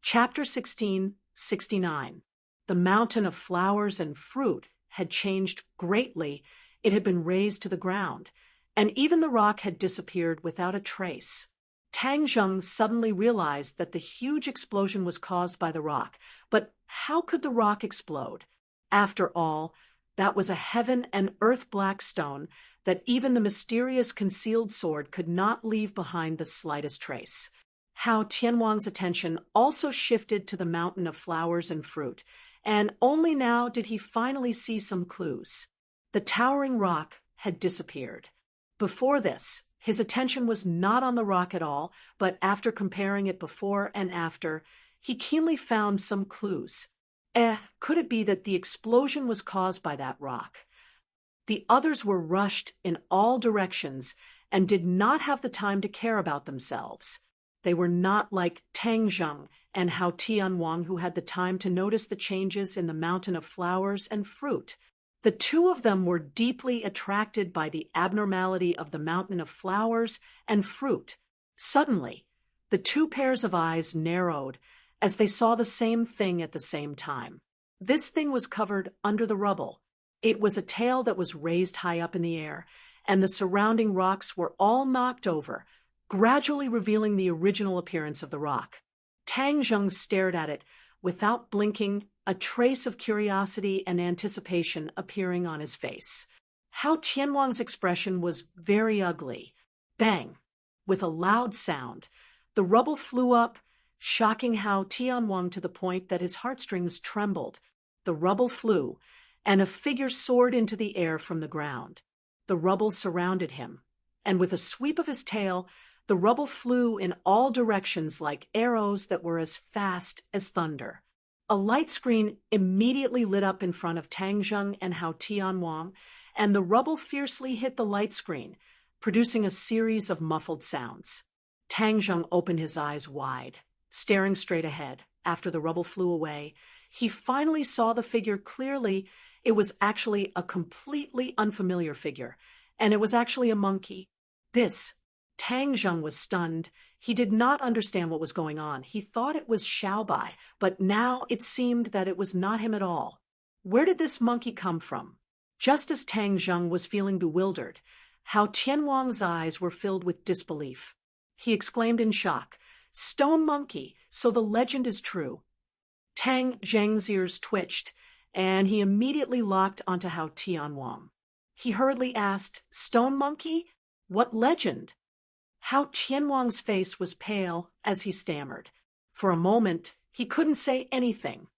Chapter 1669. The mountain of flowers and fruit had changed greatly. It had been razed to the ground, and even the rock had disappeared without a trace. Tang Zheng suddenly realized that the huge explosion was caused by the rock. But how could the rock explode? After all, that was a heaven and earth black stone that even the mysterious concealed sword could not leave behind the slightest trace. How Tianwang's attention also shifted to the mountain of flowers and fruit, and only now did he finally see some clues. The towering rock had disappeared. Before this, his attention was not on the rock at all, but after comparing it before and after, he keenly found some clues. Could it be that the explosion was caused by that rock? The others were rushed in all directions and did not have the time to care about themselves. They were not like Tang Zheng and Hao Tianwang, who had the time to notice the changes in the mountain of flowers and fruit. The two of them were deeply attracted by the abnormality of the mountain of flowers and fruit. Suddenly, the two pairs of eyes narrowed as they saw the same thing at the same time. This thing was covered under the rubble. It was a tail that was raised high up in the air, and the surrounding rocks were all knocked over, gradually revealing the original appearance of the rock. Tang Zheng stared at it without blinking, a trace of curiosity and anticipation appearing on his face. Hao Tianwang's expression was very ugly. Bang! With a loud sound, the rubble flew up, shocking Hao Tianwang to the point that his heartstrings trembled. The rubble flew, and a figure soared into the air from the ground. The rubble surrounded him, and with a sweep of his tail, the rubble flew in all directions like arrows that were as fast as thunder. A light screen immediately lit up in front of Tang Zheng and Hao Tianwang, and the rubble fiercely hit the light screen, producing a series of muffled sounds. Tang Zheng opened his eyes wide, staring straight ahead. After the rubble flew away, he finally saw the figure clearly. It was actually a completely unfamiliar figure, and it was actually a monkey. Tang Zheng was stunned. He did not understand what was going on. He thought it was Xiaobai, but now it seemed that it was not him at all. Where did this monkey come from? Just as Tang Zheng was feeling bewildered, Hao Tianwang's eyes were filled with disbelief. He exclaimed in shock, "Stone monkey, so the legend is true." Tang Zheng's ears twitched, and he immediately locked onto Hao Tianwang. He hurriedly asked, "Stone monkey? What legend?" Hao Tianwang's face was pale as he stammered. For a moment, he couldn't say anything.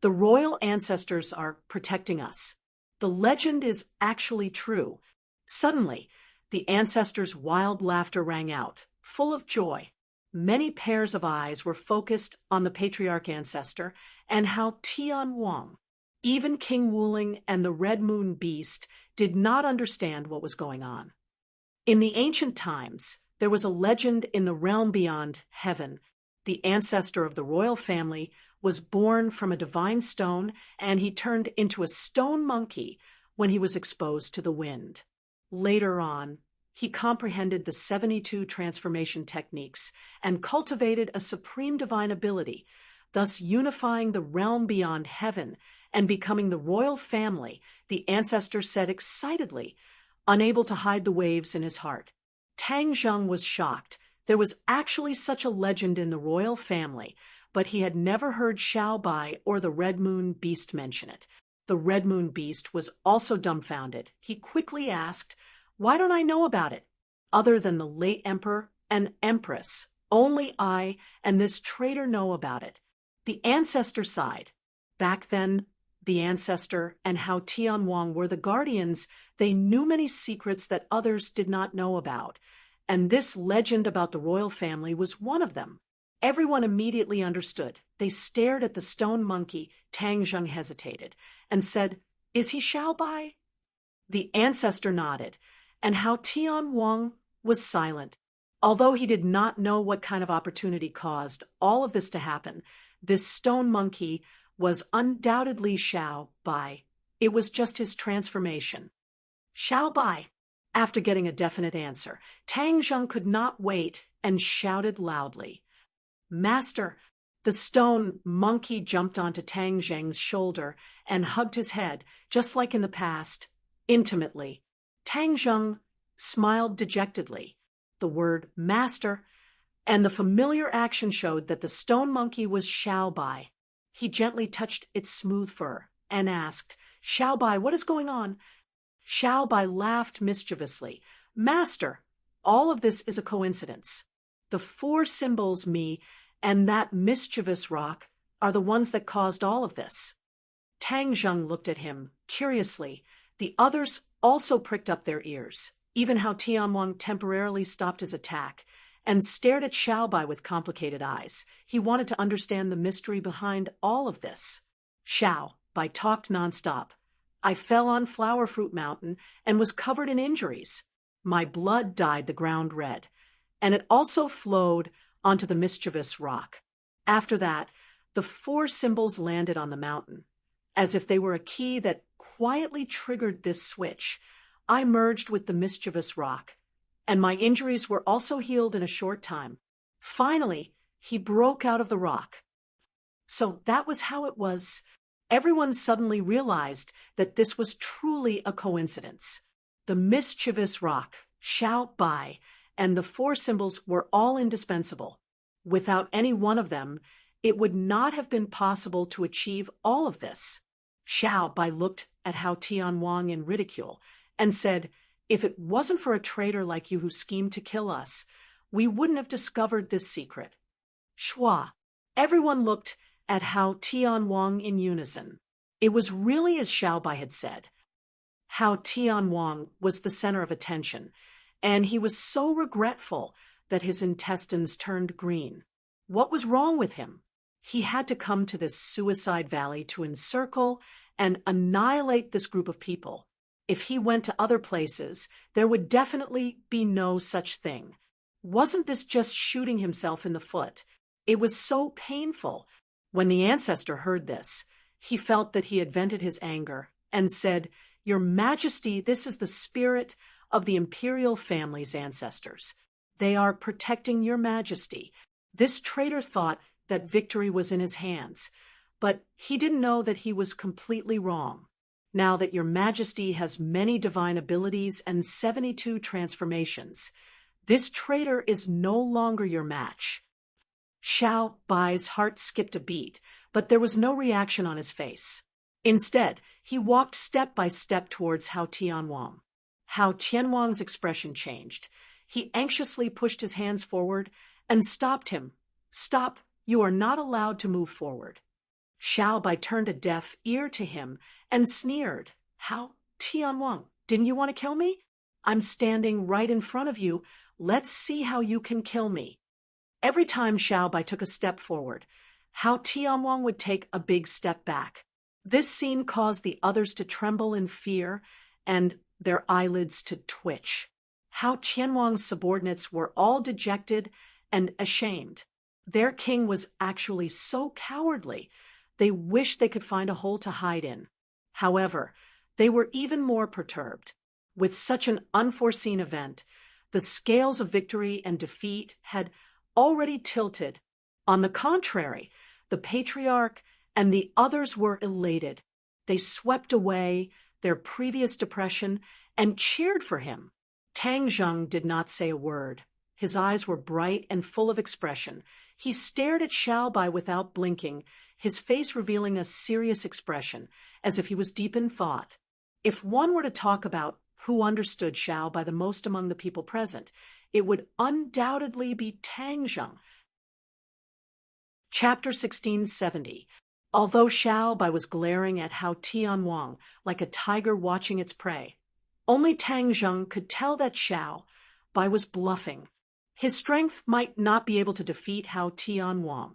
The royal ancestors are protecting us. The legend is actually true. Suddenly, the ancestors' wild laughter rang out, full of joy. Many pairs of eyes were focused on the patriarch ancestor and Hao Tianwang. Even King Wuling and the Red Moon Beast did not understand what was going on. In the ancient times, there was a legend in the realm beyond heaven. The ancestor of the royal family was born from a divine stone, and he turned into a stone monkey when he was exposed to the wind. Later on, he comprehended the 72 transformation techniques and cultivated a supreme divine ability, thus unifying the realm beyond heaven and becoming the royal family, the ancestor said excitedly, unable to hide the waves in his heart. Tang Zheng was shocked. There was actually such a legend in the royal family, but he had never heard Xiaobai or the Red Moon Beast mention it. The Red Moon Beast was also dumbfounded. He quickly asked, "Why don't I know about it? Other than the late emperor and empress, only I and this traitor know about it." The ancestor sighed. Back then, the ancestor and Hao Tianwang were the guardians. They knew many secrets that others did not know about, and this legend about the royal family was one of them. Everyone immediately understood. They stared at the stone monkey. Tang Zheng hesitated and said, "Is he Xiaobai?" The ancestor nodded, and Hao Tianwang was silent. Although he did not know what kind of opportunity caused all of this to happen, this stone monkey was undoubtedly Xiaobai. It was just his transformation. Xiaobai. After getting a definite answer, Tang Zheng could not wait and shouted loudly, Master! The stone monkey jumped onto Tang Zheng's shoulder and hugged his head, just like in the past, intimately. Tang Zheng smiled dejectedly. The word master and the familiar action showed that the stone monkey was Xiaobai. He gently touched its smooth fur and asked, Xiaobai, what is going on? Xiaobai laughed mischievously. Master, all of this is a coincidence. The four symbols, me, and that mischievous rock are the ones that caused all of this. Tang Zheng looked at him curiously. The others also pricked up their ears. Even Hao Tianwang temporarily stopped his attack and stared at Xiaobai with complicated eyes. He wanted to understand the mystery behind all of this. Xiaobai talked nonstop. I fell on Flower Fruit Mountain and was covered in injuries. My blood dyed the ground red, and it also flowed onto the mischievous rock. After that, the four symbols landed on the mountain. As if they were a key that quietly triggered this switch, I merged with the mischievous rock, and my injuries were also healed in a short time. Finally, he broke out of the rock. So that was how it was. Everyone suddenly realized that this was truly a coincidence. The mischievous rock, Xiaobai, and the four symbols were all indispensable. Without any one of them, it would not have been possible to achieve all of this. Xiaobai looked at Hao Tianwang in ridicule and said, if it wasn't for a traitor like you who schemed to kill us, we wouldn't have discovered this secret. Shua. Everyone looked at Hao Tianwang in unison. It was really as Xiaobai had said. Hao Tianwang was the center of attention, and he was so regretful that his intestines turned green. What was wrong with him? He had to come to this suicide valley to encircle and annihilate this group of people. If he went to other places, there would definitely be no such thing. Wasn't this just shooting himself in the foot? It was so painful. When the ancestor heard this, he felt that he had vented his anger and said, Your Majesty, this is the spirit of the imperial family's ancestors. They are protecting your Majesty. This traitor thought that victory was in his hands, but he didn't know that he was completely wrong. Now that your Majesty has many divine abilities and 72 transformations, this traitor is no longer your match. Xiaobai's heart skipped a beat, but there was no reaction on his face. Instead, he walked step by step towards Hao Tianwang. Hao Tianwang's expression changed. He anxiously pushed his hands forward and stopped him. Stop, you are not allowed to move forward. Xiaobai turned a deaf ear to him and sneered. Hao Tianwang, didn't you want to kill me? I'm standing right in front of you. Let's see how you can kill me. Every time Xiaobai took a step forward, Hao Tianwang would take a big step back. This scene caused the others to tremble in fear and their eyelids to twitch. Hao Tianwang's subordinates were all dejected and ashamed. Their king was actually so cowardly, they wished they could find a hole to hide in. However, they were even more perturbed. With such an unforeseen event, the scales of victory and defeat had already tilted. On the contrary, the patriarch and the others were elated. They swept away their previous depression and cheered for him. Tang Zheng did not say a word. His eyes were bright and full of expression. He stared at Xiaobai without blinking, his face revealing a serious expression, as if he was deep in thought. If one were to talk about who understood Xiaobai the most among the people present, it would undoubtedly be Tang Zheng. Chapter 1670. Although Xiaobai was glaring at Hao Tianwang like a tiger watching its prey, only Tang Zheng could tell that Xiaobai was bluffing. His strength might not be able to defeat Hao Tianwang.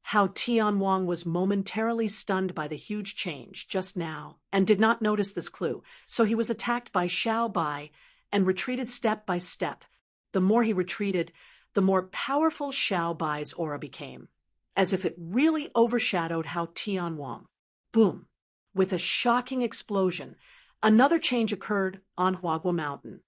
Hao Tianwang was momentarily stunned by the huge change just now and did not notice this clue, so he was attacked by Xiaobai and retreated step by step. The more he retreated, the more powerful Xiaobai's aura became, as if it really overshadowed Hao Tianwang. Boom! With a shocking explosion, another change occurred on Huagua Mountain.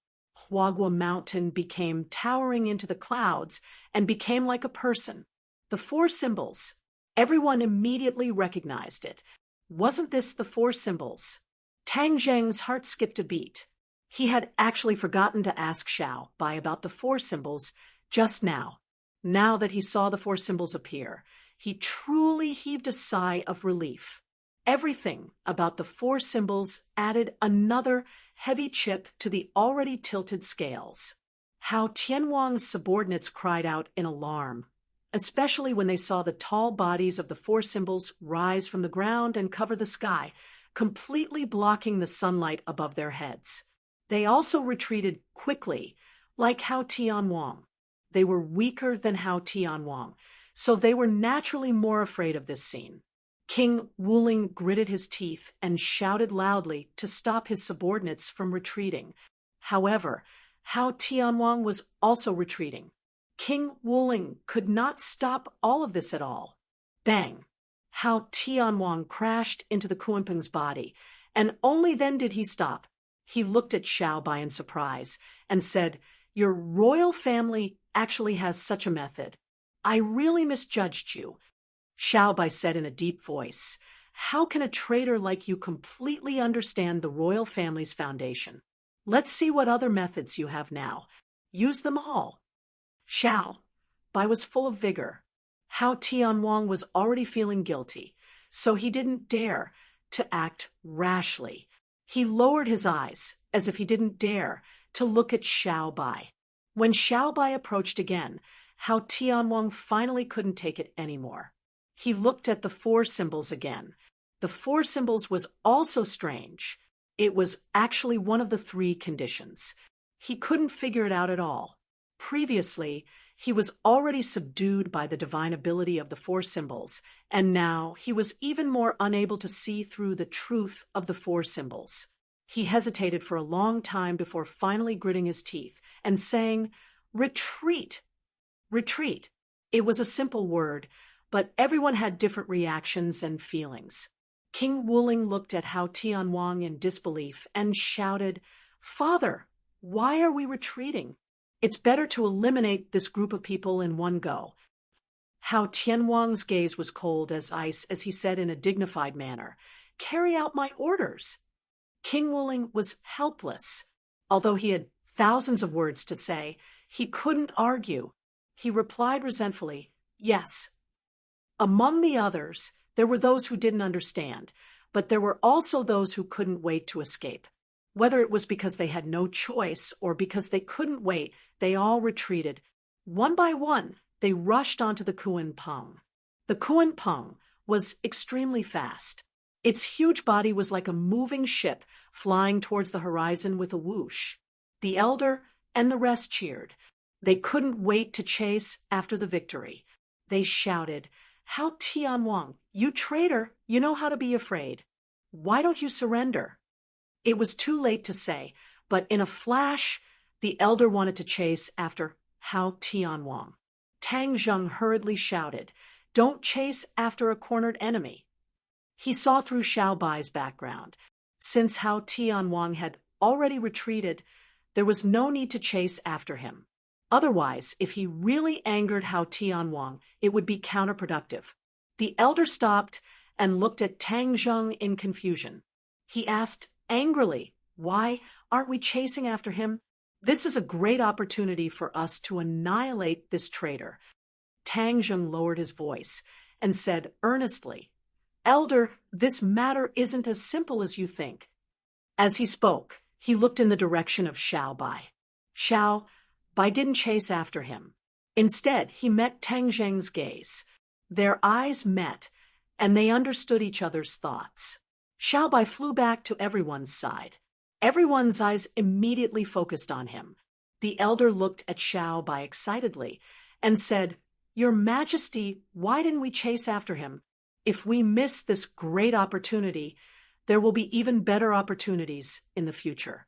Huagua Mountain became towering into the clouds and became like a person. The four symbols. Everyone immediately recognized it. Wasn't this the four symbols? Tang Zheng's heart skipped a beat. He had actually forgotten to ask Xiao Bai about the four symbols just now. Now that he saw the four symbols appear, he truly heaved a sigh of relief. Everything about the four symbols added another heavy chip to the already tilted scales. How Tianwang's subordinates cried out in alarm, especially when they saw the tall bodies of the four symbols rise from the ground and cover the sky, completely blocking the sunlight above their heads. They also retreated quickly, like Hao Tianwang. They were weaker than Hao Tianwang, so they were naturally more afraid of this scene. King Wuling gritted his teeth and shouted loudly to stop his subordinates from retreating. However, Hao Tianwang was also retreating. King Wuling could not stop all of this at all. Bang! Hao Tianwang crashed into the Kunpeng's body, and only then did he stop. He looked at Xiao Bai in surprise and said, "Your royal family actually has such a method. I really misjudged you." Xiao Bai said in a deep voice, "How can a traitor like you completely understand the royal family's foundation? Let's see what other methods you have now. Use them all." Xiao Bai was full of vigor. Hao Tianwang was already feeling guilty, so he didn't dare to act rashly. He lowered his eyes, as if he didn't dare to look at Xiao Bai. When Xiao Bai approached again, Hao Tianwang finally couldn't take it anymore. He looked at the four symbols again. The four symbols was also strange. It was actually one of the three conditions. He couldn't figure it out at all. Previously, he was already subdued by the divine ability of the four symbols, and now he was even more unable to see through the truth of the four symbols. He hesitated for a long time before finally gritting his teeth and saying, "Retreat! Retreat." It was a simple word, but everyone had different reactions and feelings. King Wuling looked at Hao Tianwang in disbelief and shouted, "Father, why are we retreating? It's better to eliminate this group of people in one go." Hao Tianwang's gaze was cold as ice as he said in a dignified manner, "Carry out my orders." King Wuling was helpless. Although he had thousands of words to say, he couldn't argue. He replied resentfully, "Yes." Among the others, there were those who didn't understand, but there were also those who couldn't wait to escape. Whether it was because they had no choice or because they couldn't wait, they all retreated. One by one, they rushed onto the Kunpeng. The Kunpeng was extremely fast. Its huge body was like a moving ship flying towards the horizon with a whoosh. The elder and the rest cheered. They couldn't wait to chase after the victory. They shouted, "Hao Tianwang, you traitor, you know how to be afraid. Why don't you surrender?" It was too late to say, but in a flash, the elder wanted to chase after Hao Tianwang. Tang Zheng hurriedly shouted, "Don't chase after a cornered enemy." He saw through Xiao Bai's background. Since Hao Tianwang had already retreated, there was no need to chase after him. Otherwise, if he really angered Hao Tianwang, it would be counterproductive. The elder stopped and looked at Tang Zheng in confusion. He asked angrily, "Why aren't we chasing after him? This is a great opportunity for us to annihilate this traitor." Tang Zheng lowered his voice and said earnestly, "Elder, this matter isn't as simple as you think." As he spoke, he looked in the direction of Xiao Bai. Xiao Bai didn't chase after him. Instead, he met Tang Zheng's gaze. Their eyes met, and they understood each other's thoughts. Xiao Bai flew back to everyone's side. Everyone's eyes immediately focused on him. The elder looked at Xiao Bai excitedly and said, "Your Majesty, why didn't we chase after him? If we miss this great opportunity, there will be even better opportunities in the future."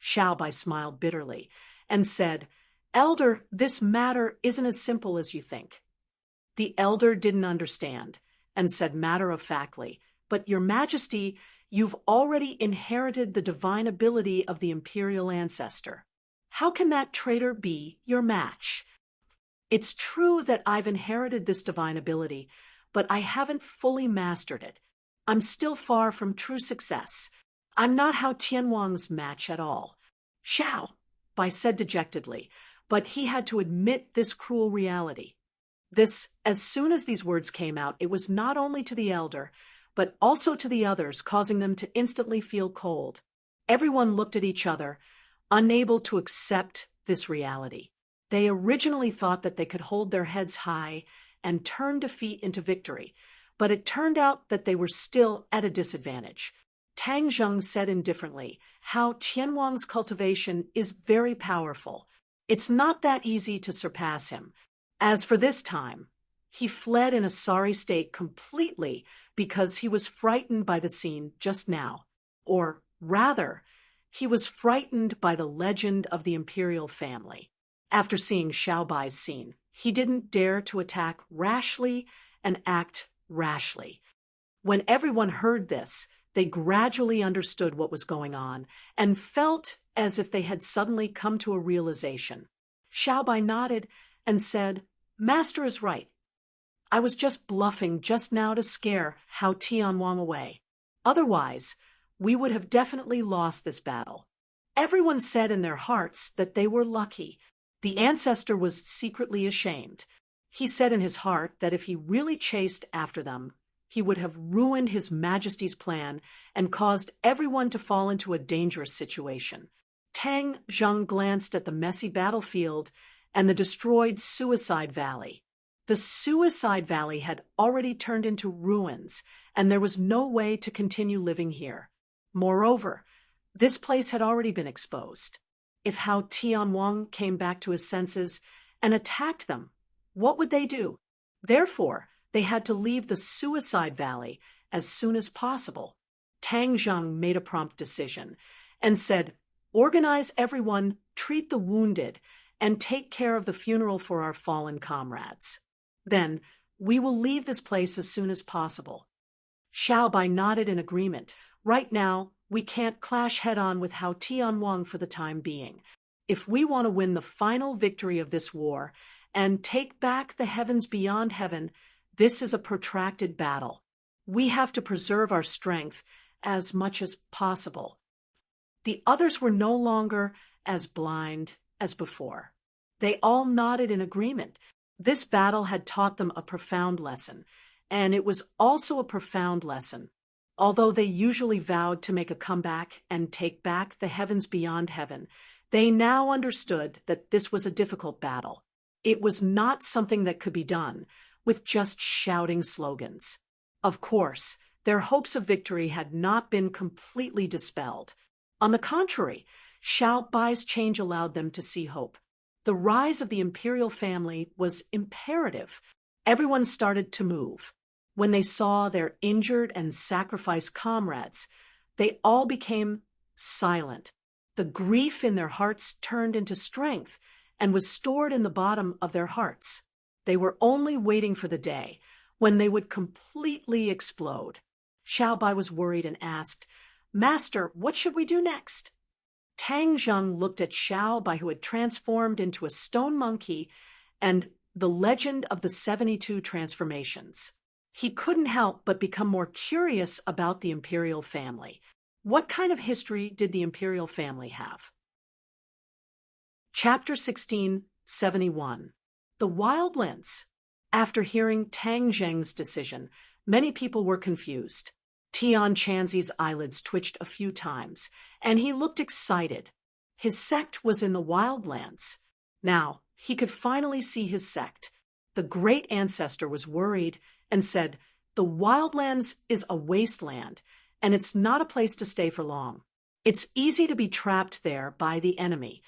Xiao Bai smiled bitterly and said, "Elder, this matter isn't as simple as you think." The elder didn't understand and said matter-of-factly, "But Your Majesty, you've already inherited the divine ability of the imperial ancestor. How can that traitor be your match?" It's true that I've inherited this divine ability, but I haven't fully mastered it. I'm still far from true success. I'm not Hao Tianwang's match at all. Xiao, Bai said dejectedly, but he had to admit this cruel reality. As soon as these words came out, it was not only to the elder, but also to the others, causing them to instantly feel cold. Everyone looked at each other, unable to accept this reality. They originally thought that they could hold their heads high and turn defeat into victory, but it turned out that they were still at a disadvantage. Tang Zheng said indifferently, "How Tianwang's cultivation is very powerful. It's not that easy to surpass him. As for this time, he fled in a sorry state completely because he was frightened by the scene just now. Or, rather, he was frightened by the legend of the imperial family. After seeing Xiao Bai's scene, he didn't dare to attack rashly and act rashly." When everyone heard this, they gradually understood what was going on and felt as if they had suddenly come to a realization. Xiao Bai nodded and said, "Master is right. I was just bluffing just now to scare Hao Tianwang away. Otherwise, we would have definitely lost this battle." Everyone said in their hearts that they were lucky. The ancestor was secretly ashamed. He said in his heart that if he really chased after them, he would have ruined His Majesty's plan and caused everyone to fall into a dangerous situation. Tang Zheng glanced at the messy battlefield and the destroyed Suicide Valley. The Suicide Valley had already turned into ruins, and there was no way to continue living here. Moreover, this place had already been exposed. If Hao Tianwang came back to his senses and attacked them, what would they do? Therefore, they had to leave the Suicide Valley as soon as possible. Tang Zheng made a prompt decision and said, "Organize everyone, treat the wounded, and take care of the funeral for our fallen comrades. Then, we will leave this place as soon as possible." Xiao Bai nodded in agreement. "Right now, we can't clash head-on with Hao Tianwang for the time being. If we want to win the final victory of this war and take back the heavens beyond heaven, this is a protracted battle. We have to preserve our strength as much as possible." The others were no longer as blind as before. They all nodded in agreement. This battle had taught them a profound lesson, and it was also a profound lesson. Although they usually vowed to make a comeback and take back the heavens beyond heaven, they now understood that this was a difficult battle. It was not something that could be done with just shouting slogans. Of course, their hopes of victory had not been completely dispelled. On the contrary, Xiao Bai's change allowed them to see hope. The rise of the imperial family was imperative. Everyone started to move. When they saw their injured and sacrificed comrades, they all became silent. The grief in their hearts turned into strength and was stored in the bottom of their hearts. They were only waiting for the day when they would completely explode. Xiao Bai was worried and asked, "Master, what should we do next?" Tang Zheng looked at Xiao Bai, who had transformed into a stone monkey, and the legend of the 72 transformations. He couldn't help but become more curious about the imperial family. What kind of history did the imperial family have? Chapter 1671. The Wildlands. After hearing Tang Zheng's decision, many people were confused. Tian Chanzi's eyelids twitched a few times, and he looked excited. His sect was in the Wildlands. Now, he could finally see his sect. The great ancestor was worried and said, "The Wildlands is a wasteland, and it's not a place to stay for long. It's easy to be trapped there by the enemy."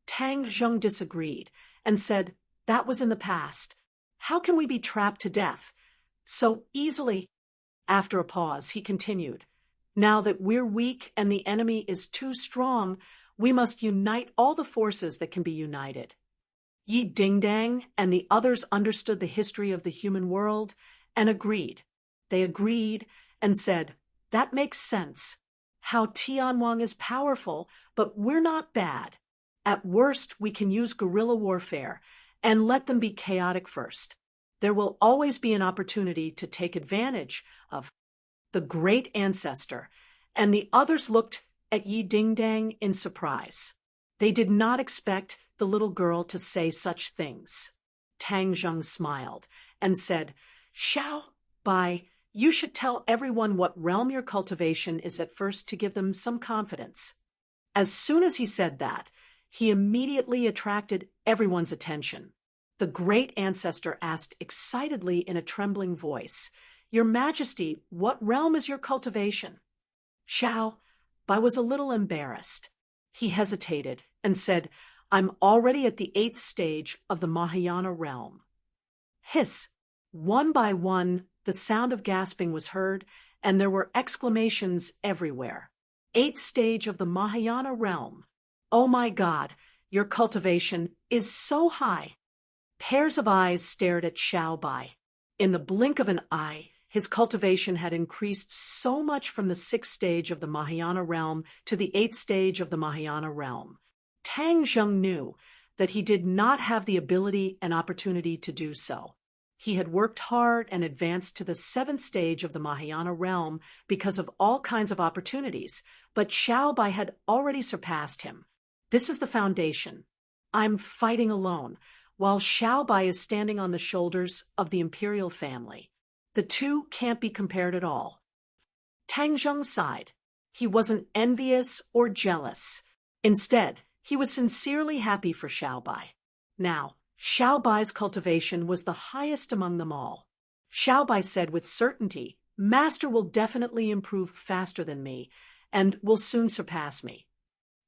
Tang Zheng disagreed and said, "That was in the past. How can we be trapped to death so easily?" After a pause, he continued, "Now that we're weak and the enemy is too strong, we must unite all the forces that can be united." Yi Dingdang and the others understood the history of the human world and agreed. They agreed and said, "That makes sense. How Tianwang is powerful, but we're not bad. At worst, we can use guerrilla warfare, and let them be chaotic first. There will always be an opportunity to take advantage of the great ancestor, and the others looked at Yi Ding-dang in surprise. They did not expect the little girl to say such things. Tang Zheng smiled and said, "Xiao Bai, you should tell everyone what realm your cultivation is at first to give them some confidence." As soon as he said that, he immediately attracted everyone's attention. The great ancestor asked excitedly in a trembling voice, "Your Majesty, what realm is your cultivation?" Xiao Bai was a little embarrassed. He hesitated and said, "I'm already at the 8th stage of the Mahayana realm." Hiss! One by one, the sound of gasping was heard, and there were exclamations everywhere. 8th stage of the Mahayana realm. Oh my God, your cultivation is so high. Pairs of eyes stared at Xiao Bai. In the blink of an eye, his cultivation had increased so much from the 6th stage of the Mahayana realm to the 8th stage of the Mahayana realm. Tang Zheng knew that he did not have the ability and opportunity to do so. He had worked hard and advanced to the 7th stage of the Mahayana realm because of all kinds of opportunities, but Xiao Bai had already surpassed him. This is the foundation. I'm fighting alone, while Xiao Bai is standing on the shoulders of the imperial family. The two can't be compared at all. Tang Zheng sighed. He wasn't envious or jealous. Instead, he was sincerely happy for Xiao Bai. Now, Xiao Bai's cultivation was the highest among them all. Xiao Bai said with certainty, "Master will definitely improve faster than me, and will soon surpass me."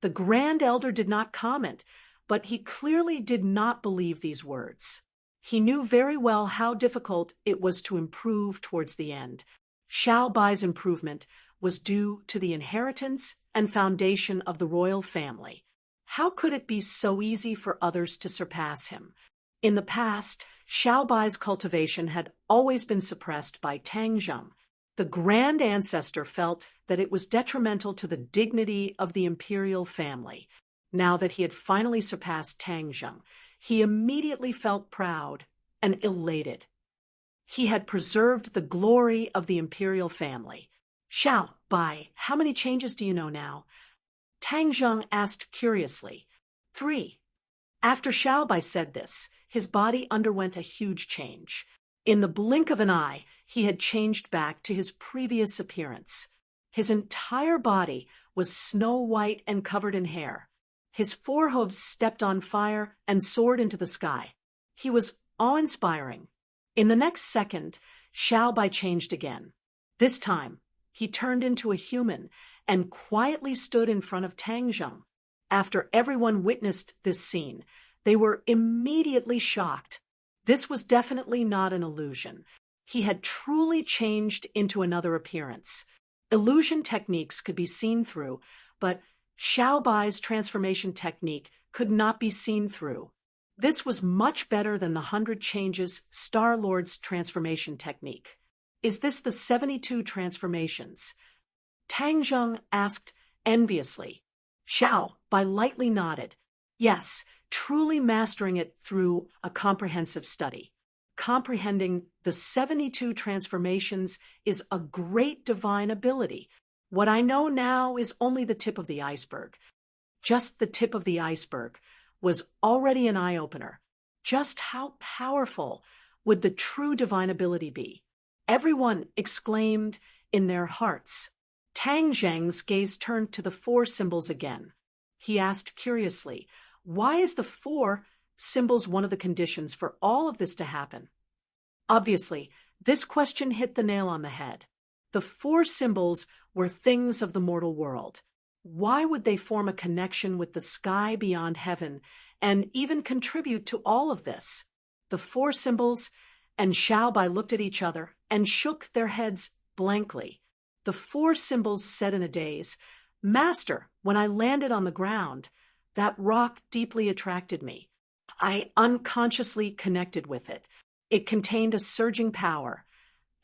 The Grand Elder did not comment, but he clearly did not believe these words. He knew very well how difficult it was to improve towards the end. Xiao Bai's improvement was due to the inheritance and foundation of the royal family. How could it be so easy for others to surpass him? In the past, Xiao Bai's cultivation had always been suppressed by Tang Zheng. The grand ancestor felt that it was detrimental to the dignity of the imperial family. Now that he had finally surpassed Tang Zheng, he immediately felt proud and elated. He had preserved the glory of the imperial family. "Xiao Bai, how many changes do you know now?" Tang Zheng asked curiously. 3. After Xiao Bai said this, his body underwent a huge change. In the blink of an eye, he had changed back to his previous appearance. His entire body was snow white and covered in hair. His forehooves stepped on fire and soared into the sky. He was awe-inspiring. In the next second, Xiao Bai changed again. This time, he turned into a human and quietly stood in front of Tang Zheng. After everyone witnessed this scene, they were immediately shocked. This was definitely not an illusion. He had truly changed into another appearance. Illusion techniques could be seen through, but Xiao Bai's transformation technique could not be seen through. This was much better than the 100 Changes Star-Lord's transformation technique. "Is this the 72 transformations?" Tang Zheng asked enviously. Xiao Bai lightly nodded. "Yes, truly mastering it through a comprehensive study. Comprehending the 72 transformations is a great divine ability. What I know now is only the tip of the iceberg." Just the tip of the iceberg was already an eye-opener. Just how powerful would the true divine ability be? Everyone exclaimed in their hearts. Tang Zheng's gaze turned to the 4 symbols again. He asked curiously, "Why is the 4 symbols one of the conditions for all of this to happen?" Obviously, this question hit the nail on the head. The 4 symbols were things of the mortal world. Why would they form a connection with the sky beyond heaven and even contribute to all of this? The 4 symbols and Xiao Bai looked at each other and shook their heads blankly. The 4 symbols said in a daze, "Master, when I landed on the ground, that rock deeply attracted me. I unconsciously connected with it. It contained a surging power,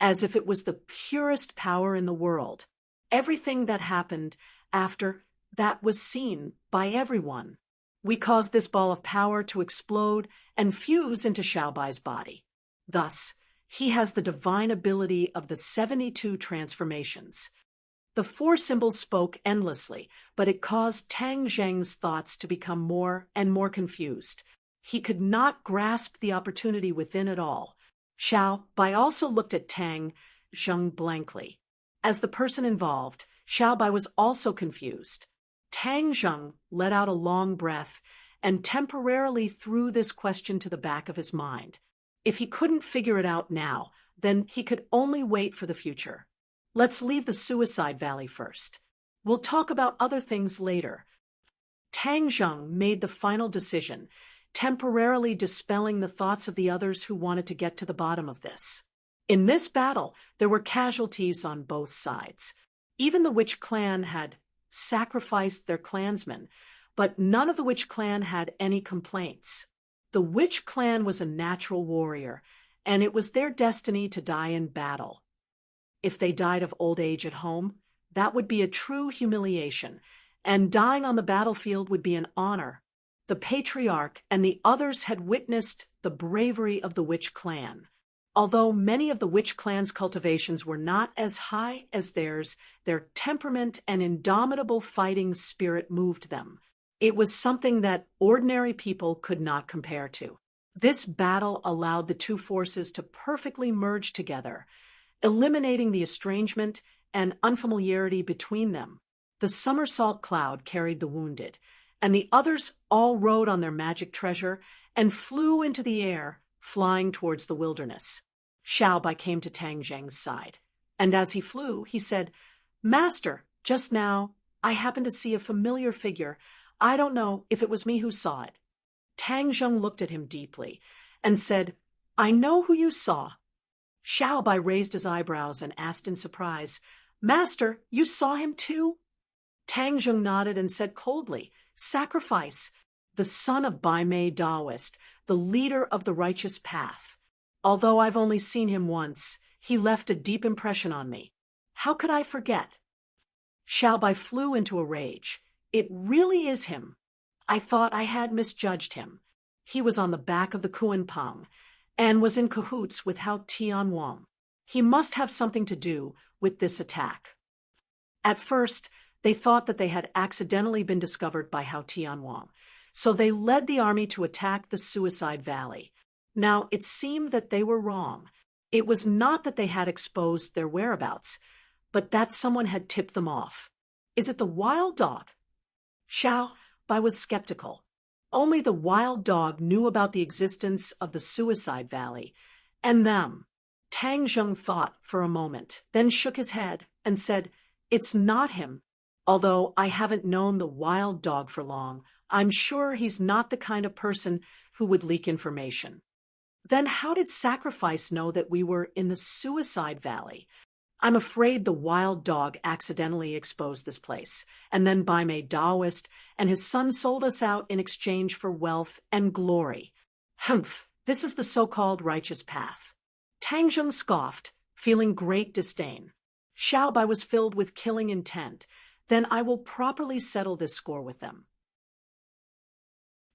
as if it was the purest power in the world. Everything that happened after that was seen by everyone." We cause this ball of power to explode and fuse into Xiaobai's body. Thus, he has the divine ability of the 72 transformations. The four symbols spoke endlessly, but it caused Tang Zheng's thoughts to become more and more confused. He could not grasp the opportunity within at all. Xiao Bai also looked at Tang Zheng blankly. As the person involved, Xiao Bai was also confused. Tang Zheng let out a long breath and temporarily threw this question to the back of his mind. If he couldn't figure it out now, then he could only wait for the future. Let's leave the suicide valley first. We'll talk about other things later. Tang Zheng made the final decision, temporarily dispelling the thoughts of the others who wanted to get to the bottom of this. In this battle, there were casualties on both sides. Even the Witch clan had sacrificed their clansmen, but none of the Witch clan had any complaints. The Witch clan was a natural warrior, and it was their destiny to die in battle. If they died of old age at home, that would be a true humiliation, and dying on the battlefield would be an honor. The patriarch and the others had witnessed the bravery of the Witch clan. Although many of the Witch clan's cultivations were not as high as theirs, their temperament and indomitable fighting spirit moved them. It was something that ordinary people could not compare to. This battle allowed the two forces to perfectly merge together, eliminating the estrangement and unfamiliarity between them. The somersault cloud carried the wounded, and the others all rode on their magic treasure and flew into the air, flying towards the wilderness. Xiao Bai came to Tang Zheng's side, and as he flew, he said, "Master, just now, I happened to see a familiar figure. I don't know if it was me who saw it." Tang Zheng looked at him deeply and said, "I know who you saw." Xiao Bai raised his eyebrows and asked in surprise, "Master, you saw him too?" Tang Zheng nodded and said coldly, "Sacrifice, the son of Bai Mei Daoist, the leader of the righteous path. Although I've only seen him once, he left a deep impression on me. How could I forget?" Xiao Bai flew into a rage. "It really is him. I thought I had misjudged him. He was on the back of the Kuanpang and was in cahoots with Hao Tianwang. He must have something to do with this attack." At first, they thought that they had accidentally been discovered by Hao Tianwang, so they led the army to attack the Suicide Valley. Now, it seemed that they were wrong. It was not that they had exposed their whereabouts, but that someone had tipped them off. "Is it the wild dog?" Xiao Bai was skeptical. Only the wild dog knew about the existence of the Suicide Valley, and them. Tang Zheng thought for a moment, then shook his head and said, "It's not him. Although I haven't known the wild dog for long, I'm sure he's not the kind of person who would leak information." "Then how did Sacrifice know that we were in the Suicide Valley?" "I'm afraid the wild dog accidentally exposed this place, and then Bai Mei Daoist and his son sold us out in exchange for wealth and glory. Humph, this is the so-called righteous path." Tang Zheng scoffed, feeling great disdain. Xiao Bai was filled with killing intent. "Then I will properly settle this score with them."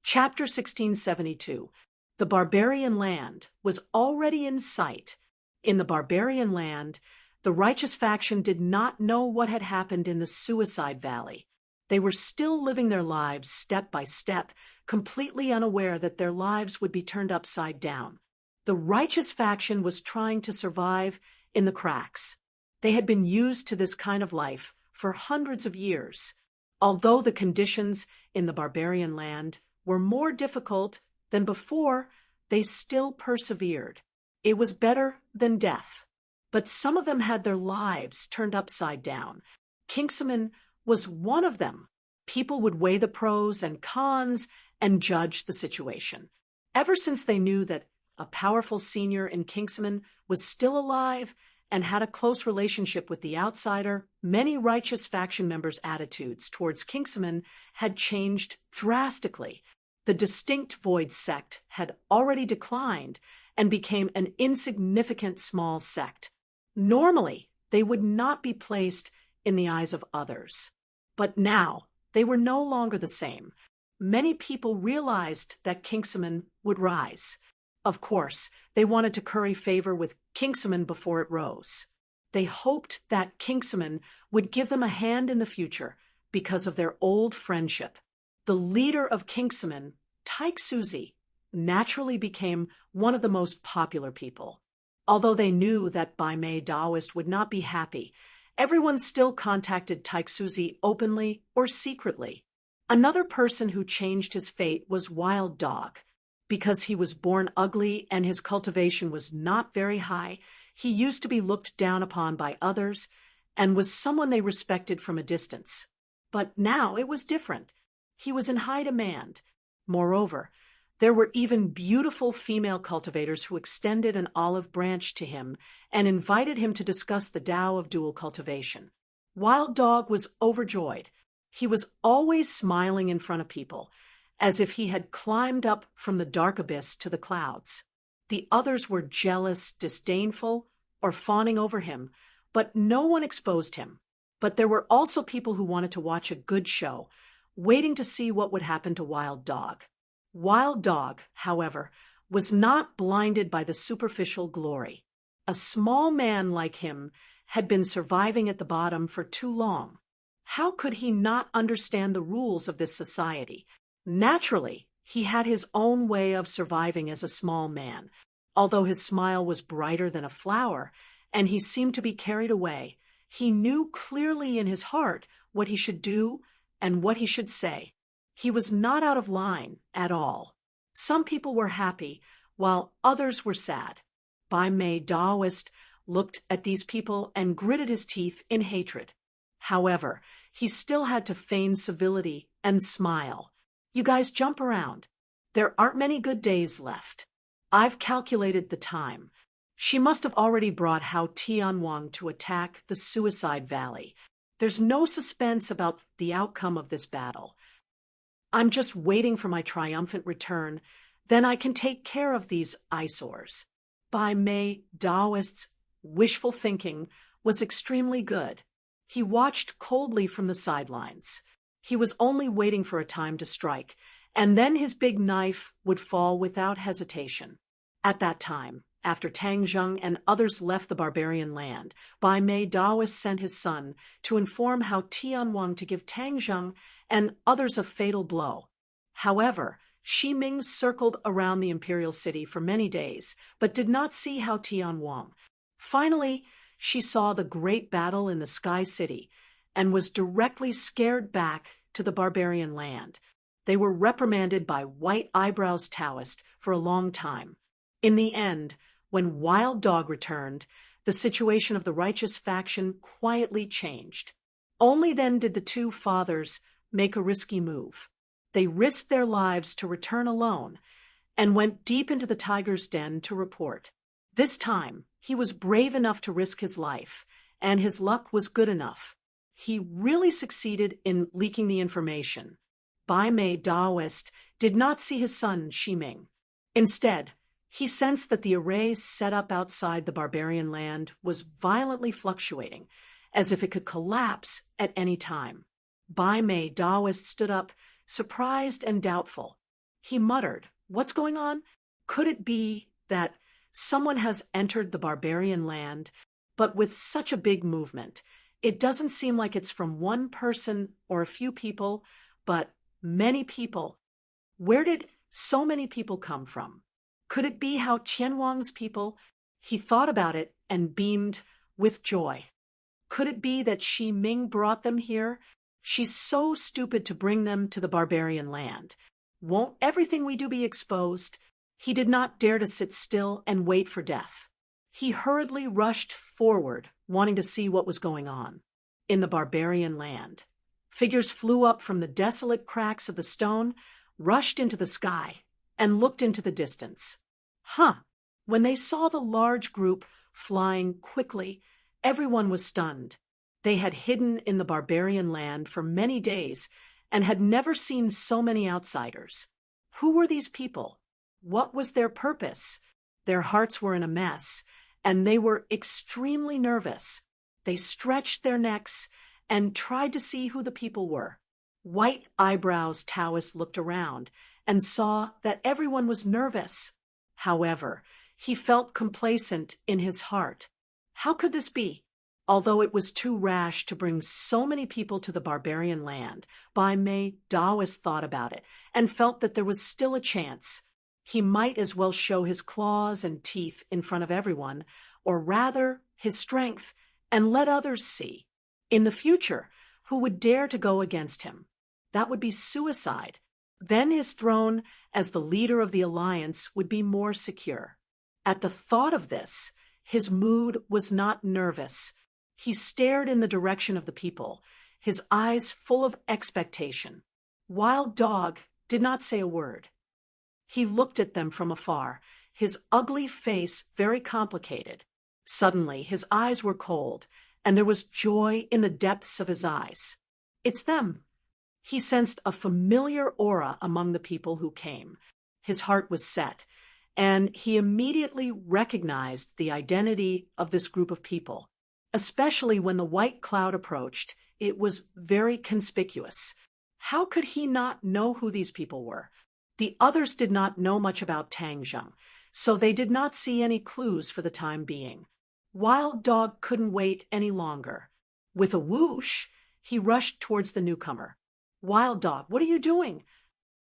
Chapter 1672. The Barbarian Land was already in sight. In the Barbarian Land, the righteous faction did not know what had happened in the Suicide Valley. They were still living their lives step by step, completely unaware that their lives would be turned upside down. The righteous faction was trying to survive in the cracks. They had been used to this kind of life for hundreds of years. Although the conditions in the Barbarian Land were more difficult than before, they still persevered. It was better than death. But some of them had their lives turned upside down. Kingsman was one of them. People would weigh the pros and cons and judge the situation. Ever since they knew that a powerful senior in Kingsman was still alive and had a close relationship with the outsider, many righteous faction members' attitudes towards Kingsman had changed drastically. The distinct Void sect had already declined and became an insignificant small sect. Normally, they would not be placed in the eyes of others. But now, they were no longer the same. many people realized that Kingsaman would rise. Of course, they wanted to curry favor with Kingsaman before it rose. They hoped that Kingsaman would give them a hand in the future because of their old friendship. The leader of Kingsaman, Taik-Suzi, naturally became one of the most popular people. Although they knew that Bai Mei Daoist would not be happy, everyone still contacted Taik-Suzi openly or secretly. Another person who changed his fate was Wild Dog. Because he was born ugly and his cultivation was not very high, he used to be looked down upon by others and was someone they respected from a distance. But now it was different. He was in high demand. Moreover, there were even beautiful female cultivators who extended an olive branch to him and invited him to discuss the Tao of dual cultivation. Wild Dog was overjoyed. He was always smiling in front of people, as if he had climbed up from the dark abyss to the clouds. The others were jealous, disdainful, or fawning over him, but no one exposed him. But there were also people who wanted to watch a good show, waiting to see what would happen to Wild Dog. Wild Dog, however, was not blinded by the superficial glory. A small man like him had been surviving at the bottom for too long. How could he not understand the rules of this society? Naturally, he had his own way of surviving as a small man. Although his smile was brighter than a flower, and he seemed to be carried away, he knew clearly in his heart what he should do and what he should say. He was not out of line at all. Some people were happy, while others were sad. Bai Mei Daoist looked at these people and gritted his teeth in hatred. However, he still had to feign civility and smile. You guys jump around. There aren't many good days left. I've calculated the time. She must have already brought Hao Tianwang to attack the Suicide Valley. There's no suspense about the outcome of this battle. I'm just waiting for my triumphant return. Then I can take care of these eyesores. Bai Mei Daoist's wishful thinking was extremely good. He watched coldly from the sidelines. He was only waiting for a time to strike, and then his big knife would fall without hesitation. At that time, after Tang Zheng and others left the barbarian land, Bai Mei Daoist sent his son to inform Hao Tianwang to give Tang Zheng and others a fatal blow. However, Shi Ming circled around the imperial city for many days, but did not see Hao Tianwang. Finally, she saw the great battle in the Sky City and was directly scared back to the barbarian land. They were reprimanded by White Eyebrows Taoist for a long time. In the end, when Wild Dog returned, the situation of the righteous faction quietly changed. Only then did the two fathers make a risky move. They risked their lives to return alone and went deep into the tiger's den to report. This time, he was brave enough to risk his life, and his luck was good enough. He really succeeded in leaking the information. Bai Mei Daoist did not see his son, Shi Ming. Instead, he sensed that the array set up outside the barbarian land was violently fluctuating, as if it could collapse at any time. Bai Mei Daoist stood up, surprised and doubtful. He muttered, "What's going on? Could it be that someone has entered the barbarian land, but with such a big movement? It doesn't seem like it's from one person or a few people, but many people. Where did so many people come from? Could it be Hao Tianwang's people?" He thought about it and beamed with joy. Could it be that Shi Ming brought them here? She's so stupid to bring them to the barbarian land. Won't everything we do be exposed? He did not dare to sit still and wait for death. He hurriedly rushed forward, wanting to see what was going on. In the barbarian land, figures flew up from the desolate cracks of the stone, rushed into the sky, and looked into the distance. When they saw the large group flying quickly, everyone was stunned. They had hidden in the barbarian land for many days and had never seen so many outsiders. Who were these people? What was their purpose? Their hearts were in a mess, and they were extremely nervous. They stretched their necks and tried to see who the people were. White eyebrows Taoist looked around and saw that everyone was nervous. However, he felt complacent in his heart. How could this be? Although it was too rash to bring so many people to the barbarian land, Bai Mei Daoist thought about it and felt that there was still a chance. He might as well show his claws and teeth in front of everyone, or rather, his strength, and let others see. In the future, who would dare to go against him? That would be suicide. Then his throne as the leader of the alliance would be more secure. At the thought of this, his mood was not nervous. He stared in the direction of the people, his eyes full of expectation. Wild Dog did not say a word. He looked at them from afar, his ugly face very complicated. Suddenly, his eyes were cold, and there was joy in the depths of his eyes. It's them. He sensed a familiar aura among the people who came. His heart was set, and he immediately recognized the identity of this group of people. Especially when the white cloud approached, it was very conspicuous. How could he not know who these people were? The others did not know much about Tang Zheng, so they did not see any clues for the time being. Wild Dog couldn't wait any longer. With a whoosh, he rushed towards the newcomer. Wild Dog, what are you doing?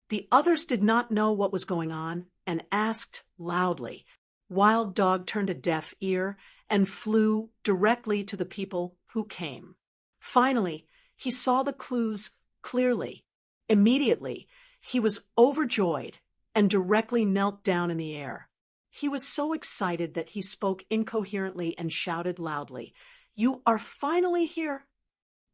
The others did not know what was going on and asked loudly. Wild Dog turned a deaf ear and flew directly to the people who came. Finally, he saw the clues clearly. Immediately, he was overjoyed and directly knelt down in the air. He was so excited that he spoke incoherently and shouted loudly, "You are finally here!"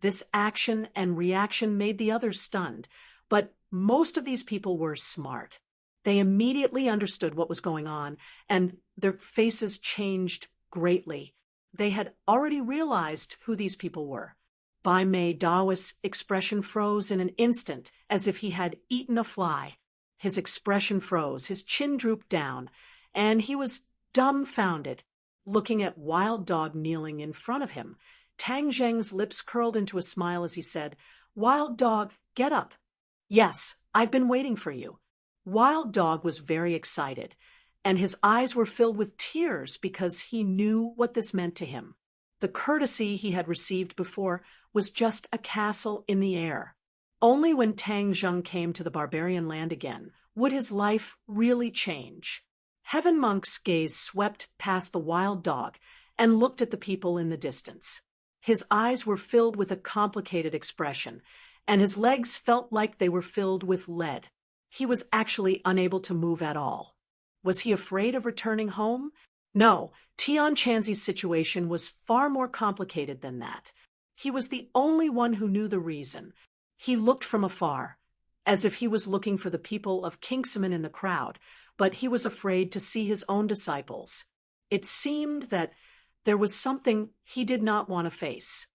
This action and reaction made the others stunned, but most of these people were smart. They immediately understood what was going on, and their faces changed greatly. They had already realized who these people were. Bai Mei Daoist's expression froze in an instant, as if he had eaten a fly. His expression froze, his chin drooped down, and he was dumbfounded, looking at Wild Dog kneeling in front of him. Tang Zheng's lips curled into a smile as he said, "Wild Dog, get up." "Yes, I've been waiting for you." Wild Dog was very excited, and his eyes were filled with tears because he knew what this meant to him. The courtesy he had received before was just a castle in the air. Only when Tang Zheng came to the barbarian land again would his life really change. Heaven Monk's gaze swept past the Wild Dog and looked at the people in the distance. His eyes were filled with a complicated expression, and his legs felt like they were filled with lead. He was actually unable to move at all. Was he afraid of returning home? No, Tian Chanzi's situation was far more complicated than that. He was the only one who knew the reason. He looked from afar, as if he was looking for the people of Kingsman in the crowd, but he was afraid to see his own disciples. It seemed that there was something he did not want to face.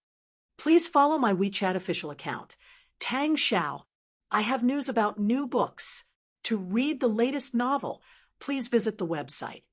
Please follow my WeChat official account, Tang Xiao. I have news about new books. To read the latest novel, please visit the website.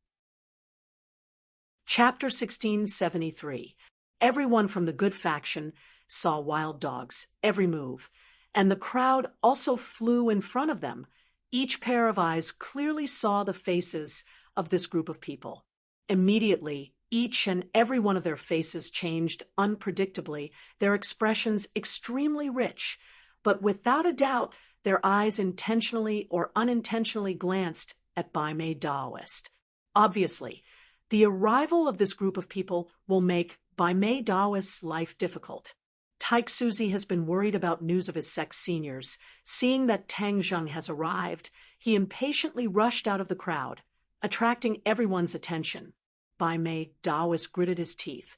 Chapter 1673. Everyone from the good faction saw Wild Dog's every move, and the crowd also flew in front of them. Each pair of eyes clearly saw the faces of this group of people. Immediately, each and every one of their faces changed unpredictably, their expressions extremely rich, but without a doubt, their eyes intentionally or unintentionally glanced at Bai Mei Daoist. Obviously, the arrival of this group of people will make Bai Mei Daoist's life difficult. Taik Suzi has been worried about news of his sect seniors. Seeing that Tang Zheng has arrived, he impatiently rushed out of the crowd, attracting everyone's attention. Bai Mei Daoist gritted his teeth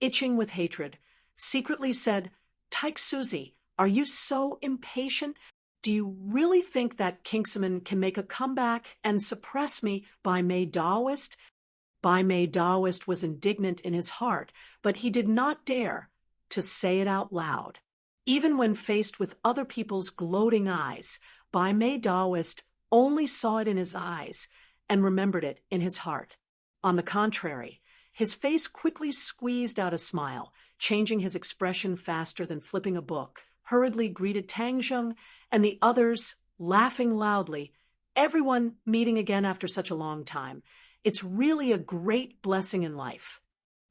itching with hatred, secretly said, "Taik Suzi, are you so impatient? Do you really think that Kingsman can make a comeback and suppress me, Bai Mei Daoist?" Bai Mei Daoist was indignant in his heart, but he did not dare to say it out loud. Even when faced with other people's gloating eyes, Bai Mei Daoist only saw it in his eyes and remembered it in his heart. On the contrary, his face quickly squeezed out a smile, changing his expression faster than flipping a book. hurriedly greeted Tang Zheng and the others, laughing loudly. Everyone meeting again after such a long time. It's really a great blessing in life.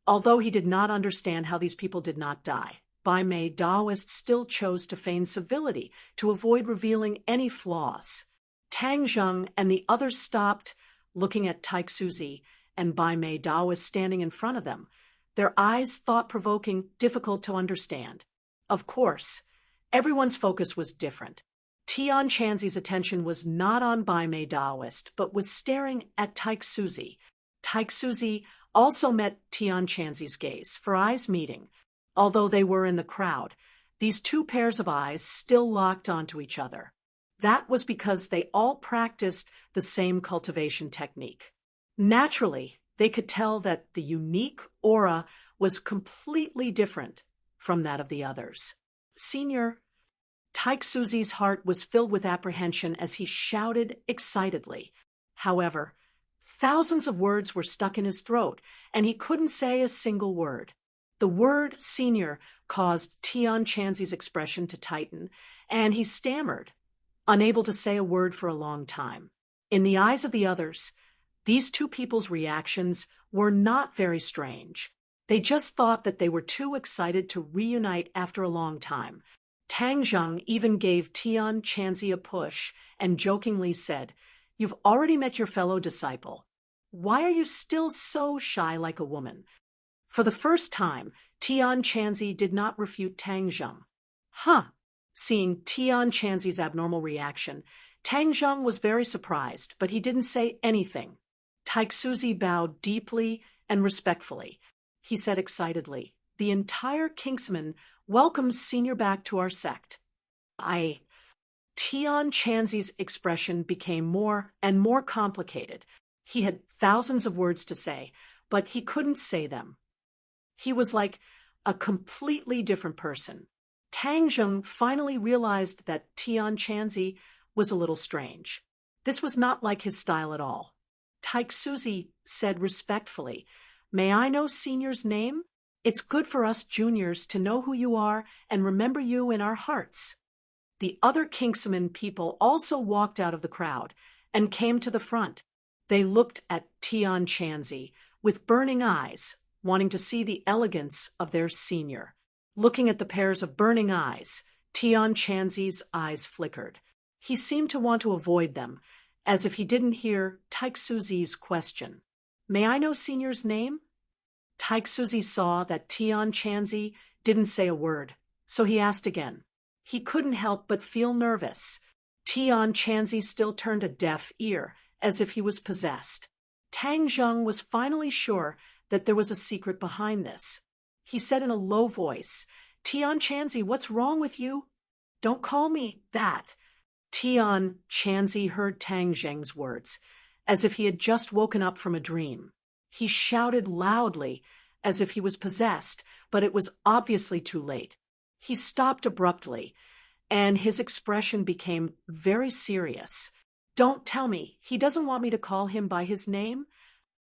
Although he did not understand how these people did not die, Bai Mei Daoist still chose to feign civility to avoid revealing any flaws. Tang Zheng and the others stopped, looking at Taixuzi and Bai Mei Daoist standing in front of them, their eyes thought-provoking, difficult to understand. Of course, everyone's focus was different. Tian Chanzi's attention was not on Bai Mei Daoist, but was staring at Taixuzi. Taixuzi also met Tian Chanzi's gaze, for eyes meeting. Although they were in the crowd, these two pairs of eyes still locked onto each other. That was because they all practiced the same cultivation technique. Naturally, they could tell that the unique aura was completely different from that of the others. Senior, Taixuzi's heart was filled with apprehension as he shouted excitedly. However, thousands of words were stuck in his throat, and he couldn't say a single word. The word senior caused Tian Chanzi's expression to tighten, and he stammered, unable to say a word for a long time. In the eyes of the others, these two people's reactions were not very strange. They just thought that they were too excited to reunite after a long time. Tang Zheng even gave Tian Chanzi a push and jokingly said, "You've already met your fellow disciple. Why are you still so shy like a woman?" For the first time, Tian Chanzi did not refute Tang Zheng. Huh! Seeing Tian Chanzi's abnormal reaction, Tang Zheng was very surprised, but he didn't say anything. Taixuzi bowed deeply and respectfully. He said excitedly, "The entire Kingsman welcomes Senior back to our sect." Tian Chanzi's expression became more and more complicated. He had thousands of words to say, but he couldn't say them. He was like a completely different person. Tang Zheng finally realized that Tian Chanzi was a little strange. This was not like his style at all. Taixuzi said respectfully, "May I know Senior's name? It's good for us juniors to know who you are and remember you in our hearts." The other Kingsman people also walked out of the crowd and came to the front. They looked at Tian Chanzi with burning eyes, wanting to see the elegance of their senior. Looking at the pairs of burning eyes, Tian Chanzi's eyes flickered. He seemed to want to avoid them, as if he didn't hear Taixuzi's question. "May I know Senior's name?" Taixuzi saw that Tian Chanzi didn't say a word, so he asked again. He couldn't help but feel nervous. Tian Chanzi still turned a deaf ear, as if he was possessed. Tang Zheng was finally sure that there was a secret behind this. He said in a low voice, "Tian Chanzi, what's wrong with you?" "Don't call me that." Tian Chanzi heard Tang Zheng's words, as if he had just woken up from a dream. He shouted loudly, as if he was possessed, but it was obviously too late. He stopped abruptly, and his expression became very serious. "Don't tell me, he doesn't want me to call him by his name?"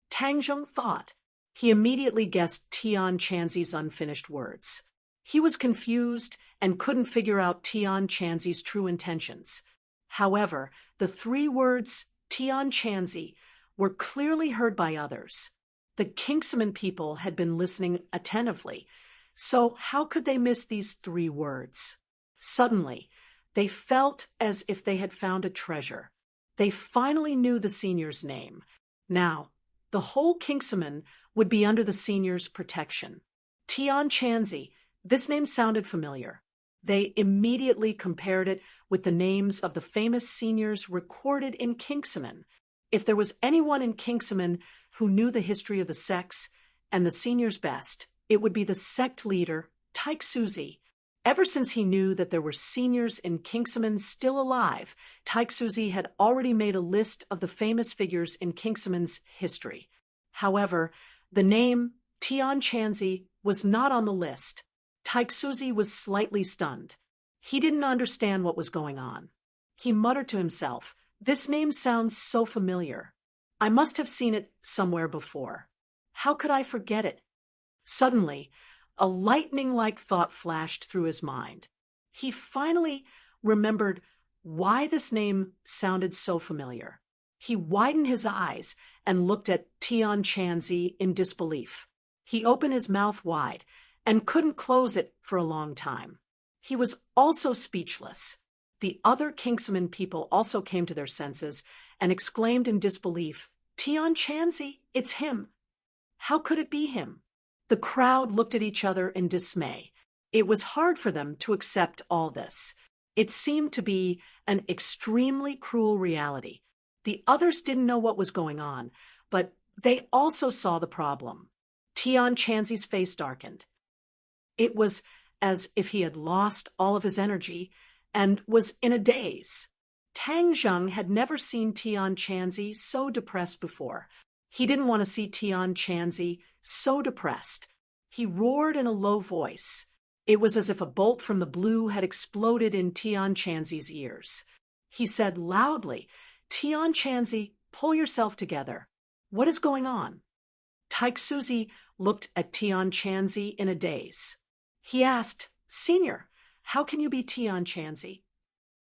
Tang Zheng thought. He immediately guessed Tian Chanzi's unfinished words. He was confused and couldn't figure out Tian Chanzi's true intentions. However, the three words, Tian Chanzi, were clearly heard by others. The Kingsman people had been listening attentively, so how could they miss these three words? Suddenly, they felt as if they had found a treasure. They finally knew the senior's name. Now, the whole Kingsman would be under the senior's protection. Tian Chanzi, this name sounded familiar. They immediately compared it with the names of the famous seniors recorded in Kingsman. If there was anyone in Kingsman who knew the history of the sects and the seniors best, it would be the sect leader, Taixuzi. Ever since he knew that there were seniors in Kingsman still alive, Taixuzi had already made a list of the famous figures in Kingsman's history. However, the name Tian Chanzi was not on the list. Taixuzi was slightly stunned. He didn't understand what was going on. He muttered to himself, "This name sounds so familiar. I must have seen it somewhere before. How could I forget it?" Suddenly, a lightning-like thought flashed through his mind. He finally remembered why this name sounded so familiar. He widened his eyes and looked at Tian Chanzi in disbelief. He opened his mouth wide and couldn't close it for a long time. He was also speechless. The other Kingsman people also came to their senses and exclaimed in disbelief, "Tian Chanzi, it's him." How could it be him? The crowd looked at each other in dismay. It was hard for them to accept all this. It seemed to be an extremely cruel reality. The others didn't know what was going on, but they also saw the problem. Tian Chanzi's face darkened. It was as if he had lost all of his energy and was in a daze. Tang Zheng had never seen Tian Chanzi so depressed before. He didn't want to see Tian Chanzi so depressed. He roared in a low voice. It was as if a bolt from the blue had exploded in Tian Chanzi's ears. He said loudly, "Tian Chanzi, pull yourself together. What is going on?" Taixuzi looked at Tian Chanzi in a daze. He asked, "Senior, how can you be Tian Chanzi?"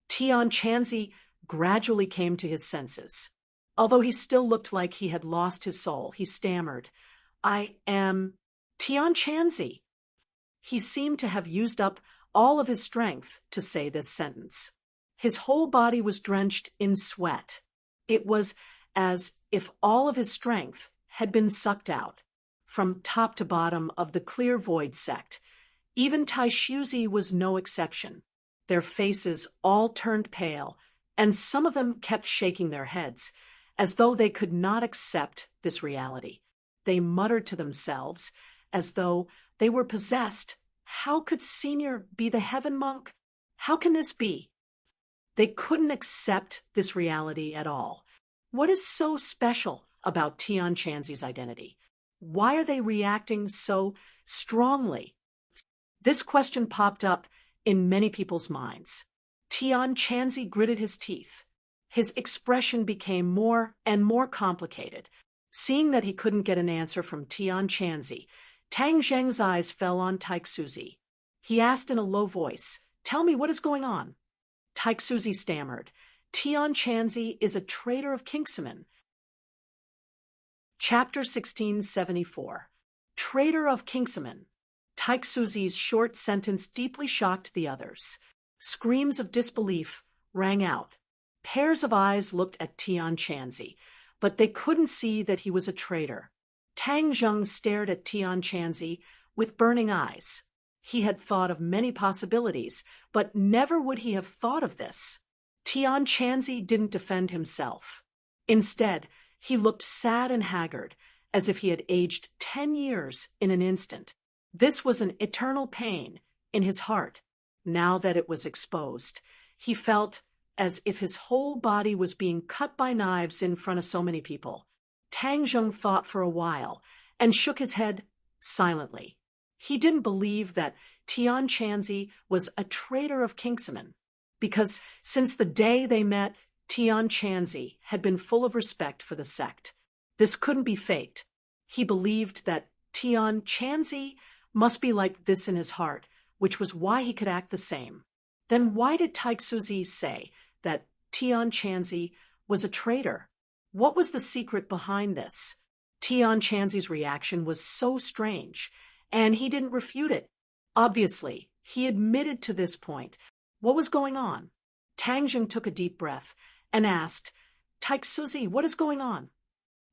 Tian Chanzi gradually came to his senses. Although he still looked like he had lost his soul, he stammered, "I am Tian Chanzi." He seemed to have used up all of his strength to say this sentence. His whole body was drenched in sweat. It was as if all of his strength had been sucked out. From top to bottom of the clear void sect, even Taishuzi was no exception. Their faces all turned pale, and some of them kept shaking their heads, as though they could not accept this reality. They muttered to themselves, as though they were possessed. How could Senior be the heaven monk? How can this be? They couldn't accept this reality at all. What is so special about Tian Chanzi's identity? Why are they reacting so strongly? This question popped up in many people's minds. Tian Chanzi gritted his teeth. His expression became more and more complicated. Seeing that he couldn't get an answer from Tian Chanzi, Tang Zheng's eyes fell on Taixuzi. He asked in a low voice, "Tell me what is going on." Taixuzi stammered, "Tian Chanzi is a traitor of Kingsman." Chapter 1674. Traitor of Kingsman. Taixuzi's short sentence deeply shocked the others. Screams of disbelief rang out. Pairs of eyes looked at Tian Chanzi, but they couldn't see that he was a traitor. Tang Zheng stared at Tian Chanzi with burning eyes. He had thought of many possibilities, but never would he have thought of this. Tian Chanzi didn't defend himself. Instead, he looked sad and haggard, as if he had aged 10 years in an instant. This was an eternal pain in his heart. Now that it was exposed, he felt as if his whole body was being cut by knives in front of so many people. Tang Zheng thought for a while and shook his head silently. He didn't believe that Tian Chanzi was a traitor of Kingsman, because since the day they met, Tian Chanzi had been full of respect for the sect. This couldn't be faked. He believed that Tian Chanzi must be like this in his heart, which was why he could act the same. Then why did Taixuzi say that Tian Chanzi was a traitor? What was the secret behind this? Tian Chanzi's reaction was so strange, and he didn't refute it. Obviously, he admitted to this point. What was going on? Tang Zheng took a deep breath and asked, "Taixuzi, what is going on?"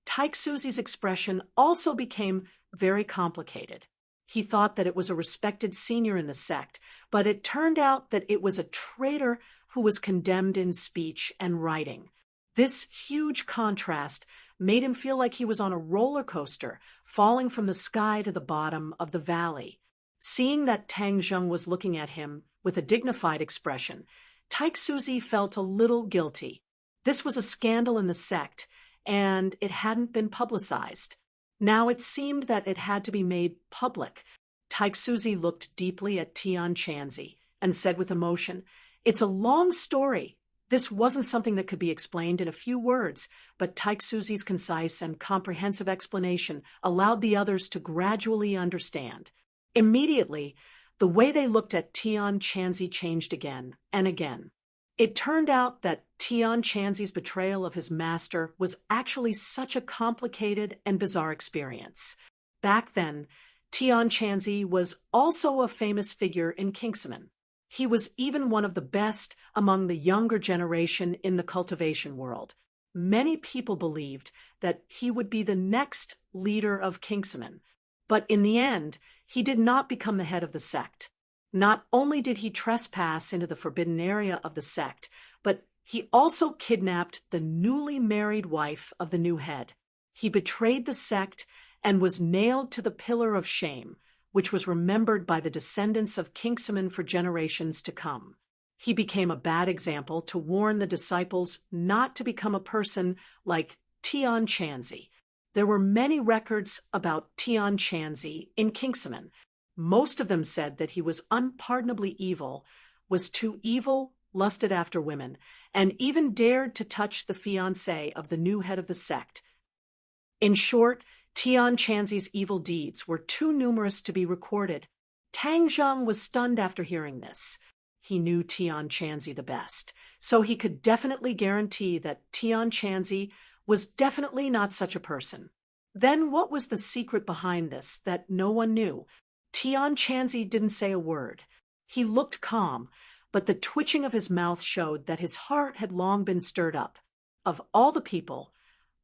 Taixuzi's expression also became very complicated. He thought that it was a respected senior in the sect, but it turned out that it was a traitor who was condemned in speech and writing. This huge contrast made him feel like he was on a roller coaster, falling from the sky to the bottom of the valley. Seeing that Tang Zheng was looking at him with a dignified expression, Taixuzi felt a little guilty. This was a scandal in the sect, and it hadn't been publicized. Now it seemed that it had to be made public. Taixuzi looked deeply at Tian Chanzi and said with emotion, "It's a long story. This wasn't something that could be explained in a few words," but Taixuzi's concise and comprehensive explanation allowed the others to gradually understand. Immediately, the way they looked at Tian Chanzi changed again and again. It turned out that Tian Chanzi's betrayal of his master was actually such a complicated and bizarre experience. Back then, Tian Chanzi was also a famous figure in Kingsman. He was even one of the best among the younger generation in the cultivation world. Many people believed that he would be the next leader of Kingsman, but in the end, he did not become the head of the sect. Not only did he trespass into the forbidden area of the sect, but he also kidnapped the newly married wife of the new head. He betrayed the sect and was nailed to the pillar of shame, which was remembered by the descendants of Kingsman for generations to come. He became a bad example to warn the disciples not to become a person like Tian Chanzi. There were many records about Tian Chanzi in Kingsman. Most of them said that he was unpardonably evil, was too evil, lusted after women, and even dared to touch the fiancée of the new head of the sect. In short, Tian Chanzi's evil deeds were too numerous to be recorded. Tang Zheng was stunned after hearing this. He knew Tian Chanzi the best, so he could definitely guarantee that Tian Chanzi was definitely not such a person. Then what was the secret behind this that no one knew? Tian Chanzi didn't say a word. He looked calm, but the twitching of his mouth showed that his heart had long been stirred up. Of all the people,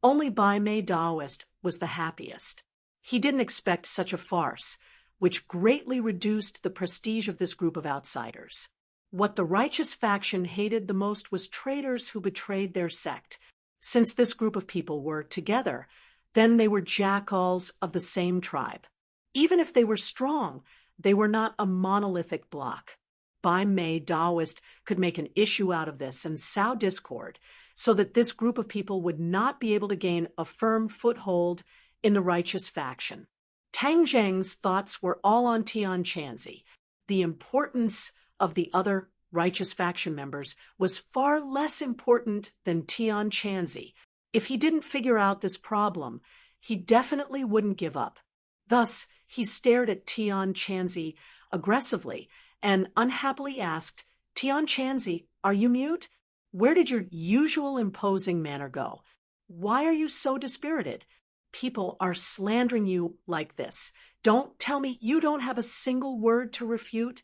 only Bai Mei Daoist was the happiest. He didn't expect such a farce, which greatly reduced the prestige of this group of outsiders. What the righteous faction hated the most was traitors who betrayed their sect. Since this group of people were together, then they were jackals of the same tribe. Even if they were strong, they were not a monolithic block. Bai Mei Daoist could make an issue out of this and sow discord, so that this group of people would not be able to gain a firm foothold in the righteous faction. Tang Zheng's thoughts were all on Tian Chanzi. The importance of the other righteous faction members was far less important than Tian Chanzi. If he didn't figure out this problem, he definitely wouldn't give up. Thus, he stared at Tian Chanzi aggressively and unhappily asked, "Tian Chanzi, are you mute? Where did your usual imposing manner go? Why are you so dispirited? People are slandering you like this. Don't tell me you don't have a single word to refute."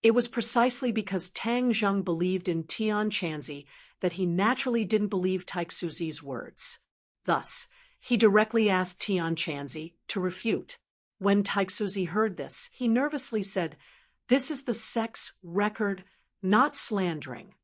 It was precisely because Tang Zheng believed in Tian Chanzi that he naturally didn't believe Taixuzi's words. Thus, he directly asked Tian Chanzi to refute. When Taixuzi heard this, he nervously said, "This is the sect's record, not slandering."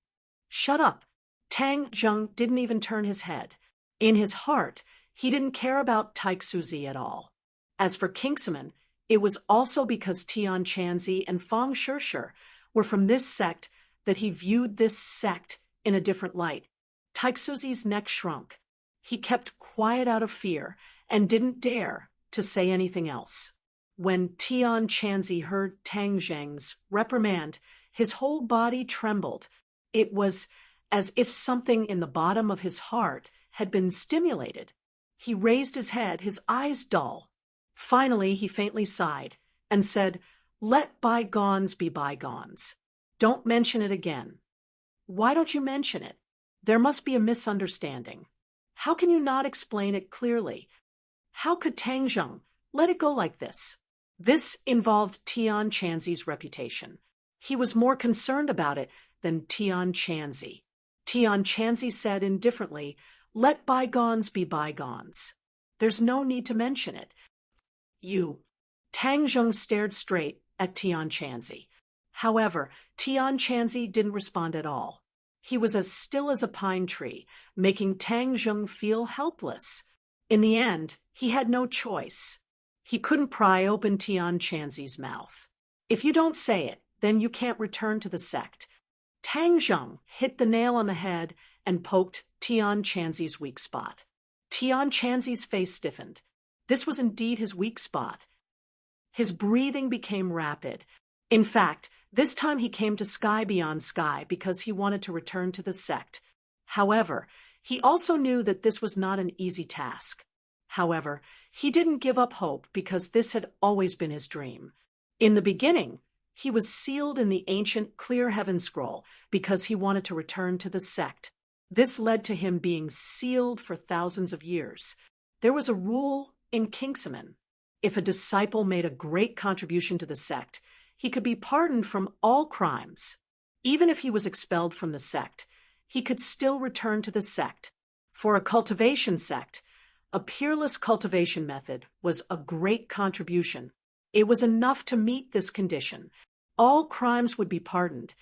"Shut up." Tang Zheng didn't even turn his head. In his heart, he didn't care about Taixuzi at all. As for Kingsman, it was also because Tian Chanzi and Fang Shishir were from this sect that he viewed this sect in a different light. Taixuzi's neck shrunk. He kept quiet out of fear and didn't dare to say anything else. When Tian Chanzi heard Tang Zheng's reprimand, his whole body trembled. It was as if something in the bottom of his heart had been stimulated. He raised his head, his eyes dull. Finally, he faintly sighed and said, "Let bygones be bygones. Don't mention it again." "Why don't you mention it? There must be a misunderstanding. How can you not explain it clearly? How could Tang Zheng let it go like this?" This involved Tian Chanzi's reputation. He was more concerned about it than Tian Chanzi. Tian Chanzi said indifferently, "Let bygones be bygones. There's no need to mention it." "You." Tang Zheng stared straight at Tian Chanzi. However, Tian Chanzi didn't respond at all. He was as still as a pine tree, making Tang Zheng feel helpless. In the end, he had no choice. He couldn't pry open Tian Chanzi's mouth. "If you don't say it, then you can't return to the sect." Tang Zheng hit the nail on the head and poked Tian Chanzi's weak spot. Tian Chanzi's face stiffened. This was indeed his weak spot. His breathing became rapid. In fact, this time he came to sky beyond sky because he wanted to return to the sect. However, he also knew that this was not an easy task. However, he didn't give up hope because this had always been his dream. In the beginning, He was sealed in the ancient clear heaven scroll because he wanted to return to the sect. This led to him being sealed for thousands of years. There was a rule in Kingsaman. If a disciple made a great contribution to the sect, he could be pardoned from all crimes. Even if he was expelled from the sect, he could still return to the sect. For a cultivation sect, a peerless cultivation method was a great contribution. It was enough to meet this condition. All crimes would be pardoned,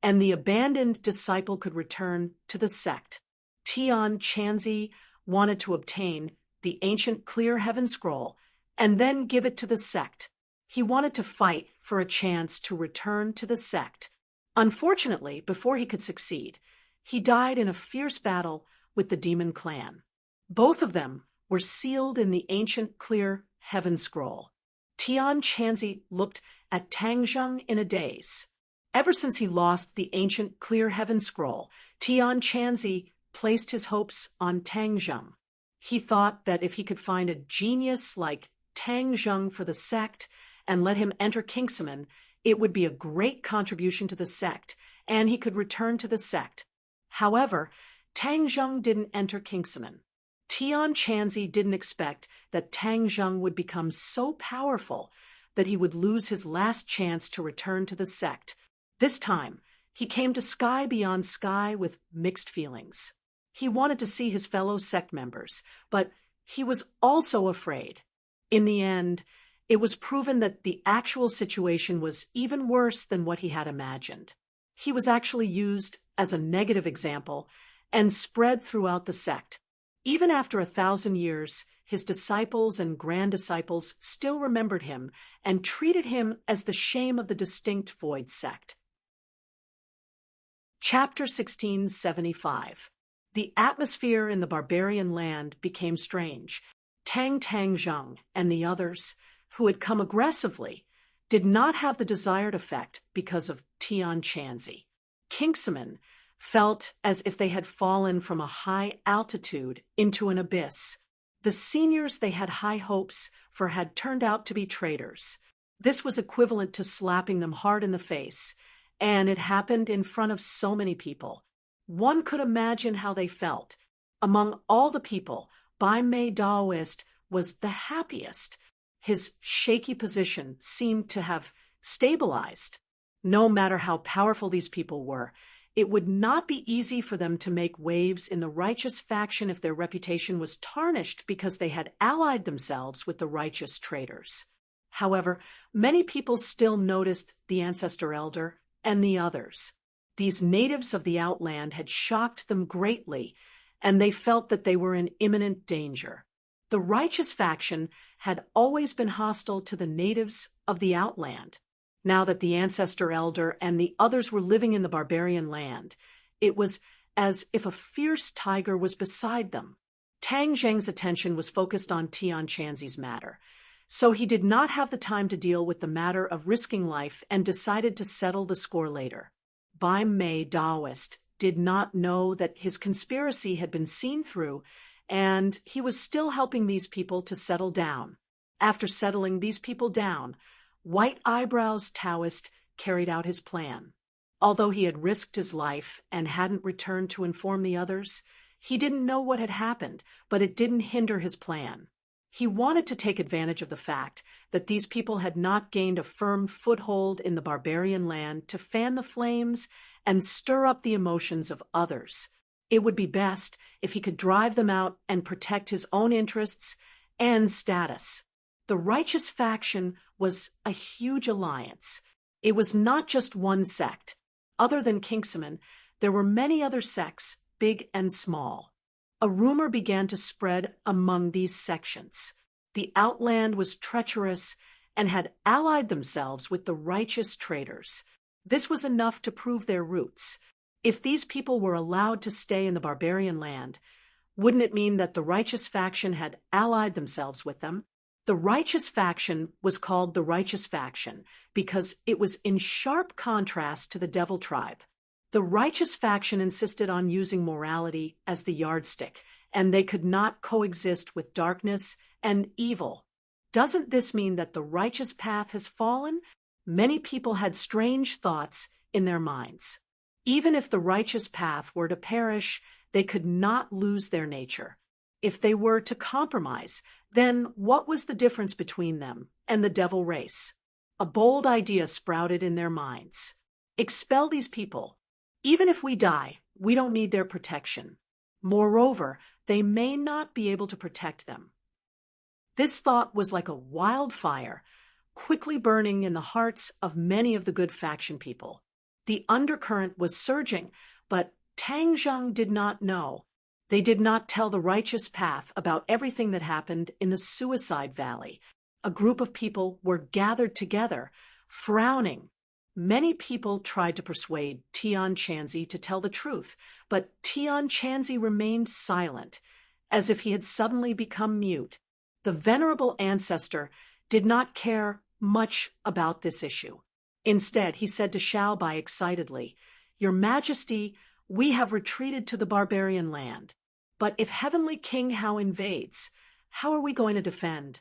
and the abandoned disciple could return to the sect. Tian Chanzi wanted to obtain the ancient clear heaven scroll and then give it to the sect. He wanted to fight for a chance to return to the sect. Unfortunately, before he could succeed, he died in a fierce battle with the demon clan. Both of them were sealed in the ancient clear heaven scroll. Tian Chanzi looked at Tang Zheng in a daze. Ever since he lost the ancient clear heaven scroll, Tian Chanzi placed his hopes on Tang Zheng. He thought that if he could find a genius like Tang Zheng for the sect and let him enter Kingsaman, it would be a great contribution to the sect, and he could return to the sect. However, Tang Zheng didn't enter Kingsaman. Tian Chanzi didn't expect that Tang Zheng would become so powerful that he would lose his last chance to return to the sect. This time, he came to Sky Beyond Sky with mixed feelings. He wanted to see his fellow sect members, but he was also afraid. In the end, it was proven that the actual situation was even worse than what he had imagined. He was actually used as a negative example and spread throughout the sect. Even after 1,000 years, his disciples and grand-disciples still remembered him and treated him as the shame of the distinct Void sect. Chapter 1675. The atmosphere in the barbarian land became strange. Tang Zheng and the others, who had come aggressively, did not have the desired effect because of Tian Chanzi. Kingsaman felt as if they had fallen from a high altitude into an abyss. The seniors they had high hopes for had turned out to be traitors. This was equivalent to slapping them hard in the face, and it happened in front of so many people. One could imagine how they felt. Among all the people, Bai Mei Daoist was the happiest. His shaky position seemed to have stabilized. No matter how powerful these people were, it would not be easy for them to make waves in the righteous faction if their reputation was tarnished because they had allied themselves with the righteous traitors. However, many people still noticed the Ancestor Elder and the others. These natives of the Outland had shocked them greatly, and they felt that they were in imminent danger. The righteous faction had always been hostile to the natives of the Outland. Now that the Ancestor Elder and the others were living in the barbarian land, it was as if a fierce tiger was beside them. Tang Zheng's attention was focused on Tian Chanzi's matter, so he did not have the time to deal with the matter of risking life and decided to settle the score later. Bai Mei Daoist did not know that his conspiracy had been seen through, and he was still helping these people to settle down. After settling these people down, White Eyebrows Taoist carried out his plan. Although he had risked his life and hadn't returned to inform the others, he didn't know what had happened, but it didn't hinder his plan. He wanted to take advantage of the fact that these people had not gained a firm foothold in the barbarian land to fan the flames and stir up the emotions of others. It would be best if he could drive them out and protect his own interests and status. The righteous faction was a huge alliance. It was not just one sect. Other than Kingsaman, there were many other sects, big and small. A rumor began to spread among these sections. The Outland was treacherous and had allied themselves with the righteous traitors. This was enough to prove their roots. If these people were allowed to stay in the barbarian land, wouldn't it mean that the righteous faction had allied themselves with them? The righteous faction was called the righteous faction because it was in sharp contrast to the devil tribe. The righteous faction insisted on using morality as the yardstick, and they could not coexist with darkness and evil. Doesn't this mean that the righteous path has fallen? Many people had strange thoughts in their minds. Even if the righteous path were to perish, they could not lose their nature. If they were to compromise, then what was the difference between them and the devil race? A bold idea sprouted in their minds. Expel these people. Even if we die, we don't need their protection. Moreover, they may not be able to protect them. This thought was like a wildfire, quickly burning in the hearts of many of the good faction people. The undercurrent was surging, but Tang Zheng did not know. They did not tell the righteous path about everything that happened in the Suicide Valley. A group of people were gathered together, frowning. Many people tried to persuade Tian Chanzi to tell the truth, but Tian Chanzi remained silent, as if he had suddenly become mute. The venerable ancestor did not care much about this issue. Instead, he said to Xiaobai excitedly, "Your Majesty, we have retreated to the barbarian land. But if Heavenly King Hao invades, how are we going to defend?"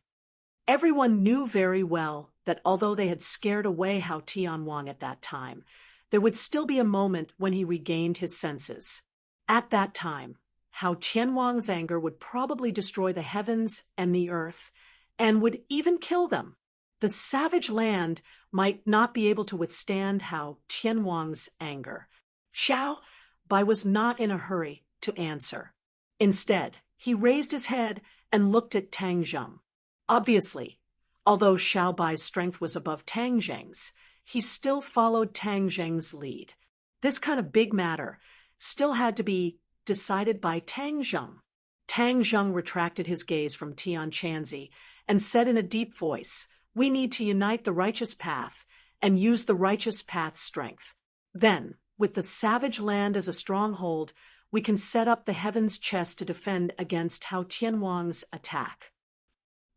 Everyone knew very well that although they had scared away Hao Tianwang at that time, there would still be a moment when he regained his senses. At that time, Hao Tianwang's anger would probably destroy the heavens and the earth, and would even kill them. The savage land might not be able to withstand Hao Tianwang's anger. Xiao Bai was not in a hurry to answer. Instead, he raised his head and looked at Tang Zheng. Obviously, although Xiao Bai's strength was above Tang Zheng's, he still followed Tang Zheng's lead. This kind of big matter still had to be decided by Tang Zheng. Tang Zheng retracted his gaze from Tian Chanzi and said in a deep voice, "We need to unite the righteous path and use the righteous path's strength. Then, with the savage land as a stronghold, we can set up the Heaven's Chess to defend against Hao Tianwang's attack."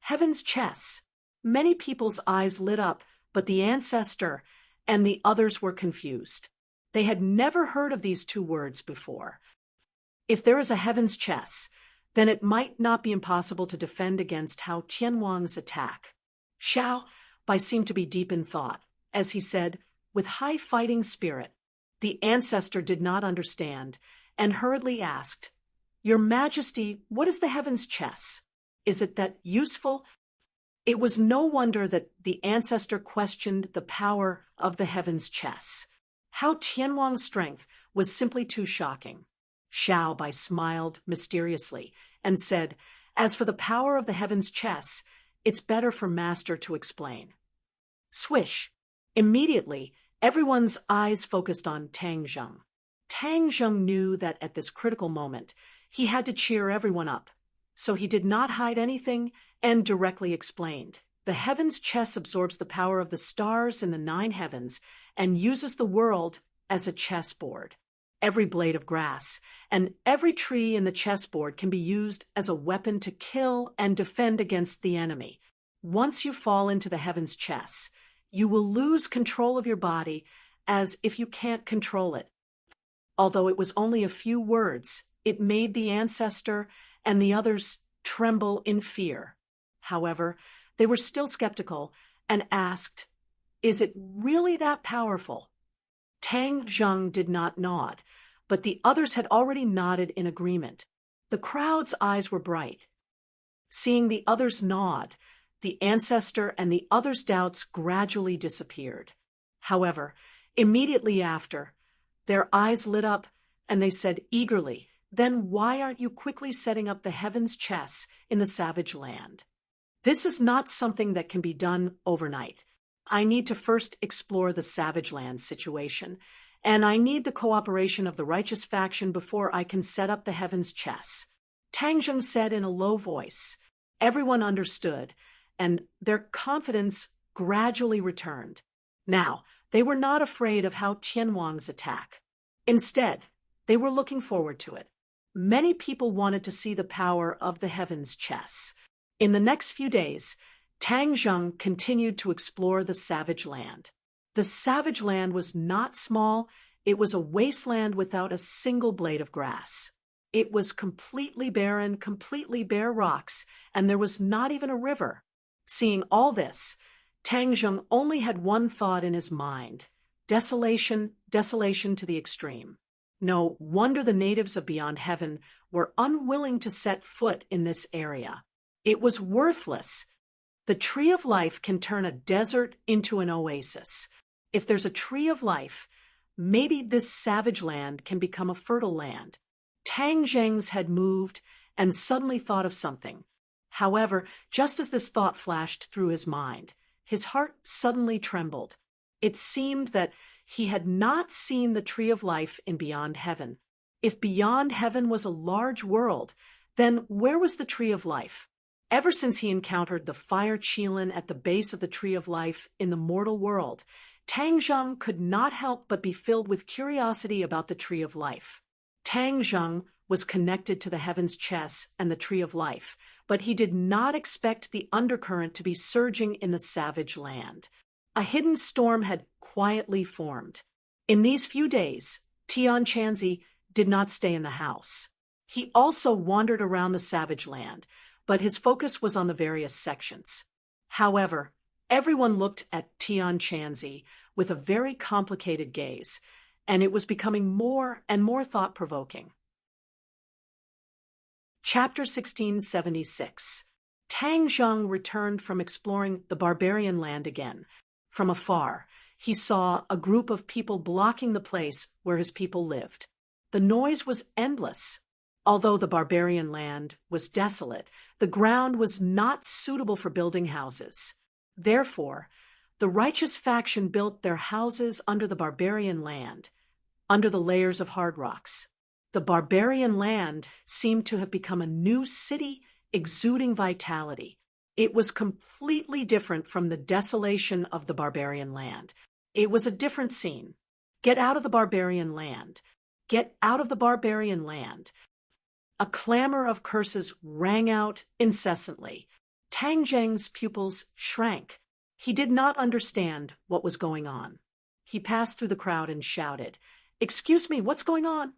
Heaven's Chess. Many people's eyes lit up, but the ancestor and the others were confused. They had never heard of these two words before. If there is a Heaven's Chess, then it might not be impossible to defend against Hao Tianwang's attack. Xiao Bai seemed to be deep in thought, as he said, with high fighting spirit. The ancestor did not understand, and hurriedly asked, "Your Majesty, what is the Heaven's Chess? Is it that useful?" It was no wonder that the ancestor questioned the power of the Heaven's Chess. Hao Tianwang's strength was simply too shocking. Xiao Bai smiled mysteriously and said, "As for the power of the Heaven's Chess, it's better for Master to explain." Swish! Immediately, everyone's eyes focused on Tang Zheng. Tang Zheng knew that at this critical moment, he had to cheer everyone up. So he did not hide anything and directly explained. The Heaven's Chess absorbs the power of the stars in the 9 heavens and uses the world as a chessboard. Every blade of grass and every tree in the chessboard can be used as a weapon to kill and defend against the enemy. Once you fall into the Heaven's Chess, you will lose control of your body as if you can't control it. Although it was only a few words, it made the ancestor and the others tremble in fear. However, they were still skeptical and asked, "Is it really that powerful?" Tang Zheng did not nod, but the others had already nodded in agreement. The crowd's eyes were bright. Seeing the others nod, the ancestor and the others' doubts gradually disappeared. However, immediately after, their eyes lit up and they said eagerly, "Then why aren't you quickly setting up the Heaven's Chess in the savage land?" "This is not something that can be done overnight. I need to first explore the savage land situation, and I need the cooperation of the righteous faction before I can set up the Heaven's Chess," Tang Zheng said in a low voice. Everyone understood, and their confidence gradually returned. Now, they were not afraid of Hao Tianwang's attack. Instead, they were looking forward to it. Many people wanted to see the power of the Heaven's Chess. In the next few days, Tang Zheng continued to explore the savage land. The savage land was not small, it was a wasteland without a single blade of grass. It was completely barren, completely bare rocks, and there was not even a river. Seeing all this, Tang Zheng only had one thought in his mind: desolation, desolation to the extreme. No wonder the natives of Beyond Heaven were unwilling to set foot in this area. It was worthless. The tree of life can turn a desert into an oasis. If there's a tree of life, maybe this savage land can become a fertile land. Tang Zheng's had moved and suddenly thought of something. However, just as this thought flashed through his mind, his heart suddenly trembled. It seemed that he had not seen the tree of life in Beyond Heaven. If Beyond Heaven was a large world, then where was the tree of life? Ever since he encountered the fire Qilin at the base of the tree of life in the mortal world, Tang Zheng could not help but be filled with curiosity about the tree of life. Tang Zheng was connected to the heavens chess and the tree of life, but he did not expect the undercurrent to be surging in the savage land. A hidden storm had quietly formed. In these few days, Tian Chanzi did not stay in the house. He also wandered around the savage land, but his focus was on the various sections. However, everyone looked at Tian Chanzi with a very complicated gaze, and it was becoming more and more thought-provoking. Chapter 1676. Tang Zheng returned from exploring the barbarian land again. From afar, he saw a group of people blocking the place where his people lived. The noise was endless. Although the barbarian land was desolate, the ground was not suitable for building houses. Therefore, the righteous faction built their houses under the barbarian land, under the layers of hard rocks. The barbarian land seemed to have become a new city exuding vitality. It was completely different from the desolation of the barbarian land. It was a different scene. Get out of the barbarian land. Get out of the barbarian land. A clamor of curses rang out incessantly. Tang Zheng's pupils shrank. He did not understand what was going on. He passed through the crowd and shouted, "Excuse me, what's going on?"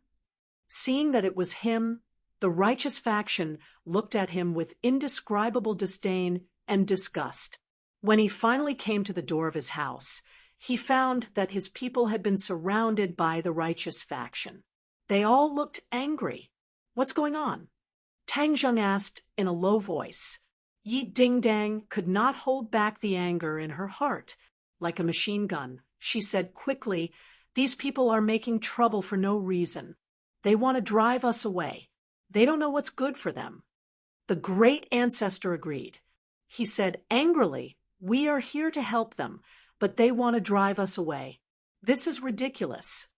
Seeing that it was him, the righteous faction looked at him with indescribable disdain and disgust. When he finally came to the door of his house, he found that his people had been surrounded by the righteous faction. They all looked angry. "What's going on?" Tang Zheng asked in a low voice. Yi Dingdang could not hold back the anger in her heart. Like a machine gun, she said quickly, "These people are making trouble for no reason. They want to drive us away. They don't know what's good for them." The great ancestor agreed. He said angrily, "We are here to help them, but they want to drive us away. This is ridiculous.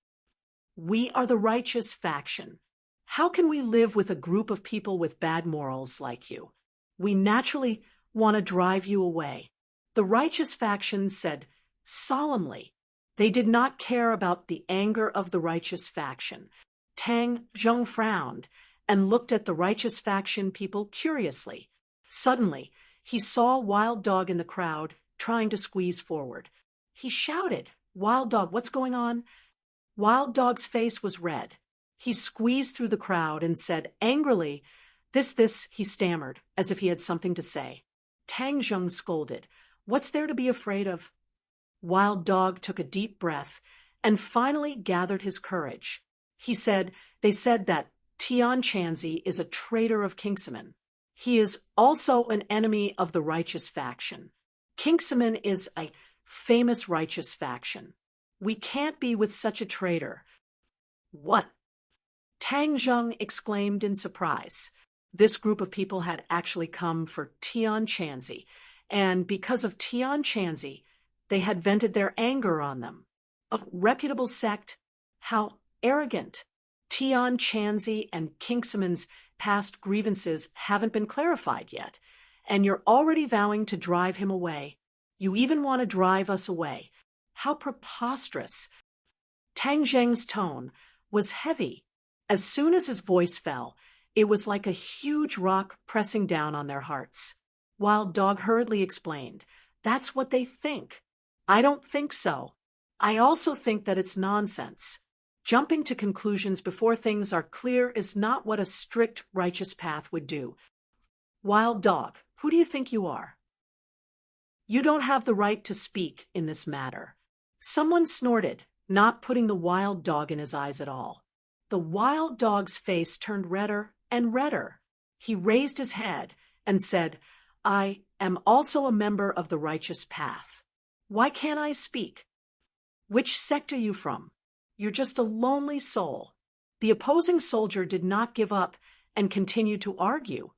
We are the righteous faction. How can we live with a group of people with bad morals like you? We naturally want to drive you away." The righteous faction said solemnly. They did not care about the anger of the righteous faction. Tang Zheng frowned and looked at the righteous faction people curiously. Suddenly, he saw Wild Dog in the crowd trying to squeeze forward. He shouted, "Wild Dog, what's going on?" Wild Dog's face was red. He squeezed through the crowd and said angrily, This, he stammered, as if he had something to say. Tang Zheng scolded, "What's there to be afraid of?" Wild Dog took a deep breath and finally gathered his courage. He said, "They said that Tian Chanzi is a traitor of Kingsaman. He is also an enemy of the righteous faction. Kingsaman is a famous righteous faction. We can't be with such a traitor." "What?" Tang Zheng exclaimed in surprise. This group of people had actually come for Tian Chanzi, and because of Tian Chanzi, they had vented their anger on them. A reputable sect? How arrogant! Tian Chanzi and Kingsaman's past grievances haven't been clarified yet, and you're already vowing to drive him away. You even want to drive us away. How preposterous! Tang Zheng's tone was heavy. As soon as his voice fell, it was like a huge rock pressing down on their hearts. Wild Dog hurriedly explained, "That's what they think. I don't think so. I also think that it's nonsense. Jumping to conclusions before things are clear is not what a strict righteous path would do. Wild Dog, who do you think you are?" You don't have the right to speak in this matter." Someone snorted, not putting the wild dog in his eyes at all. The wild dog's face turned redder and redder. He raised his head and said, "I am also a member of the righteous path. Why can't I speak?" "Which sect are you from?" "You're just a lonely soul." The opposing soldier did not give up and continued to argue.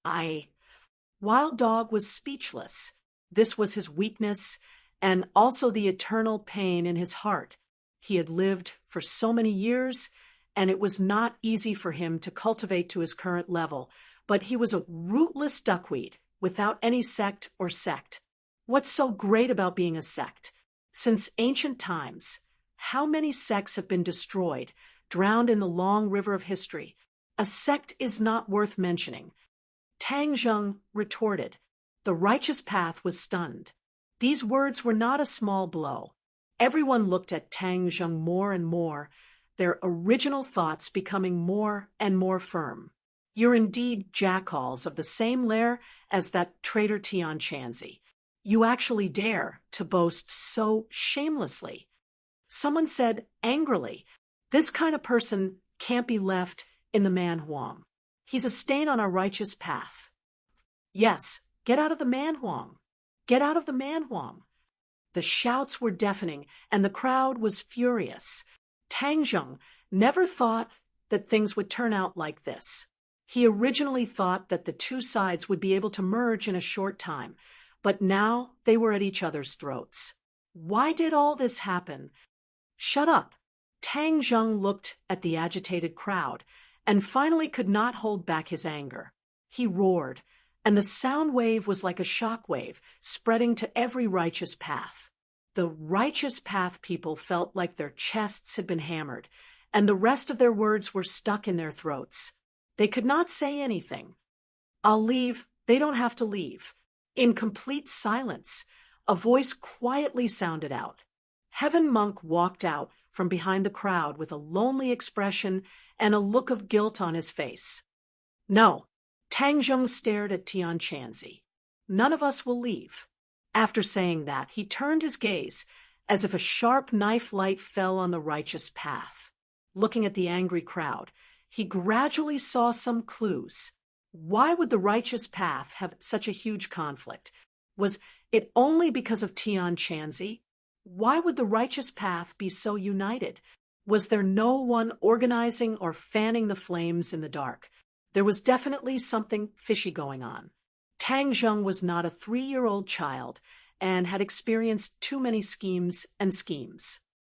Wild Dog was speechless. This was his weakness and also the eternal pain in his heart. He had lived for so many years, and it was not easy for him to cultivate to his current level, but he was a rootless duckweed without any sect or sect. What's so great about being a sect? Since ancient times, how many sects have been destroyed, drowned in the long river of history? A sect is not worth mentioning. Tang Zheng retorted. The righteous path was stunned. These words were not a small blow. Everyone looked at Tang Zheng more and more, their original thoughts becoming more and more firm. "You're indeed jackals of the same lair as that traitor Tian Chanzi. You actually dare to boast so shamelessly." Someone said angrily, "This kind of person can't be left in the Man Huang. He's a stain on our righteous path." "Yes, get out of the Man Huang. Get out of the Man Huang." The shouts were deafening, and the crowd was furious. Tang Zheng never thought that things would turn out like this. He originally thought that the two sides would be able to merge in a short time, but now they were at each other's throats. Why did all this happen? "Shut up." Tang Zheng looked at the agitated crowd and finally could not hold back his anger. He roared, and the sound wave was like a shock wave, spreading to every righteous path. The righteous path people felt like their chests had been hammered, and the rest of their words were stuck in their throats. They could not say anything. "I'll leave. They don't have to leave." In complete silence, a voice quietly sounded out. Heaven Monk walked out from behind the crowd with a lonely expression and a look of guilt on his face. "No." Tang Zheng stared at Tian Chanzi. "None of us will leave." After saying that, he turned his gaze as if a sharp knife light fell on the righteous path. Looking at the angry crowd, he gradually saw some clues. Why would the righteous path have such a huge conflict? Was it only because of Tian Chanzi? Why would the righteous path be so united? Was there no one organizing or fanning the flames in the dark? There was definitely something fishy going on. Tang Zheng was not a 3-year-old child and had experienced too many schemes.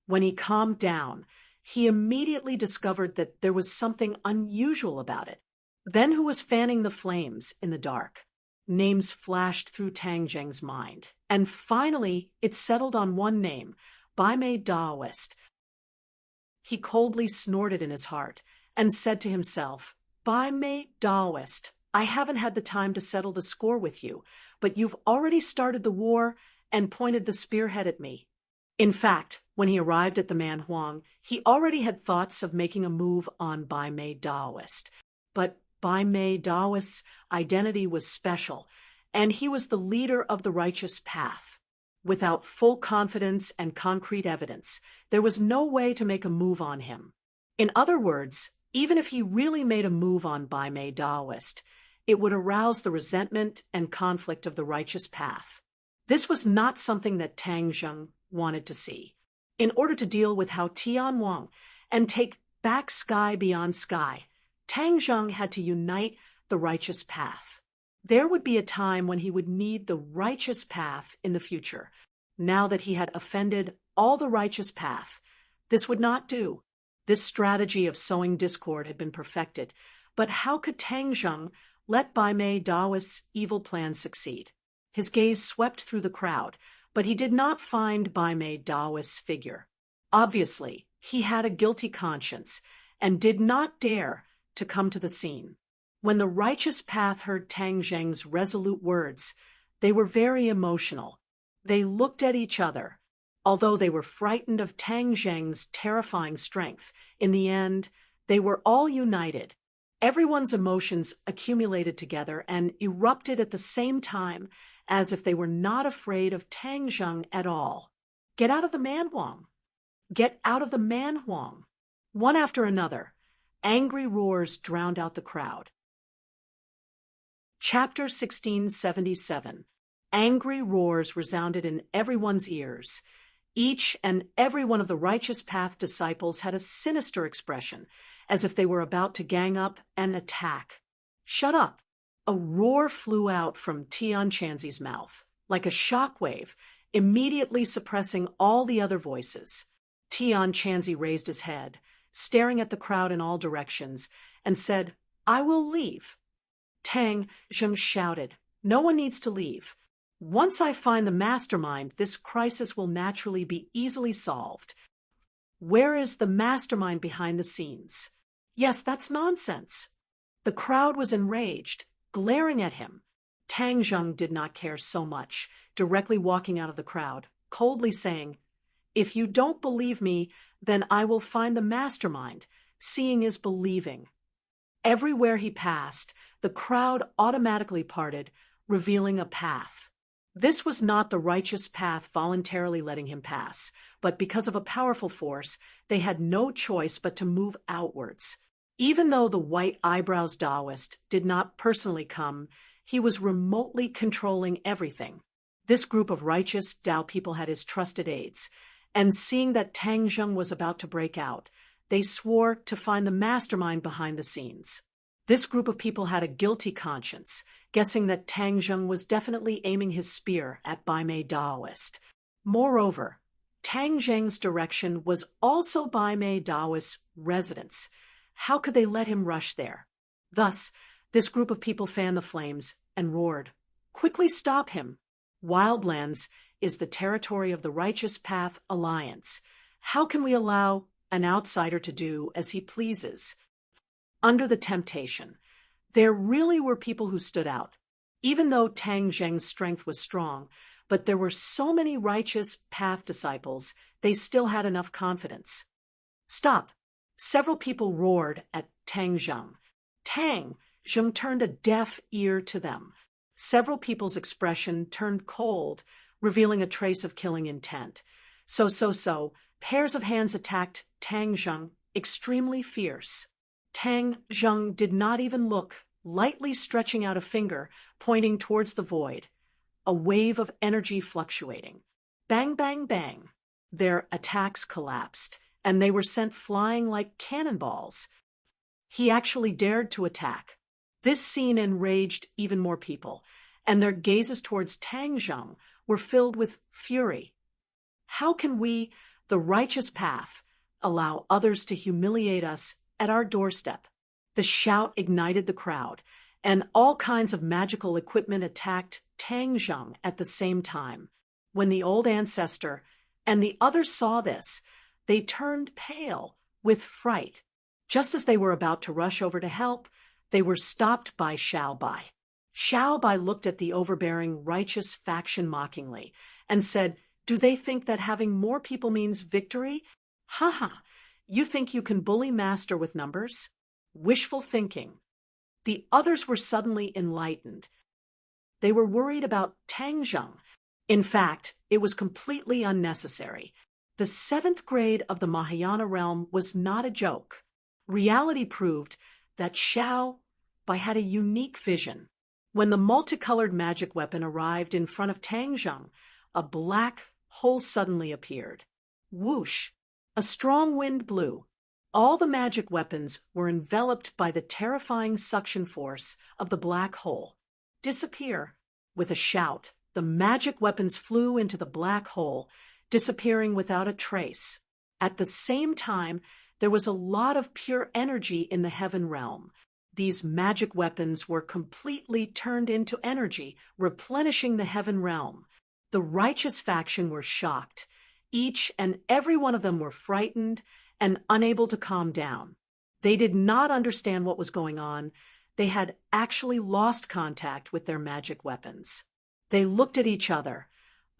When he calmed down, he immediately discovered that there was something unusual about it. Then who was fanning the flames in the dark? Names flashed through Tang Zheng's mind, and finally it settled on one name, Baimei Daoist. He coldly snorted in his heart and said to himself, "Baimei Daoist, I haven't had the time to settle the score with you, but you've already started the war and pointed the spearhead at me." In fact, when he arrived at the Man Huang, he already had thoughts of making a move on Baimei Daoist. But Baimei Daoist's identity was special, and he was the leader of the righteous path. Without full confidence and concrete evidence, there was no way to make a move on him. In other words, even if he really made a move on Baimei Daoist, it would arouse the resentment and conflict of the righteous path. This was not something that Tang Zheng wanted to see. In order to deal with Hao Tianwang and take back sky beyond sky, Tang Zheng had to unite the righteous path. There would be a time when he would need the righteous path in the future. Now that he had offended all the righteous path, this would not do. This strategy of sowing discord had been perfected, but how could Tang Zheng let Baimei Daoist's evil plan succeed? His gaze swept through the crowd, but he did not find Baimei Daoist's figure. Obviously, he had a guilty conscience and did not dare to come to the scene. When the righteous path heard Tang Zheng's resolute words, they were very emotional. They looked at each other. Although they were frightened of Tang Zheng's terrifying strength, in the end, they were all united. Everyone's emotions accumulated together and erupted at the same time as if they were not afraid of Tang Zheng at all. "Get out of the man, Huang! Get out of the man, Huang!" One after another, angry roars drowned out the crowd. Chapter 1677. Angry roars resounded in everyone's ears. Each and every one of the Righteous Path disciples had a sinister expression, as if they were about to gang up and attack. "Shut up!" A roar flew out from Tian Chanzi's mouth, like a shockwave, immediately suppressing all the other voices. Tian Chanzi raised his head, staring at the crowd in all directions, and said, "I will leave." Tang Zheng shouted, "No one needs to leave. Once I find the mastermind, this crisis will naturally be easily solved. Where is the mastermind behind the scenes?" "Yes, that's nonsense." The crowd was enraged, glaring at him. Tang Zheng did not care so much, directly walking out of the crowd, coldly saying, "If you don't believe me, then I will find the mastermind. Seeing is believing." Everywhere he passed, the crowd automatically parted, revealing a path. This was not the Righteous Path voluntarily letting him pass, but because of a powerful force, they had no choice but to move outwards. Even though the white eyebrows Taoist did not personally come, he was remotely controlling everything. This group of righteous Tao people had his trusted aides, and seeing that Tang Zheng was about to break out, they swore to find the mastermind behind the scenes. This group of people had a guilty conscience, guessing that Tang Zheng was definitely aiming his spear at Bai Mei Taoist. Moreover, Tang Zheng's direction was also Bai Mei Taoist's residence. How could they let him rush there? Thus, this group of people fanned the flames and roared, "Quickly stop him! Wildlands is the territory of the Righteous Path Alliance. How can we allow an outsider to do as he pleases?" Under the temptation, there really were people who stood out. Even though Tang Zheng's strength was strong, but there were so many Righteous Path disciples, they still had enough confidence. "Stop!" Several people roared at Tang Zheng. Tang Zheng turned a deaf ear to them. Several people's expression turned cold, revealing a trace of killing intent. So, pairs of hands attacked Tang Zheng, extremely fierce. Tang Zheng did not even look, lightly stretching out a finger, pointing towards the void. A wave of energy fluctuating. Bang, bang, bang. Their attacks collapsed, and they were sent flying like cannonballs. He actually dared to attack. This scene enraged even more people, and their gazes towards Tang Zheng were filled with fury. How can we, the Righteous Path, allow others to humiliate us at our doorstep? The shout ignited the crowd, and all kinds of magical equipment attacked Tang Zheng at the same time. When the old ancestor and the others saw this, they turned pale with fright. Just as they were about to rush over to help, they were stopped by Xiao Bai. Xiao Bai looked at the overbearing righteous faction mockingly and said, "Do they think that having more people means victory? Ha! You think you can bully master with numbers? Wishful thinking." The others were suddenly enlightened. They were worried about Tang Zheng. In fact, it was completely unnecessary. The 7th grade of the Mahayana realm was not a joke. Reality proved that Xiao Bai had a unique vision. When the multicolored magic weapon arrived in front of Tang Zheng, a black hole suddenly appeared. Whoosh! A strong wind blew. All the magic weapons were enveloped by the terrifying suction force of the black hole. Disappear! With a shout, the magic weapons flew into the black hole, disappearing without a trace. At the same time, there was a lot of pure energy in the heaven realm. These magic weapons were completely turned into energy, replenishing the heaven realm. The righteous faction were shocked. Each and every one of them were frightened and unable to calm down. They did not understand what was going on. They had actually lost contact with their magic weapons. They looked at each other,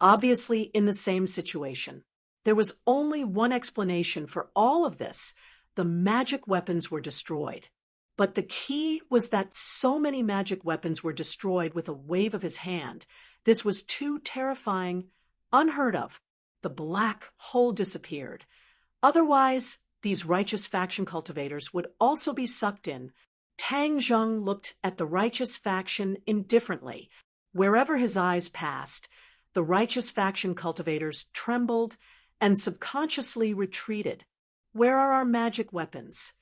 obviously in the same situation. There was only one explanation for all of this. The magic weapons were destroyed. But the key was that so many magic weapons were destroyed with a wave of his hand This was too terrifying, unheard of. The black hole disappeared. Otherwise, these righteous faction cultivators would also be sucked in. Tang Zheng looked at the righteous faction indifferently. Wherever his eyes passed, the righteous faction cultivators trembled and subconsciously retreated. Where are our magic weapons?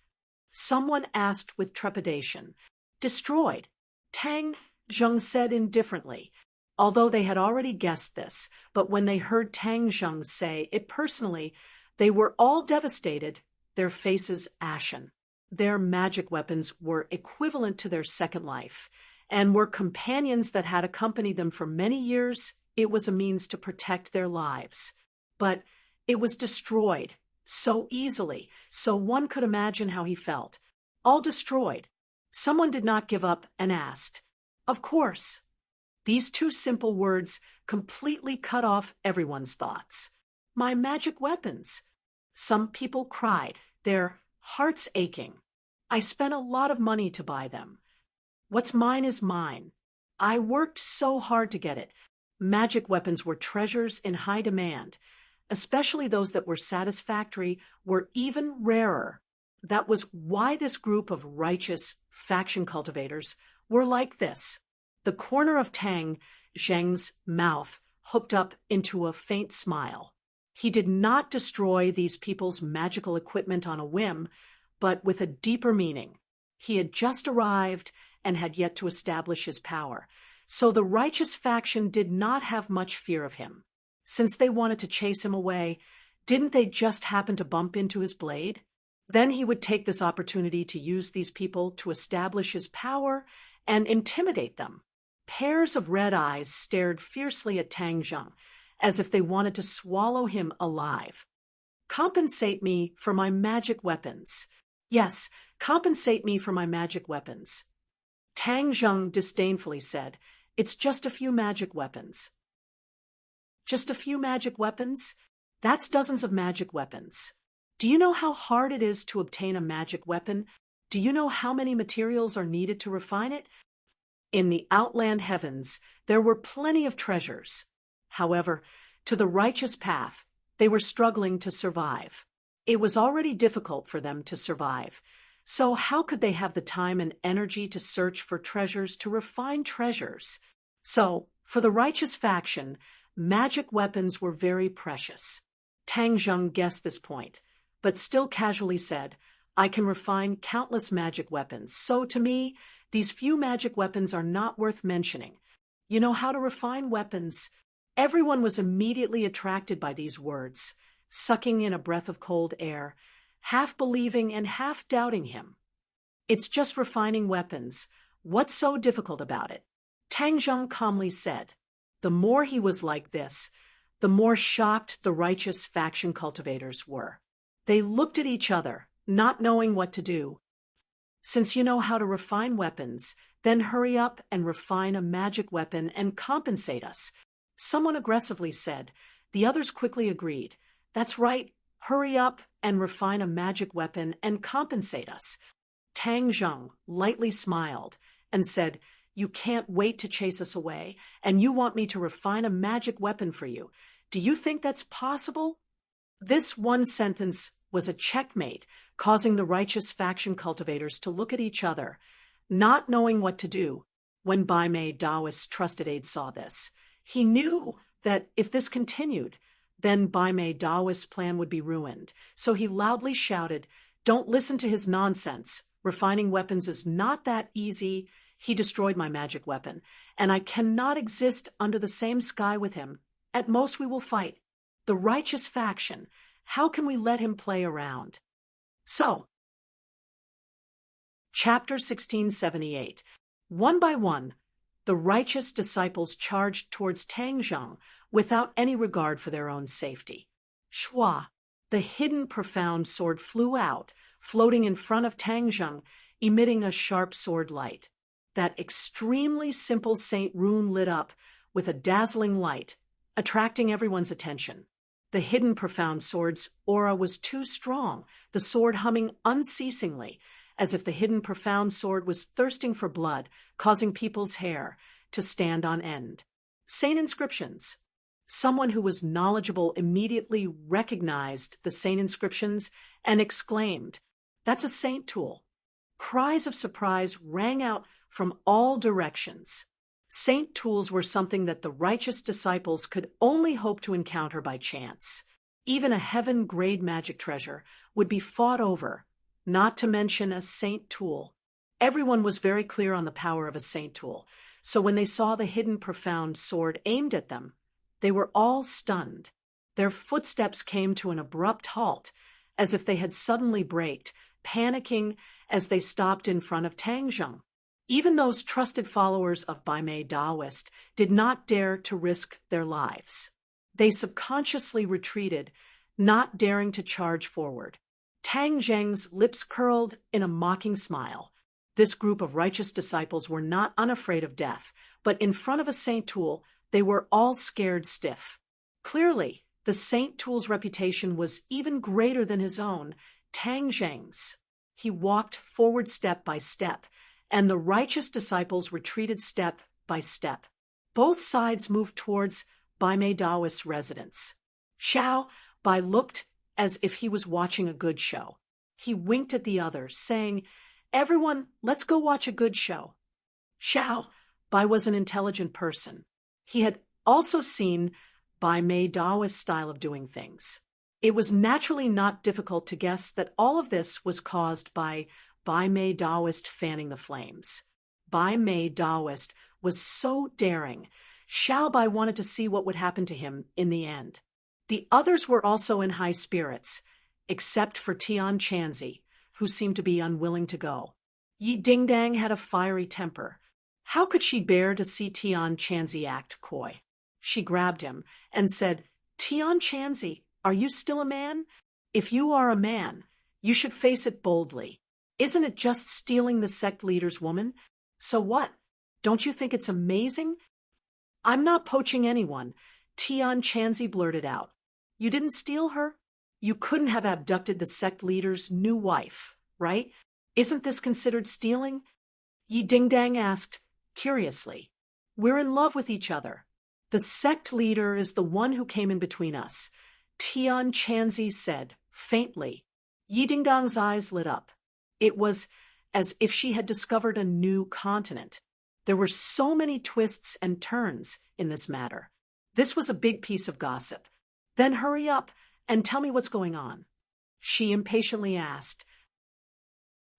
Someone asked with trepidation. Destroyed, Tang Zheng said indifferently, although they had already guessed this. But when they heard Tang Zheng say it personally, they were all devastated, their faces ashen. Their magic weapons were equivalent to their second life, and were companions that had accompanied them for many years. It was a means to protect their lives. But it was destroyed so easily, so one could imagine how he felt. All destroyed. Someone did not give up and asked, "Of course." These two simple words completely cut off everyone's thoughts. My magic weapons. Some people cried, their hearts aching. I spent a lot of money to buy them. What's mine is mine. I worked so hard to get it. Magic weapons were treasures in high demand, especially those that were satisfactory, were even rarer. That was why this group of righteous faction cultivators were like this. The corner of Tang Zheng's mouth hooked up into a faint smile. He did not destroy these people's magical equipment on a whim, but with a deeper meaning. He had just arrived and had yet to establish his power, so the righteous faction did not have much fear of him. Since they wanted to chase him away, didn't they just happen to bump into his blade? Then he would take this opportunity to use these people to establish his power and intimidate them. Pairs of red eyes stared fiercely at Tang Zheng, as if they wanted to swallow him alive. Compensate me for my magic weapons. Yes, compensate me for my magic weapons. Tang Zheng disdainfully said, "It's just a few magic weapons." Just a few magic weapons? That's dozens of magic weapons. Do you know how hard it is to obtain a magic weapon? Do you know how many materials are needed to refine it? In the outland heavens, there were plenty of treasures. However, to the righteous path, they were struggling to survive. It was already difficult for them to survive. So how could they have the time and energy to search for treasures, to refine treasures? So, for the righteous faction, magic weapons were very precious. Tang Zheng guessed this point, but still casually said, "I can refine countless magic weapons, so to me, these few magic weapons are not worth mentioning. You know how to refine weapons." Everyone was immediately attracted by these words, sucking in a breath of cold air, half believing and half doubting him. "It's just refining weapons. What's so difficult about it?" Tang Zheng calmly said. The more he was like this, the more shocked the righteous faction cultivators were. They looked at each other, not knowing what to do. "Since you know how to refine weapons, then hurry up and refine a magic weapon and compensate us," someone aggressively said. The others quickly agreed. "That's right, hurry up and refine a magic weapon and compensate us." Tang Zheng lightly smiled and said, "You can't wait to chase us away, and you want me to refine a magic weapon for you. Do you think that's possible?" This one sentence was a checkmate, causing the righteous faction cultivators to look at each other, not knowing what to do. When Bai Mei Daoist's trusted aide saw this, he knew that if this continued, then Bai Mei Daoist's plan would be ruined. So he loudly shouted, "Don't listen to his nonsense. Refining weapons is not that easy. He destroyed my magic weapon, and I cannot exist under the same sky with him. At most we will fight. The righteous faction, how can we let him play around?" So, Chapter 1678. One by one, the righteous disciples charged towards Tang Zheng without any regard for their own safety. Shua, the hidden profound sword, flew out, floating in front of Tang Zheng, emitting a sharp sword light. That extremely simple Saint rune lit up with a dazzling light, attracting everyone's attention. The hidden profound sword's aura was too strong, the sword humming unceasingly, as if the hidden profound sword was thirsting for blood, causing people's hair to stand on end. Saint inscriptions. Someone who was knowledgeable immediately recognized the saint inscriptions and exclaimed, "That's a saint tool." Cries of surprise rang out from all directions. Saint tools were something that the righteous disciples could only hope to encounter by chance. Even a heaven-grade magic treasure would be fought over, not to mention a saint tool. Everyone was very clear on the power of a saint tool, so when they saw the hidden profound sword aimed at them, they were all stunned. Their footsteps came to an abrupt halt, as if they had suddenly braked, panicking as they stopped in front of Tang Zheng. Even those trusted followers of Bai Mei Daoist did not dare to risk their lives. They subconsciously retreated, not daring to charge forward. Tang Zheng's lips curled in a mocking smile. This group of righteous disciples were not unafraid of death, but in front of a saint tool, they were all scared stiff. Clearly, the saint tool's reputation was even greater than his own, Tang Zheng's. He walked forward step by step, and the righteous disciples retreated step by step. Both sides moved towards Bai Mei Daoist's residence. Xiao Bai looked as if he was watching a good show. He winked at the others, saying, "Everyone, let's go watch a good show." Xiao Bai was an intelligent person. He had also seen Bai Mei Daoist's style of doing things. It was naturally not difficult to guess that all of this was caused by Bai Mei Daoist fanning the flames. Bai Mei Daoist was so daring. Xiao Bai wanted to see what would happen to him in the end. The others were also in high spirits, except for Tian Chanzi, who seemed to be unwilling to go. Yi Dingdang had a fiery temper. How could she bear to see Tian Chanzi act coy? She grabbed him and said, "Tian Chanzi, are you still a man? If you are a man, you should face it boldly. Isn't it just stealing the sect leader's woman? So what? Don't you think it's amazing?" "I'm not poaching anyone," Tian Chanzi blurted out. "You didn't steal her? You couldn't have abducted the sect leader's new wife, right? Isn't this considered stealing?" Yi Dingdang asked, curiously. "We're in love with each other. The sect leader is the one who came in between us," Tian Chanzi said, faintly. Yi Dingdang's eyes lit up. It was as if she had discovered a new continent. There were so many twists and turns in this matter. This was a big piece of gossip. "Then hurry up and tell me what's going on," she impatiently asked.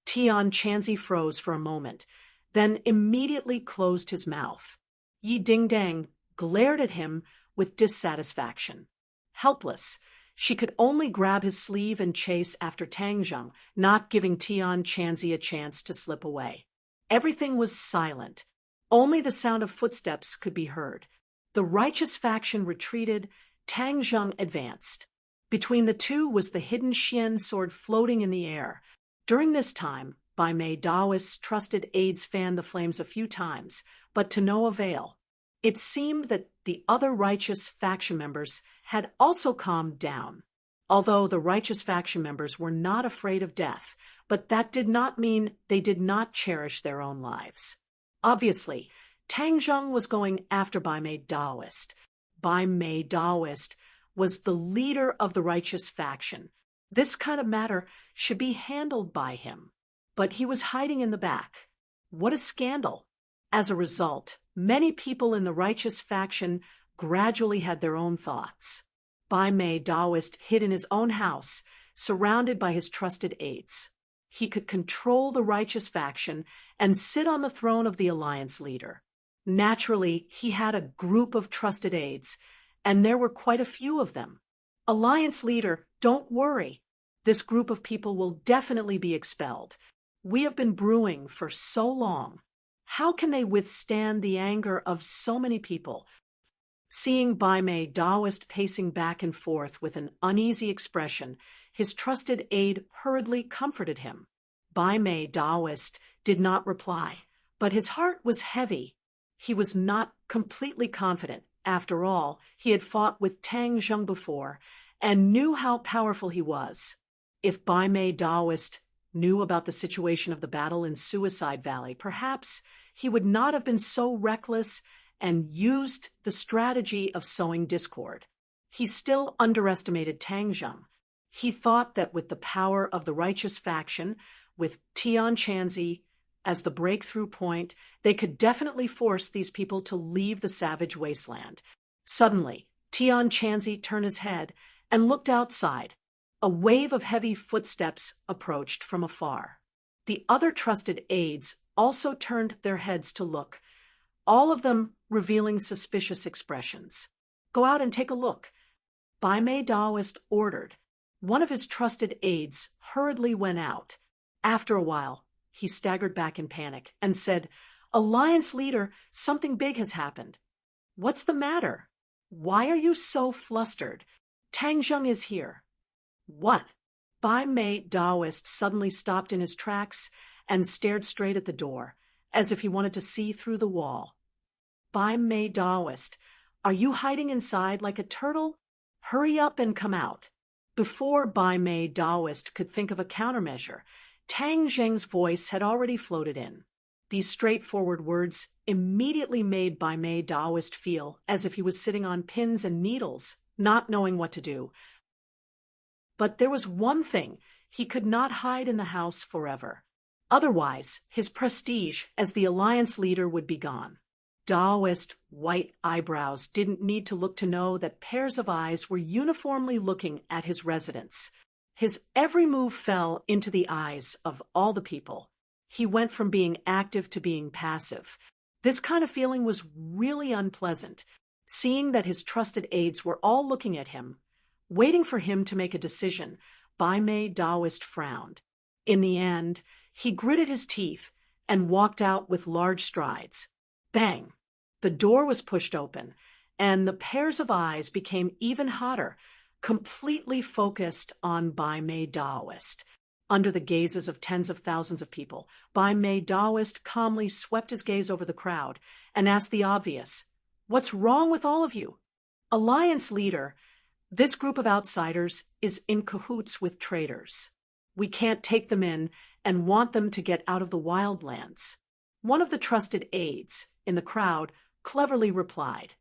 Tian Chanzi froze for a moment, then immediately closed his mouth. Yi Dingdang glared at him with dissatisfaction. Helpless, she could only grab his sleeve and chase after Tang Zheng, not giving Tian Chanzi a chance to slip away. Everything was silent. Only the sound of footsteps could be heard. The righteous faction retreated. Tang Zheng advanced. Between the two was the hidden Xian sword floating in the air. During this time, Bai Mei Daoist's trusted aides fanned the flames a few times, but to no avail. It seemed that the other righteous faction members had also calmed down. Although the righteous faction members were not afraid of death, but that did not mean they did not cherish their own lives. Obviously, Tang Zheng was going after Bai Mei Daoist. Bai Mei Daoist was the leader of the righteous faction. This kind of matter should be handled by him. But he was hiding in the back. What a scandal! As a result, many people in the righteous faction gradually had their own thoughts. Bai Mei Daoist hid in his own house, surrounded by his trusted aides. He could control the righteous faction and sit on the throne of the alliance leader. Naturally, he had a group of trusted aides, and there were quite a few of them. "Alliance leader, don't worry. This group of people will definitely be expelled. We have been brewing for so long. How can they withstand the anger of so many people?" Seeing Bai Mei Daoist pacing back and forth with an uneasy expression, his trusted aide hurriedly comforted him. Bai Mei Daoist did not reply, but his heart was heavy. He was not completely confident. After all, he had fought with Tang Zheng before and knew how powerful he was. If Bai Mei Daoist knew about the situation of the battle in Suicide Valley, perhaps he would not have been so reckless and used the strategy of sowing discord. He still underestimated Tang Zheng. He thought that with the power of the righteous faction, with Tian Chanzi as the breakthrough point, they could definitely force these people to leave the savage wasteland. Suddenly, Tian Chanzi turned his head and looked outside. A wave of heavy footsteps approached from afar. The other trusted aides also turned their heads to look, all of them revealing suspicious expressions. "Go out and take a look," Bai Mei Daoist ordered. One of his trusted aides hurriedly went out. After a while, he staggered back in panic and said, "Alliance leader, something big has happened." "What's the matter? Why are you so flustered? Tang Zheng is here." "What?" Bai Mei Daoist suddenly stopped in his tracks and stared straight at the door, as if he wanted to see through the wall. "Bai Mei Daoist, are you hiding inside like a turtle? Hurry up and come out." Before Bai Mei Daoist could think of a countermeasure, Tang Zheng's voice had already floated in. These straightforward words immediately made Bai Mei Daoist feel as if he was sitting on pins and needles, not knowing what to do. But there was one thing: he could not hide in the house forever. Otherwise, his prestige as the alliance leader would be gone. Daoist white eyebrows didn't need to look to know that pairs of eyes were uniformly looking at his residence. His every move fell into the eyes of all the people. He went from being active to being passive. This kind of feeling was really unpleasant, seeing that his trusted aides were all looking at him, waiting for him to make a decision. Bai Mei Daoist frowned. In the end, he gritted his teeth and walked out with large strides. Bang! The door was pushed open, and the pairs of eyes became even hotter, completely focused on Bai Mei Daoist. Under the gazes of tens of thousands of people, Bai Mei Daoist calmly swept his gaze over the crowd and asked the obvious, "What's wrong with all of you?" "Alliance leader, this group of outsiders is in cahoots with traitors. We can't take them in and want them to get out of the wildlands." One of the trusted aides in the crowd cleverly replied,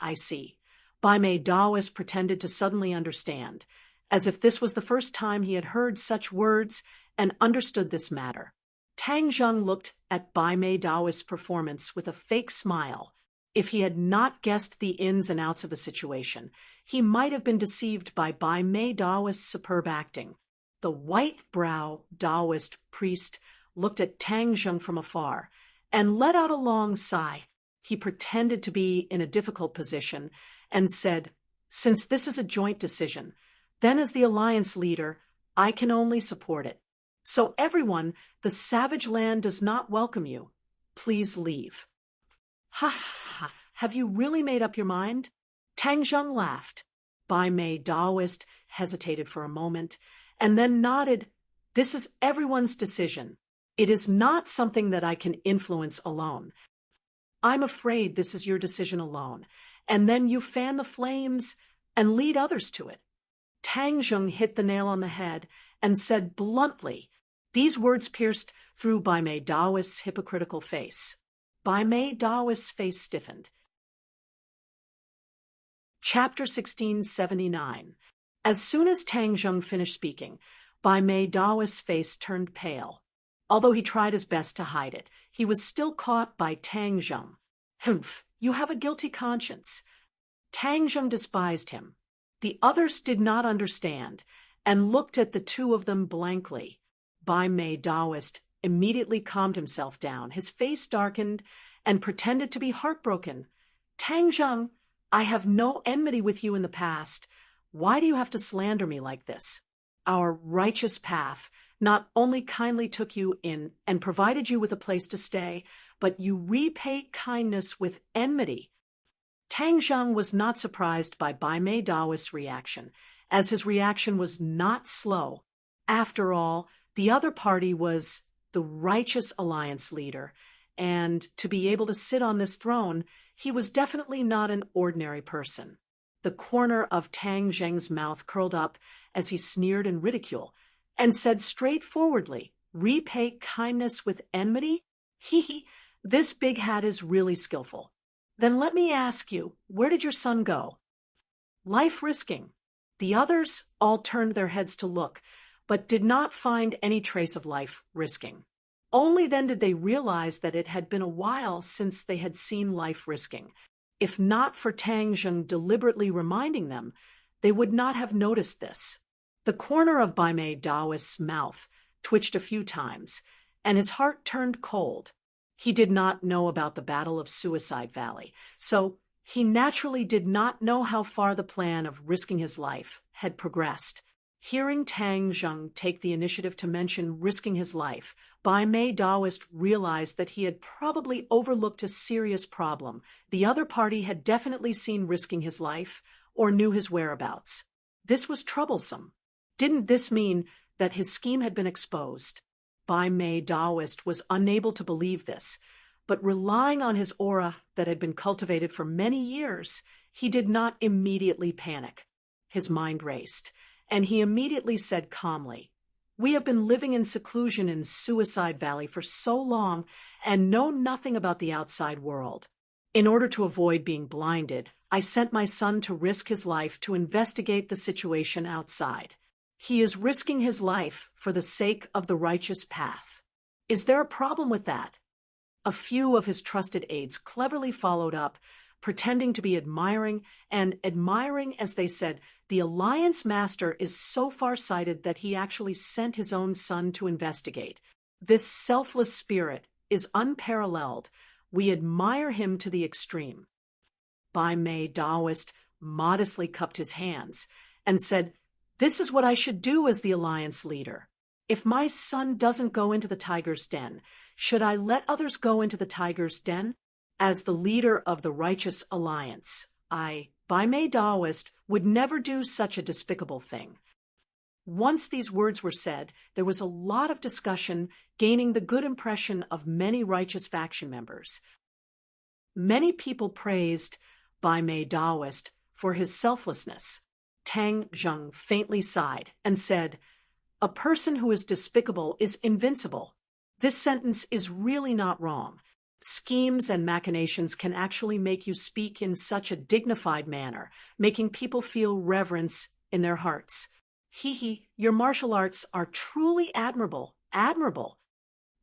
"I see." Bai Mei Daoist pretended to suddenly understand, as if this was the first time he had heard such words and understood this matter. Tang Zheng looked at Bai Mei Daoist's performance with a fake smile. If he had not guessed the ins and outs of the situation, he might have been deceived by Bai Mei Daoist's superb acting. The white-brow Daoist priest looked at Tang Zheng from afar and let out a long sigh. He pretended to be in a difficult position and said, "Since this is a joint decision, then as the alliance leader, I can only support it. So everyone, the savage land does not welcome you. Please leave." "Ha ha, have you really made up your mind?" Tang Zheng laughed. Bai Mei Daoist hesitated for a moment and then nodded. "This is everyone's decision. It is not something that I can influence alone. I'm afraid this is your decision alone, and then you fan the flames and lead others to it." Tang Zheng hit the nail on the head and said bluntly. These words pierced through Bai Mei Daoist's hypocritical face. Bai Mei Daoist's face stiffened. Chapter 1679. As soon as Tang Zheng finished speaking, Bai Mei Daoist's face turned pale. Although he tried his best to hide it, he was still caught by Tang Zheng. "Humph, you have a guilty conscience." Tang Zheng despised him. The others did not understand and looked at the two of them blankly. Bai Mei Daoist immediately calmed himself down. His face darkened and pretended to be heartbroken. "Tang Zheng, I have no enmity with you in the past. Why do you have to slander me like this? Our righteous path not only kindly took you in and provided you with a place to stay, but you repay kindness with enmity." Tang Zheng was not surprised by Bai Mei Daoist's reaction, as his reaction was not slow. After all, the other party was the righteous alliance leader, and to be able to sit on this throne, he was definitely not an ordinary person. The corner of Tang Zheng's mouth curled up as he sneered in ridicule, and said straightforwardly, "Repay kindness with enmity? Hee hee, this big hat is really skillful." Then let me ask you, where did your son go? Life risking. The others all turned their heads to look, but did not find any trace of life risking. Only then did they realize that it had been a while since they had seen life risking. If not for Tang Zheng deliberately reminding them, they would not have noticed this. The corner of Bai Mei Daoist's mouth twitched a few times, and his heart turned cold. He did not know about the Battle of Suicide Valley, so he naturally did not know how far the plan of risking his life had progressed. Hearing Tang Zheng take the initiative to mention risking his life, Bai Mei Daoist realized that he had probably overlooked a serious problem. The other party had definitely seen risking his life or knew his whereabouts. This was troublesome. Didn't this mean that his scheme had been exposed? Bai Mei Daoist was unable to believe this, but relying on his aura that had been cultivated for many years, he did not immediately panic. His mind raced, and he immediately said calmly, "We have been living in seclusion in Suicide Valley for so long and know nothing about the outside world. In order to avoid being blinded, I sent my son to risk his life to investigate the situation outside. He is risking his life for the sake of the righteous path. Is there a problem with that?" A few of his trusted aides cleverly followed up, pretending to be admiring, as they said, "The Alliance Master is so far-sighted that he actually sent his own son to investigate. This selfless spirit is unparalleled. We admire him to the extreme." Bai Mei Daoist modestly cupped his hands and said, "This is what I should do as the Alliance leader. If my son doesn't go into the tiger's den, should I let others go into the tiger's den? As the leader of the Righteous Alliance, I, Bai Mei Daoist, would never do such a despicable thing." Once these words were said, there was a lot of discussion, gaining the good impression of many righteous faction members. Many people praised Bai Mei Daoist for his selflessness. Tang Zheng faintly sighed and said, "A person who is despicable is invincible." This sentence is really not wrong. Schemes and machinations can actually make you speak in such a dignified manner, making people feel reverence in their hearts. Your martial arts are truly admirable, admirable."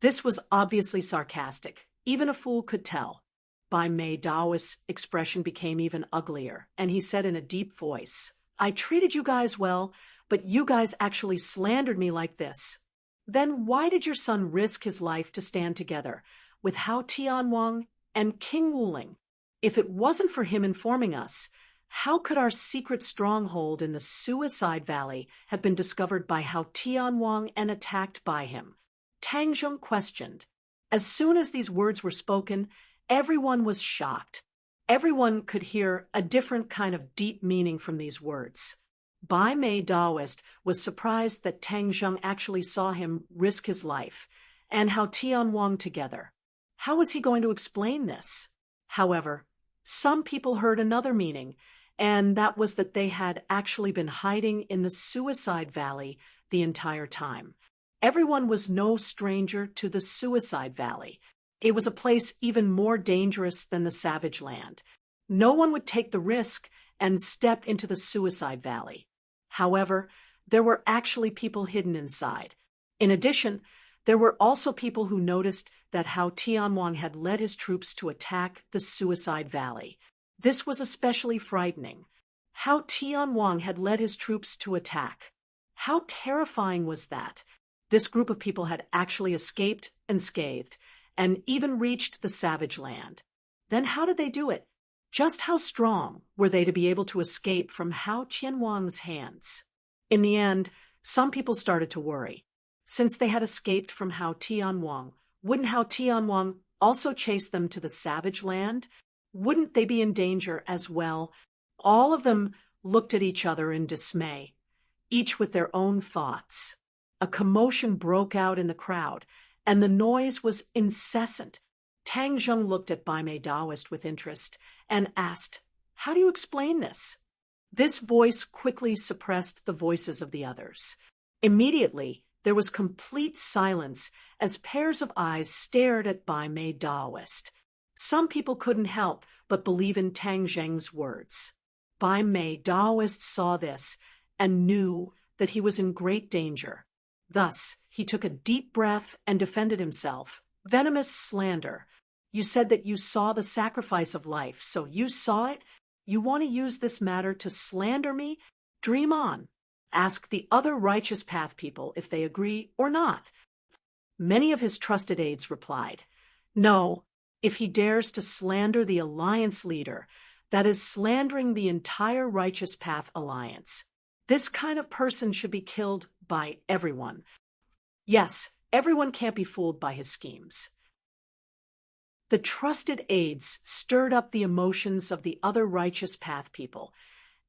This was obviously sarcastic. Even a fool could tell. Bai Mei Daoist's expression became even uglier, and he said in a deep voice, "I treated you guys well, but you guys actually slandered me like this. Then why did your son risk his life to stand together with Hao Tianwang and King Wuling? If it wasn't for him informing us, how could our secret stronghold in the Suicide Valley have been discovered by Hao Tianwang and attacked by him?" Tang Zheng questioned. As soon as these words were spoken, everyone was shocked. Everyone could hear a different kind of deep meaning from these words. Bai Mei Daoist was surprised that Tang Zheng actually saw him risk his life, and Hao Tianwang together. How was he going to explain this? However, some people heard another meaning, and that was that they had actually been hiding in the Suicide Valley the entire time. Everyone was no stranger to the Suicide Valley. It was a place even more dangerous than the Savage Land. No one would take the risk and step into the Suicide Valley. However, there were actually people hidden inside. In addition, there were also people who noticed that Hao Tianwang had led his troops to attack the Suicide Valley. This was especially frightening. Hao Tianwang had led his troops to attack. How terrifying was that? This group of people had actually escaped unscathed, and even reached the Savage Land. Then how did they do it? Just how strong were they to be able to escape from Hao Tianwang's hands? In the end, some people started to worry. Since they had escaped from Hao Tianwang, wouldn't Hao Tianwang also chase them to the Savage Land? Wouldn't they be in danger as well? All of them looked at each other in dismay, each with their own thoughts. A commotion broke out in the crowd, and the noise was incessant. Tang Zheng looked at Bai Mei Daoist with interest and asked, "How do you explain this?" This voice quickly suppressed the voices of the others. Immediately, there was complete silence as pairs of eyes stared at Bai Mei Daoist. Some people couldn't help but believe in Tang Zheng's words. Bai Mei Daoist saw this and knew that he was in great danger. Thus, he took a deep breath and defended himself. Venomous slander. You said that you saw the sacrifice of life, so you saw it? You want to use this matter to slander me? Dream on. Ask the other Righteous Path people if they agree or not. Many of his trusted aides replied, no, if he dares to slander the alliance leader, that is slandering the entire Righteous Path alliance. This kind of person should be killed by everyone. Yes, everyone can't be fooled by his schemes. The trusted aides stirred up the emotions of the other Righteous Path people,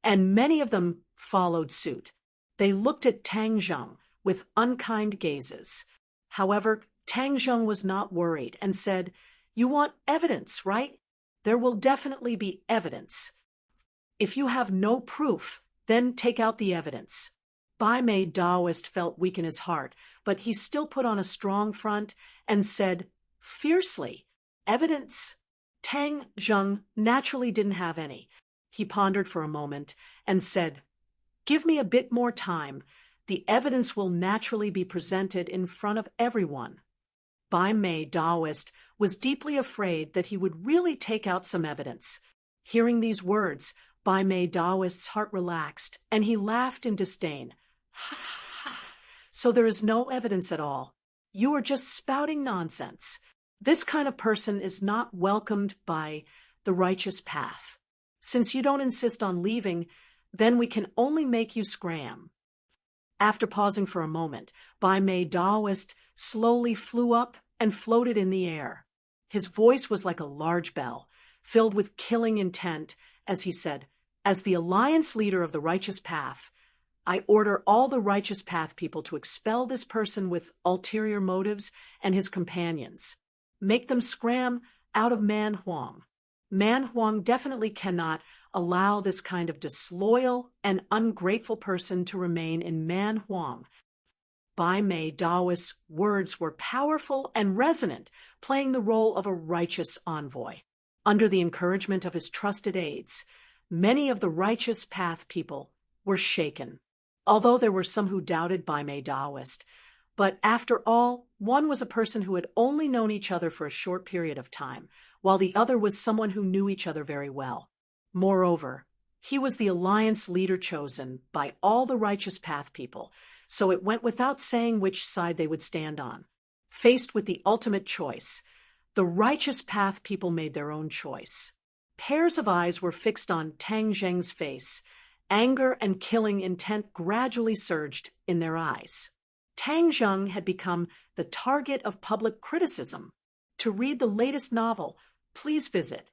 and many of them followed suit. They looked at Tang Zheng with unkind gazes. However, Tang Zheng was not worried and said, you want evidence, right? There will definitely be evidence. If you have no proof, then take out the evidence. Bai Mei Daoist felt weak in his heart, but he still put on a strong front and said, fiercely, evidence? Tang Zheng naturally didn't have any. He pondered for a moment and said, give me a bit more time. The evidence will naturally be presented in front of everyone. Bai Mei Daoist was deeply afraid that he would really take out some evidence. Hearing these words, Bai Mei Daoist's heart relaxed, and he laughed in disdain. So there is no evidence at all. You are just spouting nonsense. This kind of person is not welcomed by the Righteous Path. Since you don't insist on leaving, then we can only make you scram. After pausing for a moment, Bai Mei Daoist slowly flew up and floated in the air. His voice was like a large bell, filled with killing intent, as he said, as the alliance leader of the Righteous Path, I order all the Righteous Path people to expel this person with ulterior motives and his companions. Make them scram out of Man Huang. Man Huang definitely cannot allow this kind of disloyal and ungrateful person to remain in Man Huang. Bai Mei Daoist's words were powerful and resonant, playing the role of a righteous envoy. Under the encouragement of his trusted aides, many of the Righteous Path people were shaken, although there were some who doubted Bai Mei Daoist. But after all, one was a person who had only known each other for a short period of time, while the other was someone who knew each other very well. Moreover, he was the alliance leader chosen by all the Righteous Path people, so it went without saying which side they would stand on. Faced with the ultimate choice, the Righteous Path people made their own choice. Pairs of eyes were fixed on Tang Zheng's face. Anger and killing intent gradually surged in their eyes. Tang Zheng had become the target of public criticism. To read the latest novel, please visit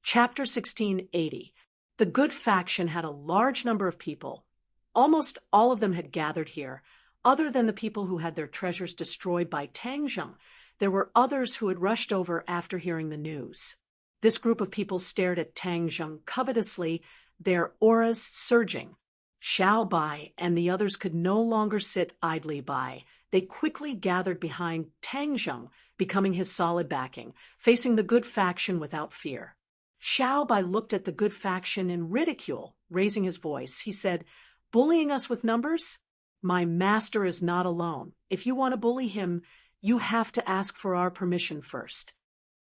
Chapter 1680. The good faction had a large number of people. Almost all of them had gathered here. Other than the people who had their treasures destroyed by Tang Zheng, there were others who had rushed over after hearing the news. This group of people stared at Tang Zheng covetously, their auras surging. Xiao Bai and the others could no longer sit idly by. They quickly gathered behind Tang Zheng, becoming his solid backing, facing the good faction without fear. Xiao Bai looked at the good faction in ridicule, raising his voice. He said, bullying us with numbers? My master is not alone. If you want to bully him, you have to ask for our permission first.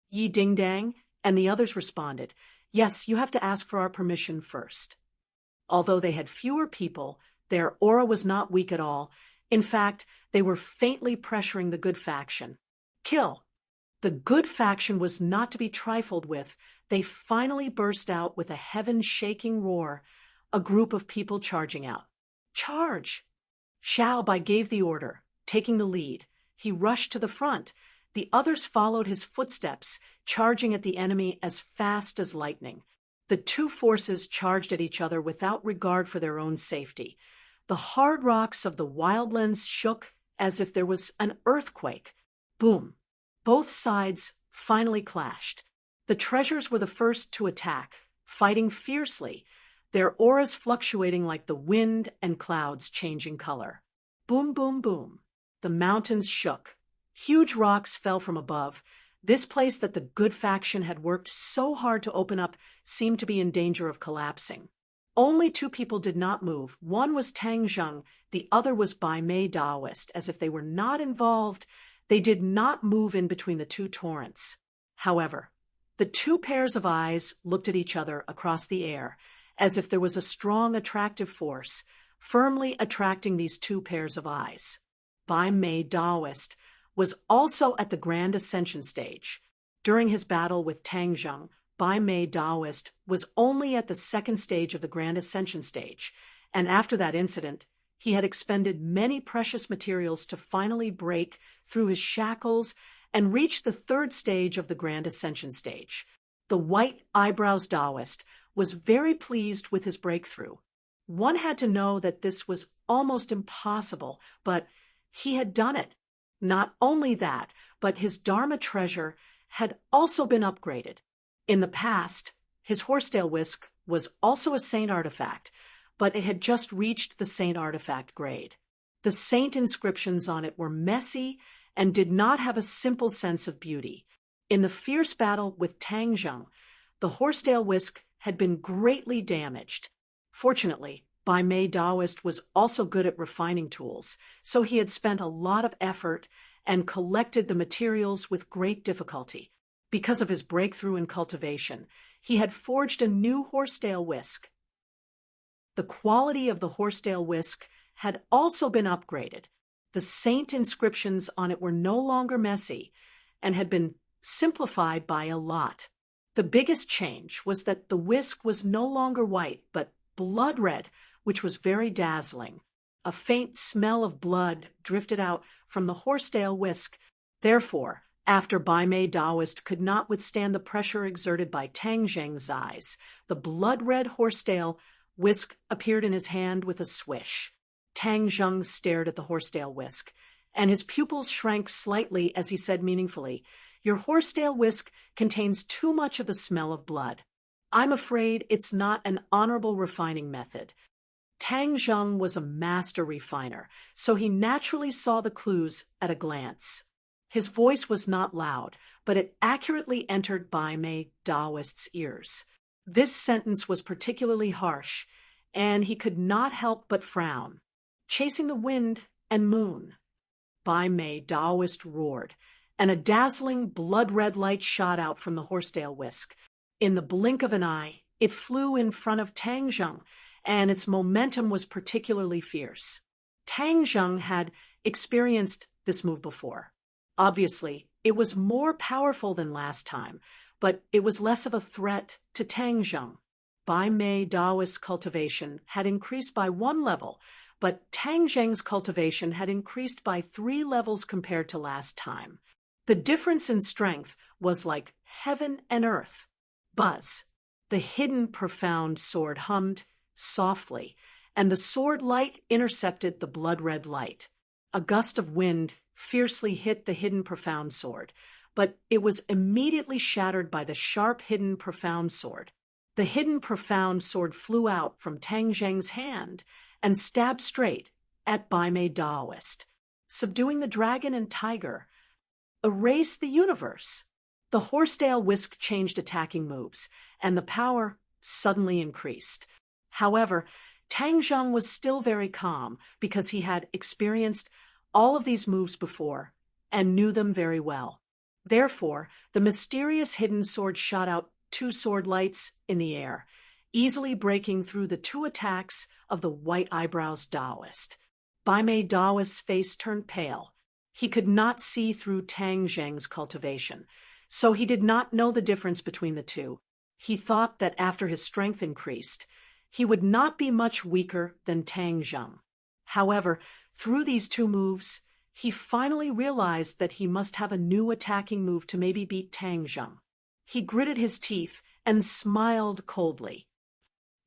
Yi Ding Dang and the others responded, yes, you have to ask for our permission first. Although they had fewer people, their aura was not weak at all. In fact, they were faintly pressuring the good faction. Kill! The good faction was not to be trifled with. They finally burst out with a heaven-shaking roar, a group of people charging out. Charge! Xiao Bai gave the order, taking the lead. He rushed to the front. The others followed his footsteps, charging at the enemy as fast as lightning. The two forces charged at each other without regard for their own safety. The hard rocks of the wildlands shook as if there was an earthquake. Boom! Both sides finally clashed. The treasures were the first to attack, fighting fiercely, their auras fluctuating like the wind and clouds changing color. Boom, boom, boom. The mountains shook. Huge rocks fell from above. This place that the good faction had worked so hard to open up seemed to be in danger of collapsing. Only two people did not move. One was Tang Zheng, the other was Bai Mei Daoist. As if they were not involved, they did not move in between the two torrents. However, the two pairs of eyes looked at each other across the air, as if there was a strong attractive force firmly attracting these two pairs of eyes. Bai Mei Daoist was also at the Grand Ascension stage. During his battle with Tang Zheng, Bai Mei Daoist was only at the second stage of the Grand Ascension stage, and after that incident, he had expended many precious materials to finally break through his shackles and reach the third stage of the Grand Ascension stage. The White Eyebrows Daoist was very pleased with his breakthrough. One had to know that this was almost impossible, but he had done it. Not only that, but his Dharma treasure had also been upgraded. In the past, his horsetail whisk was also a saint artifact, but it had just reached the saint artifact grade. The saint inscriptions on it were messy and did not have a simple sense of beauty. In the fierce battle with Tang Zheng, the horsetail whisk had been greatly damaged. Fortunately, Bai Mei Daoist was also good at refining tools, so he had spent a lot of effort and collected the materials with great difficulty. Because of his breakthrough in cultivation, he had forged a new horsetail whisk. The quality of the horsetail whisk had also been upgraded. The saint inscriptions on it were no longer messy and had been simplified by a lot. The biggest change was that the whisk was no longer white, but blood red, which was very dazzling. A faint smell of blood drifted out from the horsetail whisk. Therefore, after Bai Mei Daoist could not withstand the pressure exerted by Tang Zheng's eyes, the blood-red horsetail whisk appeared in his hand with a swish. Tang Zheng stared at the horsetail whisk, and his pupils shrank slightly as he said meaningfully, "Your horsetail whisk contains too much of the smell of blood. I'm afraid it's not an honorable refining method." Tang Zheng was a master refiner, so he naturally saw the clues at a glance. His voice was not loud, but it accurately entered Bai Mei Daoist's ears. This sentence was particularly harsh, and he could not help but frown. Chasing the wind and moon. Bai Mei Daoist roared, and a dazzling blood-red light shot out from the horsetail whisk. In the blink of an eye, it flew in front of Tang Zheng, and its momentum was particularly fierce. Tang Zheng had experienced this move before. Obviously, it was more powerful than last time, but it was less of a threat to Tang Zheng. Bai Mei Daoist's cultivation had increased by 1 level, but Tang Zheng's cultivation had increased by 3 levels compared to last time. The difference in strength was like heaven and earth. Buzz. The hidden profound sword hummed softly, and the sword light intercepted the blood-red light. A gust of wind fiercely hit the hidden profound sword, but it was immediately shattered by the sharp hidden profound sword. The hidden profound sword flew out from Tang Zheng's hand and stabbed straight at Bai Mei Daoist, subduing the dragon and tiger, erased the universe. The horsetail whisk changed attacking moves, and the power suddenly increased. However, Tang Zheng was still very calm because he had experienced all of these moves before and knew them very well. Therefore, the mysterious hidden sword shot out 2 sword lights in the air, easily breaking through the 2 attacks of the White Eyebrows Daoist. Bai Mei Daoist's face turned pale. He could not see through Tang Zheng's cultivation, so he did not know the difference between the two. He thought that after his strength increased, he would not be much weaker than Tang Zheng. However, through these 2 moves, he finally realized that he must have a new attacking move to maybe beat Tang Zheng. He gritted his teeth and smiled coldly.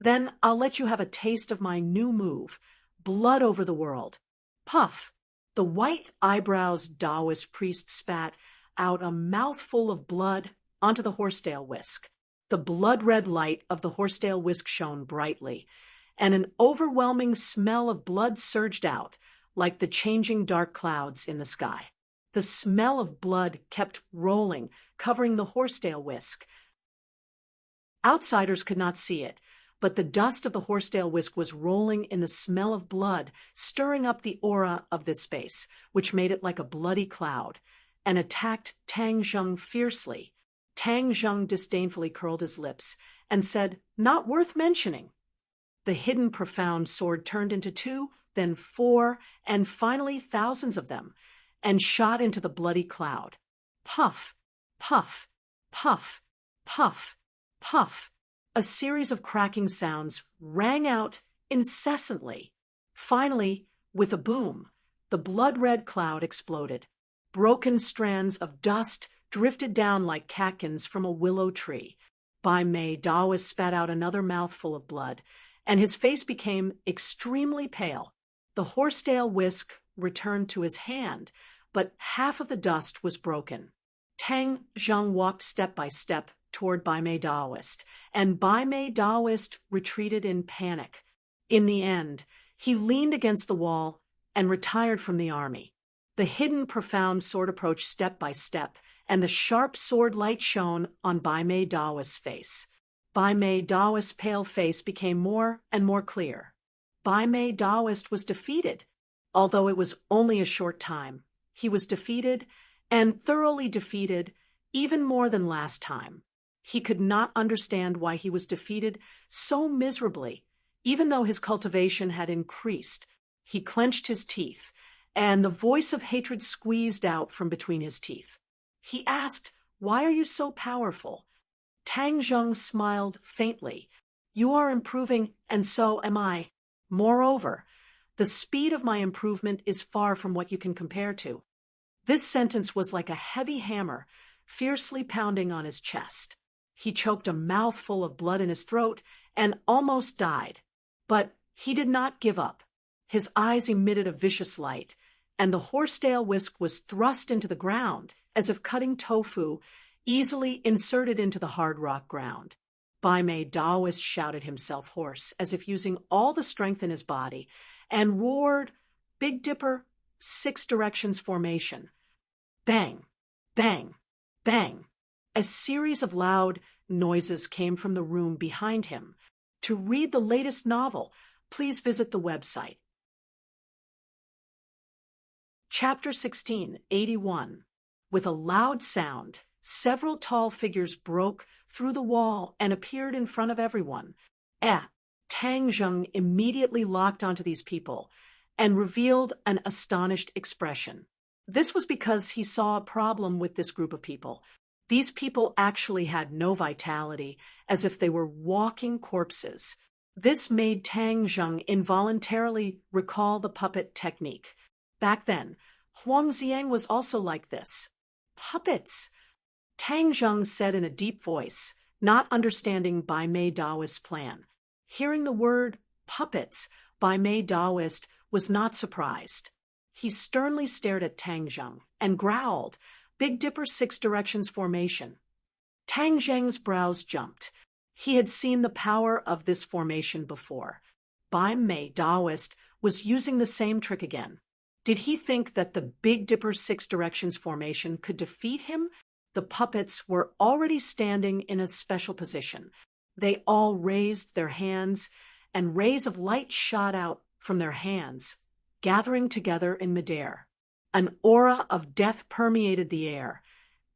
"Then I'll let you have a taste of my new move, blood over the world." Puff! The White Eyebrows Daoist priest spat out a mouthful of blood onto the horsetail whisk. The blood-red light of the horsetail whisk shone brightly, and an overwhelming smell of blood surged out, like the changing dark clouds in the sky. The smell of blood kept rolling, covering the horsetail whisk. Outsiders could not see it, but the dust of the horsetail whisk was rolling in the smell of blood, stirring up the aura of this space, which made it like a bloody cloud, and attacked Tang Zheng fiercely. Tang Zheng disdainfully curled his lips and said, "Not worth mentioning." The hidden profound sword turned into 2, then 4, and finally thousands of them, and shot into the bloody cloud. Puff, puff, puff, puff, puff. A series of cracking sounds rang out incessantly. Finally, with a boom, the blood-red cloud exploded. Broken strands of dust drifted down like catkins from a willow tree. Bai Mei Daoist spat out another mouthful of blood, and his face became extremely pale. The horsetail whisk returned to his hand, but half of the dust was broken. Tang Zheng walked step by step toward Bai Mei Daoist, and Bai Mei Daoist retreated in panic. In the end, he leaned against the wall and retired from the army. The hidden profound sword approached step by step, and the sharp sword light shone on Bai Mei Daoist's face. Bai Mei Daoist's pale face became more and more clear. Bai Mei Daoist was defeated. Although it was only a short time, he was defeated, and thoroughly defeated, even more than last time. He could not understand why he was defeated so miserably, even though his cultivation had increased. He clenched his teeth, and the voice of hatred squeezed out from between his teeth. He asked, "Why are you so powerful?" Tang Zheng smiled faintly. "You are improving, and so am I. Moreover, the speed of my improvement is far from what you can compare to." This sentence was like a heavy hammer, fiercely pounding on his chest. He choked a mouthful of blood in his throat and almost died. But he did not give up. His eyes emitted a vicious light, and the horsetail whisk was thrust into the ground, as if cutting tofu, easily inserted into the hard rock ground. Bai Mei Daoist shouted himself hoarse, as if using all the strength in his body, and roared, "Big Dipper, 6 directions formation." Bang, bang, bang. A series of loud noises came from the room behind him. To read the latest novel, please visit the website. Chapter 16, 81. With a loud sound, several tall figures broke through the wall and appeared in front of everyone. Tang Zheng immediately locked onto these people and revealed an astonished expression. This was because he saw a problem with this group of people. These people actually had no vitality, as if they were walking corpses. This made Tang Zheng involuntarily recall the puppet technique. Back then, Huang Ziang was also like this. Puppets! Tang Zheng said in a deep voice, not understanding Bai Mei Daoist's plan. Hearing the word puppets, Bai Mei Daoist was not surprised. He sternly stared at Tang Zheng and growled, "Big Dipper 6 directions formation." Tang Zheng's brows jumped. He had seen the power of this formation before. Bai Mei Daoist was using the same trick again. Did he think that the Big Dipper 6 directions formation could defeat him? The puppets were already standing in a special position. They all raised their hands, and rays of light shot out from their hands, gathering together in midair. An aura of death permeated the air,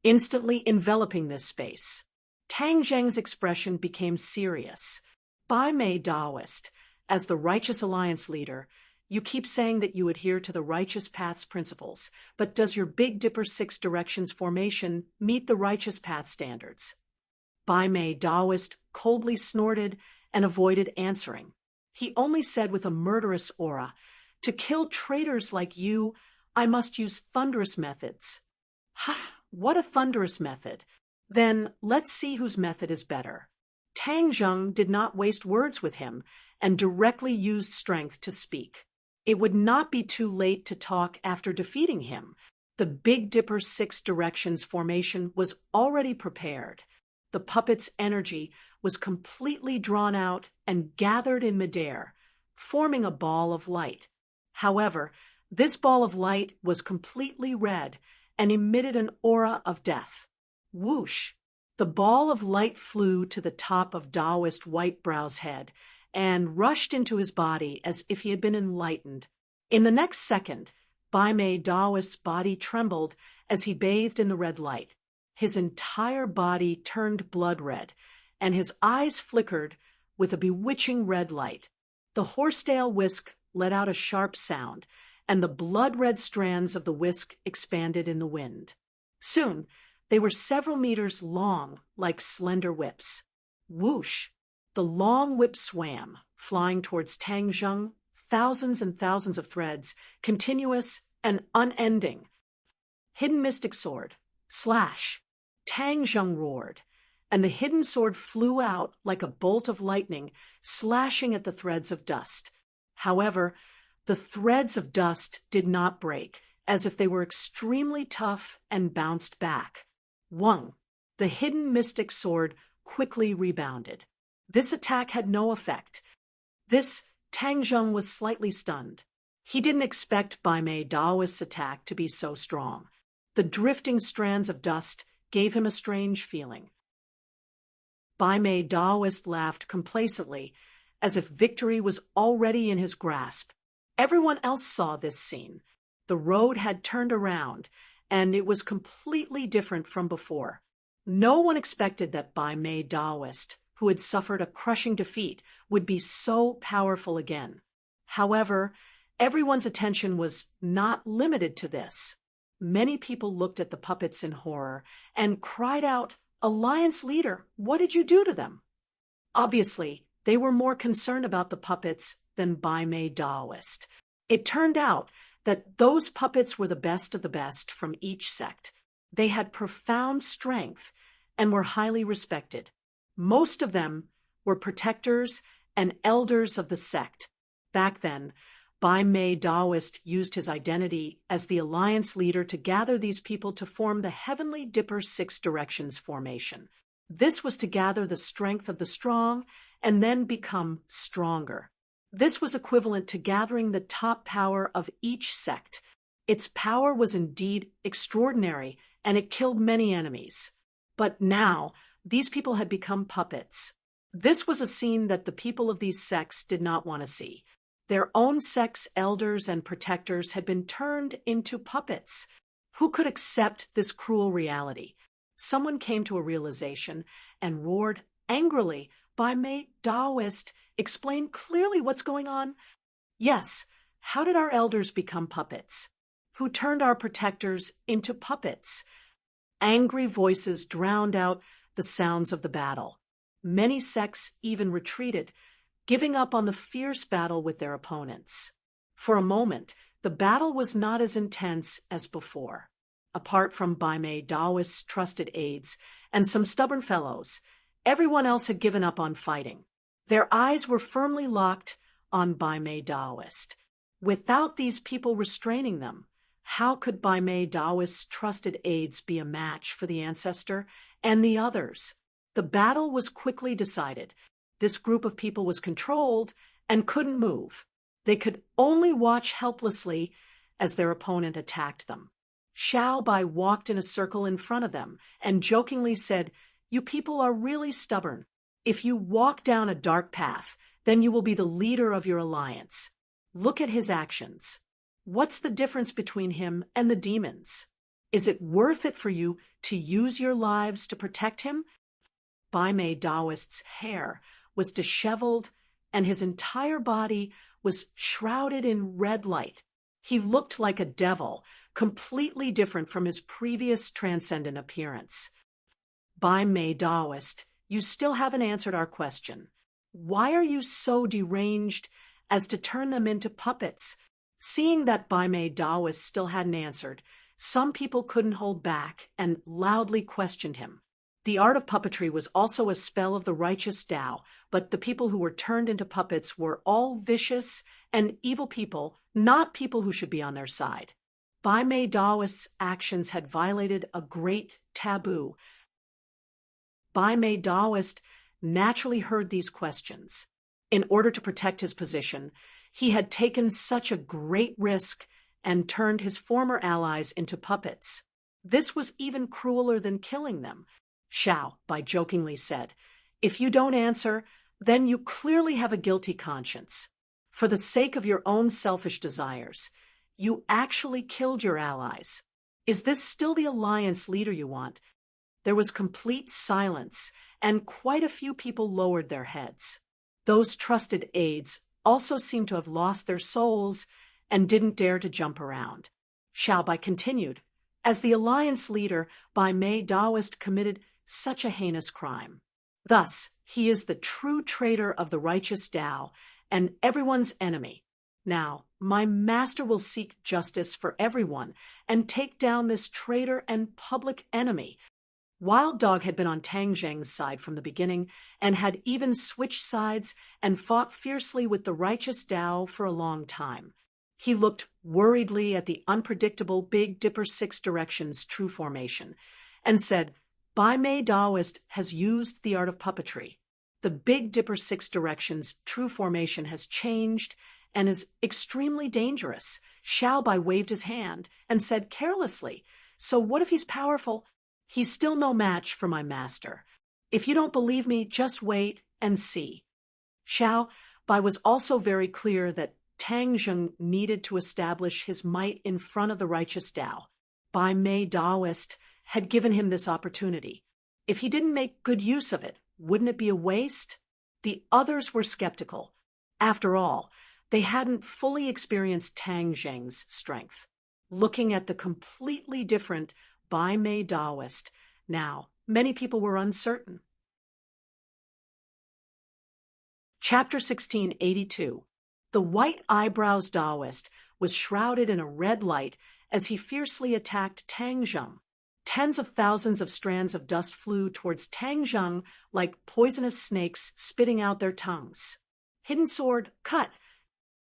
instantly enveloping this space. Tang Zheng's expression became serious. Bai Mei Daoist, as the Righteous Alliance leader, you keep saying that you adhere to the Righteous Path's principles, but does your Big Dipper 6 directions formation meet the Righteous Path standards? Bai Mei Daoist coldly snorted and avoided answering. He only said with a murderous aura, "To kill traitors like you, I must use thunderous methods." Ha! What a thunderous method! Then let's see whose method is better. Tang Zheng did not waste words with him and directly used strength to speak. It would not be too late to talk after defeating him. The Big Dipper 6 directions formation was already prepared. The puppet's energy was completely drawn out and gathered in midair, forming a ball of light. However, this ball of light was completely red and emitted an aura of death. Whoosh! The ball of light flew to the top of Taoist Whitebrow's head and rushed into his body as if he had been enlightened. In the next second, Bai Mei Taoist's body trembled as he bathed in the red light. His entire body turned blood red, and his eyes flickered with a bewitching red light. The horsetail whisk let out a sharp sound, and the blood-red strands of the whisk expanded in the wind. Soon, they were several meters long, like slender whips. Whoosh! The long whip swam, flying towards Tang Zheng, thousands and thousands of threads, continuous and unending. Hidden mystic sword. Slash! Tang Zheng roared, and the hidden sword flew out like a bolt of lightning, slashing at the threads of dust. However, the threads of dust did not break, as if they were extremely tough and bounced back. Wang, the hidden mystic sword, quickly rebounded. This attack had no effect. Tang Zheng was slightly stunned. He didn't expect Bai Mei Taoist's attack to be so strong. The drifting strands of dust gave him a strange feeling. Bai Mei Taoist laughed complacently, as if victory was already in his grasp. Everyone else saw this scene. The road had turned around, and it was completely different from before. No one expected that Bai Mei Taoist, who had suffered a crushing defeat, would be so powerful again. However, everyone's attention was not limited to this. Many people looked at the puppets in horror and cried out, "Alliance leader, what did you do to them?" Obviously, they were more concerned about the puppets than Bai Mei Taoist. It turned out that those puppets were the best of the best from each sect. They had profound strength and were highly respected. Most of them were protectors and elders of the sect. Back then, Bai Mei Taoist used his identity as the alliance leader to gather these people to form the Heavenly Dipper Six Directions formation. This was to gather the strength of the strong and then become stronger. This was equivalent to gathering the top power of each sect. Its power was indeed extraordinary, and it killed many enemies. But now, these people had become puppets. This was a scene that the people of these sects did not want to see. Their own sect's elders and protectors had been turned into puppets. Who could accept this cruel reality? Someone came to a realization and roared angrily, "Bai Mei Taoist, explain clearly what's going on." Yes, how did our elders become puppets? Who turned our protectors into puppets? Angry voices drowned out the sounds of the battle. Many sects even retreated, giving up on the fierce battle with their opponents. For a moment, the battle was not as intense as before. Apart from Bai Mei Taoist's trusted aides and some stubborn fellows, everyone else had given up on fighting. Their eyes were firmly locked on Bai Mei Taoist. Without these people restraining them, how could Bai Mei Taoist's trusted aides be a match for the ancestor and the others? The battle was quickly decided. This group of people was controlled and couldn't move. They could only watch helplessly as their opponent attacked them. Xiao Bai walked in a circle in front of them and jokingly said, "You people are really stubborn. If you walk down a dark path, then you will be the leader of your alliance. Look at his actions. What's the difference between him and the demons? Is it worth it for you to use your lives to protect him?" Bai Mei Taoist's hair was disheveled, and his entire body was shrouded in red light. He looked like a devil, completely different from his previous transcendent appearance. "Bai Mei Taoist, you still haven't answered our question. Why are you so deranged as to turn them into puppets?" Seeing that Bai Mei Taoist still hadn't answered, some people couldn't hold back and loudly questioned him. The art of puppetry was also a spell of the righteous Tao, but the people who were turned into puppets were all vicious and evil people, not people who should be on their side. Bai Mei Taoist's actions had violated a great taboo. Bai Mei Taoist naturally heard these questions. In order to protect his position, he had taken such a great risk and turned his former allies into puppets. This was even crueler than killing them. Xiao Bai jokingly said, "If you don't answer, then you clearly have a guilty conscience. For the sake of your own selfish desires, you actually killed your allies. Is this still the alliance leader you want?" There was complete silence, and quite a few people lowered their heads. Those trusted aides also seemed to have lost their souls and didn't dare to jump around. Xiao Bai continued, "As the alliance leader, Bai Mei Daoist committed such a heinous crime. Thus, he is the true traitor of the righteous Tao and everyone's enemy. Now, my master will seek justice for everyone and take down this traitor and public enemy." Wild Dog had been on Tang Zheng's side from the beginning and had even switched sides and fought fiercely with the righteous Tao for a long time. He looked worriedly at the unpredictable Big Dipper Six Directions true formation and said, "Bai Mei Daoist has used the art of puppetry. The Big Dipper Six Directions true formation has changed and is extremely dangerous." Xiao Bai waved his hand and said carelessly, "So what if he's powerful? He's still no match for my master. If you don't believe me, just wait and see." Xiao Bai was also very clear that Tang Zheng needed to establish his might in front of the righteous Tao. Bai Mei Daoist had given him this opportunity. If he didn't make good use of it, wouldn't it be a waste? The others were skeptical. After all, they hadn't fully experienced Tang Zheng's strength. Looking at the completely different Bai Mei Daoist, now many people were uncertain. Chapter 1682. The White Eyebrows Daoist was shrouded in a red light as he fiercely attacked Tang Zheng. Tens of thousands of strands of dust flew towards Tang Zheng like poisonous snakes spitting out their tongues. Hidden sword, cut!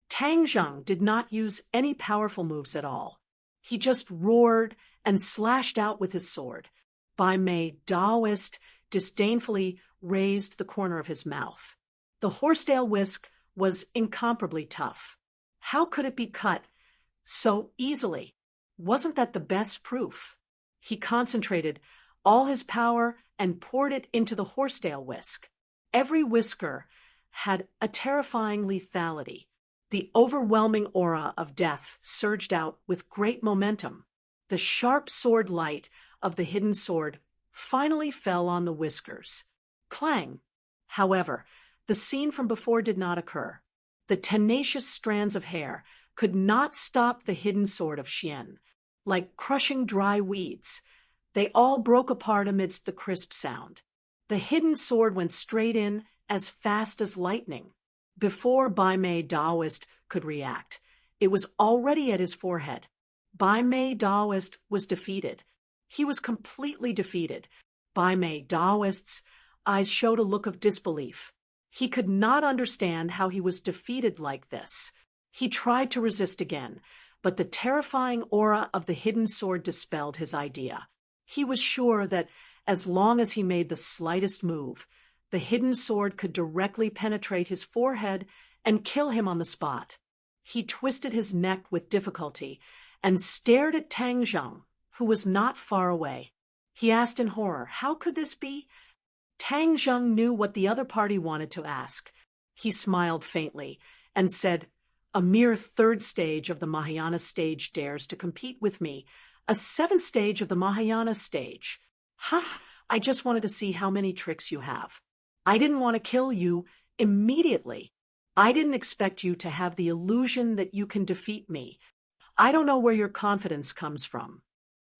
Tang Zheng did not use any powerful moves at all. He just roared and slashed out with his sword. Bai Mei Daoist disdainfully raised the corner of his mouth. The horsetail whisk was incomparably tough. How could it be cut so easily? Wasn't that the best proof? He concentrated all his power and poured it into the horsetail whisk. Every whisker had a terrifying lethality. The overwhelming aura of death surged out with great momentum. The sharp sword light of the hidden sword finally fell on the whiskers. Clang! However, the scene from before did not occur. The tenacious strands of hair could not stop the hidden sword of Xian. Like crushing dry weeds, they all broke apart amidst the crisp sound. The hidden sword went straight in as fast as lightning. Before Bai Mei Daoist could react, it was already at his forehead. Bai Mei Daoist was defeated. He was completely defeated. Bai Mei Daoist's eyes showed a look of disbelief. He could not understand how he was defeated like this. He tried to resist again, but the terrifying aura of the hidden sword dispelled his idea. He was sure that as long as he made the slightest move, the hidden sword could directly penetrate his forehead and kill him on the spot. He twisted his neck with difficulty and stared at Tang Zheng, who was not far away. He asked in horror, how could this be? Tang Zheng knew what the other party wanted to ask. He smiled faintly and said, "A mere third stage of the Mahayana stage dares to compete with me. A seventh stage of the Mahayana stage. Ha! I just wanted to see how many tricks you have. I didn't want to kill you immediately. I didn't expect you to have the illusion that you can defeat me. I don't know where your confidence comes from."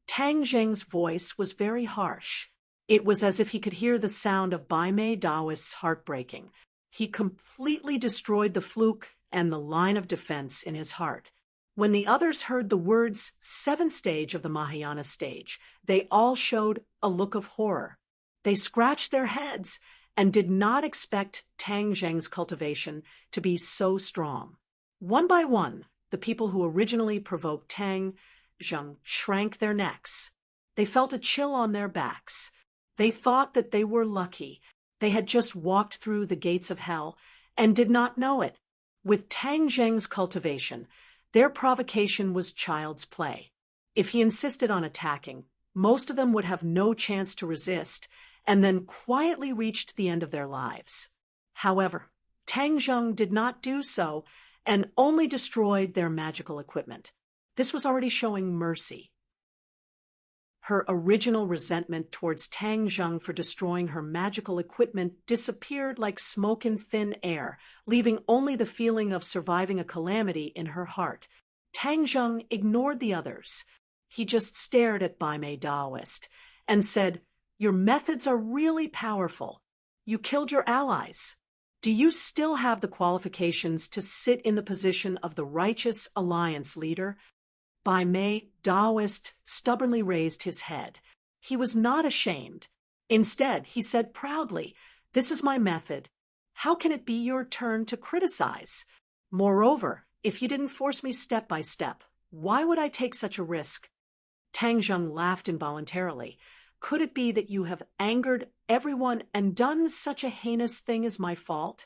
Tang Zheng's voice was very harsh. It was as if he could hear the sound of Bai Mei Daoist's heart breaking. He completely destroyed the fluke and the line of defense in his heart. When the others heard the words seventh stage of the Mahayana stage, they all showed a look of horror. They scratched their heads and did not expect Tang Zheng's cultivation to be so strong. One by one, the people who originally provoked Tang Zheng shrank their necks. They felt a chill on their backs. They thought that they were lucky. They had just walked through the gates of hell and did not know it. With Tang Zheng's cultivation, their provocation was child's play. If he insisted on attacking, Most of them would have no chance to resist, and then quietly reached the end of their lives. However, Tang Zheng did not do so, and only destroyed their magical equipment. This was already showing mercy. Her original resentment towards Tang Zheng for destroying her magical equipment disappeared like smoke in thin air, leaving only the feeling of surviving a calamity in her heart. Tang Zheng ignored the others. He just stared at Bai Mei Daoist and said, "Your methods are really powerful. You killed your allies. Do you still have the qualifications to sit in the position of the righteous alliance leader?" Bai Mei Daoist stubbornly raised his head. He was not ashamed. Instead, he said proudly, "This is my method. How can it be your turn to criticize? Moreover, if you didn't force me step by step, why would I take such a risk?" Tang Zheng laughed involuntarily. "Could it be that you have angered everyone and done such a heinous thing as my fault?"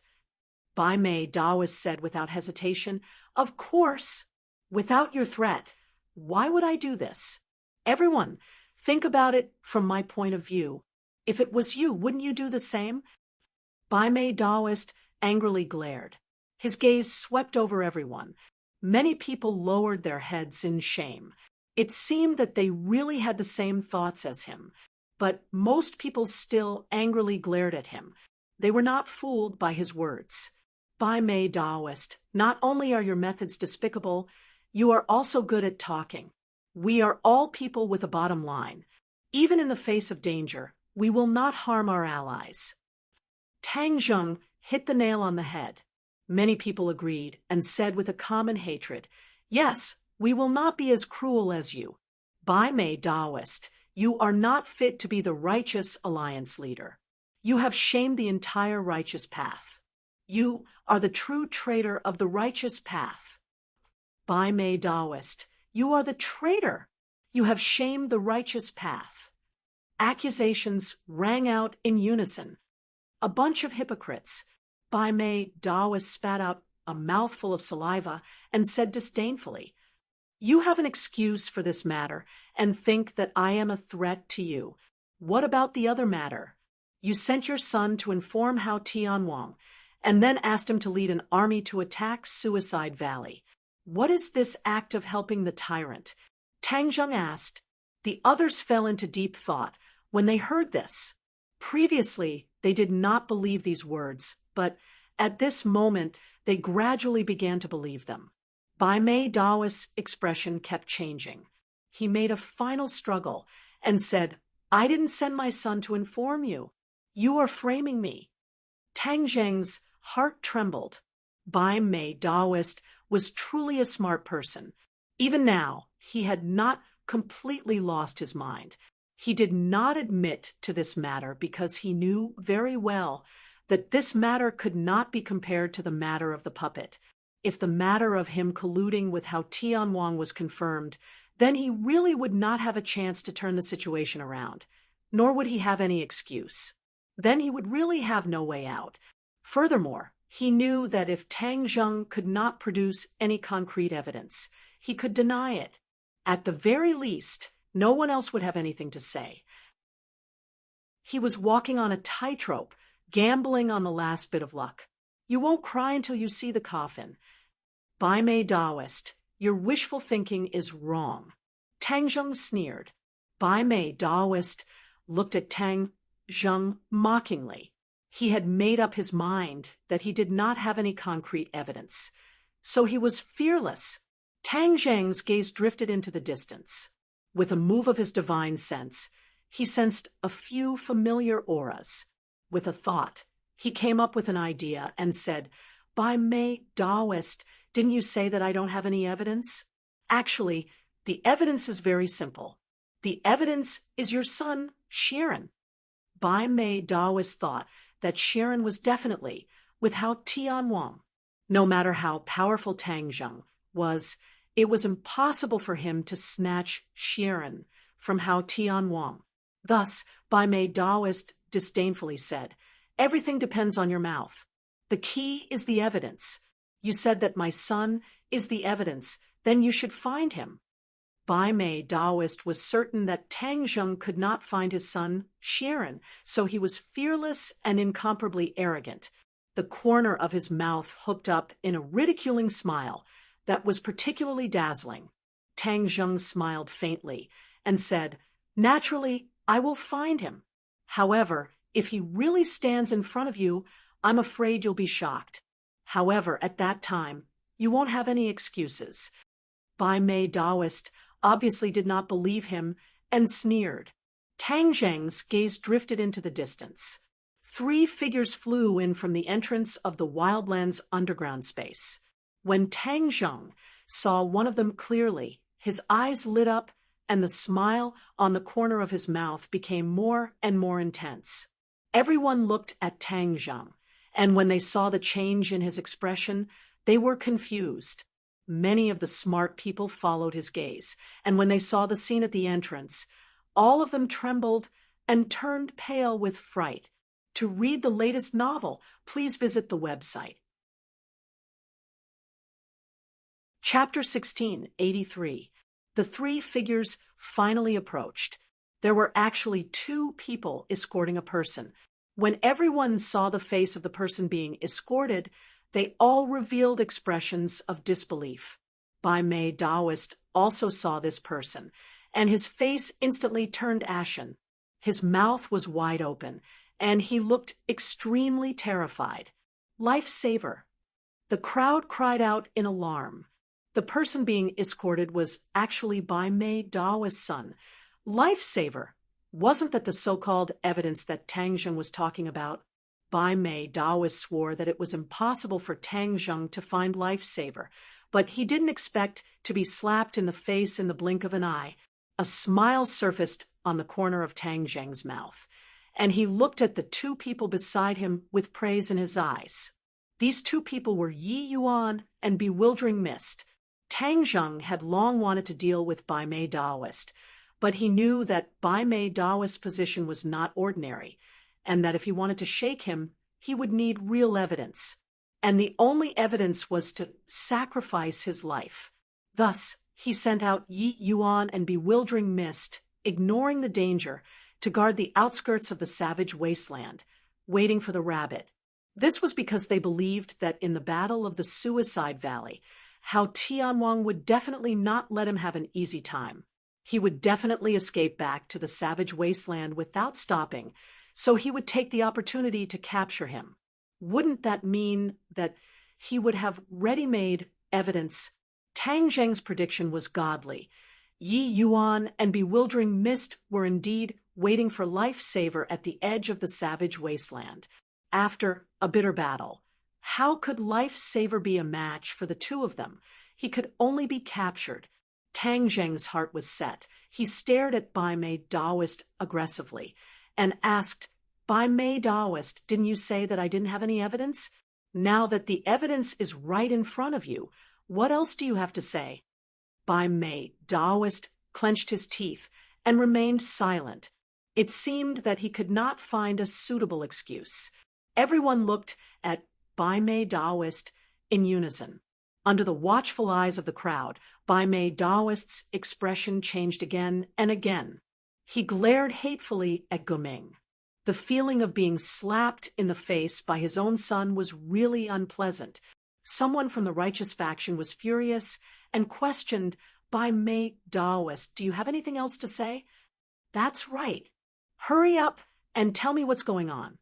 Bai Mei Daoist said without hesitation, "Of course. Without your threat, why would I do this? Everyone, think about it from my point of view. If it was you, wouldn't you do the same?" Bai Mei Daoist angrily glared. His gaze swept over everyone. Many people lowered their heads in shame. It seemed that they really had the same thoughts as him, but most people still angrily glared at him. They were not fooled by his words. "Bai Mei Daoist, not only are your methods despicable, you are also good at talking. We are all people with a bottom line. Even in the face of danger, we will not harm our allies." Tang Zheng hit the nail on the head. Many people agreed and said with a common hatred, "Yes, we will not be as cruel as you. Bai Mei Daoist, you are not fit to be the righteous alliance leader. You have shamed the entire righteous path. You are the true traitor of the righteous path. Bai Mei Daoist, you are the traitor. You have shamed the righteous path." Accusations rang out in unison. "A bunch of hypocrites." Bai Mei Daoist spat out a mouthful of saliva and said disdainfully, "You have an excuse for this matter and think that I am a threat to you. What about the other matter? You sent your son to inform Hao Tianwang and then asked him to lead an army to attack Suicide Valley. What is this act of helping the tyrant?" Tang Zheng asked. The others fell into deep thought when they heard this. Previously, they did not believe these words, but at this moment, they gradually began to believe them. Bai Mei Daoist's expression kept changing. He made a final struggle and said, "I didn't send my son to inform you. You are framing me." Tang Zheng's heart trembled. Bai Mei Daoist was truly a smart person. Even now, he had not completely lost his mind. He did not admit to this matter because he knew very well that this matter could not be compared to the matter of the puppet. If the matter of him colluding with Hao Tianwang was confirmed, then he really would not have a chance to turn the situation around, nor would he have any excuse. Then he would really have no way out. Furthermore, he knew that if Tang Zheng could not produce any concrete evidence, he could deny it. At the very least, no one else would have anything to say. He was walking on a tightrope, gambling on the last bit of luck. "You won't cry until you see the coffin." Bai Mei Daoist, your wishful thinking is wrong. Tang Zheng sneered. Bai Mei Daoist looked at Tang Zheng mockingly. He had made up his mind that he did not have any concrete evidence. So he was fearless. Tang Zheng's gaze drifted into the distance. With a move of his divine sense, he sensed a few familiar auras. With a thought, he came up with an idea and said, "Bai Mei Daoist, didn't you say that I don't have any evidence? Actually, the evidence is very simple. The evidence is your son, Sharon." Bai Mei Daoist thought that Sharon was definitely with Hao Tianwang. No matter how powerful Tang Zheng was, it was impossible for him to snatch Sharon from Hao Tianwang. Thus, Bai Mei Daoist disdainfully said, "Everything depends on your mouth. The key is the evidence. You said that my son is the evidence, then you should find him." Bai Mei Daoist was certain that Tang Zheng could not find his son, Xiran, so he was fearless and incomparably arrogant, the corner of his mouth hooked up in a ridiculing smile that was particularly dazzling. Tang Zheng smiled faintly and said, "Naturally, I will find him. However, if he really stands in front of you, I'm afraid you'll be shocked. However, at that time, you won't have any excuses." Bai Mei Daoist obviously did not believe him and sneered. Tang Zheng's gaze drifted into the distance. 3 figures flew in from the entrance of the Wildlands underground space. When Tang Zheng saw one of them clearly, his eyes lit up and the smile on the corner of his mouth became more and more intense. Everyone looked at Tang Zheng, and when they saw the change in his expression, they were confused. Many of the smart people followed his gaze, and when they saw the scene at the entrance, all of them trembled and turned pale with fright. To read the latest novel, please visit the website. Chapter 1683. The 3 figures finally approached. There were actually 2 people escorting a person. When everyone saw the face of the person being escorted, they all revealed expressions of disbelief. Bai Mei Daoist also saw this person, and his face instantly turned ashen. His mouth was wide open, and he looked extremely terrified. "Lifesaver!" The crowd cried out in alarm. The person being escorted was actually Bai Mei Daoist's son. Lifesaver! Wasn't that the so-called evidence that Tang Zheng was talking about? Bai Mei Daoist swore that it was impossible for Tang Zheng to find Lifesaver, but he didn't expect to be slapped in the face in the blink of an eye. A smile surfaced on the corner of Tang Zheng's mouth, and he looked at the 2 people beside him with praise in his eyes. These 2 people were Yi Yuan and Bewildering Mist. Tang Zheng had long wanted to deal with Bai Mei Daoist, but he knew that Bai Mei Daoist's position was not ordinary, and that if he wanted to shake him, he would need real evidence. And the only evidence was to sacrifice his life. Thus, he sent out Yi Yuan and Bewildering Mist, ignoring the danger, to guard the outskirts of the savage wasteland, waiting for the rabbit. This was because they believed that in the Battle of the Suicide Valley, Hao Tianwang would definitely not let him have an easy time. He would definitely escape back to the savage wasteland without stopping, so he would take the opportunity to capture him. Wouldn't that mean that he would have ready-made evidence? Tang Zheng's prediction was godly. Yi Yuan and Bewildering Mist were indeed waiting for Lifesaver at the edge of the savage wasteland. After a bitter battle, how could Lifesaver be a match for the 2 of them? He could only be captured. Tang Zheng's heart was set. He stared at Bai Mei Daoist aggressively and asked, "Bai Mei Daoist, didn't you say that I didn't have any evidence? Now that the evidence is right in front of you, what else do you have to say?" Bai Mei Daoist clenched his teeth and remained silent. It seemed that he could not find a suitable excuse. Everyone looked at Bai Mei Daoist in unison. Under the watchful eyes of the crowd, Bai Mei Daoist's expression changed again and again. He glared hatefully at Guming. The feeling of being slapped in the face by his own son was really unpleasant. Someone from the righteous faction was furious and questioned, "Bai Mei Daoist, do you have anything else to say?" "That's right. Hurry up and tell me what's going on."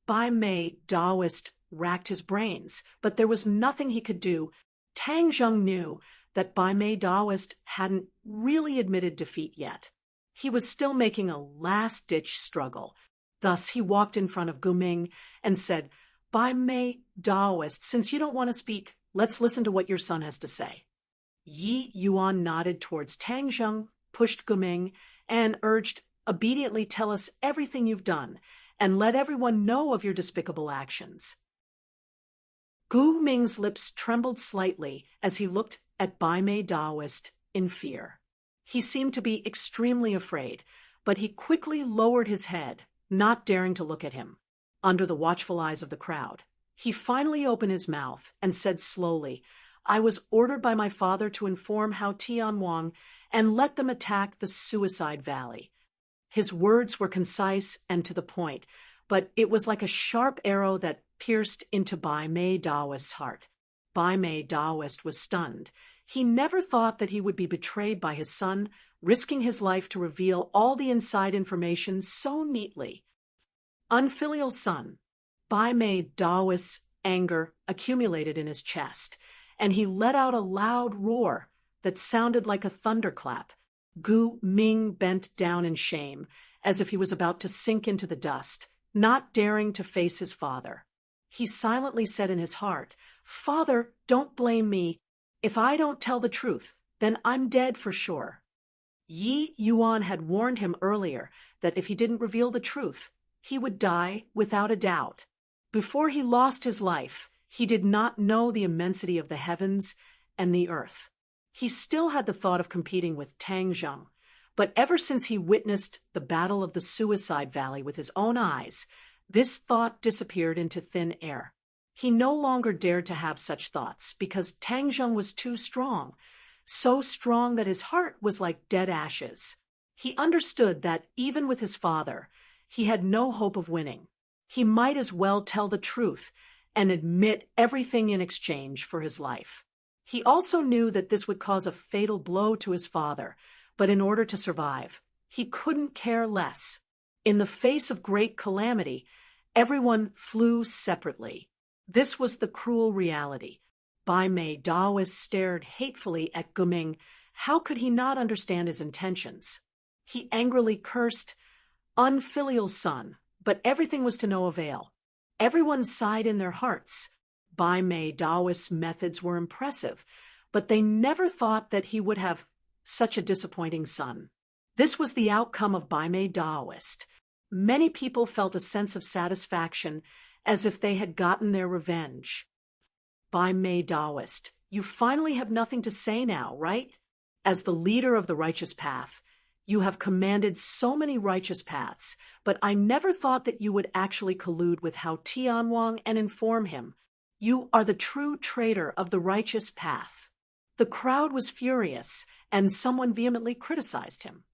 Bai Mei Daoist racked his brains, but there was nothing he could do. Tang Zheng knew that Bai Mei Daoist hadn't really admitted defeat yet. He was still making a last-ditch struggle. Thus, he walked in front of Guming and said, "Bai Mei Daoist, since you don't want to speak, let's listen to what your son has to say." Yi Yuan nodded towards Tang Zheng, pushed Guming, and urged, "Obediently tell us everything you've done, and let everyone know of your despicable actions." Gu Ming's lips trembled slightly as he looked at Bai Mei Daoist in fear. He seemed to be extremely afraid, but he quickly lowered his head, not daring to look at him. Under the watchful eyes of the crowd, he finally opened his mouth and said slowly, "I was ordered by my father to inform Hao Tianwang and let them attack the suicide valley. His words were concise and to the point, but it was like a sharp arrow that pierced into Bai Mei Daoist's heart. Bai Mei Daoist was stunned. He never thought that he would be betrayed by his son, risking his life to reveal all the inside information so neatly. Unfilial son. Bai Mei Daoist's anger accumulated in his chest, and he let out a loud roar that sounded like a thunderclap. Gu Ming bent down in shame, as if he was about to sink into the dust, not daring to face his father. He silently said in his heart, "Father, don't blame me. If I don't tell the truth, then I'm dead for sure." Yi Yuan had warned him earlier that if he didn't reveal the truth, he would die without a doubt. Before he lost his life, he did not know the immensity of the heavens and the earth. He still had the thought of competing with Tang Zheng, but ever since he witnessed the battle of the Suicide Valley with his own eyes, this thought disappeared into thin air. He no longer dared to have such thoughts because Tang Zheng was too strong, so strong that his heart was like dead ashes. He understood that even with his father, he had no hope of winning. He might as well tell the truth and admit everything in exchange for his life. He also knew that this would cause a fatal blow to his father, but in order to survive, he couldn't care less. In the face of great calamity, everyone flew separately. This was the cruel reality. Bai Mei Daoist stared hatefully at Guming. How could he not understand his intentions? He angrily cursed, "Unfilial son," but everything was to no avail. Everyone sighed in their hearts. Bai Mei Daoist's methods were impressive, but they never thought that he would have such a disappointing son. This was the outcome of Bai Mei Daoist. Many people felt a sense of satisfaction as if they had gotten their revenge. Bai Mei Daoist, you finally have nothing to say now, right? As the leader of the righteous path, you have commanded so many righteous paths, but I never thought that you would actually collude with Hao Tianwang and inform him. You are the true traitor of the righteous path. The crowd was furious, and someone vehemently criticized him.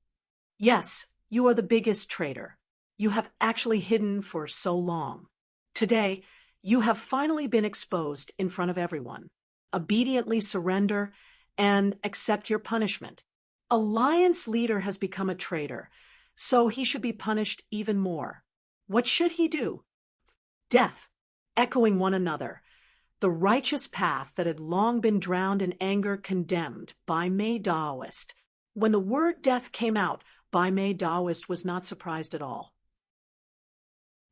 Yes, you are the biggest traitor. You have actually hidden for so long. Today, you have finally been exposed in front of everyone. Obediently surrender and accept your punishment. Alliance leader has become a traitor, so he should be punished even more. What should he do? Death, echoing one another. The righteous path that had long been drowned in anger condemned Bai Mei Daoist. When the word death came out, Bai Mei Daoist was not surprised at all,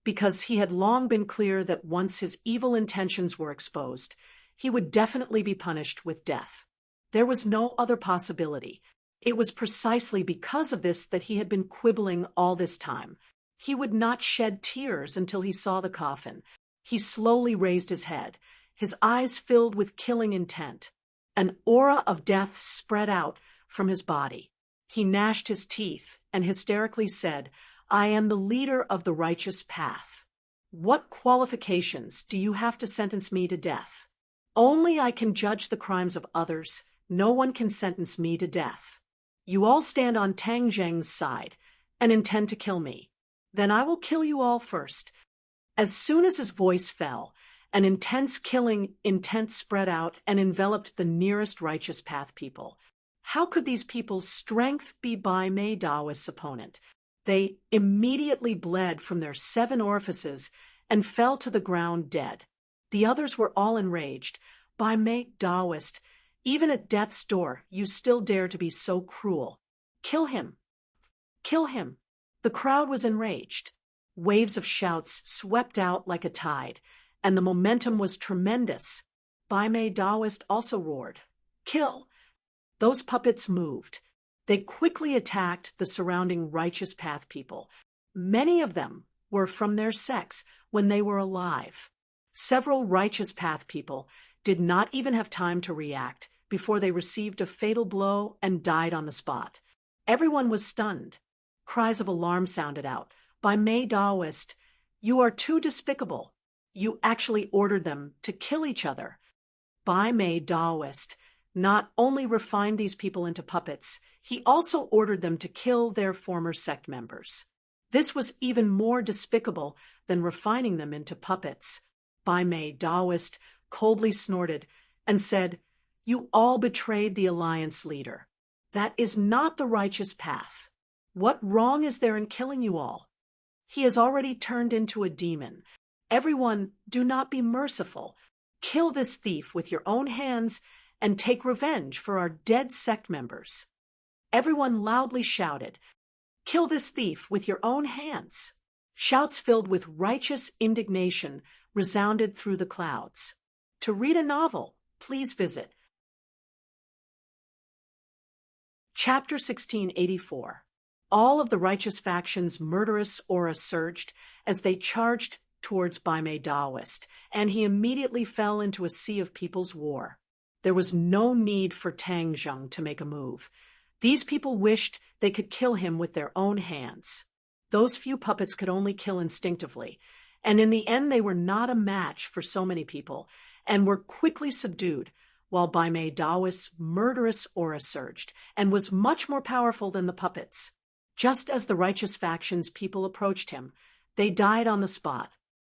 because he had long been clear that once his evil intentions were exposed, he would definitely be punished with death. There was no other possibility. It was precisely because of this that he had been quibbling all this time. He would not shed tears until he saw the coffin. He slowly raised his head, his eyes filled with killing intent. An aura of death spread out from his body. He gnashed his teeth and hysterically said, "I am the leader of the righteous path. What qualifications do you have to sentence me to death? Only I can judge the crimes of others. No one can sentence me to death. You all stand on Tang Zheng's side and intend to kill me. Then I will kill you all first." As soon as his voice fell, an intense killing intent spread out and enveloped the nearest righteous path people. How could these people's strength be Bai Mei Daoist's opponent? They immediately bled from their 7 orifices and fell to the ground dead. The others were all enraged. Bai Mei Daoist, even at death's door, you still dare to be so cruel. Kill him! Kill him! The crowd was enraged. Waves of shouts swept out like a tide, and the momentum was tremendous. Bai Mei Daoist also roared, "Kill!" Those puppets moved. They quickly attacked the surrounding righteous path people. Many of them were from their sex when they were alive. Several righteous path people did not even have time to react before they received a fatal blow and died on the spot. Everyone was stunned. Cries of alarm sounded out. Bai Mei Daoist, you are too despicable. You actually ordered them to kill each other. Bai Mei Daoist, not only refined these people into puppets, he also ordered them to kill their former sect members. This was even more despicable than refining them into puppets. Bai Mei Daoist coldly snorted and said, "You all betrayed the alliance leader. That is not the righteous path. What wrong is there in killing you all? He has already turned into a demon. Everyone, do not be merciful. Kill this thief with your own hands and take revenge for our dead sect members." Everyone loudly shouted, "Kill this thief with your own hands." Shouts filled with righteous indignation resounded through the clouds. To read a novel, please visit Chapter 1684. All of the righteous faction's murderous aura surged as they charged towards Bai Mei Daoist, and he immediately fell into a sea of people's war. There was no need for Tang Zheng to make a move. These people wished they could kill him with their own hands. Those few puppets could only kill instinctively, and in the end they were not a match for so many people, and were quickly subdued, while Bai Mei Daoist's murderous aura surged, and was much more powerful than the puppets. Just as the righteous faction's people approached him, they died on the spot.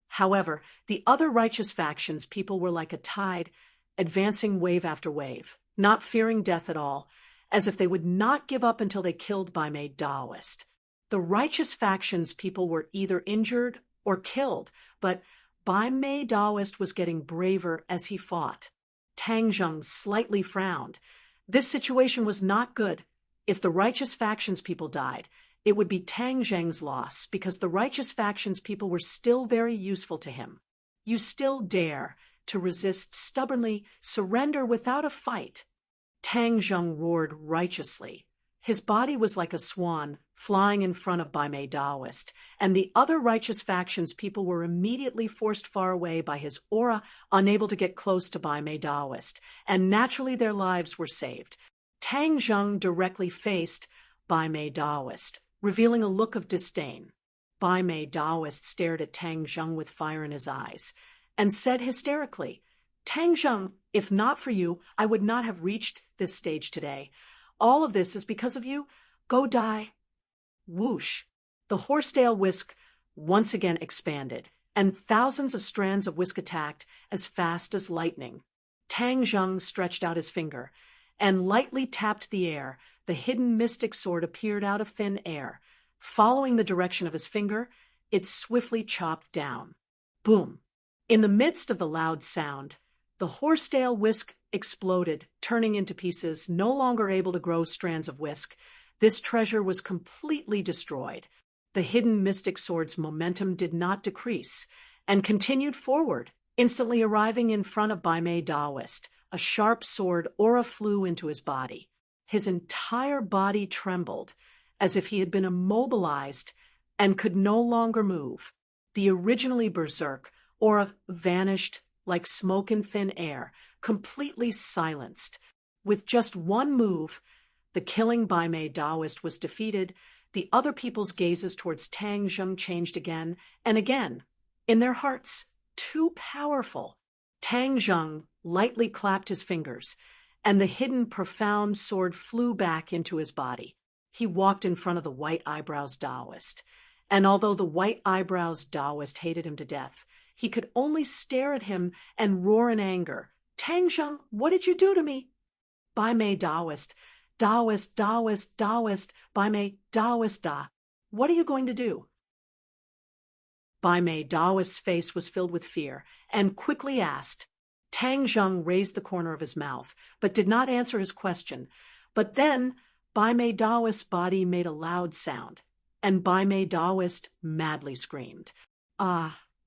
However, the other righteous faction's people were like a tide, advancing wave after wave, not fearing death at all, as if they would not give up until they killed Bai Mei Daoist. The righteous faction's people were either injured or killed, but Bai Mei Daoist was getting braver as he fought. Tang Zheng slightly frowned. This situation was not good. If the righteous faction's people died, it would be Tang Zheng's loss, because the righteous faction's people were still very useful to him. "You still dare to resist stubbornly, surrender without a fight." Tang Zheng roared righteously. His body was like a swan flying in front of Bai Mei Daoist, and the other righteous faction's people were immediately forced far away by his aura, unable to get close to Bai Mei Daoist, and naturally their lives were saved. Tang Zheng directly faced Bai Mei Daoist, revealing a look of disdain. Bai Mei Daoist stared at Tang Zheng with fire in his eyes, and said hysterically, "Tang Zheng, if not for you, I would not have reached this stage today. All of this is because of you. Go die." Whoosh! The horsetail whisk once again expanded, and thousands of strands of whisk attacked as fast as lightning. Tang Zheng stretched out his finger and lightly tapped the air. The hidden mystic sword appeared out of thin air. Following the direction of his finger, it swiftly chopped down. Boom! In the midst of the loud sound, the horsetail whisk exploded, turning into pieces, no longer able to grow strands of whisk. This treasure was completely destroyed. The hidden mystic sword's momentum did not decrease, and continued forward, instantly arriving in front of Bai Mei Daoist. A sharp sword aura flew into his body. His entire body trembled, as if he had been immobilized and could no longer move. The originally berserk aura vanished like smoke in thin air, completely silenced. With just one move, the killing Bai Mei Daoist was defeated. The other people's gazes towards Tang Zheng changed again and again. In their hearts, too powerful. Tang Zheng lightly clapped his fingers, and the hidden profound sword flew back into his body. He walked in front of the white eyebrows Daoist, and although the white eyebrows Daoist hated him to death, he could only stare at him and roar in anger. "Tang Zheng, what did you do to me?" "Bai Mei Daoist, Daoist, Daoist, Daoist, Bai Mei Daoist Da. What are you going to do?" Bai Mei Daoist's face was filled with fear, and quickly asked. Tang Zheng raised the corner of his mouth, but did not answer his question. But then Bai Mei Daoist's body made a loud sound, and Bai Mei Daoist madly screamed.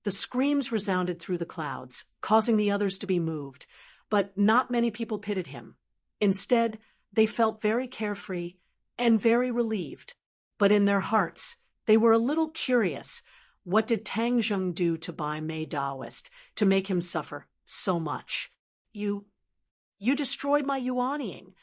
The screams resounded through the clouds, causing the others to be moved, but not many people pitied him. Instead, they felt very carefree and very relieved, but in their hearts, they were a little curious. What did Tang Zheng do to Bai Mei Daoist to make him suffer so much? You destroyed my yuanying."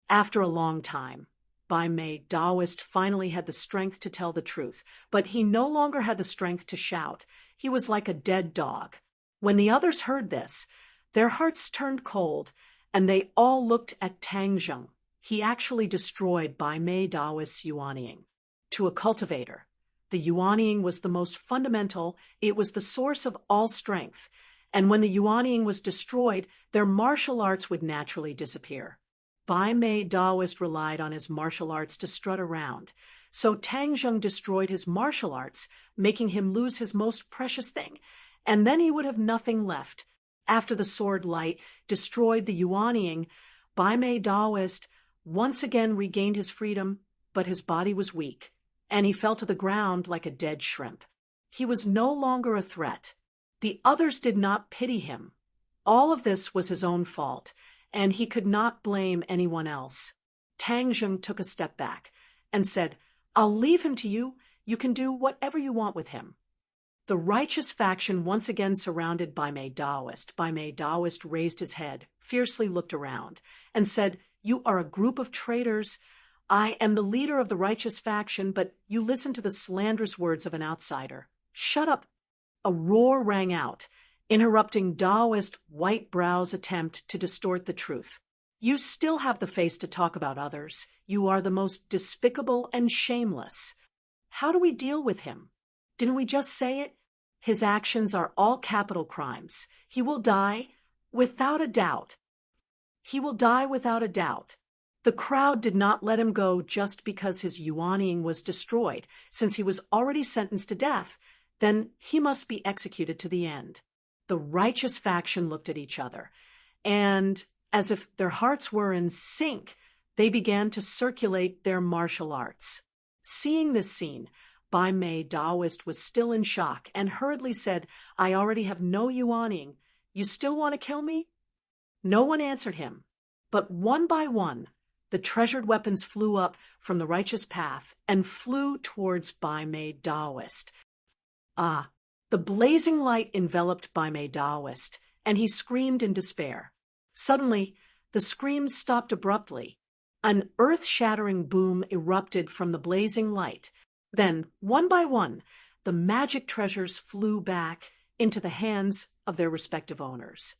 After a long time, Bai Mei Daoist finally had the strength to tell the truth, but he no longer had the strength to shout. He was like a dead dog. When the others heard this, their hearts turned cold, and they all looked at Tang Zheng. He actually destroyed Bai Mei Daoist's Yuanying. To a cultivator, the Yuanying was the most fundamental, it was the source of all strength, and when the Yuanying was destroyed, their martial arts would naturally disappear. Bai Mei Daoist relied on his martial arts to strut around, so Tang Zheng destroyed his martial arts, making him lose his most precious thing, and then he would have nothing left. After the sword light destroyed the Yuanying, Bai Mei Daoist once again regained his freedom, but his body was weak, and he fell to the ground like a dead shrimp. He was no longer a threat. The others did not pity him. All of this was his own fault, and he could not blame anyone else. Tang Zheng took a step back and said, "I'll leave him to you. You can do whatever you want with him." The righteous faction once again surrounded Bai Mei Daoist. Bai Mei Daoist raised his head, fiercely looked around, and said, "You are a group of traitors. I am the leader of the righteous faction, but you listen to the slanderous words of an outsider. Shut up." A roar rang out, interrupting Daoist White Brow's attempt to distort the truth. "You still have the face to talk about others. You are the most despicable and shameless. How do we deal with him? Didn't we just say it? His actions are all capital crimes. He will die without a doubt. He will die without a doubt." The crowd did not let him go just because his Yuanying was destroyed. Since he was already sentenced to death, then he must be executed to the end. The righteous faction looked at each other, and as if their hearts were in sync, they began to circulate their martial arts. Seeing this scene, Bai Mei Daoist was still in shock and hurriedly said, "I already have no Yuanying. You still want to kill me?" No one answered him, but one by one, the treasured weapons flew up from the righteous path and flew towards Bai Mei Daoist. The blazing light enveloped Bai Mei Daoist, and he screamed in despair. Suddenly, the screams stopped abruptly. An earth-shattering boom erupted from the blazing light. Then, one by one, the magic treasures flew back into the hands of their respective owners.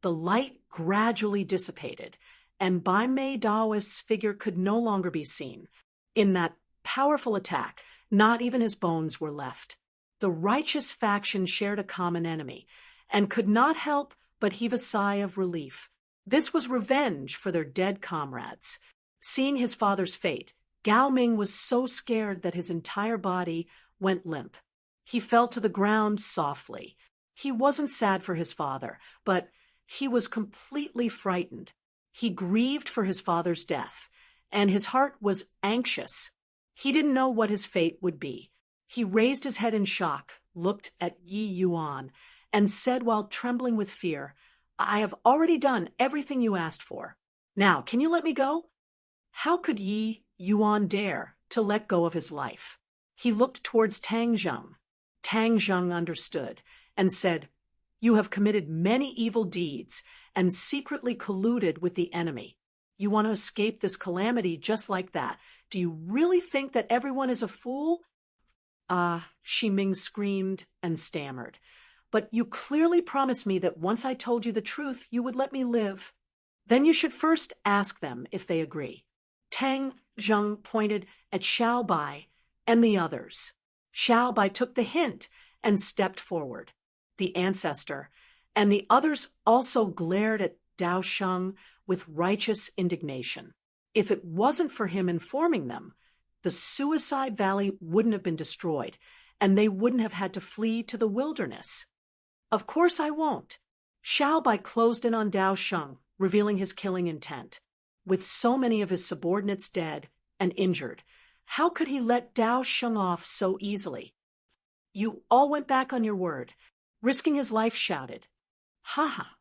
The light gradually dissipated, and Bai Mei Daoist's figure could no longer be seen. In that powerful attack, not even his bones were left. The righteous faction shared a common enemy, and could not help but heave a sigh of relief. This was revenge for their dead comrades. Seeing his father's fate, Gao Ming was so scared that his entire body went limp. He fell to the ground softly. He wasn't sad for his father, but he was completely frightened. He grieved for his father's death, and his heart was anxious. He didn't know what his fate would be. He raised his head in shock, looked at Yi Yuan, and said while trembling with fear, "I have already done everything you asked for. Now, can you let me go?" How could Yi Yuan dare to let go of his life? He looked towards Tang Zheng. Tang Zheng understood and said, "You have committed many evil deeds and secretly colluded with the enemy. You want to escape this calamity just like that. Do you really think that everyone is a fool?" Shi Ming screamed and stammered. "But you clearly promised me that once I told you the truth, you would let me live. Then you should first ask them if they agree." Tang Zheng pointed at Xiao Bai and the others. Xiao Bai took the hint and stepped forward. The ancestor and the others also glared at Dao Sheng with righteous indignation. If it wasn't for him informing them, the Suicide Valley wouldn't have been destroyed, and they wouldn't have had to flee to the wilderness. "Of course I won't." Xiao Bai closed in on Dao Sheng, revealing his killing intent. With so many of his subordinates dead and injured, how could he let Dao Sheng off so easily? "You all went back on your word." Risking his life, shouted, "Ha!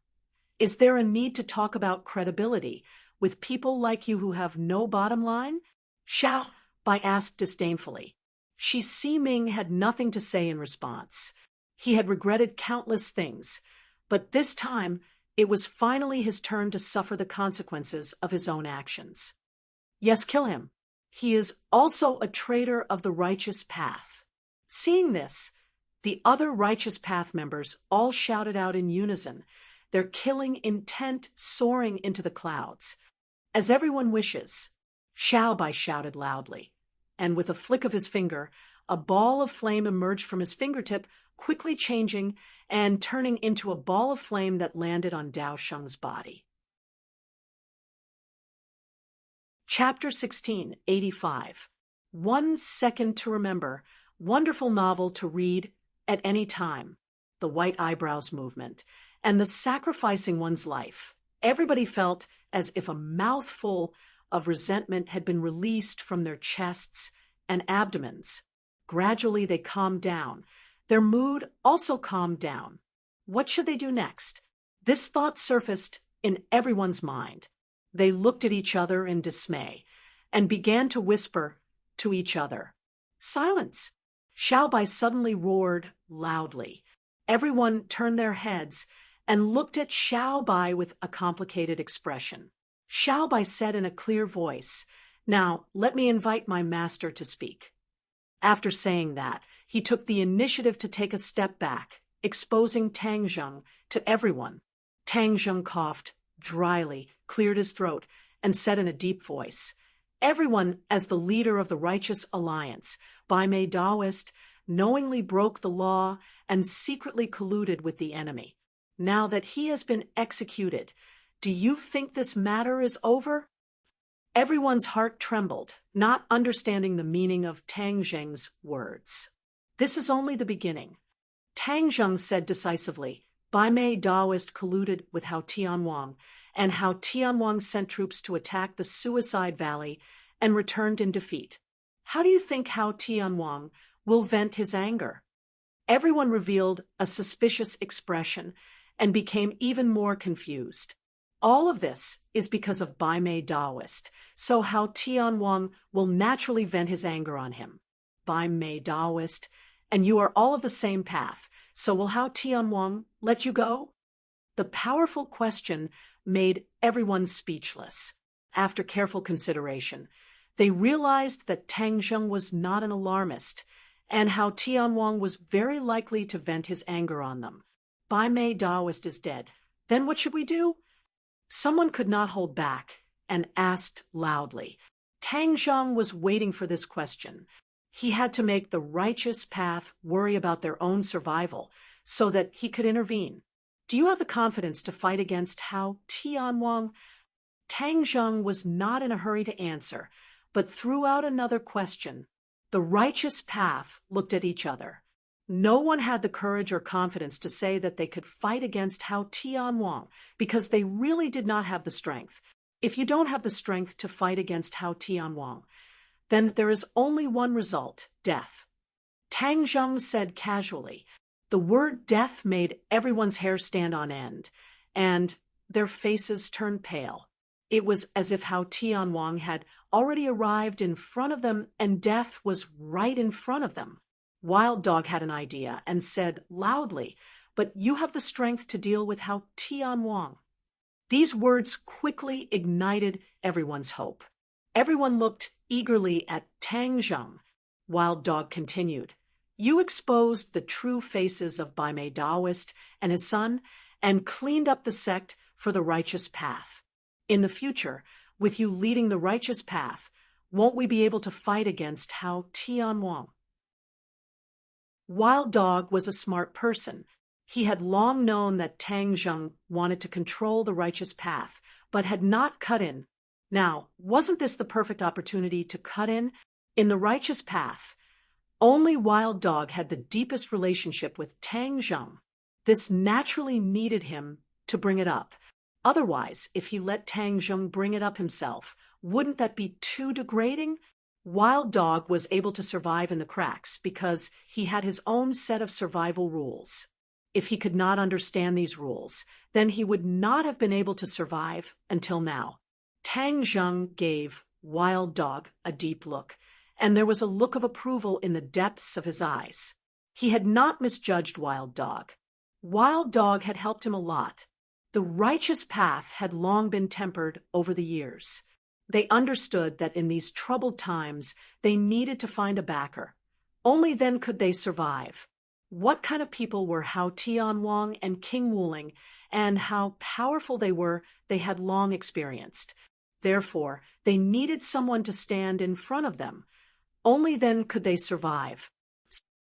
Is there a need to talk about credibility with people like you who have no bottom line?" Xiao Bai asked disdainfully. Shi Ming had nothing to say in response. He had regretted countless things, but this time it was finally his turn to suffer the consequences of his own actions. "Yes, kill him. He is also a traitor of the righteous path." Seeing this, the other righteous path members all shouted out in unison, their killing intent soaring into the clouds. As everyone wishes, Xiaobai shouted loudly, and with a flick of his finger, a ball of flame emerged from his fingertip, quickly changing and turning into a ball of flame that landed on Dao Sheng's body. Chapter 16, 85. 1 Second to Remember, wonderful novel to read at any time. The white eyebrows movement, and the sacrificing one's life. Everybody felt as if a mouthful of resentment had been released from their chests and abdomens. Gradually they calmed down. Their mood also calmed down. What should they do next? This thought surfaced in everyone's mind. They looked at each other in dismay and began to whisper to each other. Silence! Xiaobai suddenly roared loudly. Everyone turned their heads and looked at Xiaobai with a complicated expression. Xiaobai said in a clear voice, "Now, let me invite my master to speak." After saying that, he took the initiative to take a step back, exposing Tang Zheng to everyone. Tang Zheng coughed dryly, cleared his throat, and said in a deep voice, "Everyone, as the leader of the Righteous Alliance, Bai Mei Daoist, knowingly broke the law and secretly colluded with the enemy. Now that he has been executed, do you think this matter is over?" Everyone's heart trembled, not understanding the meaning of Tang Zheng's words. "This is only the beginning." Tang Zheng said decisively, "Bai Mei Daoist colluded with Hao Tianwang, and Hao Tianwang sent troops to attack the Suicide Valley and returned in defeat. How do you think Hao Tianwang will vent his anger?" Everyone revealed a suspicious expression and became even more confused. All of this is because of Bai Mei Daoist, so Hao Tianwang will naturally vent his anger on him. Bai Mei Daoist, and you are all of the same path, so will Hao Tianwang let you go? The powerful question made everyone speechless. After careful consideration, they realized that Tang Zheng was not an alarmist, and Hao Tianwang was very likely to vent his anger on them. Bai Mei Daoist is dead. Then what should we do? Someone could not hold back and asked loudly. Tang Zheng was waiting for this question. He had to make the righteous path worry about their own survival so that he could intervene. Do you have the confidence to fight against Hao Tianwang? Tang Zheng was not in a hurry to answer, but threw out another question. The righteous path looked at each other. No one had the courage or confidence to say that they could fight against Hao Tianwang because they really did not have the strength. If you don't have the strength to fight against Hao Tianwang, then there is only one result, death. Tang Zheng said casually. The word death made everyone's hair stand on end, and their faces turned pale. It was as if Hao Tianwang had already arrived in front of them and death was right in front of them. Wild Dog had an idea and said loudly, "But you have the strength to deal with Hao Tianwang." These words quickly ignited everyone's hope. Everyone looked eagerly at Tang Zheng. Wild Dog continued, "You exposed the true faces of Bai Mei Daoist and his son and cleaned up the sect for the righteous path. In the future, with you leading the righteous path, won't we be able to fight against Hao Tianwang?" Wild Dog was a smart person. He had long known that Tang Zheng wanted to control the righteous path, but had not cut in. Now, wasn't this the perfect opportunity to cut in the righteous path? Only Wild Dog had the deepest relationship with Tang Zheng. This naturally needed him to bring it up. Otherwise, if he let Tang Zheng bring it up himself, wouldn't that be too degrading? Wild Dog was able to survive in the cracks because he had his own set of survival rules. If he could not understand these rules, then he would not have been able to survive until now. Tang Zheng gave Wild Dog a deep look, and there was a look of approval in the depths of his eyes. He had not misjudged Wild Dog. Wild Dog had helped him a lot. The righteous path had long been tempered over the years. They understood that in these troubled times, they needed to find a backer. Only then could they survive. What kind of people were Hao Tianwang and King Wuling, and how powerful they were, they had long experienced. Therefore, they needed someone to stand in front of them. Only then could they survive.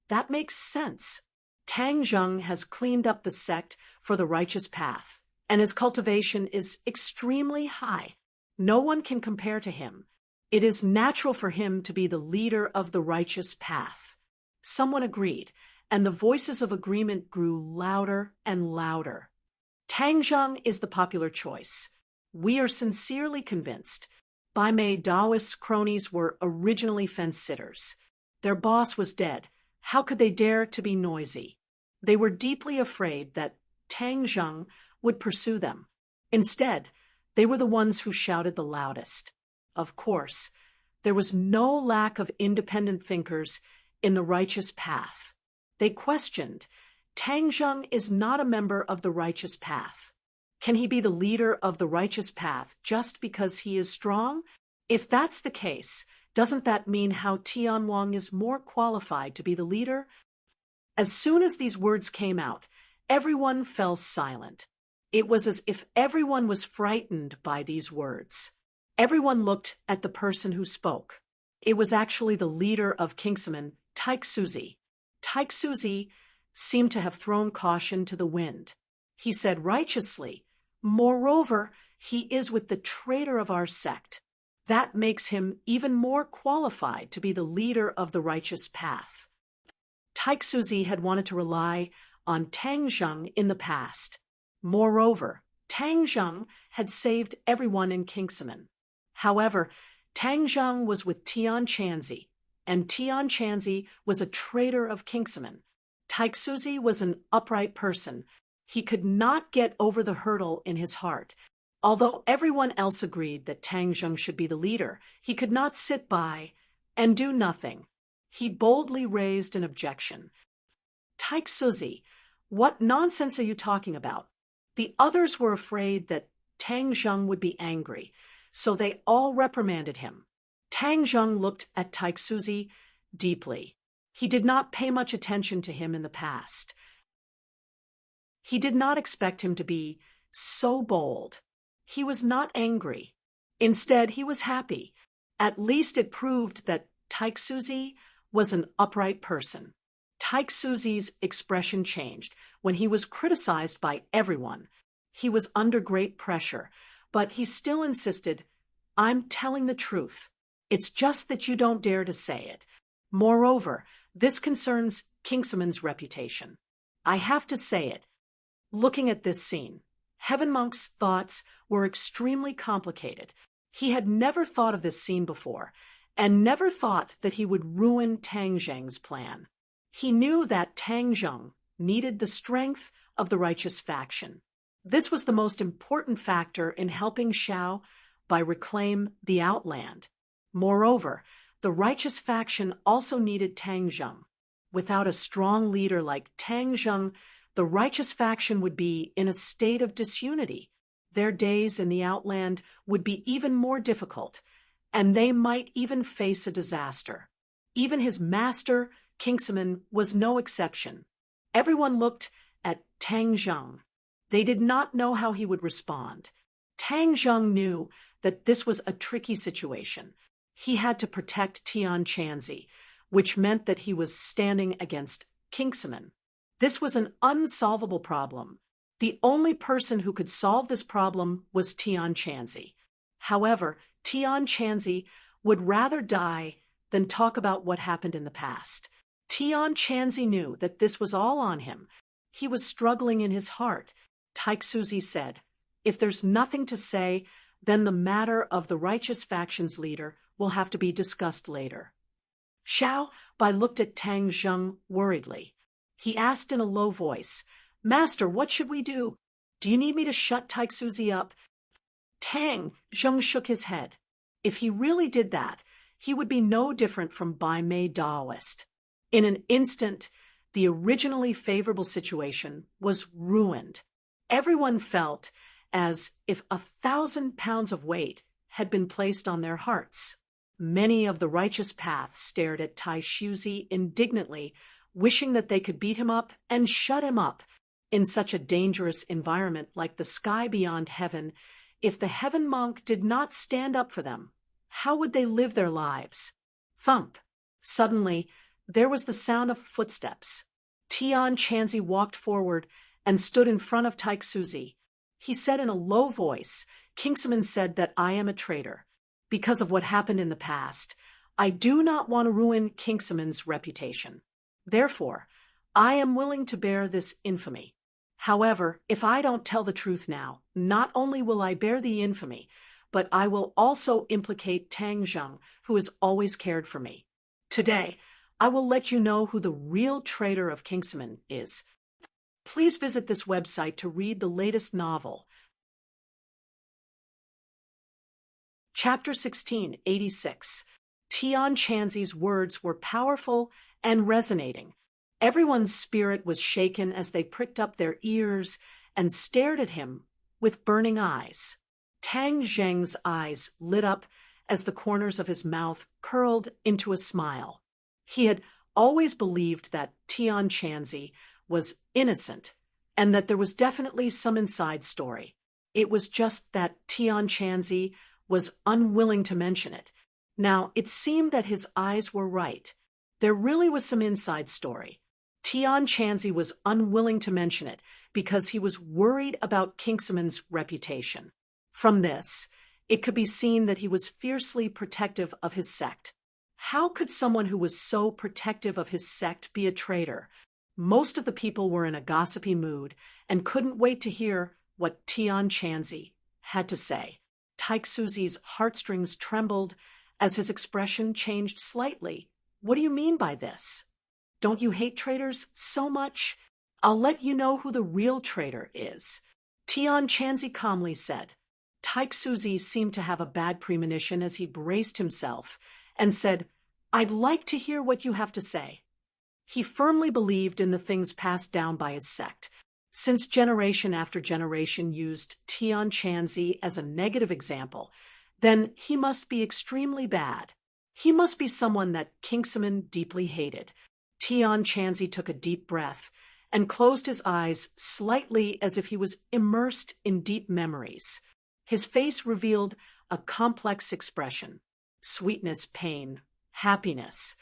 That makes sense. Tang Zheng has cleaned up the sect for the righteous path, and his cultivation is extremely high. No one can compare to him. It is natural for him to be the leader of the righteous path. Someone agreed, and the voices of agreement grew louder and louder. Tang Zheng is the popular choice. We are sincerely convinced. Bai Mei Daoist's cronies were originally fence-sitters. Their boss was dead. How could they dare to be noisy? They were deeply afraid that Tang Zheng would pursue them. Instead, they were the ones who shouted the loudest. Of course, there was no lack of independent thinkers in the righteous path. They questioned, Tang Zheng is not a member of the righteous path. Can he be the leader of the righteous path just because he is strong? If that's the case, doesn't that mean Hao Tianwang is more qualified to be the leader? As soon as these words came out, everyone fell silent. It was as if everyone was frightened by these words. Everyone looked at the person who spoke. It was actually the leader of Kingsman, Taixuzi. Taixuzi seemed to have thrown caution to the wind. He said righteously, "Moreover, he is with the traitor of our sect. That makes him even more qualified to be the leader of the righteous path." Taixuzi had wanted to rely on Tang Zheng in the past. Moreover, Tang Zheng had saved everyone in Kingsman. However, Tang Zheng was with Tian Chanzi, and Tian Chanzi was a traitor of Kingsman. Taixuzi was an upright person. He could not get over the hurdle in his heart. Although everyone else agreed that Tang Zheng should be the leader, he could not sit by and do nothing. He boldly raised an objection. Taixuzi, what nonsense are you talking about? The others were afraid that Tang Zheng would be angry, so they all reprimanded him. Tang Zheng looked at Taixuzi deeply. He did not pay much attention to him in the past. He did not expect him to be so bold. He was not angry. Instead, he was happy. At least it proved that Taixuzi was an upright person. Taixuzi's expression changed when he was criticized by everyone. He was under great pressure, but he still insisted, "I'm telling the truth. It's just that you don't dare to say it. Moreover, this concerns Kingsman's reputation. I have to say it." Looking at this scene, Heaven Monk's thoughts were extremely complicated. He had never thought of this scene before, and never thought that he would ruin Tang Zheng's plan. He knew that Tang Zheng needed the strength of the righteous faction. This was the most important factor in helping Xiao by reclaim the Outland. Moreover, the righteous faction also needed Tang Zheng. Without a strong leader like Tang Zheng, the righteous faction would be in a state of disunity. Their days in the Outland would be even more difficult, and they might even face a disaster. Even his master, Kingsman, was no exception. Everyone looked at Tang Zheng. They did not know how he would respond. Tang Zheng knew that this was a tricky situation. He had to protect Tian Chanzi, which meant that he was standing against Kingsman. This was an unsolvable problem. The only person who could solve this problem was Tian Chanzi. However, Tian Chanzi would rather die than talk about what happened in the past. Tian Chanzi knew that this was all on him. He was struggling in his heart. Taixuzi said, "If there's nothing to say, then the matter of the righteous faction's leader will have to be discussed later." Xiao Bai looked at Tang Zheng worriedly. He asked in a low voice, "Master, what should we do? Do you need me to shut Taixuzi up?" Tang Zheng shook his head. If he really did that, he would be no different from Bai Mei Daoist. In an instant, the originally favorable situation was ruined. Everyone felt as if 1,000 pounds of weight had been placed on their hearts. Many of the righteous path stared at Taixuzi indignantly wishing that they could beat him up and shut him up in such a dangerous environment like the sky beyond heaven. If the heaven monk did not stand up for them, how would they live their lives? Thump! Suddenly, there was the sound of footsteps. Tian Chanzi walked forward and stood in front of Taiksuzi. He said in a low voice, "Kingsaman said that I am a traitor. Because of what happened in the past, I do not want to ruin Kingsaman's reputation. Therefore, I am willing to bear this infamy. However, if I don't tell the truth now, not only will I bear the infamy, but I will also implicate Tang Zheng, who has always cared for me. Today, I will let you know who the real traitor of Kingsaman is." Please visit this website to read the latest novel. Chapter 1686. Tian Chanzi's words were powerful and resonating. Everyone's spirit was shaken as they pricked up their ears and stared at him with burning eyes. Tang Zheng's eyes lit up as the corners of his mouth curled into a smile. He had always believed that Tian Chanzi was innocent and that there was definitely some inside story. It was just that Tian Chanzi was unwilling to mention it. Now, it seemed that his eyes were right. There really was some inside story. Tian Chanzi was unwilling to mention it because he was worried about Kingsaman's reputation. From this, it could be seen that he was fiercely protective of his sect. How could someone who was so protective of his sect be a traitor? Most of the people were in a gossipy mood and couldn't wait to hear what Tian Chanzi had to say. Taiksuzi's heartstrings trembled as his expression changed slightly. "What do you mean by this? Don't you hate traitors so much? I'll let you know who the real traitor is," Tian Chanzi calmly said. Taiksuzi seemed to have a bad premonition as he braced himself and said, "I'd like to hear what you have to say." He firmly believed in the things passed down by his sect. Since generation after generation used Tian Chanzi as a negative example, then he must be extremely bad. He must be someone that Kingsaman deeply hated. Tian Chanzi took a deep breath and closed his eyes slightly as if he was immersed in deep memories. His face revealed a complex expression: sweetness, pain, happiness.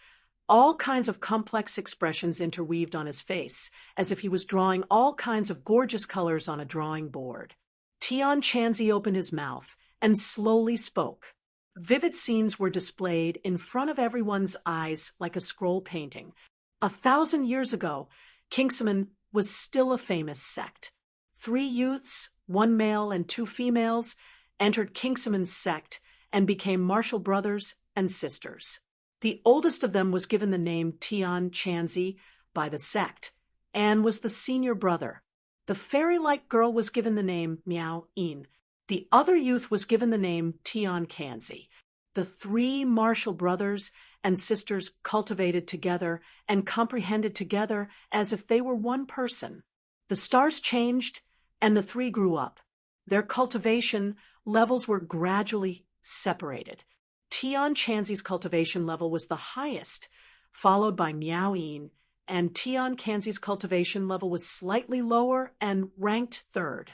All kinds of complex expressions interweaved on his face, as if he was drawing all kinds of gorgeous colors on a drawing board. Tian Chanzi opened his mouth and slowly spoke. Vivid scenes were displayed in front of everyone's eyes like a scroll painting. 1,000 years ago, Kingsaman was still a famous sect. 3 youths, 1 male and 2 females, entered Kingsaman's sect and became martial brothers and sisters. The oldest of them was given the name Tian Chanzi by the sect and was the senior brother. The fairy-like girl was given the name Miao Yin. The other youth was given the name Tian Chanzi. The 3 martial brothers and sisters cultivated together and comprehended together as if they were one person. The stars changed and the 3 grew up. Their cultivation levels were gradually separated. Tian Chanzi's cultivation level was the highest, followed by Miao Yin, and Tian Chanzi's cultivation level was slightly lower and ranked 3rd.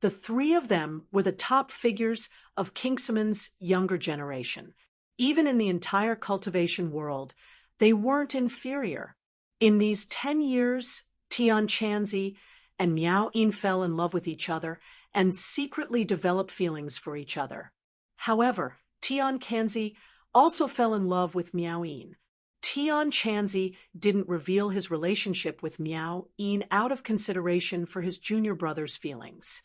The 3 of them were the top figures of Kingsaman's younger generation. Even in the entire cultivation world, they weren't inferior. In these 10 years, Tian Chanzi and Miao Yin fell in love with each other and secretly developed feelings for each other. However, Tian Chanzi also fell in love with Miao Yin. Tian Chanzi didn't reveal his relationship with Miao Yin out of consideration for his junior brother's feelings.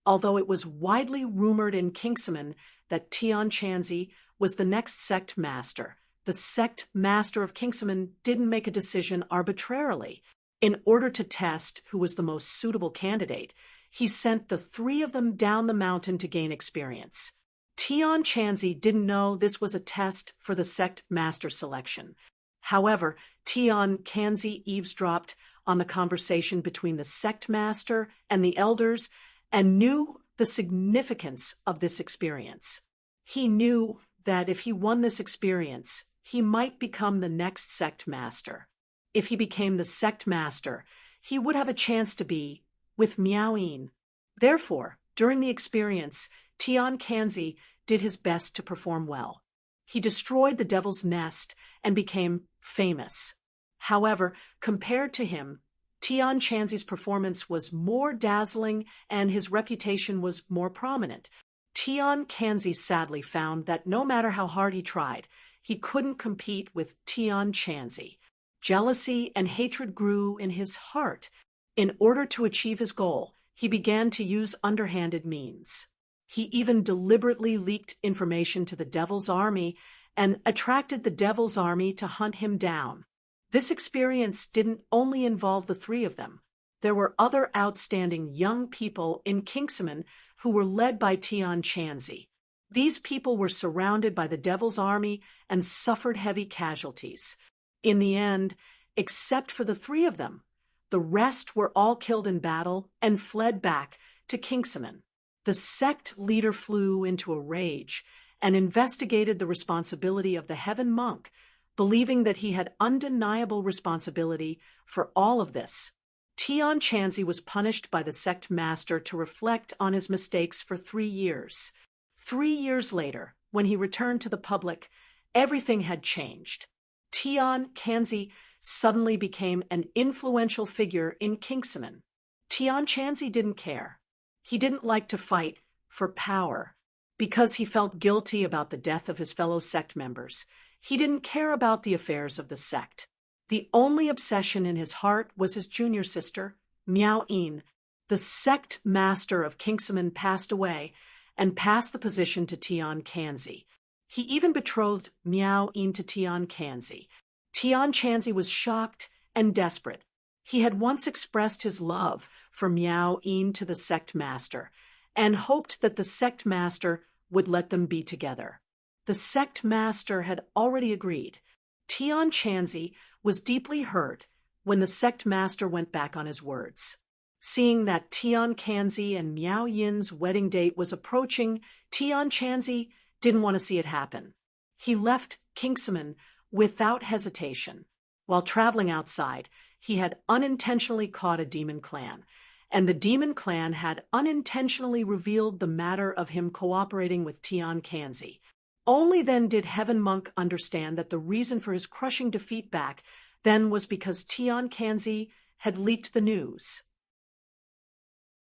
Although it was widely rumored in Kingsaman that Tian Chanzi was the next sect master, the sect master of Kingsaman didn't make a decision arbitrarily. In order to test who was the most suitable candidate, he sent the 3 of them down the mountain to gain experience. Tian Chanzi didn't know this was a test for the sect master selection. However, Tian Chanzi eavesdropped on the conversation between the sect master and the elders and knew the significance of this experience. He knew that if he won this experience, he might become the next sect master. If he became the sect master, he would have a chance to be with Miao-yin. Therefore, during the experience, Tian Kanzi did his best to perform well. He destroyed the devil's nest and became famous. However, compared to him, Tian Kanzi's performance was more dazzling and his reputation was more prominent. Tian Kanzi sadly found that no matter how hard he tried, he couldn't compete with Tian Kanzi. Jealousy and hatred grew in his heart. In order to achieve his goal, he began to use underhanded means. He even deliberately leaked information to the Devil's Army and attracted the Devil's Army to hunt him down. This experience didn't only involve the three of them. There were other outstanding young people in Kingsman who were led by Tian Kanzi. These people were surrounded by the Devil's Army and suffered heavy casualties. In the end, except for the three of them, the rest were all killed in battle and fled back to Kingsman. The sect leader flew into a rage and investigated the responsibility of the Heaven Monk, believing that he had undeniable responsibility for all of this. Tian Kanzi was punished by the sect master to reflect on his mistakes for 3 years. 3 years later, when he returned to the public, everything had changed. Tian Kanzi suddenly became an influential figure in Kingsman. Tian Kanzi didn't care. He didn't like to fight for power. Because he felt guilty about the death of his fellow sect members, he didn't care about the affairs of the sect. The only obsession in his heart was his junior sister, Miao-yin. The sect master of Kingsman passed away and passed the position to Tian Kanzi. He even betrothed Miao-yin to Tian Kanzi. Tian Kanzi was shocked and desperate. He had once expressed his love for Miao-yin to the sect master and hoped that the sect master would let them be together. The sect master had already agreed. Tian Kanzi was deeply hurt when the sect master went back on his words. Seeing that Tian Kanzi and Miao-yin's wedding date was approaching, Tian Kanzi didn't want to see it happen. He left Kingsman without hesitation. While traveling outside, he had unintentionally caught a demon clan, and the demon clan had unintentionally revealed the matter of him cooperating with Tian Kanzi. Only then did Heaven Monk understand that the reason for his crushing defeat back then was because Tian Kanzi had leaked the news.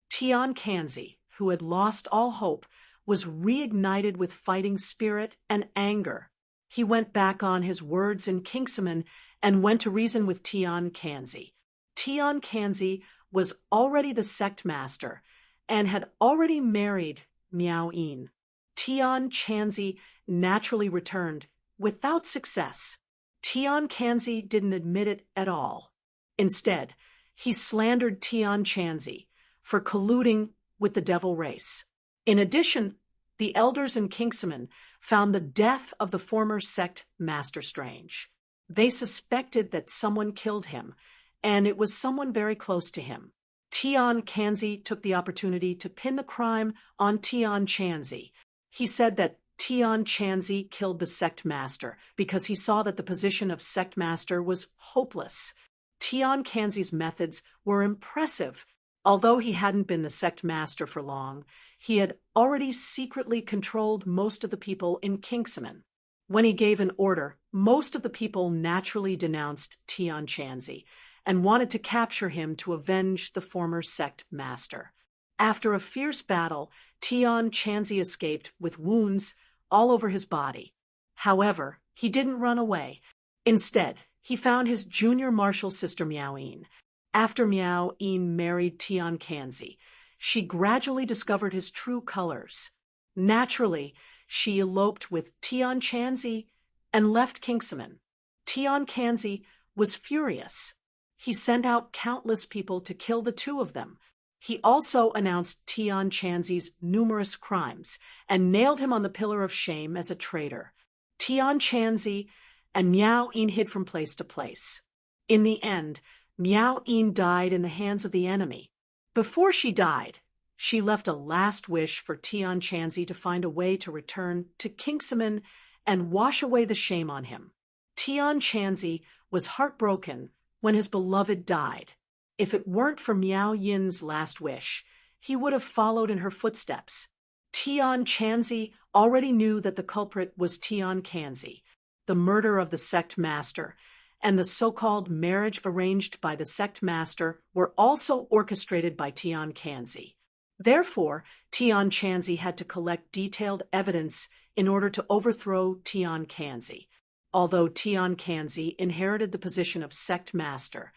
Tian Kanzi, who had lost all hope, was reignited with fighting spirit and anger. He went back on his words in Kingsman and went to reason with Tian Kanzi. Tian Kanzi was already the sect master and had already married Miao-yin. Tian Kanzi naturally returned without success. Tian Kanzi didn't admit it at all. Instead, he slandered Tian Kanzi for colluding with the devil race. In addition, the elders in Kingsman found the death of the former sect master strange. They suspected that someone killed him, and it was someone very close to him. Tian Kanzi took the opportunity to pin the crime on Tian Kanzi. He said that Tian Kanzi killed the sect master because he saw that the position of sect master was hopeless. Tian Kanzi's methods were impressive. Although he hadn't been the sect master for long, he had already secretly controlled most of the people in Kingsman. When he gave an order, most of the people naturally denounced Tian Kanzi and wanted to capture him to avenge the former sect master. After a fierce battle, Tian Kanzi escaped with wounds all over his body. However, he didn't run away. Instead, he found his junior martial sister Miao-yin. After Miao-yin married Tian Kanzi, she gradually discovered his true colors. Naturally, she eloped with Tian Kanzi and left Kingsman. Tian Kanzi was furious. He sent out countless people to kill the two of them. He also announced Tian Kanzi's numerous crimes and nailed him on the pillar of shame as a traitor. Tian Kanzi and Miao-yin hid from place to place. In the end, Miao-yin died in the hands of the enemy. Before she died, she left a last wish for Tian Kanzi to find a way to return to Kingsman and wash away the shame on him. Tian Kanzi was heartbroken when his beloved died. If it weren't for Miao Yin's last wish, he would have followed in her footsteps. Tian Chanzi already knew that the culprit was Tian Kanzi, the murder of the sect master, and the so-called marriage arranged by the sect master were also orchestrated by Tian Kanzi. Therefore, Tian Chanzi had to collect detailed evidence in order to overthrow Tian Kanzi. Although Tian Kanzi inherited the position of sect master,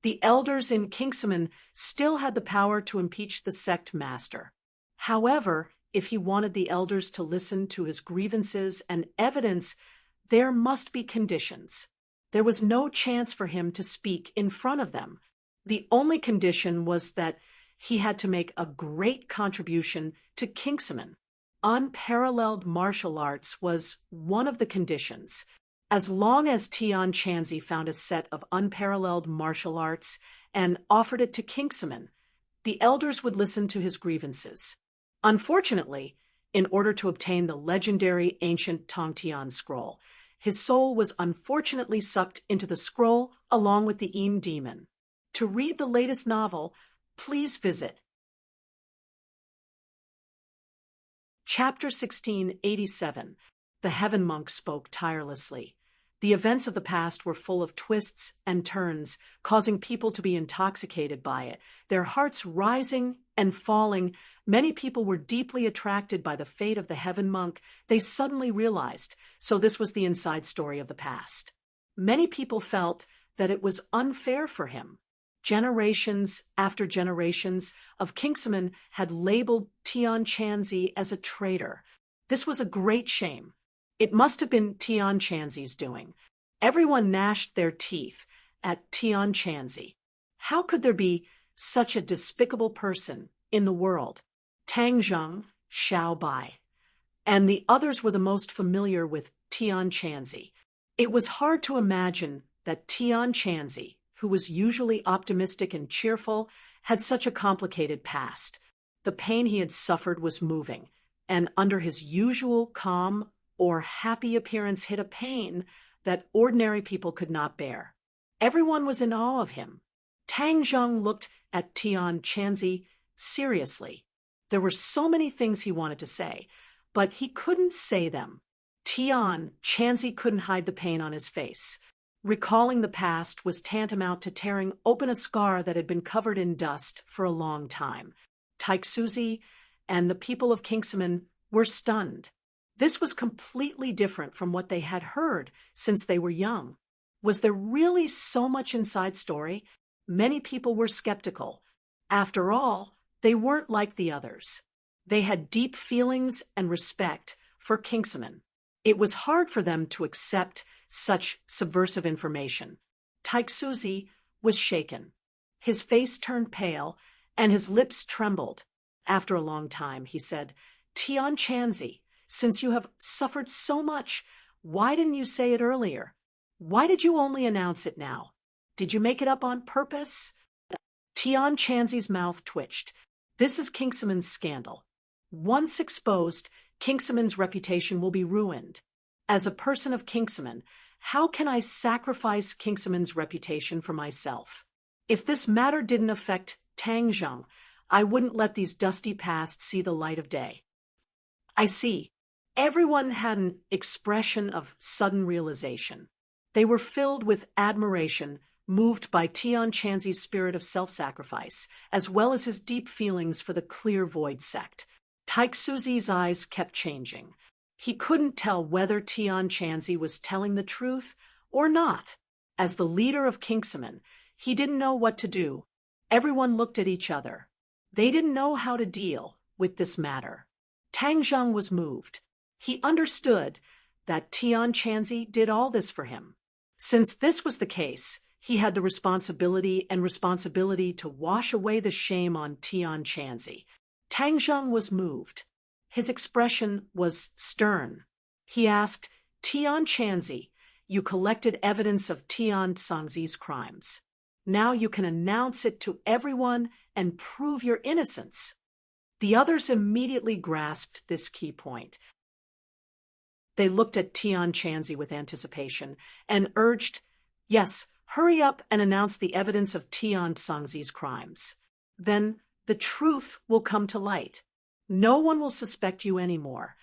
the elders in Kingsaman still had the power to impeach the sect master. However, if he wanted the elders to listen to his grievances and evidence, there must be conditions. There was no chance for him to speak in front of them. The only condition was that he had to make a great contribution to Kingsaman. Unparalleled martial arts was one of the conditions. As long as Tian Chanzi found a set of unparalleled martial arts and offered it to Kingsaman, the elders would listen to his grievances. Unfortunately, in order to obtain the legendary ancient Tongtian scroll, his soul was unfortunately sucked into the scroll along with the Yin demon. To read the latest novel, please visit Chapter 1687. The Heaven Monk spoke tirelessly. The events of the past were full of twists and turns, causing people to be intoxicated by it, their hearts rising and falling. Many people were deeply attracted by the fate of the Heaven Monk, they suddenly realized, so this was the inside story of the past. Many people felt that it was unfair for him. Generations after generations of Kingsaman had labeled Tian Chanzi as a traitor. This was a great shame. It must have been Tian Chanzi's doing. Everyone gnashed their teeth at Tian Chanzi. How could there be such a despicable person in the world? Tang Zheng, Xiao Bai, and the others were the most familiar with Tian Chanzi. It was hard to imagine that Tian Chanzi, who was usually optimistic and cheerful, had such a complicated past. The pain he had suffered was moving, and under his usual calm or happy appearance hid a pain that ordinary people could not bear. Everyone was in awe of him. Tang Zheng looked at Tian Chanzi seriously. There were so many things he wanted to say, but he couldn't say them. Tian Chanzi couldn't hide the pain on his face. Recalling the past was tantamount to tearing open a scar that had been covered in dust for a long time. Taixuzi and the people of Kingsaman were stunned. This was completely different from what they had heard since they were young. Was there really so much inside story? Many people were skeptical. After all, they weren't like the others. They had deep feelings and respect for Kingsaman. It was hard for them to accept such subversive information. Taixuzi was shaken. His face turned pale, and his lips trembled. After a long time, he said, "Tian Chanzi, since you have suffered so much, why didn't you say it earlier? Why did you only announce it now? Did you make it up on purpose?" Tian Chanzi's mouth twitched. This is Kingsaman's scandal. Once exposed, Kingsaman's reputation will be ruined. As a person of Kingsaman, how can I sacrifice Kingsaman's reputation for myself? If this matter didn't affect Tang Zheng, I wouldn't let these dusty pasts see the light of day. I see. Everyone had an expression of sudden realization. They were filled with admiration, moved by Tian Chanzi's spirit of self-sacrifice, as well as his deep feelings for the Clear Void sect. Taixuzi's eyes kept changing. He couldn't tell whether Tian Chanzi was telling the truth or not. As the leader of Kingsaman, he didn't know what to do. Everyone looked at each other. They didn't know how to deal with this matter. Tang Zheng was moved. He understood that Tian Chanzi did all this for him. Since this was the case, he had the responsibility to wash away the shame on Tian Chanzi. Tang Zheng was moved. His expression was stern. He asked, "Tian Chanzi, you collected evidence of Tian Sangzi's crimes. Now you can announce it to everyone and prove your innocence." The others immediately grasped this key point. They looked at Tian Chanzi with anticipation and urged, "Yes, Hurry up and announce the evidence of Tian Songzi's crimes. Then the truth will come to light. No one will suspect you anymore.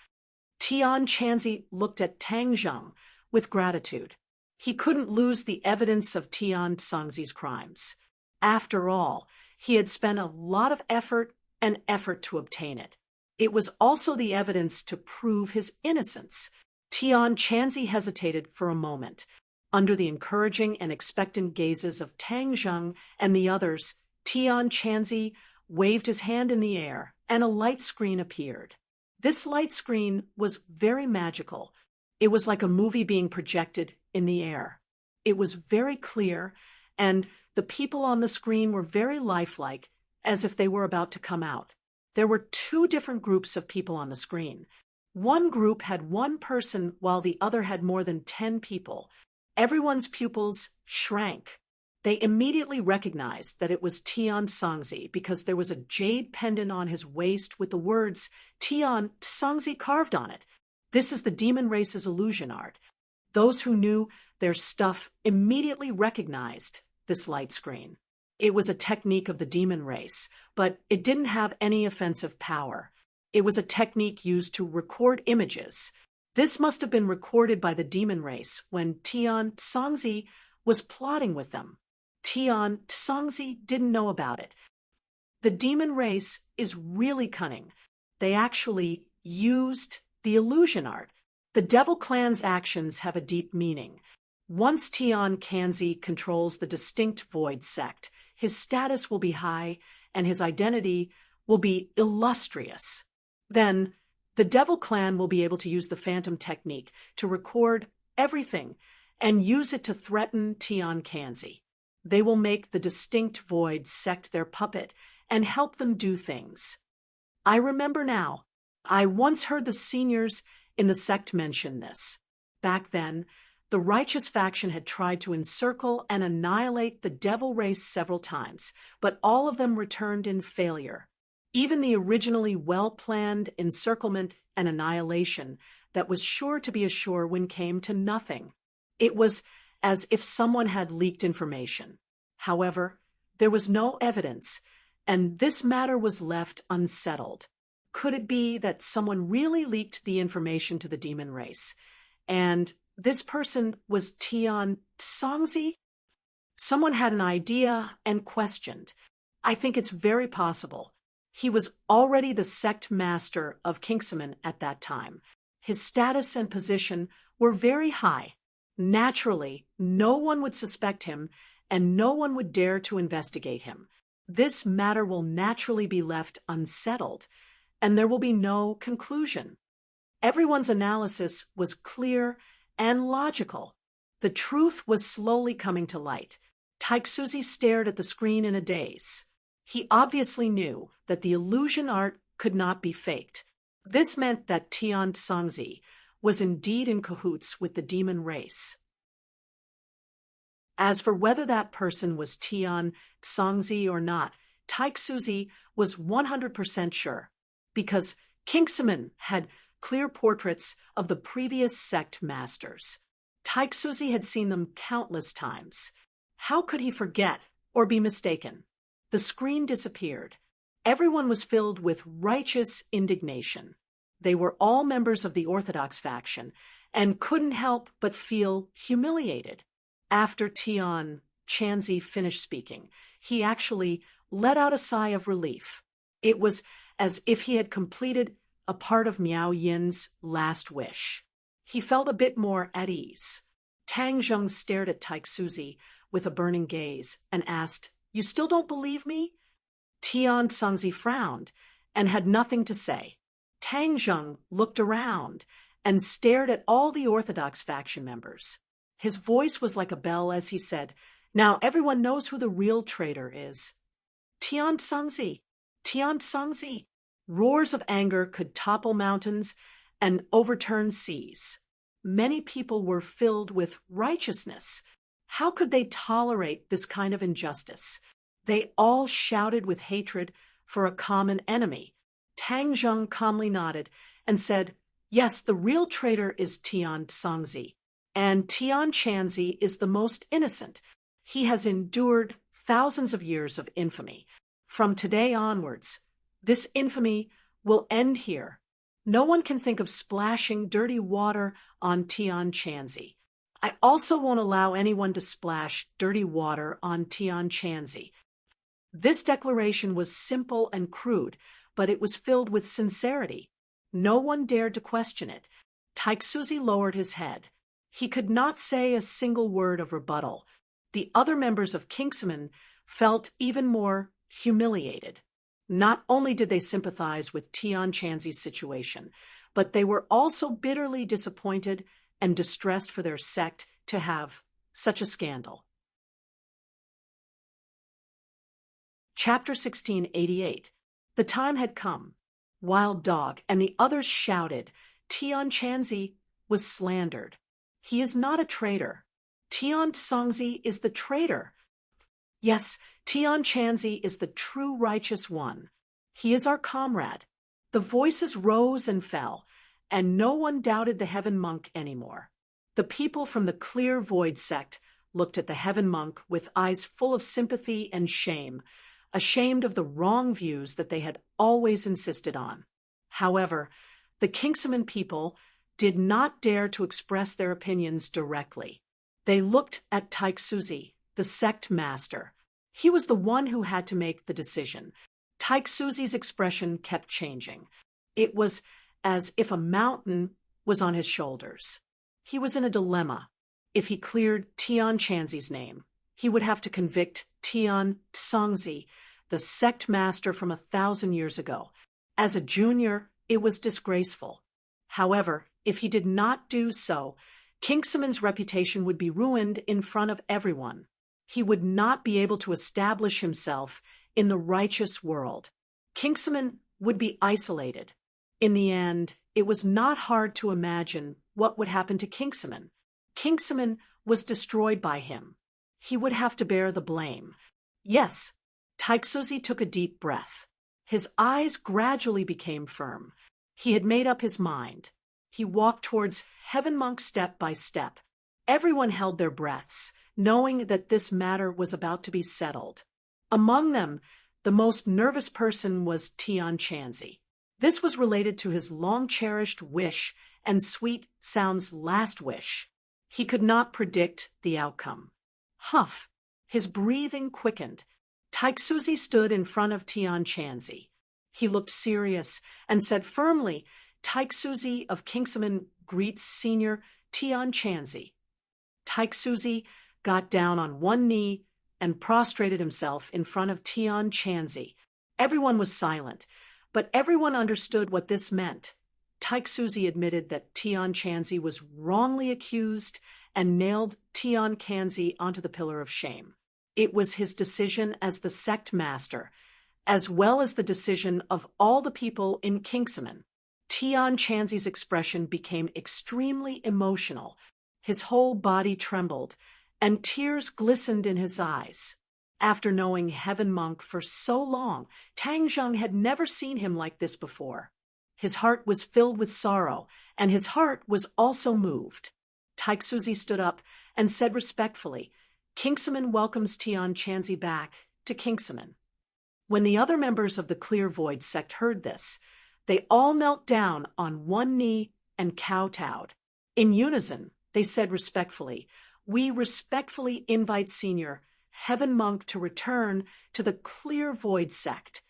Tian Chanzi looked at Tang Zheng with gratitude. He couldn't lose the evidence of Tian Songzi's crimes. After all, he had spent a lot of effort to obtain it. It was also the evidence to prove his innocence. Tian Chanzi hesitated for a moment. Under the encouraging and expectant gazes of Tang Zheng and the others, Tian Chanzi waved his hand in the air, and a light screen appeared. This light screen was very magical. It was like a movie being projected in the air. It was very clear, and the people on the screen were very lifelike, as if they were about to come out. There were two different groups of people on the screen. One group had one person while the other had more than 10 people. Everyone's pupils shrank. They immediately recognized that it was Tian Songzi because there was a jade pendant on his waist with the words Tian Songzi carved on it. This is the demon race's illusion art. Those who knew their stuff immediately recognized this light screen. It was a technique of the demon race, but it didn't have any offensive power. It was a technique used to record images. This must have been recorded by the demon race when Tian Songzi was plotting with them. Tian Songzi didn't know about it. The demon race is really cunning. They actually used the illusion art. The Devil Clan's actions have a deep meaning. Once Tian Kanzi controls the distinct Void sect, his status will be high and his identity will be illustrious. Then, the Devil Clan will be able to use the Phantom technique to record everything and use it to threaten Tian Kanzi. They will make the distinct Void sect their puppet and help them do things. I remember now. I once heard the seniors in the sect mention this. Back then, the righteous faction had tried to encircle and annihilate the devil race several times, but all of them returned in failure. Even the originally well-planned encirclement and annihilation that was sure to be a sure win came to nothing. It was as if someone had leaked information. However, there was no evidence, and this matter was left unsettled. Could it be that someone really leaked the information to the demon race, and this person was Tian Songzi? Someone had an idea and questioned. I think it's very possible. He was already the sect master of Kingsman at that time. His status and position were very high. Naturally, no one would suspect him, and no one would dare to investigate him. This matter will naturally be left unsettled, and there will be no conclusion. Everyone's analysis was clear and logical. The truth was slowly coming to light. Taiksuzi stared at the screen in a daze. He obviously knew that the illusion art could not be faked. This meant that Tian Songzi was indeed in cahoots with the demon race. As for whether that person was Tian Songzi or not, Taiksuzi was 100% sure, because Kingsman had clear portraits of the previous sect masters. Taiksuzi had seen them countless times. How could he forget or be mistaken? The screen disappeared. Everyone was filled with righteous indignation. They were all members of the Orthodox faction and couldn't help but feel humiliated. After Tian Chanzi finished speaking, he actually let out a sigh of relief. It was as if he had completed a part of Miao Yin's last wish. He felt a bit more at ease. Tang Zheng stared at Taiksuzi with a burning gaze and asked, "You still don't believe me?" Tian Songzi frowned and had nothing to say. Tang Zheng looked around and stared at all the Orthodox faction members. His voice was like a bell as he said, "Now everyone knows who the real traitor is. Tian Songzi, Tian Songzi." Roars of anger could topple mountains and overturn seas. Many people were filled with righteousness. How could they tolerate this kind of injustice? They all shouted with hatred for a common enemy. Tang Zheng calmly nodded and said, "Yes, the real traitor is Tian Songzi, and Tian Chanzi is the most innocent. He has endured thousands of years of infamy. From today onwards, this infamy will end here. No one can think of splashing dirty water on Tian Chanzi. I also won't allow anyone to splash dirty water on Tian Chanzi. This declaration was simple and crude, but it was filled with sincerity. No one dared to question it. Taiksuzi lowered his head. He could not say a single word of rebuttal. The other members of Kingsman felt even more humiliated. Not only did they sympathize with Tian Chanzi's situation, but they were also bitterly disappointed and distressed for their sect to have such a scandal. Chapter 1688. The time had come. Wild Dog and the others shouted. Tian Chanzi was slandered. He is not a traitor. Tian Tsongzi is the traitor. Yes, Tian Chanzi is the true righteous one. He is our comrade. The voices rose and fell, and no one doubted the Heaven Monk anymore. The people from the Clear Void sect looked at the Heaven Monk with eyes full of sympathy and shame, ashamed of the wrong views that they had always insisted on. However, the Kingsman people did not dare to express their opinions directly. They looked at Taiksuzi, the sect master. He was the one who had to make the decision. Taiksuzi's expression kept changing. It was as if a mountain was on his shoulders. He was in a dilemma. If he cleared Tian Chanzi's name, he would have to convict Tian Tsongzi, the sect master from 1,000 years ago. As a junior, it was disgraceful. However, if he did not do so, Kingsman's reputation would be ruined in front of everyone. He would not be able to establish himself in the righteous world. Kingsman would be isolated. In the end, it was not hard to imagine what would happen to Kingsman. Kingsman was destroyed by him. He would have to bear the blame. Yes, Taiksuzi took a deep breath. His eyes gradually became firm. He had made up his mind. He walked towards Heaven Monk step by step. Everyone held their breaths, knowing that this matter was about to be settled. Among them, the most nervous person was Tian Chanzi. This was related to his long-cherished wish and Sweet Sound's last wish. He could not predict the outcome. Huff! His breathing quickened. Taiksuzi stood in front of Tian Chanzi. He looked serious and said firmly, Taiksuzi of Kingsman greets Senior Tian Chanzi. Taiksuzi got down on one knee and prostrated himself in front of Tian Chanzi. Everyone was silent, but everyone understood what this meant. Taiksuzi admitted that Tian Chanzi was wrongly accused and nailed Tian Chanzi onto the pillar of shame. It was his decision as the sect master, as well as the decision of all the people in Kingsman. Tian Chanzi's expression became extremely emotional. His whole body trembled, and tears glistened in his eyes. After knowing Heaven Monk for so long, Tang Zheng had never seen him like this before. His heart was filled with sorrow, and his heart was also moved. Taiksuzi stood up and said respectfully, Kingsman welcomes Tian Chanzi back to Kingsman. When the other members of the Clear Void sect heard this, they all knelt down on one knee and kowtowed. In unison, they said respectfully, we respectfully invite Senior Heaven Monk to return to the Clear Void sect.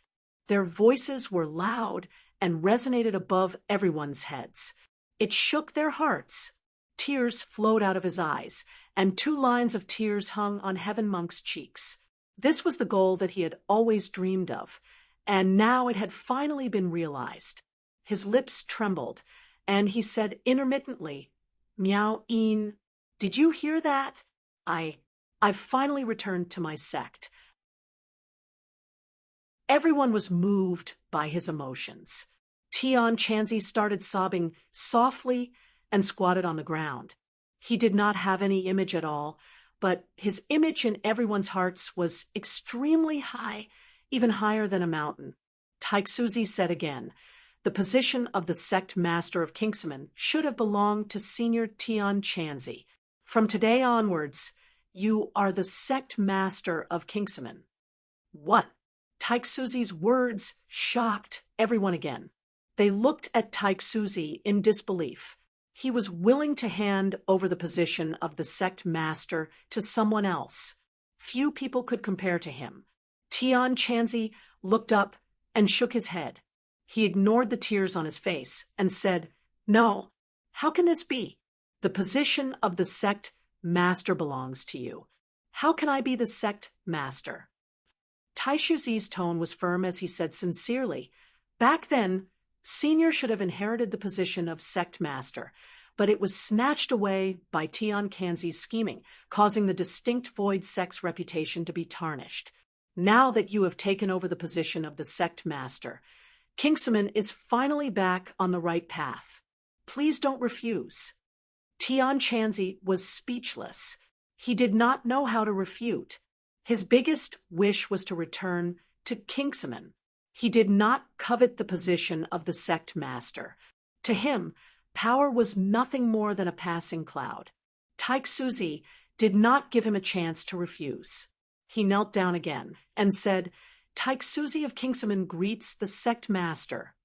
Their voices were loud and resonated above everyone's heads. It shook their hearts. Tears flowed out of his eyes, and 2 lines of tears hung on Heaven Monk's cheeks. This was the goal that he had always dreamed of, and now it had finally been realized. His lips trembled, and he said intermittently, Miao Yin, did you hear that? I've finally returned to my sect. Everyone was moved by his emotions. Tian Chanzi started sobbing softly and squatted on the ground. He did not have any image at all, but his image in everyone's hearts was extremely high, even higher than a mountain. Taiksuzi said again, the position of the sect master of Kingsman should have belonged to Senior Tian Chanzi. From today onwards, You are the sect master of Kingsaman. What? Taiksuzi's words shocked everyone again. They looked at Taiksuzi in disbelief. He was willing to hand over the position of the sect master to someone else. Few people could compare to him. Tian Chanzi looked up and shook his head. He ignored the tears on his face and said, "No, how can this be? The position of the sect master belongs to you. How can I be the sect master?" Taishuzi's tone was firm as he said sincerely, "Back then, Senior should have inherited the position of sect master, but it was snatched away by Tian Kanzi's scheming, causing the distinct void sect's reputation to be tarnished. Now that you have taken over the position of the sect master, Kingsaman is finally back on the right path. Please don't refuse." Tian Chanzi was speechless. He did not know how to refute. His biggest wish was to return to Kingsaman. He did not covet the position of the sect master. To him, power was nothing more than a passing cloud. Taiksuzi did not give him a chance to refuse. He knelt down again and said, "Taiksuzi of Kingsaman greets the sect master."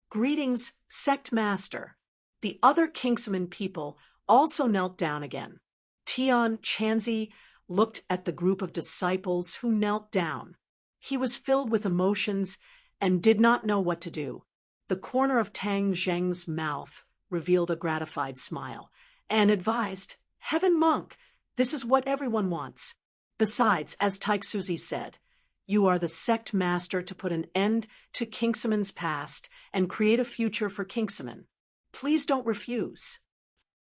"Greetings, sect master." The other Kingsaman people also knelt down again. Tian Chanzi looked at the group of disciples who knelt down. He was filled with emotions and did not know what to do. The corner of Tang Zheng's mouth revealed a gratified smile, and advised, "Heaven Monk, this is what everyone wants. Besides, as Taiksuzi said, you are the sect master to put an end to Kingsaman's past and create a future for Kingsaman. Please don't refuse."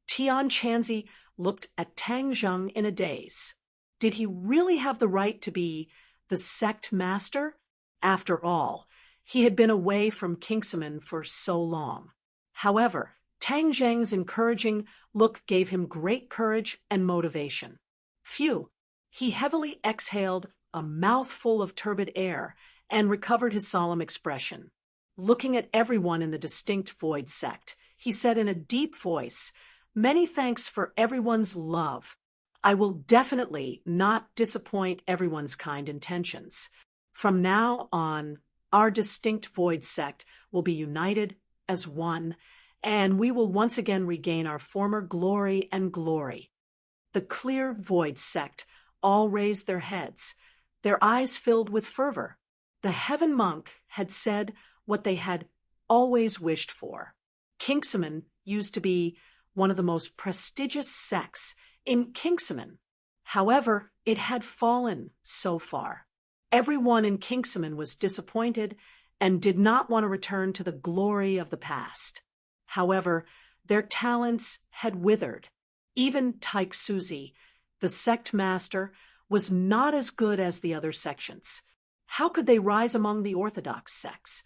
Tian Chanzi looked at Tang Zheng in a daze. Did he really have the right to be the sect master? After all, he had been away from Kingsaman for so long. However, Tang Zheng's encouraging look gave him great courage and motivation. Phew! He heavily exhaled a mouthful of turbid air and recovered his solemn expression. Looking at everyone in the distinct void sect, he said in a deep voice, "Many thanks for everyone's love. I will definitely not disappoint everyone's kind intentions. From now on, our distinct void sect will be united as one, and we will once again regain our former glory and glory." The clear void sect all raised their heads, their eyes filled with fervor. The Heaven Monk had said what they had always wished for. Kingsaman used to be one of the most prestigious sects in Kingsaman. However, it had fallen so far. Everyone in Kingsaman was disappointed and did not want to return to the glory of the past. However, their talents had withered. Even Taiksuzi, the sect master, was not as good as the other sections. How could they rise among the orthodox sects?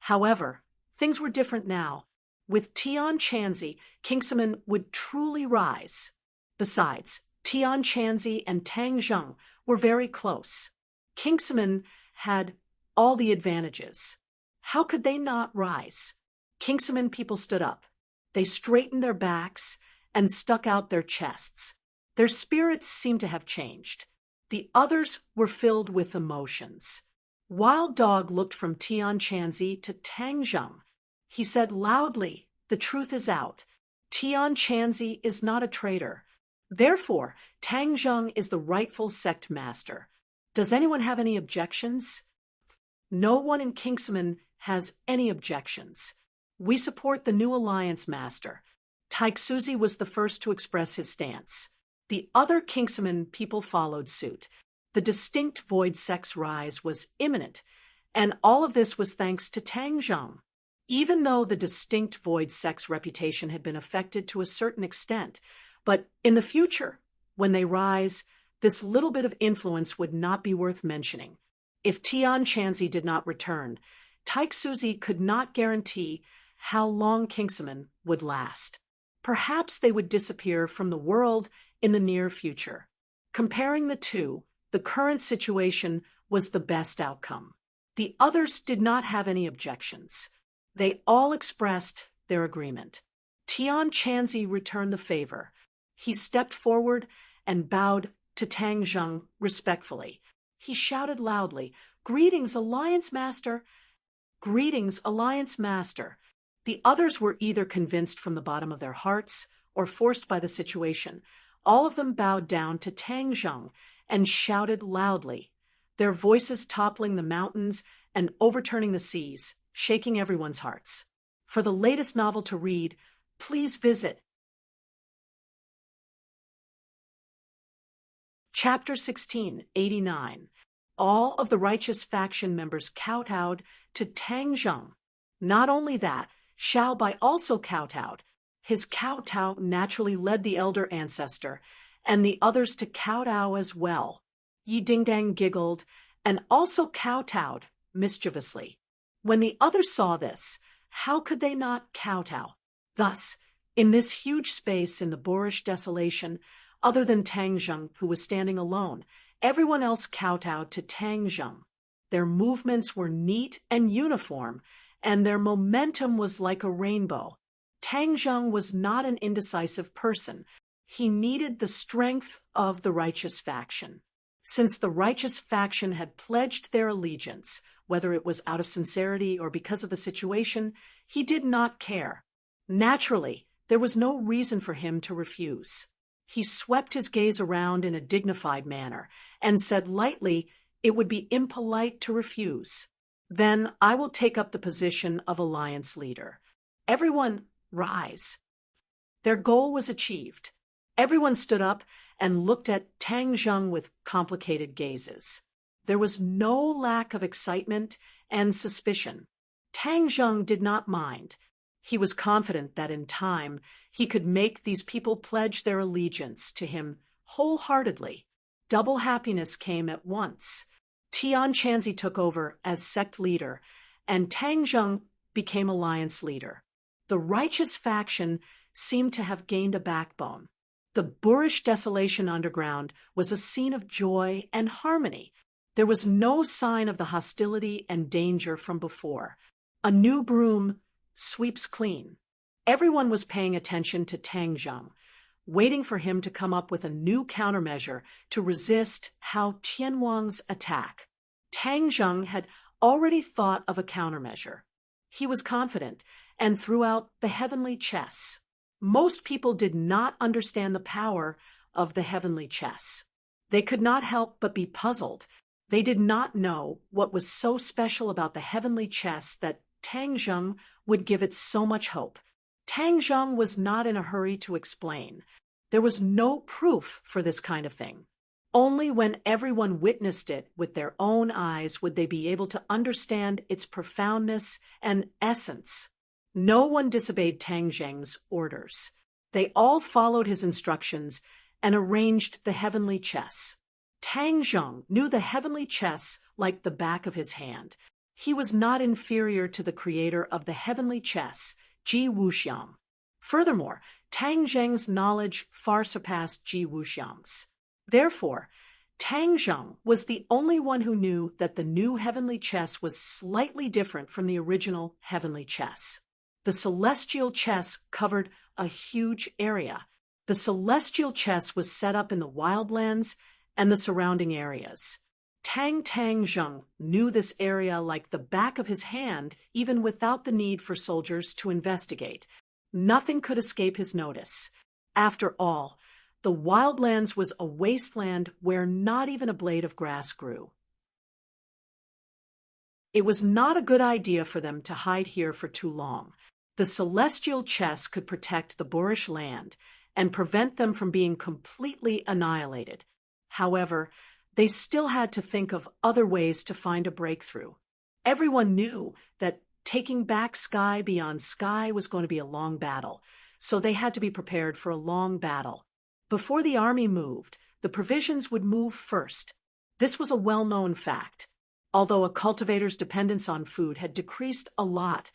However, things were different now. With Tian Chanzi, Kingsaman would truly rise. Besides, Tian Chanzi and Tang Zheng were very close. Kingsaman had all the advantages. How could they not rise? Kingsaman people stood up. They straightened their backs and stuck out their chests. Their spirits seemed to have changed. The others were filled with emotions. Wild Dog looked from Tian Chanzi to Tang Zheng. He said loudly, "The truth is out. Tian Chanzi is not a traitor. Therefore, Tang Zheng is the rightful sect master. Does anyone have any objections?" No one in Kingsaman has any objections. We support the new alliance master. Taiksuzi was the first to express his stance. The other Kingsaman people followed suit. The distinct void sect's rise was imminent, and all of this was thanks to Tang Zheng. Even though the distinct void sect's reputation had been affected to a certain extent, but in the future, when they rise, this little bit of influence would not be worth mentioning. If Tian Chanzi did not return, Taiksuzi could not guarantee how long Kingsaman would last. Perhaps they would disappear from the world in the near future. Comparing the two, the current situation was the best outcome. The others did not have any objections. They all expressed their agreement. Tian Chanzi returned the favor. He stepped forward and bowed to Tang Zheng respectfully. He shouted loudly, "Greetings, Alliance Master! Greetings, Alliance Master!" The others were either convinced from the bottom of their hearts or forced by the situation. All of them bowed down to Tang Zheng and shouted loudly, their voices toppling the mountains and overturning the seas, shaking everyone's hearts. For the latest novel to read, please visit Chapter 1689. All of the righteous faction members kowtowed to Tang Zheng. Not only that, Xiao Bai also kowtowed. His kowtow naturally led the elder ancestor and the others to kowtow as well. Yi Dingdang giggled and also kowtowed mischievously. When the others saw this, how could they not kowtow? Thus, in this huge space in the boorish desolation, other than Tang Zheng, who was standing alone, everyone else kowtowed to Tang Zheng. Their movements were neat and uniform, and their momentum was like a rainbow. Tang Zheng was not an indecisive person. He needed the strength of the righteous faction. Since the righteous faction had pledged their allegiance, whether it was out of sincerity or because of the situation, he did not care. Naturally, there was no reason for him to refuse. He swept his gaze around in a dignified manner and said lightly, "It would be impolite to refuse. Then I will take up the position of alliance leader." Everyone rise. Their goal was achieved. Everyone stood up and looked at Tang Zheng with complicated gazes. There was no lack of excitement and suspicion. Tang Zheng did not mind. He was confident that in time he could make these people pledge their allegiance to him wholeheartedly. Double happiness came at once. Tian Chanzi took over as sect leader, and Tang Zheng became alliance leader. The righteous faction seemed to have gained a backbone. The boorish desolation underground was a scene of joy and harmony. There was no sign of the hostility and danger from before. A new broom sweeps clean. Everyone was paying attention to Tang Zheng, waiting for him to come up with a new countermeasure to resist Hao Tianwang's attack. Tang Zheng had already thought of a countermeasure. He was confident and threw out the heavenly chess. Most people did not understand the power of the heavenly chess. They could not help but be puzzled. They did not know what was so special about the heavenly chess that Tang Zheng would give it so much hope. Tang Zheng was not in a hurry to explain. There was no proof for this kind of thing. Only when everyone witnessed it with their own eyes would they be able to understand its profoundness and essence. No one disobeyed Tang Zheng's orders. They all followed his instructions and arranged the heavenly chess. Tang Zheng knew the heavenly chess like the back of his hand. He was not inferior to the creator of the heavenly chess, Ji Wuxiang. Furthermore, Tang Zheng's knowledge far surpassed Ji Wuxiang's. Therefore, Tang Zheng was the only one who knew that the new heavenly chess was slightly different from the original heavenly chess. The celestial chess covered a huge area. The celestial chess was set up in the wildlands and the surrounding areas. Tang Zheng knew this area like the back of his hand, even without the need for soldiers to investigate. Nothing could escape his notice. After all, the wildlands was a wasteland where not even a blade of grass grew. It was not a good idea for them to hide here for too long. The celestial chess could protect the boorish land and prevent them from being completely annihilated. However, they still had to think of other ways to find a breakthrough. Everyone knew that taking back sky beyond sky was going to be a long battle, so they had to be prepared for a long battle. Before the army moved, the provisions would move first. This was a well-known fact. Although a cultivator's dependence on food had decreased a lot,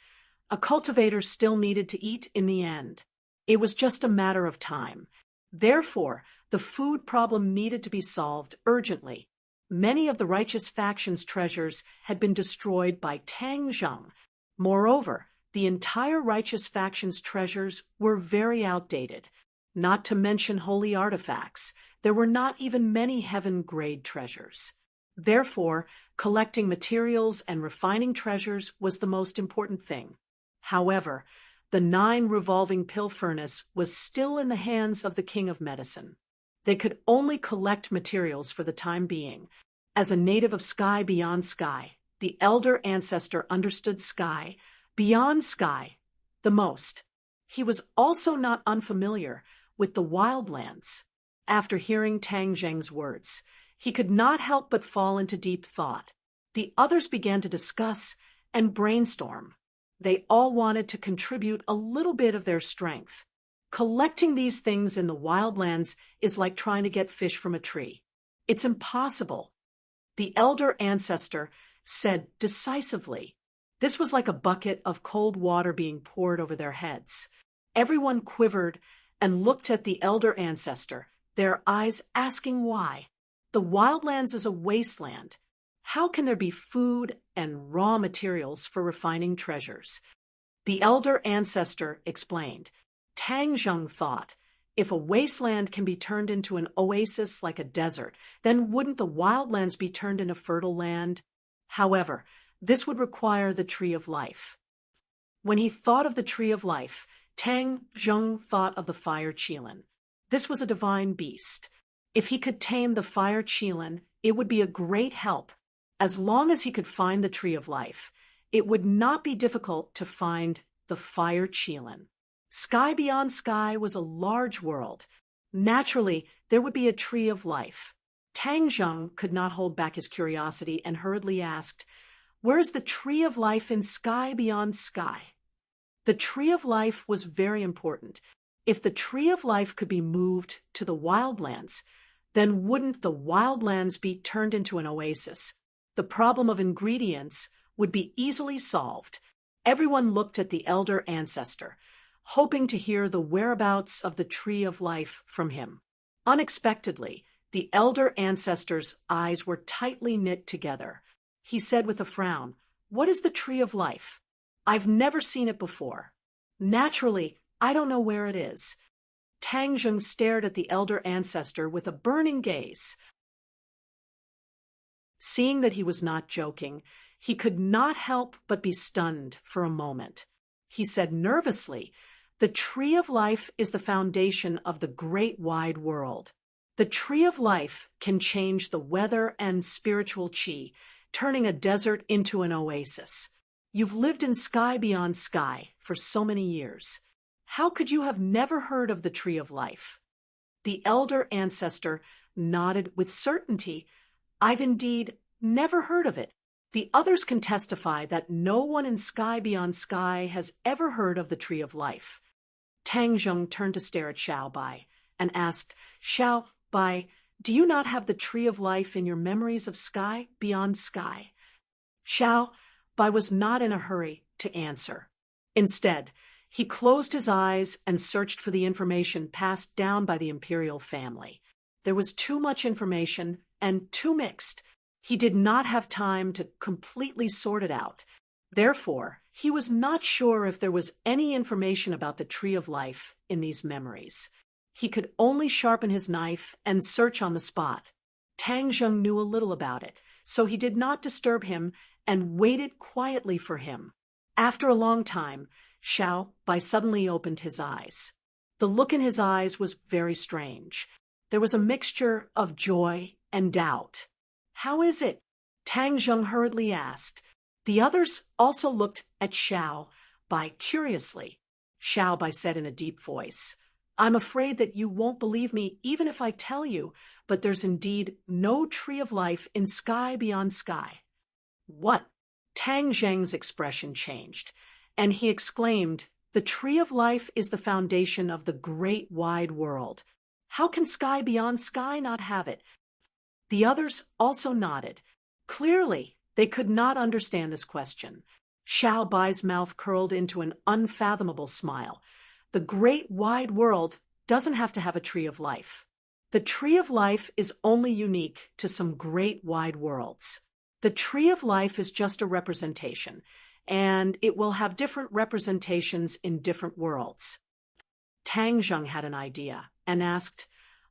a cultivator still needed to eat in the end. It was just a matter of time. Therefore, the food problem needed to be solved urgently. Many of the righteous faction's treasures had been destroyed by Tang Zheng. Moreover, the entire righteous faction's treasures were very outdated. not to mention holy artifacts. There were not even many heaven-grade treasures. Therefore, collecting materials and refining treasures was the most important thing. However, the 9 revolving pill furnace was still in the hands of the king of medicine. They could only collect materials for the time being. As a native of sky beyond sky, the elder ancestor understood sky, beyond sky, the most. He was also not unfamiliar with the wildlands. After hearing Tang Zheng's words, he could not help but fall into deep thought. The others began to discuss and brainstorm. They all wanted to contribute a little bit of their strength. Collecting these things in the wildlands is like trying to get fish from a tree. It's impossible. The elder ancestor said decisively. This was like a bucket of cold water being poured over their heads. Everyone quivered and looked at the elder ancestor, their eyes asking why. The wildlands is a wasteland. How can there be food and raw materials for refining treasures? The elder ancestor explained. Tang Zheng thought, if a wasteland can be turned into an oasis like a desert, then wouldn't the wildlands be turned into fertile land? However, this would require the Tree of Life. When he thought of the Tree of Life, Tang Zheng thought of the fire qilin. This was a divine beast. If he could tame the fire qilin, it would be a great help. As long as he could find the Tree of Life, it would not be difficult to find the fire qilin. Sky beyond sky was a large world. Naturally, there would be a Tree of Life. Tang Zheng could not hold back his curiosity and hurriedly asked, "Where is the Tree of Life in sky beyond sky?" The Tree of Life was very important. If the Tree of Life could be moved to the wildlands, then wouldn't the wildlands be turned into an oasis? The problem of ingredients would be easily solved. Everyone looked at the elder ancestor, hoping to hear the whereabouts of the Tree of Life from him. Unexpectedly, the elder ancestor's eyes were tightly knit together. He said with a frown, "What is the Tree of Life? I've never seen it before. Naturally, I don't know where it is." Tang Zheng stared at the elder ancestor with a burning gaze. Seeing that he was not joking, he could not help but be stunned for a moment. He said nervously, "The Tree of Life is the foundation of the great wide world. The Tree of Life can change the weather and spiritual qi, turning a desert into an oasis. You've lived in sky beyond sky for so many years. How could you have never heard of the Tree of Life?" The elder ancestor nodded with certainty. "I've indeed never heard of it. The others can testify that no one in sky beyond sky has ever heard of the Tree of Life." Tang Zheng turned to stare at Xiao Bai and asked, "Xiao Bai, do you not have the Tree of Life in your memories of sky beyond sky?" Xiao Bai was not in a hurry to answer. Instead, he closed his eyes and searched for the information passed down by the imperial family. There was too much information and too mixed. He did not have time to completely sort it out. Therefore, he was not sure if there was any information about the Tree of Life in these memories. He could only sharpen his knife and search on the spot. Tang Zheng knew a little about it, so he did not disturb him and waited quietly for him. After a long time, Xiao Bai suddenly opened his eyes. The look in his eyes was very strange. There was a mixture of joy and doubt. "How is it?" Tang Zheng hurriedly asked. The others also looked at Xiao Bai curiously. Xiao Bai said in a deep voice, "I'm afraid that you won't believe me even if I tell you, but there's indeed no Tree of Life in sky beyond sky." "What?" Tang Zheng's expression changed, and he exclaimed, "The Tree of Life is the foundation of the great wide world. How can sky beyond sky not have it?" The others also nodded. Clearly, they could not understand this question. Xiao Bai's mouth curled into an unfathomable smile. The great wide world doesn't have to have a Tree of Life. The Tree of Life is only unique to some great wide worlds. The Tree of Life is just a representation, and it will have different representations in different worlds. Tang Zheng had an idea and asked,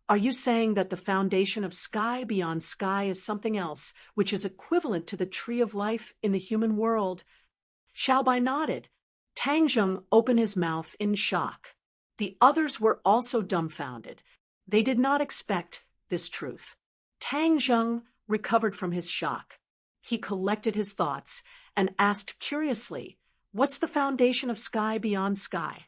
"Are you saying that the foundation of sky beyond sky is something else, which is equivalent to the tree of life in the human world?" Xiaobai nodded. Tang Zheng opened his mouth in shock. The others were also dumbfounded. They did not expect this truth. Tang Zheng recovered from his shock. He collected his thoughts and asked curiously, "What's the foundation of sky beyond sky?"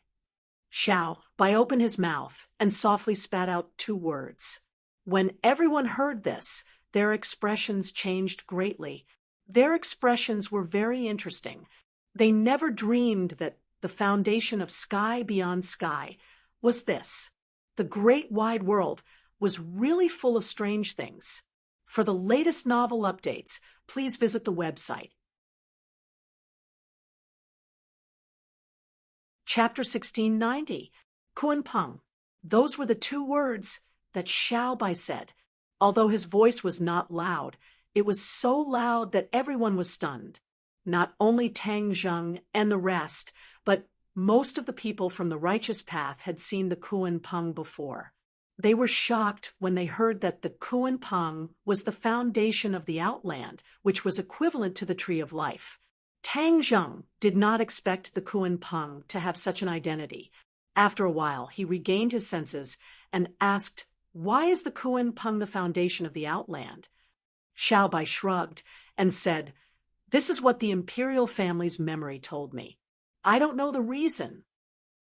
Xiaobai opened his mouth and softly spat out 2 words. When everyone heard this, their expressions changed greatly. Their expressions were very interesting. They never dreamed that the foundation of sky beyond sky was this. The great wide world was really full of strange things. For the latest novel updates, please visit the website. Chapter 1690, Kunpeng. Those were the 2 words that Xiaobai said. Although his voice was not loud, it was so loud that everyone was stunned. Not only Tang Zheng and the rest, but most of the people from the righteous path had seen the Kunpeng before. They were shocked when they heard that the Kunpeng was the foundation of the Outland, which was equivalent to the Tree of Life. Tang Zheng did not expect the Kunpeng to have such an identity. After a while, he regained his senses and asked, "Why is the Kunpeng the foundation of the Outland?" Xiaobai shrugged and said, "This is what the imperial family's memory told me. I don't know the reason."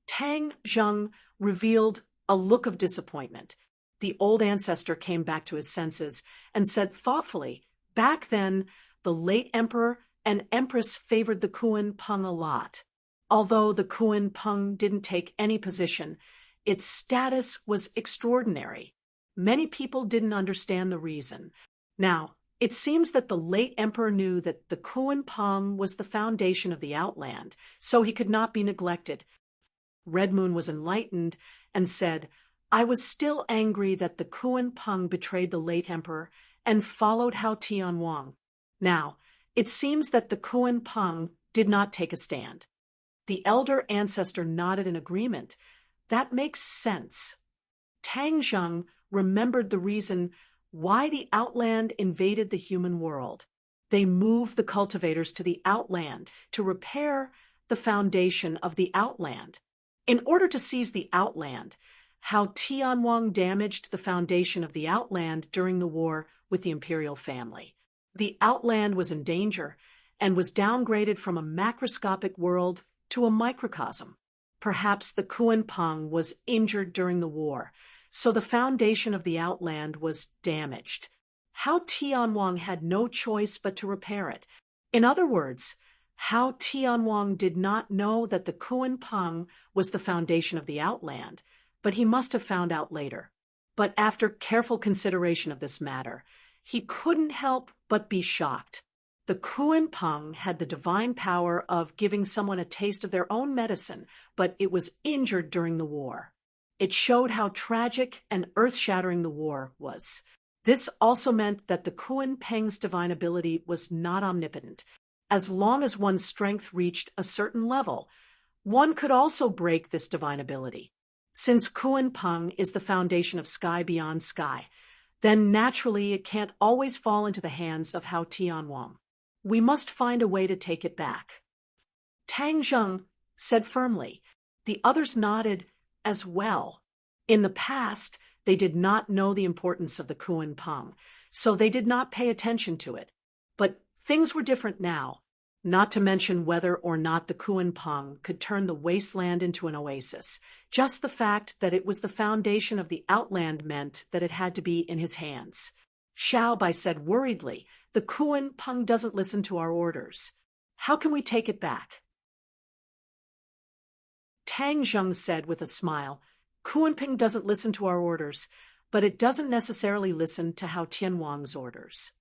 Tang Zheng revealed a look of disappointment. The old ancestor came back to his senses and said thoughtfully, "Back then, the late emperor and empress favored the Kunpeng a lot. Although the Kunpeng didn't take any position, its status was extraordinary. Many people didn't understand the reason. Now, it seems that the late emperor knew that the Kunpeng was the foundation of the Outland, so he could not be neglected." Red Moon was enlightened and said, "I was still angry that the Kunpeng betrayed the late emperor and followed Hao Tianwang. Now, it seems that the Kunpeng did not take a stand." The elder ancestor nodded in agreement. That makes sense. Tang Zheng remembered the reason why the Outland invaded the human world. They moved the cultivators to the Outland to repair the foundation of the Outland. In order to seize the Outland, Hao Tianwang damaged the foundation of the Outland during the war with the imperial family. The Outland was in danger and was downgraded from a macroscopic world to a microcosm. Perhaps the Kunpeng was injured during the war, so the foundation of the Outland was damaged. Hao Tianwang had no choice but to repair it. In other words, Hao Tianwang did not know that the Kunpeng was the foundation of the Outland, but he must have found out later. But after careful consideration of this matter, he couldn't help but be shocked. The Kunpeng had the divine power of giving someone a taste of their own medicine, but it was injured during the war. It showed how tragic and earth-shattering the war was. This also meant that the Kunpeng's divine ability was not omnipotent. As long as one's strength reached a certain level, one could also break this divine ability. Since Kunpeng is the foundation of sky beyond sky, then naturally it can't always fall into the hands of Hao Tianwang. We must find a way to take it back. Tang Zheng said firmly. The others nodded as well. In the past, they did not know the importance of the Kunpeng, so they did not pay attention to it. But things were different now, not to mention whether or not the Kunpeng could turn the wasteland into an oasis. Just the fact that it was the foundation of the Outland meant that it had to be in his hands. Xiaobai said worriedly, "The Kunpeng doesn't listen to our orders. How can we take it back?" Tang Zheng said with a smile, "Kunpeng doesn't listen to our orders, but it doesn't necessarily listen to Hao Tianwang's orders."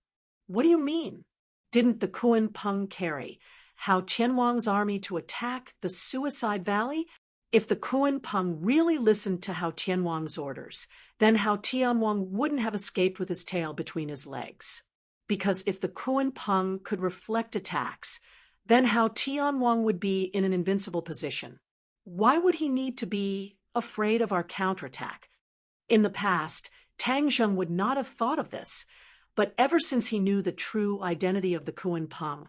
"What do you mean? Didn't the Kunpeng carry Hao Tianwang's army to attack the Suicide Valley? If the Kunpeng really listened to Hao Tianwang's orders, then Hao Tianwang wouldn't have escaped with his tail between his legs. Because if the Kunpeng could reflect attacks, then Hao Tianwang would be in an invincible position. Why would he need to be afraid of our counterattack. In the past, Tang Zheng would not have thought of this, but ever since he knew the true identity of the Kuan Peng,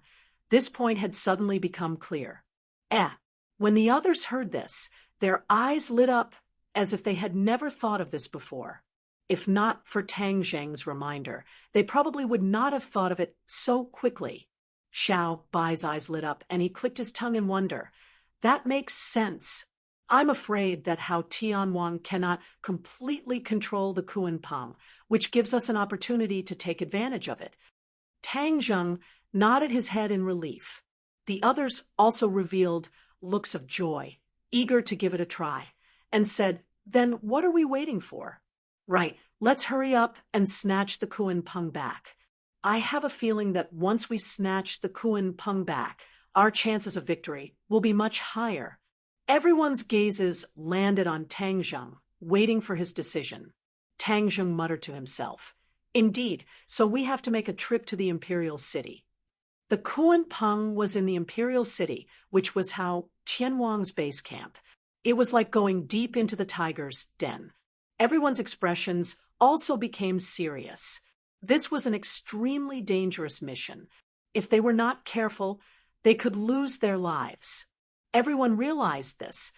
this point had suddenly become clear. When the others heard this, their eyes lit up as if they had never thought of this before. If not for Tang Zheng's reminder, they probably would not have thought of it so quickly. Xiao Bai's eyes lit up, and he clicked his tongue in wonder. That makes sense. I'm afraid that Hao Tianwang cannot completely control the Kuan Peng, which gives us an opportunity to take advantage of it. Tang Zheng nodded his head in relief. The others also revealed looks of joy, eager to give it a try, and said, "Then what are we waiting for? Right, let's hurry up and snatch the Kuan Peng back. I have a feeling that once we snatch the Kuan Peng back, our chances of victory will be much higher." Everyone's gazes landed on Tang Zheng, waiting for his decision. Tang Zheng muttered to himself, "Indeed, so we have to make a trip to the imperial city." The Kuan Peng was in the imperial city, which was Hao Tianwang's base camp. It was like going deep into the tiger's den. Everyone's expressions also became serious. This was an extremely dangerous mission. If they were not careful, they could lose their lives. Everyone realized this,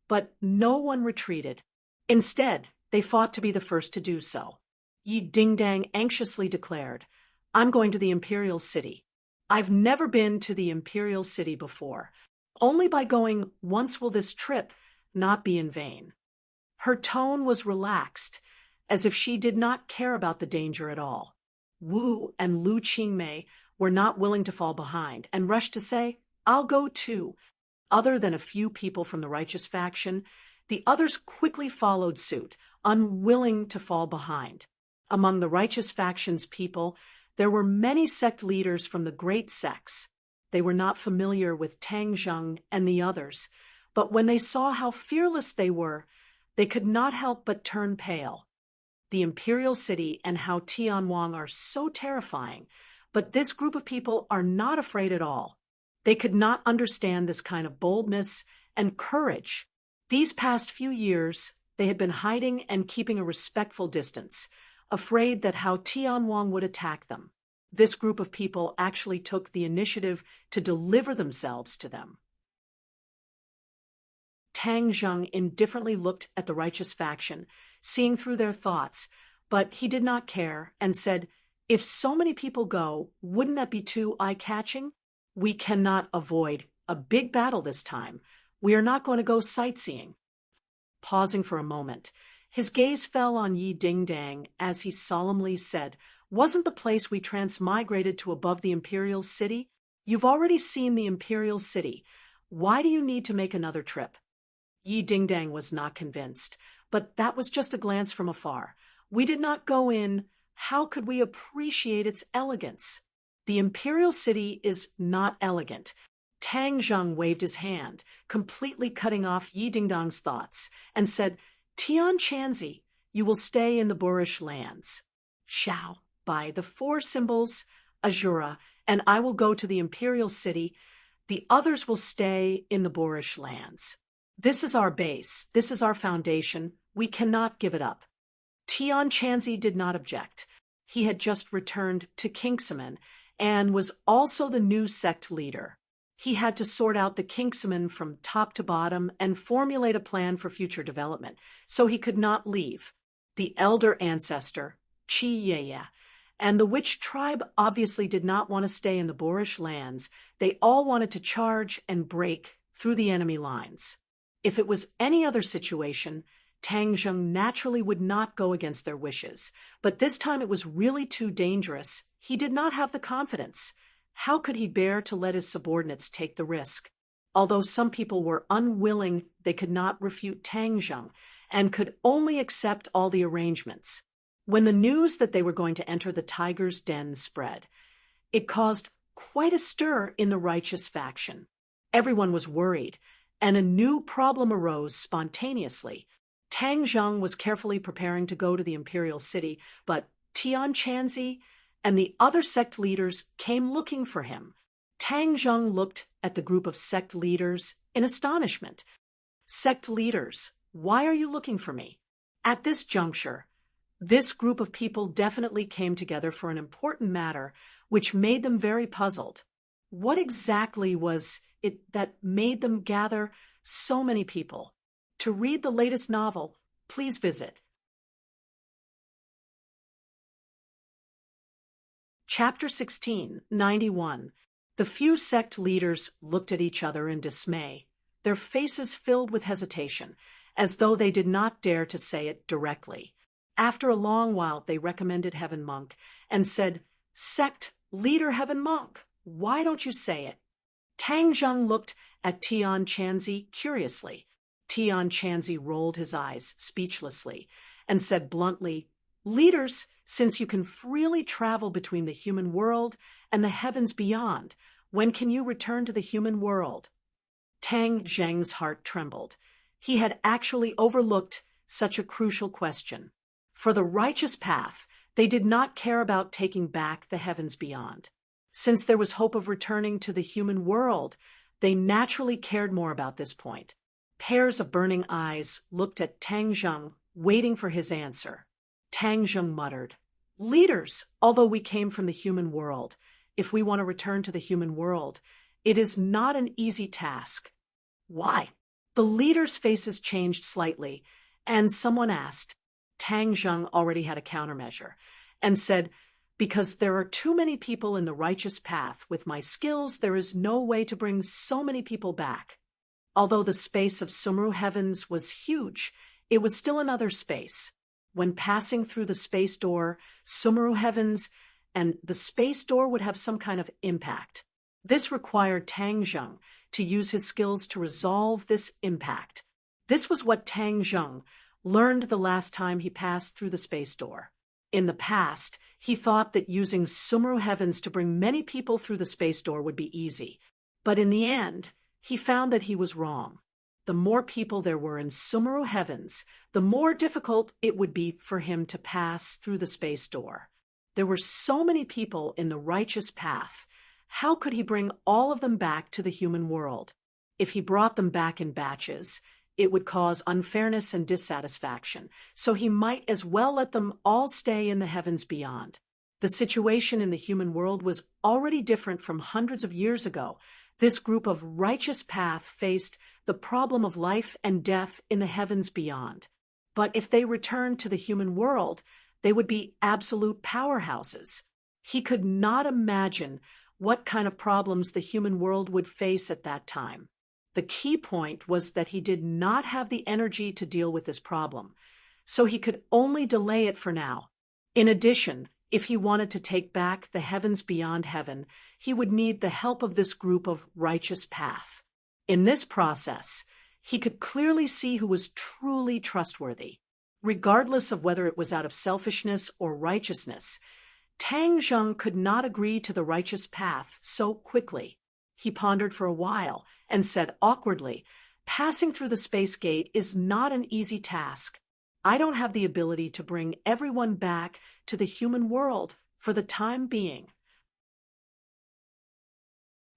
but no one retreated. Instead, they fought to be the first to do so. Yi Dingdang anxiously declared, "I'm going to the imperial city. I've never been to the imperial city before. Only by going once will this trip not be in vain." Her tone was relaxed, as if she did not care about the danger at all. Wu and Lu Qingmei were not willing to fall behind and rushed to say, "I'll go too." Other than a few people from the righteous faction, the others quickly followed suit, unwilling to fall behind. Among the righteous faction's people, there were many sect leaders from the great sects. They were not familiar with Tang Zheng and the others, but when they saw how fearless they were, they could not help but turn pale. The imperial city and Hao Tianwang are so terrifying, but this group of people are not afraid at all. They could not understand this kind of boldness and courage. These past few years, they had been hiding and keeping a respectful distance, afraid that Hao Tianwang would attack them. This group of people actually took the initiative to deliver themselves to them. Tang Zheng indifferently looked at the righteous faction, seeing through their thoughts, but he did not care and said, "If so many people go, wouldn't that be too eye-catching? We cannot avoid a big battle this time. We are not going to go sightseeing." Pausing for a moment, his gaze fell on Yi Dingdang as he solemnly said, "Wasn't the place we transmigrated to above the imperial city? You've already seen the imperial city. Why do you need to make another trip?" Yi Dingdang was not convinced, but that was just a glance from afar. "We did not go in. How could we appreciate its elegance? The imperial city is not elegant." Tang Zheng waved his hand, completely cutting off Yi Dingdang's thoughts, and said, "Tian Chanzi, you will stay in the boorish lands. Xiao Bai, the four symbols, Azura, and I will go to the imperial city. The others will stay in the boorish lands. This is our base. This is our foundation. We cannot give it up." Tian Chanzi did not object. He had just returned to Kingsman and was also the new sect leader. He had to sort out the Kingsmen from top to bottom and formulate a plan for future development, so he could not leave. The elder ancestor, Chi Yeye, and the witch tribe obviously did not want to stay in the boorish lands. They all wanted to charge and break through the enemy lines. If it was any other situation, Tang Zheng naturally would not go against their wishes, but this time it was really too dangerous. He did not have the confidence. How could he bear to let his subordinates take the risk? Although some people were unwilling, they could not refute Tang Zheng and could only accept all the arrangements. When the news that they were going to enter the tiger's den spread, it caused quite a stir in the righteous faction. Everyone was worried, and a new problem arose spontaneously. Tang Zheng was carefully preparing to go to the imperial city, but Tian Chanzi and the other sect leaders came looking for him. Tang Zheng looked at the group of sect leaders in astonishment. "Sect leaders, Why are you looking for me? At this juncture, this group of people definitely came together for an important matter, which made them very puzzled. What exactly was it that made them gather so many people? To read the latest novel, please visit Chapter 16, 91. The few sect leaders looked at each other in dismay, their faces filled with hesitation, as though they did not dare to say it directly. After a long while, they recommended Heaven Monk and said, "Sect leader Heaven Monk, why don't you say it?" Tang Zheng looked at Tian Chanzi curiously. Tian Chanzi rolled his eyes speechlessly and said bluntly, "Leaders, since you can freely travel between the human world and the heavens beyond, when can you return to the human world?" Tang Zheng's heart trembled. He had actually overlooked such a crucial question. For the righteous path, they did not care about taking back the heavens beyond. Since there was hope of returning to the human world, they naturally cared more about this point. Pairs of burning eyes looked at Tang Zheng, waiting for his answer. Tang Zheng muttered, "Leaders, although we came from the human world, if we want to return to the human world, it is not an easy task." "Why?" The leaders' faces changed slightly, and someone asked. Tang Zheng already had a countermeasure, and said, "Because there are too many people in the righteous path. With my skills, there is no way to bring so many people back." Although the space of Sumru Heavens was huge, it was still another space. When passing through the space door, Sumru Heavens and the space door would have some kind of impact. This required Tang Zheng to use his skills to resolve this impact. This was what Tang Zheng learned the last time he passed through the space door. In the past, he thought that using Sumru Heavens to bring many people through the space door would be easy. But in the end, he found that he was wrong. The more people there were in Sumru Heavens, the more difficult it would be for him to pass through the space door. There were so many people in the righteous path. How could he bring all of them back to the human world? If he brought them back in batches, it would cause unfairness and dissatisfaction, so he might as well let them all stay in the heavens beyond. The situation in the human world was already different from hundreds of years ago. This group of righteous path faced the problem of life and death in the heavens beyond. But if they returned to the human world, they would be absolute powerhouses. He could not imagine what kind of problems the human world would face at that time. The key point was that he did not have the energy to deal with this problem, so he could only delay it for now. In addition, if he wanted to take back the heavens beyond heaven, he would need the help of this group of righteous path. In this process, he could clearly see who was truly trustworthy. Regardless of whether it was out of selfishness or righteousness, Tang Zheng could not agree to the righteous path so quickly. He pondered for a while and said awkwardly, "Passing through the space gate is not an easy task. I don't have the ability to bring everyone back to the human world for the time being."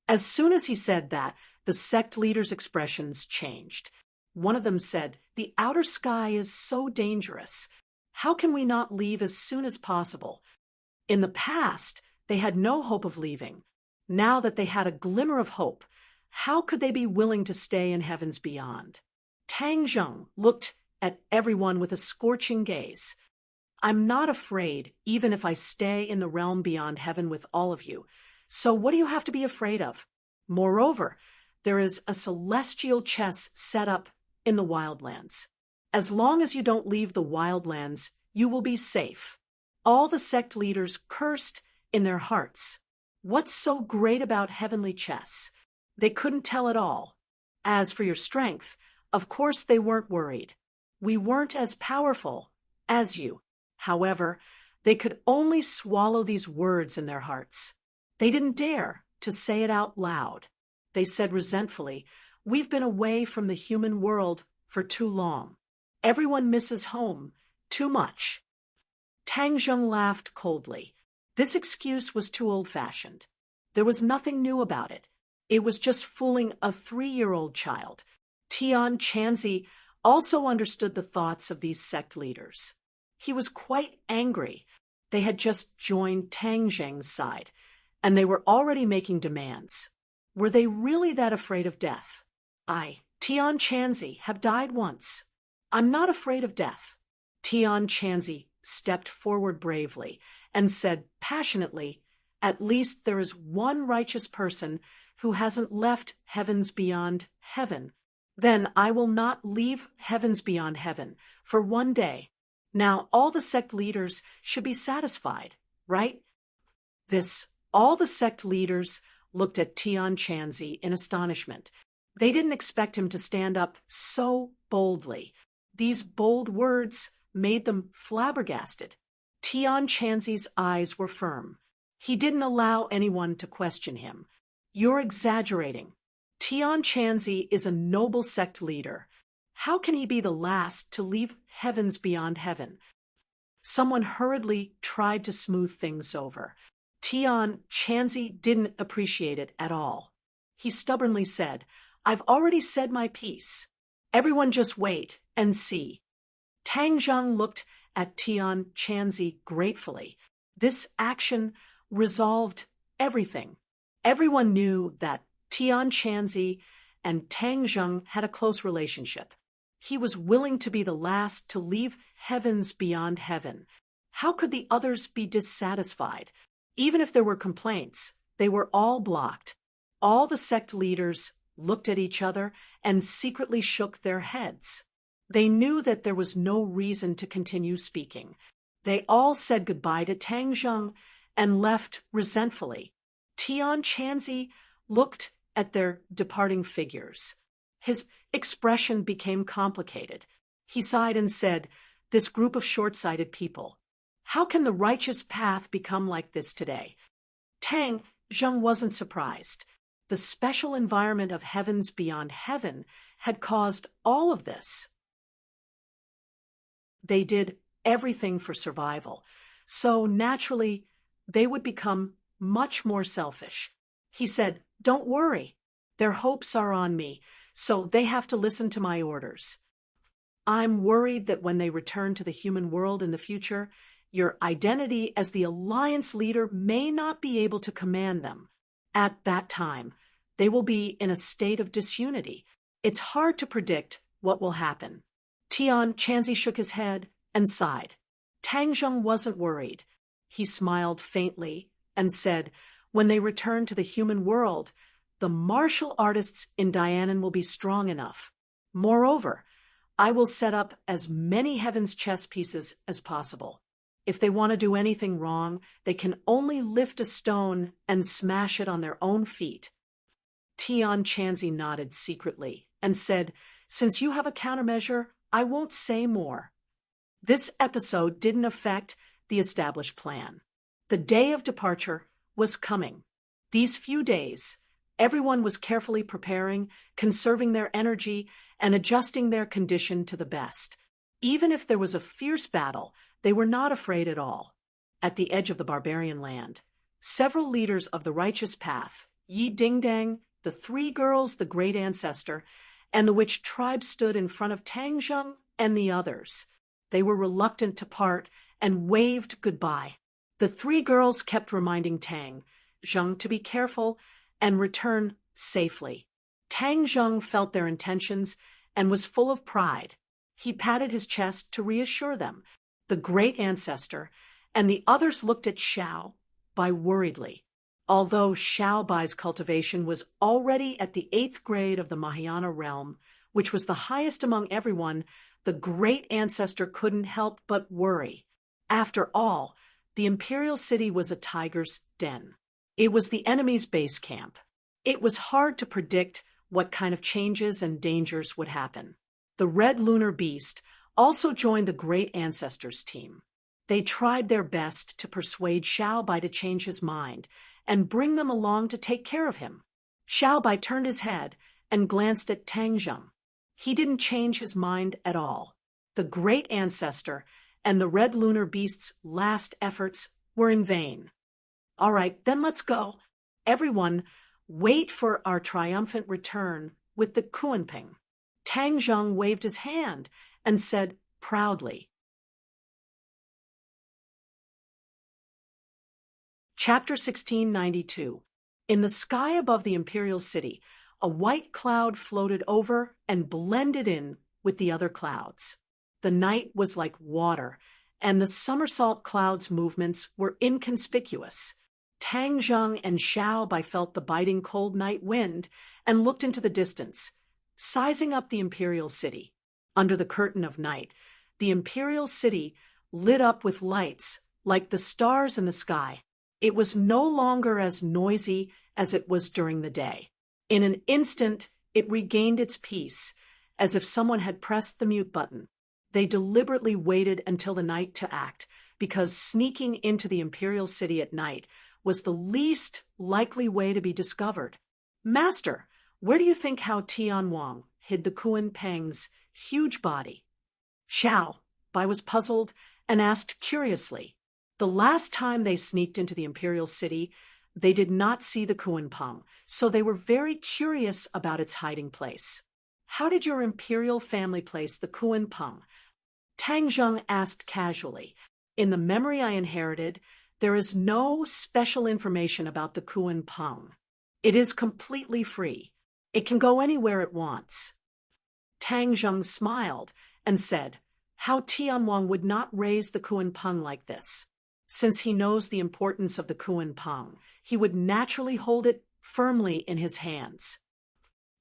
As soon as he said that, the sect leaders' expressions changed. One of them said, "The outer sky is so dangerous. How can we not leave as soon as possible?" In the past, they had no hope of leaving. Now that they had a glimmer of hope, how could they be willing to stay in heavens beyond? Tang Zheng looked at everyone with a scorching gaze. "I'm not afraid, even if I stay in the realm beyond heaven with all of you. So what do you have to be afraid of? Moreover, there is a celestial chess set up in the wildlands. As long as you don't leave the wildlands, you will be safe." All the sect leaders cursed in their hearts. What's so great about heavenly chess? They couldn't tell at all. As for your strength, of course they weren't worried. We weren't as powerful as you. However, they could only swallow these words in their hearts. They didn't dare to say it out loud. They said resentfully, "We've been away from the human world for too long. Everyone misses home too much." Tang Zheng laughed coldly. This excuse was too old-fashioned. There was nothing new about it. It was just fooling a 3-year-old child. Tian Chanzi also understood the thoughts of these sect leaders. He was quite angry. They had just joined Tang Zheng's side, and they were already making demands. Were they really that afraid of death? I, Tian Chanzi, have died once. I'm not afraid of death. Tian Chanzi stepped forward bravely and said passionately, "At least there is one righteous person who hasn't left heavens beyond heaven. Then I will not leave heavens beyond heaven for one day." Now all the sect leaders should be satisfied, right? All the sect leaders looked at Tian Chanzi in astonishment. They didn't expect him to stand up so boldly. These bold words made them flabbergasted. Tian Chanzi's eyes were firm. He didn't allow anyone to question him. "You're exaggerating. Tian Chanzi is a noble sect leader. How can he be the last to leave heavens beyond heaven?" Someone hurriedly tried to smooth things over. Tian Chanzi didn't appreciate it at all. He stubbornly said, "I've already said my piece. Everyone just wait and see." Tang Zheng looked at Tian Chanzi gratefully. This action resolved everything. Everyone knew that Tian Chanzi and Tang Zheng had a close relationship. He was willing to be the last to leave heavens beyond heaven. How could the others be dissatisfied? Even if there were complaints, they were all blocked. All the sect leaders looked at each other and secretly shook their heads. They knew that there was no reason to continue speaking. They all said goodbye to Tang Zheng and left resentfully. Tian Chanzi looked at their departing figures. His expression became complicated. He sighed and said, "This group of short-sighted people. How can the righteous path become like this today?" Tang Zheng wasn't surprised. The special environment of heavens beyond heaven had caused all of this. They did everything for survival, so naturally they would become much more selfish. He said, "Don't worry. Their hopes are on me, so they have to listen to my orders. I'm worried that when they return to the human world in the future, your identity as the alliance leader may not be able to command them. At that time, they will be in a state of disunity. It's hard to predict what will happen." Tian Chanzi shook his head and sighed. Tang Zheng wasn't worried. He smiled faintly and said, "When they return to the human world, the martial artists in Dianan will be strong enough. Moreover, I will set up as many heaven's chess pieces as possible. If they want to do anything wrong, they can only lift a stone and smash it on their own feet." Tian Chanzi nodded secretly and said, "Since you have a countermeasure, I won't say more." This episode didn't affect the established plan. The day of departure was coming. These few days, everyone was carefully preparing, conserving their energy, and adjusting their condition to the best. Even if there was a fierce battle, they were not afraid at all. At the edge of the barbarian land, several leaders of the righteous path, Yi Dingdang, the three girls, the great ancestor, and the witch tribe stood in front of Tang Zheng and the others. They were reluctant to part and waved goodbye. The three girls kept reminding Tang Zheng to be careful and return safely. Tang Zheng felt their intentions and was full of pride. He patted his chest to reassure them. The great ancestor and the others looked at Xiao Bai worriedly. Although Xiao Bai's cultivation was already at the 8th grade of the Mahayana realm, which was the highest among everyone, the great ancestor couldn't help but worry. After all, the imperial city was a tiger's den. It was the enemy's base camp. It was hard to predict what kind of changes and dangers would happen. The red lunar beast also joined the great ancestors' team. They tried their best to persuade Xiao Bai to change his mind and bring them along to take care of him. Xiao Bai turned his head and glanced at Tang Zheng. He didn't change his mind at all. The great ancestor and the red lunar beast's last efforts were in vain. "All right, then let's go. Everyone, wait for our triumphant return with the Kuanping." Tang Zheng waved his hand and said proudly. Chapter 1692. In the sky above the imperial city, a white cloud floated over and blended in with the other clouds. The night was like water, and the somersault cloud's movements were inconspicuous. Tang Zheng and Xiao Bai felt the biting cold night wind and looked into the distance, sizing up the imperial city. Under the curtain of night, the imperial city lit up with lights like the stars in the sky. It was no longer as noisy as it was during the day. In an instant, it regained its peace, as if someone had pressed the mute button. They deliberately waited until the night to act, because sneaking into the imperial city at night was the least likely way to be discovered. Master, where do you think Hao Tianwang hid the Kuan Peng's huge body? Xiao Bai was puzzled and asked curiously. The last time they sneaked into the imperial city, they did not see the Kuan Peng, so they were very curious about its hiding place. How did your imperial family place the Kuan Peng? Tang Zheng asked casually. In the memory I inherited, there is no special information about the Kuan Peng. It is completely free. It can go anywhere it wants. Tang Zheng smiled and said, Hao Tianwang would not raise the Kuan Peng like this. Since he knows the importance of the Kuan Peng, he would naturally hold it firmly in his hands.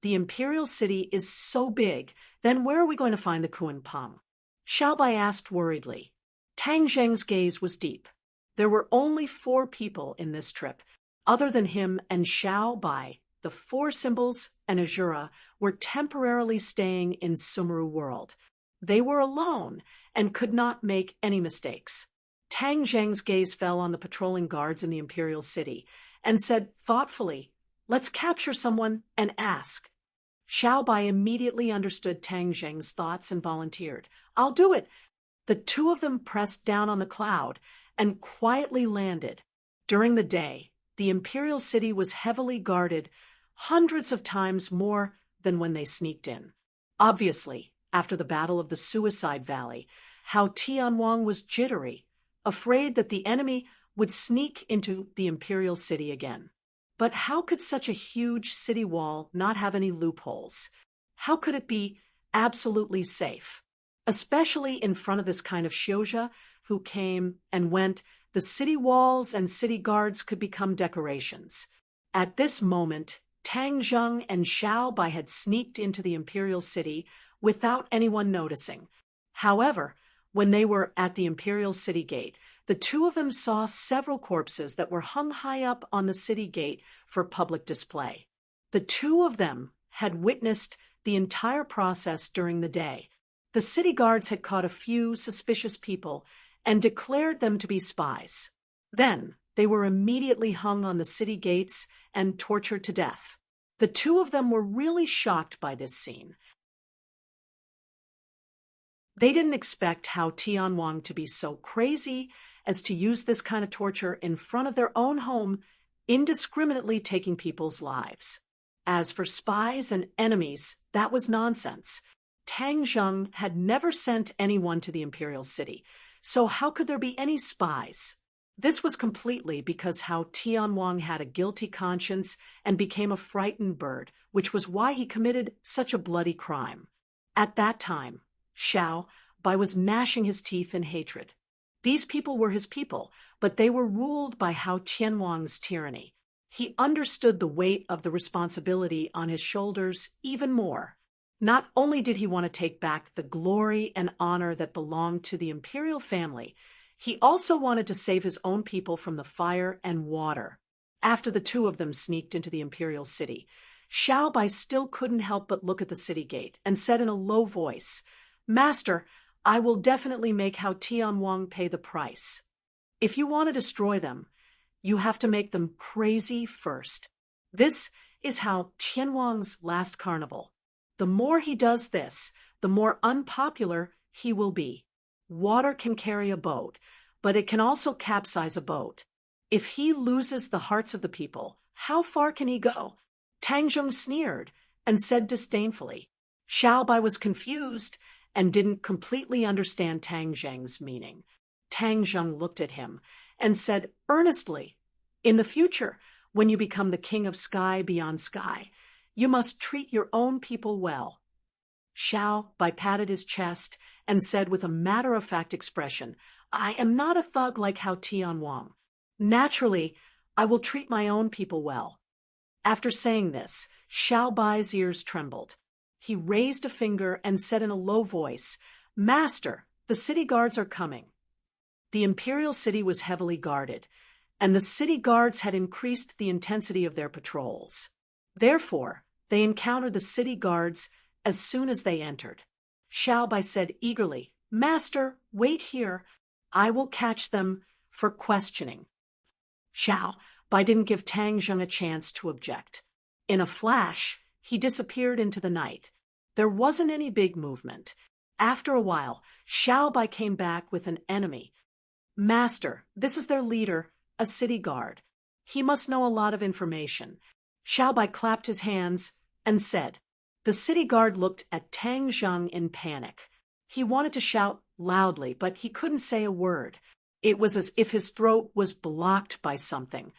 The imperial city is so big, then where are we going to find the Kuan Peng? Xiao Bai asked worriedly. Tang Zheng's gaze was deep. There were only 4 people in this trip. Other than him and Xiao Bai, the 4 symbols and Azura were temporarily staying in Sumeru World. They were alone and could not make any mistakes. Tang Zheng's gaze fell on the patrolling guards in the imperial city and said thoughtfully, Let's capture someone and ask. Xiao Bai immediately understood Tang Zheng's thoughts and volunteered. I'll do it. The 2 of them pressed down on the cloud and quietly landed. During the day, the imperial city was heavily guarded, hundreds of times more than when they sneaked in. Obviously, after the Battle of the Suicide Valley, Hao Tianwang was jittery, afraid that the enemy would sneak into the imperial city again. But how could such a huge city wall not have any loopholes? How could it be absolutely safe? Especially in front of this kind of Xiozha who came and went, the city walls and city guards could become decorations. At this moment, Tang Zheng and Xiao Bai had sneaked into the imperial city without anyone noticing. However, when they were at the imperial city gate, the 2 of them saw several corpses that were hung high up on the city gate for public display. The 2 of them had witnessed the entire process during the day. The city guards had caught a few suspicious people and declared them to be spies. Then they were immediately hung on the city gates and tortured to death. The 2 of them were really shocked by this scene. They didn't expect Hao Tianwang to be so crazy as to use this kind of torture in front of their own home, indiscriminately taking people's lives. As for spies and enemies, that was nonsense. Tang Zheng had never sent anyone to the imperial city, so how could there be any spies? This was completely because Hao Tianwang had a guilty conscience and became a frightened bird, which was why he committed such a bloody crime. At that time, Xiao Bai was gnashing his teeth in hatred. These people were his people, but they were ruled by Hao Tianwang's tyranny. He understood the weight of the responsibility on his shoulders even more. Not only did he want to take back the glory and honor that belonged to the imperial family, he also wanted to save his own people from the fire and water. After the 2 of them sneaked into the imperial city, Xiao Bai still couldn't help but look at the city gate and said in a low voice, Master, I will definitely make Hao Tianwang pay the price. If you want to destroy them, you have to make them crazy first. This is Hao Tianwang's last carnival. The more he does this, the more unpopular he will be. Water can carry a boat, but it can also capsize a boat. If he loses the hearts of the people, how far can he go? Tang Zheng sneered and said disdainfully. Xiaobai was confused and didn't completely understand Tang Zheng's meaning. Tang Zheng looked at him and said earnestly, "In the future, when you become the king of sky beyond sky, you must treat your own people well." Xiaobai patted his chest and said with a matter-of-fact expression, "I am not a thug like Hao Tian Wang. Naturally, I will treat my own people well." After saying this, Xiaobai's ears trembled. He raised a finger and said in a low voice, "Master, the city guards are coming." The imperial city was heavily guarded, and the city guards had increased the intensity of their patrols. Therefore, they encountered the city guards as soon as they entered. Xiaobai said eagerly, "Master, wait here. I will catch them for questioning." Xiaobai didn't give Tang Zheng a chance to object. In a flash, he disappeared into the night. There wasn't any big movement. After a while, Xiaobai came back with an enemy. "Master, this is their leader, a city guard. He must know a lot of information." Xiaobai clapped his hands and said. The city guard looked at Tang Zheng in panic. He wanted to shout loudly, but he couldn't say a word. It was as if his throat was blocked by something.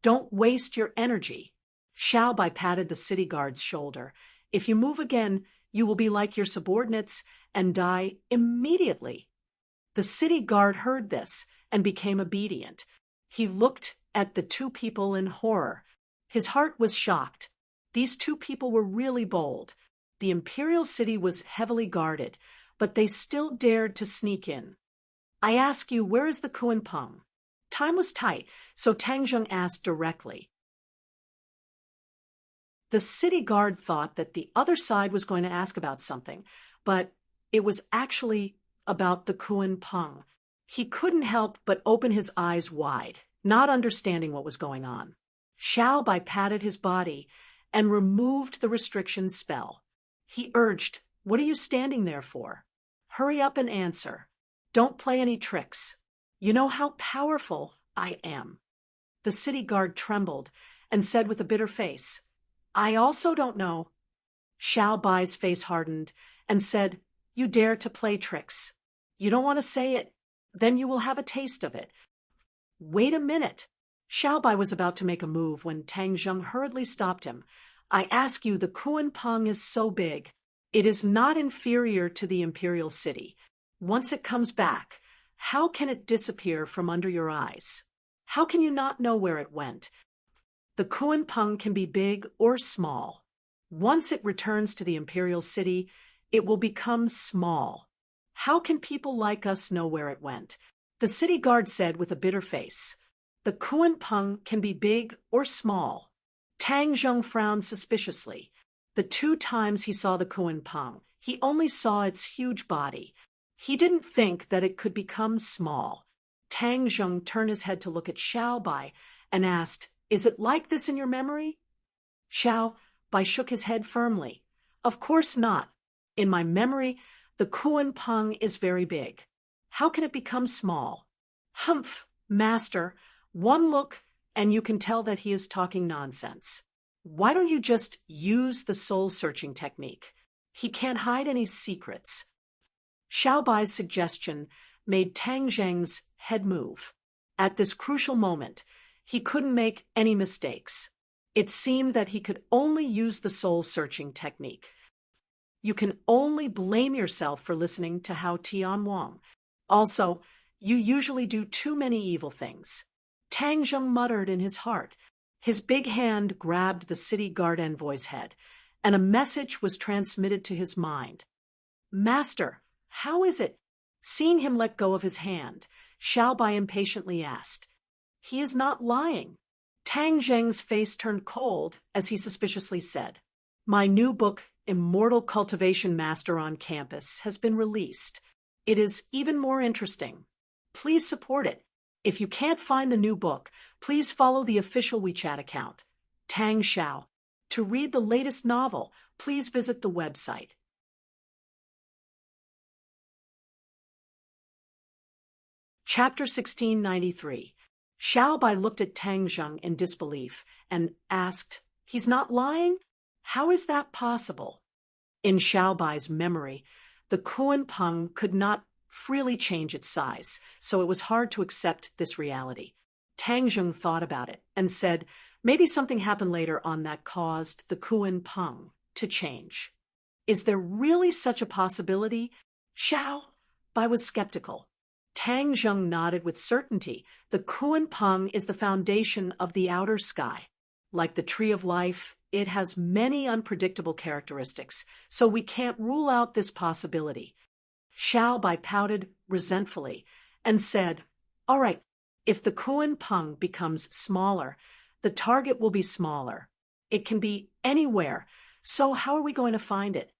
"Don't waste your energy." Xiaobai patted the city guard's shoulder. "If you move again, you will be like your subordinates and die immediately." The city guard heard this and became obedient. He looked at the two people in horror. His heart was shocked. These two people were really bold. The imperial city was heavily guarded, but they still dared to sneak in. "I ask you, where is the Kuan Peng?" Time was tight, so Tang Zheng asked directly. The city guard thought that the other side was going to ask about something, but it was actually about the Kuan Peng. He couldn't help but open his eyes wide, not understanding what was going on. Xiaobai patted his body and removed the restriction spell. He urged, "What are you standing there for? Hurry up and answer. Don't play any tricks. You know how powerful I am." The city guard trembled and said with a bitter face, "I also don't know." Xiaobai's face hardened and said, "You dare to play tricks. You don't want to say it, then you will have a taste of it." "Wait a minute." Xiaobai was about to make a move when Tang Zheng hurriedly stopped him. "I ask you, the Kuan Peng is so big. It is not inferior to the imperial city. Once it comes back, how can it disappear from under your eyes? How can you not know where it went? The Kuan Peng can be big or small. Once it returns to the imperial city, it will become small. How can people like us know where it went?" The city guard said with a bitter face, "The Kuan Peng can be big or small." Tang Zheng frowned suspiciously. The two times he saw the Kuan Peng, he only saw its huge body. He didn't think that it could become small. Tang Zheng turned his head to look at Xiaobai and asked, "Is it like this in your memory?" Xiaobai shook his head firmly. "Of course not. In my memory, the Kuan Peng is very big. How can it become small?" "Humph, master. One look and you can tell that he is talking nonsense. Why don't you just use the soul-searching technique? He can't hide any secrets." Xiaobai's suggestion made Tang Zheng's head move. At this crucial moment, he couldn't make any mistakes. It seemed that he could only use the soul-searching technique. You can only blame yourself for listening to Hao Tian Wang. Also, you usually do too many evil things. Tang Zheng muttered in his heart. His big hand grabbed the city guard envoy's head, and a message was transmitted to his mind. "Master, how is it?" Seeing him let go of his hand, Xiaobai impatiently asked. "He is not lying." Tang Zheng's face turned cold as he suspiciously said, "My new book, Immortal Cultivation Master on Campus, has been released. It is even more interesting. Please support it. If you can't find the new book, please follow the official WeChat account, Tang Xiao. To read the latest novel, please visit the website." Chapter 1693. Xiaobai looked at Tang Zheng in disbelief and asked, "He's not lying? How is that possible?" In Xiaobai's memory, the Kuan-peng could not freely change its size, so it was hard to accept this reality. Tang Zheng thought about it and said, maybe something happened later on that caused the Kuan-peng to change. Is there really such a possibility? Xiaobai was skeptical. Tang Zheng nodded with certainty. The Kuan-peng is the foundation of the outer sky. Like the tree of life, it has many unpredictable characteristics, so we can't rule out this possibility. Xiaobai pouted resentfully and said, all right, if the Kuan-peng becomes smaller, the target will be smaller. It can be anywhere, so how are we going to find it?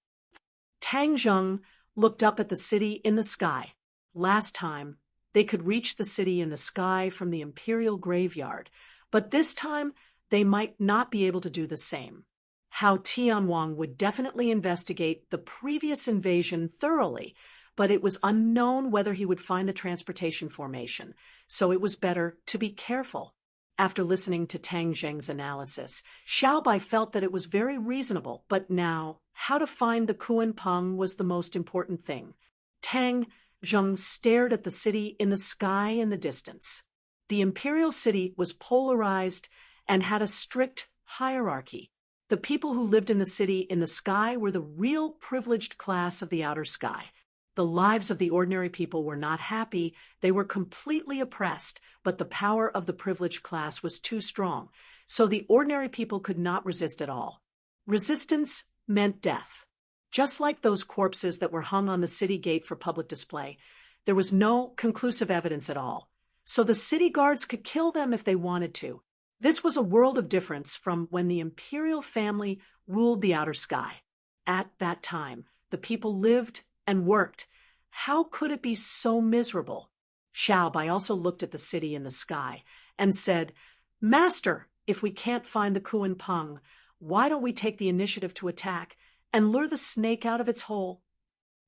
Tang Zheng looked up at the city in the sky. Last time, they could reach the city in the sky from the imperial graveyard, but this time they might not be able to do the same. Hao Tianwang would definitely investigate the previous invasion thoroughly, but it was unknown whether he would find the transportation formation, so it was better to be careful. After listening to Tang Zheng's analysis, Xiaobai felt that it was very reasonable, but now, how to find the Kuan-peng was the most important thing. Tang Zheng stared at the city in the sky in the distance. The imperial city was polarized and had a strict hierarchy. The people who lived in the city in the sky were the real privileged class of the outer sky. The lives of the ordinary people were not happy, they were completely oppressed, but the power of the privileged class was too strong, so the ordinary people could not resist at all. Resistance meant death. Just like those corpses that were hung on the city gate for public display, there was no conclusive evidence at all, so the city guards could kill them if they wanted to. This was a world of difference from when the imperial family ruled the outer sky. At that time, the people lived and worked. How could it be so miserable? Xiaobai also looked at the city in the sky and said, Master, if we can't find the Kuan-peng, why don't we take the initiative to attack and lure the snake out of its hole?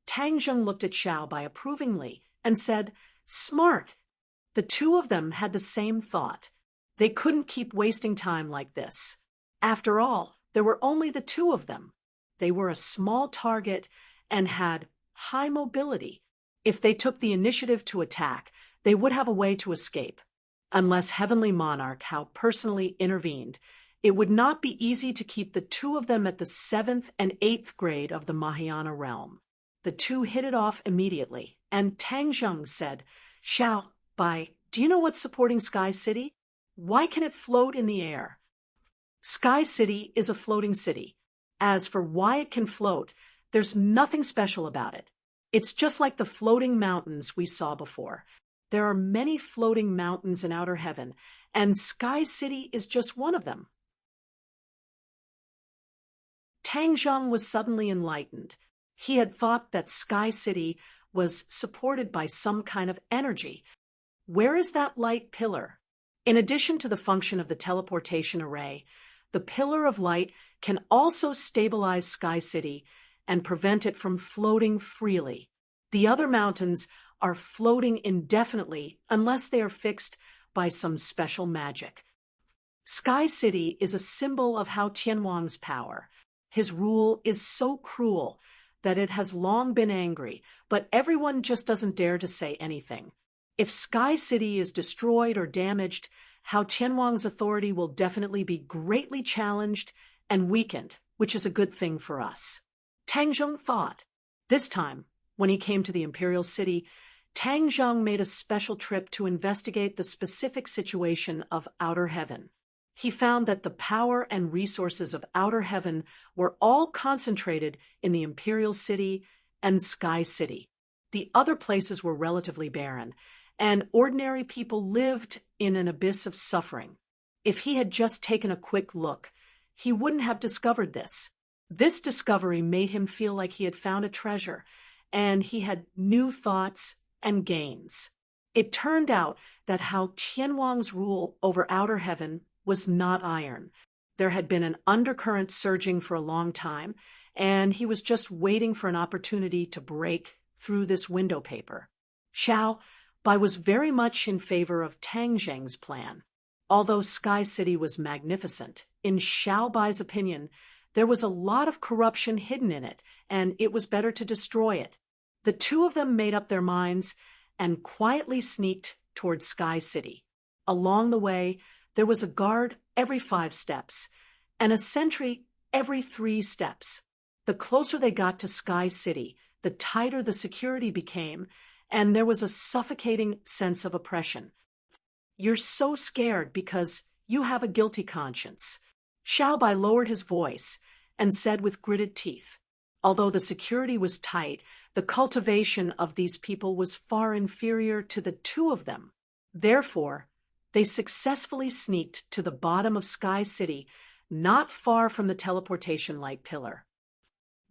Tang Zheng looked at Xiaobai approvingly and said, Smart. The two of them had the same thought. They couldn't keep wasting time like this. After all, there were only the two of them. They were a small target and had high mobility. If they took the initiative to attack, they would have a way to escape. Unless Heavenly Monarch Hao personally intervened, it would not be easy to keep the two of them at the 7th and 8th grade of the Mahayana realm. The two hit it off immediately, and Tang Zheng said, Xiaobai, do you know what's supporting Sky City? Why can it float in the air? Sky City is a floating city. As for why it can float, there's nothing special about it. It's just like the floating mountains we saw before. There are many floating mountains in outer heaven, and Sky City is just one of them. Tang Zheng was suddenly enlightened. He had thought that Sky City was supported by some kind of energy. Where is that light pillar? In addition to the function of the teleportation array, the pillar of light can also stabilize Sky City and prevent it from floating freely. The other mountains are floating indefinitely unless they are fixed by some special magic. Sky City is a symbol of Hao Tianwang's power. His rule is so cruel that it has long been angry, but everyone just doesn't dare to say anything. If Sky City is destroyed or damaged, Hao Tianwang's authority will definitely be greatly challenged and weakened, which is a good thing for us. Tang Zheng thought. This time, when he came to the imperial city, Tang Zheng made a special trip to investigate the specific situation of outer heaven. He found that the power and resources of outer heaven were all concentrated in the imperial city and Sky City. The other places were relatively barren, and ordinary people lived in an abyss of suffering. If he had just taken a quick look, he wouldn't have discovered this. This discovery made him feel like he had found a treasure, and he had new thoughts and gains. It turned out that Hao Tianwang's rule over outer heaven was not iron. There had been an undercurrent surging for a long time, and he was just waiting for an opportunity to break through this window paper. Xiaobai was very much in favor of Tang Zheng's plan. Although Sky City was magnificent, in Xiaobai's opinion, there was a lot of corruption hidden in it, and it was better to destroy it. The two of them made up their minds and quietly sneaked towards Sky City. Along the way, there was a guard every 5 steps, and a sentry every 3 steps. The closer they got to Sky City, the tighter the security became, and there was a suffocating sense of oppression. You're so scared because you have a guilty conscience. Xiaobai lowered his voice and said with gritted teeth, although the security was tight, the cultivation of these people was far inferior to the two of them. Therefore, they successfully sneaked to the bottom of Sky City, not far from the teleportation light pillar.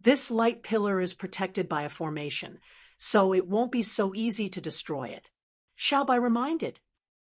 This light pillar is protected by a formation, so it won't be so easy to destroy it. Xiaobai reminded.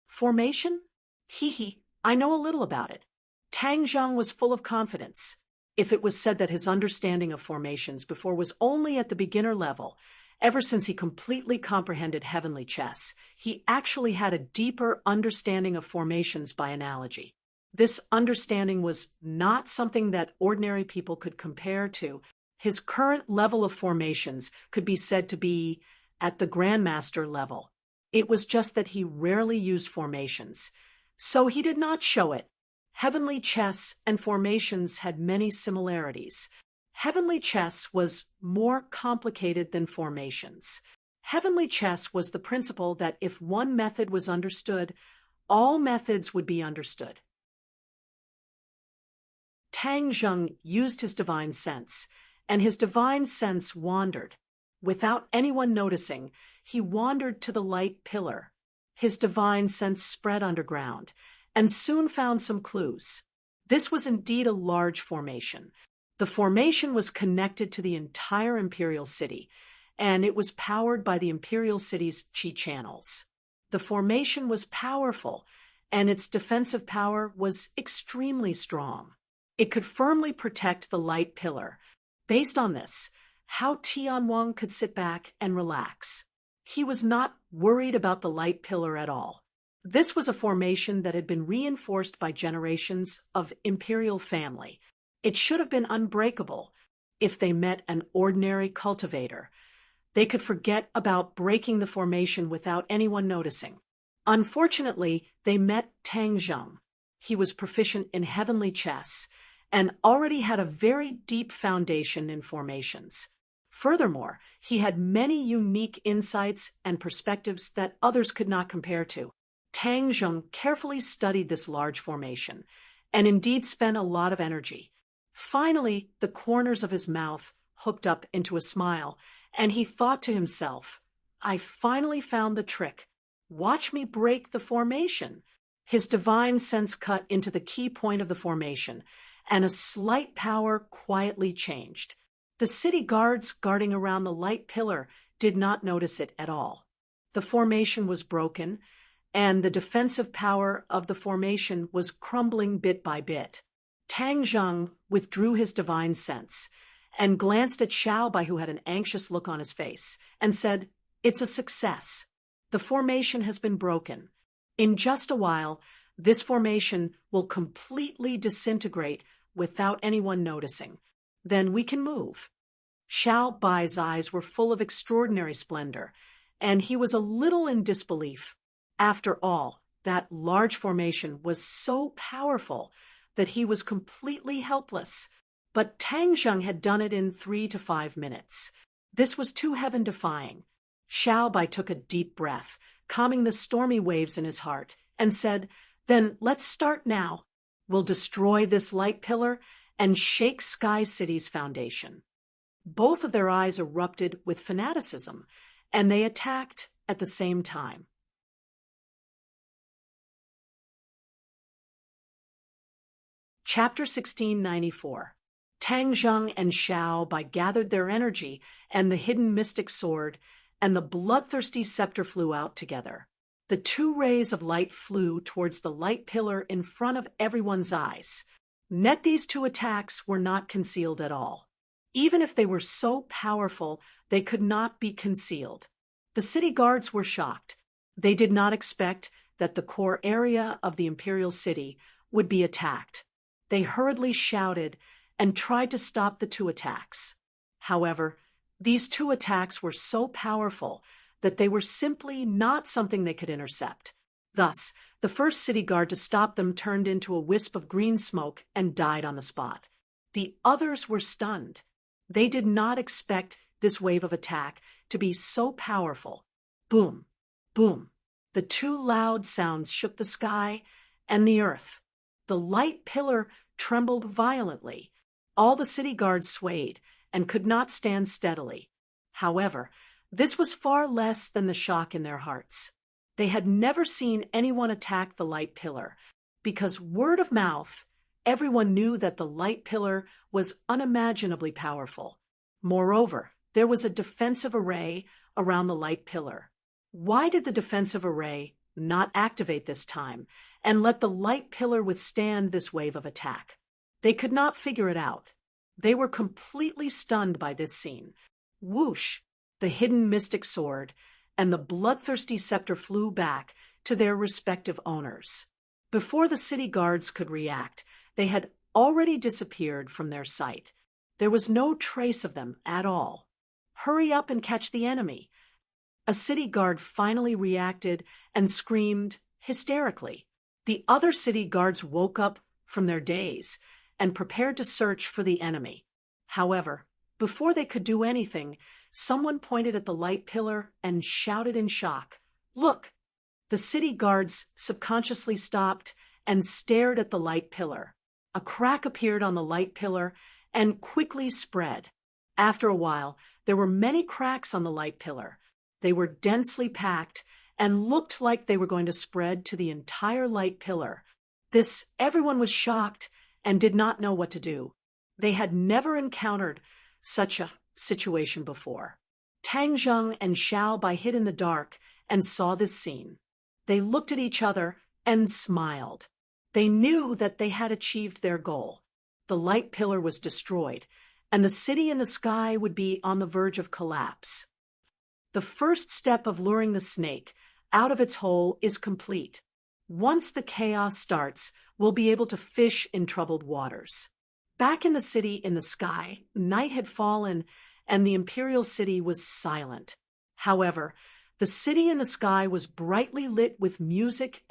Formation? Hee, I know a little about it. Tang Zheng was full of confidence. If it was said that his understanding of formations before was only at the beginner level, ever since he completely comprehended heavenly chess, he actually had a deeper understanding of formations by analogy. This understanding was not something that ordinary people could compare to. His current level of formations could be said to be at the Grandmaster level. It was just that he rarely used formations, so he did not show it. Heavenly chess and formations had many similarities. Heavenly chess was more complicated than formations. Heavenly chess was the principle that if one method was understood, all methods would be understood. Tang Zheng used his divine sense, and his divine sense wandered. Without anyone noticing, he wandered to the light pillar. His divine sense spread underground, and soon found some clues. This was indeed a large formation. The formation was connected to the entire imperial city, and it was powered by the imperial city's qi channels. The formation was powerful, and its defensive power was extremely strong. It could firmly protect the light pillar. Based on this, Hao Tianwang could sit back and relax. He was not worried about the light pillar at all. This was a formation that had been reinforced by generations of imperial family. It should have been unbreakable. If they met an ordinary cultivator, they could forget about breaking the formation without anyone noticing. Unfortunately, they met Tang Zheng. He was proficient in heavenly chess and already had a very deep foundation in formations. Furthermore, he had many unique insights and perspectives that others could not compare to. Tang Zheng carefully studied this large formation, and indeed spent a lot of energy. Finally, the corners of his mouth hooked up into a smile, and he thought to himself, I finally found the trick. Watch me break the formation. His divine sense cut into the key point of the formation, and a slight power quietly changed. The city guards guarding around the light pillar did not notice it at all. The formation was broken, and the defensive power of the formation was crumbling bit by bit. Tang Zheng withdrew his divine sense and glanced at Xiaobai, who had an anxious look on his face, and said, It's a success. The formation has been broken. In just a while, this formation will completely disintegrate without anyone noticing. Then we can move. Xiaobai's eyes were full of extraordinary splendor, and he was a little in disbelief. After all, that large formation was so powerful that he was completely helpless. But Tang Zheng had done it in 3 to 5 minutes. This was too heaven-defying. Xiaobai took a deep breath, calming the stormy waves in his heart, and said, Then let's start now. We'll destroy this light pillar and shake Sky City's foundation. Both of their eyes erupted with fanaticism, and they attacked at the same time. Chapter 1694. Tang Zheng and Xiaobai gathered their energy and the hidden mystic sword, and the bloodthirsty scepter flew out together. The 2 rays of light flew towards the light pillar in front of everyone's eyes. Yet these 2 attacks were not concealed at all. Even if they were so powerful, they could not be concealed. The city guards were shocked. They did not expect that the core area of the imperial city would be attacked. They hurriedly shouted and tried to stop the 2 attacks. However, these two attacks were so powerful that they were simply not something they could intercept. Thus, the first city guard to stop them turned into a wisp of green smoke and died on the spot. The others were stunned. They did not expect this wave of attack to be so powerful. Boom, boom. The two loud sounds shook the sky and the earth. The light pillar trembled violently. All the city guards swayed and could not stand steadily. However, this was far less than the shock in their hearts. They had never seen anyone attack the light pillar, because word of mouth, everyone knew that the light pillar was unimaginably powerful. Moreover, there was a defensive array around the light pillar. Why did the defensive array not activate this time and let the light pillar withstand this wave of attack? They could not figure it out. They were completely stunned by this scene. Whoosh! The hidden mystic sword and the bloodthirsty scepter flew back to their respective owners. Before the city guards could react, they had already disappeared from their sight. There was no trace of them at all. Hurry up and catch the enemy. A city guard finally reacted and screamed hysterically. The other city guards woke up from their daze and prepared to search for the enemy. However, before they could do anything, someone pointed at the light pillar and shouted in shock, "Look!" The city guards subconsciously stopped and stared at the light pillar. A crack appeared on the light pillar and quickly spread. After a while, there were many cracks on the light pillar. They were densely packed and looked like they were going to spread to the entire light pillar. Everyone was shocked and did not know what to do. They had never encountered such a situation before. Tang Zheng and Xiao Bai hid in the dark and saw this scene. They looked at each other and smiled. They knew that they had achieved their goal. The light pillar was destroyed, and the city in the sky would be on the verge of collapse. The first step of luring the snake out of its hole is complete. Once the chaos starts, we'll be able to fish in troubled waters. Back in the city in the sky, night had fallen and the imperial city was silent. However, the city in the sky was brightly lit with music,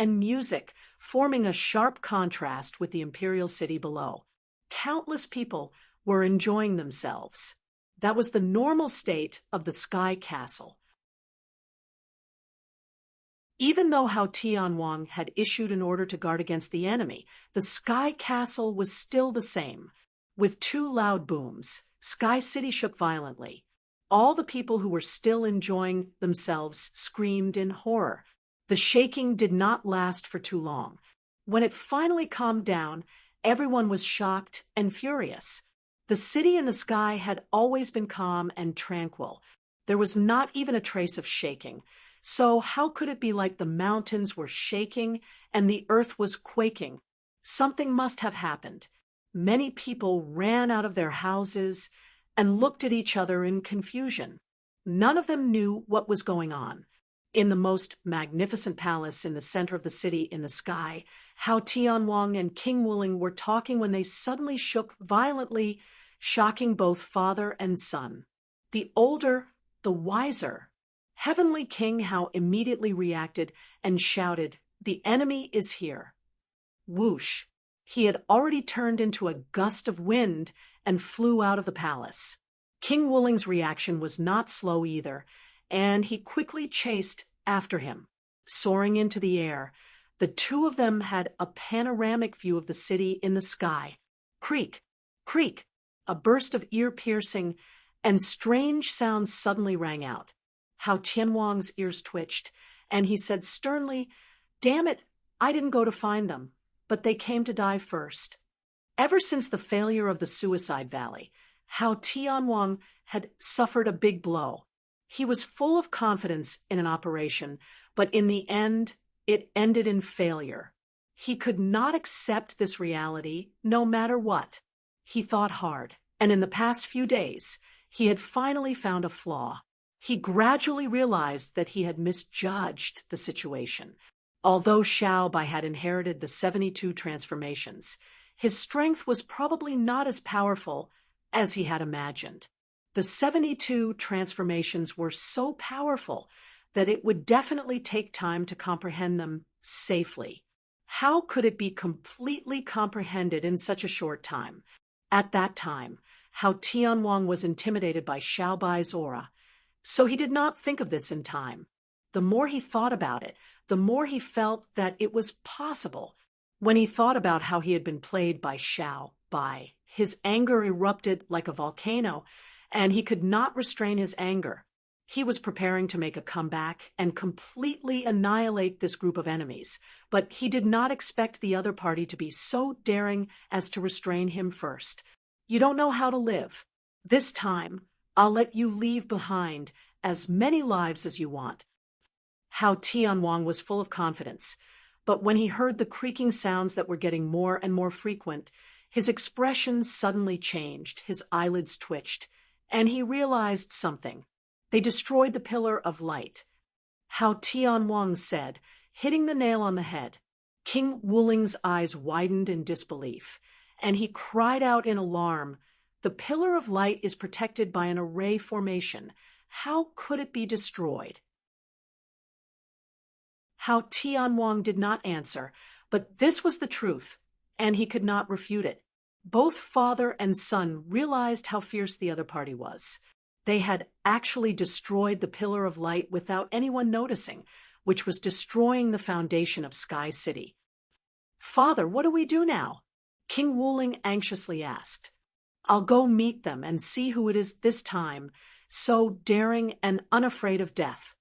forming a sharp contrast with the imperial city below. Countless people were enjoying themselves. That was the normal state of the sky castle. Even though Hao Tianwang had issued an order to guard against the enemy, the sky castle was still the same. With two loud booms, Sky City shook violently. All the people who were still enjoying themselves screamed in horror. The shaking did not last for too long. When it finally calmed down, everyone was shocked and furious. The city in the sky had always been calm and tranquil. There was not even a trace of shaking. So how could it be like the mountains were shaking and the earth was quaking? Something must have happened. Many people ran out of their houses and looked at each other in confusion. None of them knew what was going on. In the most magnificent palace in the center of the city in the sky, Hao Tianwang and King Wuling were talking when they suddenly shook violently, shocking both father and son. The older, the wiser. Heavenly King Hao immediately reacted and shouted, "The enemy is here." Whoosh! He had already turned into a gust of wind and flew out of the palace. King Wuling's reaction was not slow either, and he quickly chased after him. Soaring into the air, the two of them had a panoramic view of the city in the sky. Creak, creak, a burst of ear-piercing and strange sounds suddenly rang out. Hao Tianwang's ears twitched, and he said sternly, "Damn it, I didn't go to find them, but they came to die first." Ever since the failure of the Suicide Valley, Hao Tianwang had suffered a big blow. He was full of confidence in an operation, but in the end, it ended in failure. He could not accept this reality, no matter what. He thought hard, and in the past few days, he had finally found a flaw. He gradually realized that he had misjudged the situation. Although Xiao Bai had inherited the 72 transformations, his strength was probably not as powerful as he had imagined. The 72 transformations were so powerful that it would definitely take time to comprehend them safely. How could it be completely comprehended in such a short time? At that time, how Tianwang was intimidated by Xiaobai's aura. So he did not think of this in time. The more he thought about it, the more he felt that it was possible. When he thought about how he had been played by Xiaobai, his anger erupted like a volcano, and he could not restrain his anger. He was preparing to make a comeback and completely annihilate this group of enemies, but he did not expect the other party to be so daring as to restrain him first. You don't know how to live. This time, I'll let you leave behind as many lives as you want. How Tianwang was full of confidence, but when he heard the creaking sounds that were getting more and more frequent, his expression suddenly changed, his eyelids twitched, and he realized something. They destroyed the pillar of light. How Tianwang said, hitting the nail on the head. King Wuling's eyes widened in disbelief, and he cried out in alarm, "The pillar of light is protected by an array formation. How could it be destroyed?" How Tianwang did not answer, but this was the truth, and he could not refute it. Both father and son realized how fierce the other party was. They had actually destroyed the pillar of light without anyone noticing, which was destroying the foundation of Sky City. "Father, what do we do now?" King Wuling anxiously asked. "I'll go meet them and see who it is this time, so daring and unafraid of death."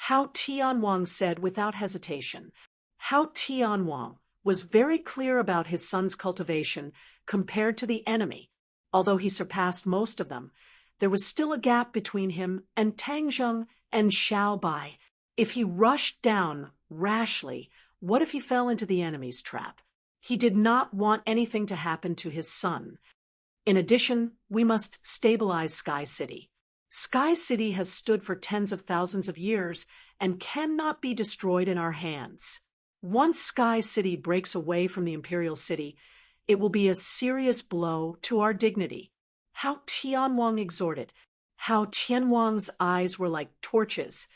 How Tianwang said without hesitation. How Tianwang was very clear about his son's cultivation compared to the enemy. Although he surpassed most of them, there was still a gap between him and Tang Zheng and Xiaobai. If he rushed down rashly, what if he fell into the enemy's trap? He did not want anything to happen to his son. In addition, we must stabilize Sky City. Sky City has stood for tens of thousands of years and cannot be destroyed in our hands. Once Sky City breaks away from the Imperial City, it will be a serious blow to our dignity. How Tianwang exhorted, how Tianwang's eyes were like torches,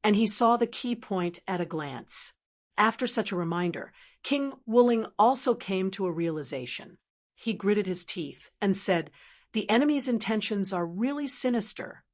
and he saw the key point at a glance. After such a reminder, King Wuling also came to a realization. He gritted his teeth and said, "The enemy's intentions are really sinister.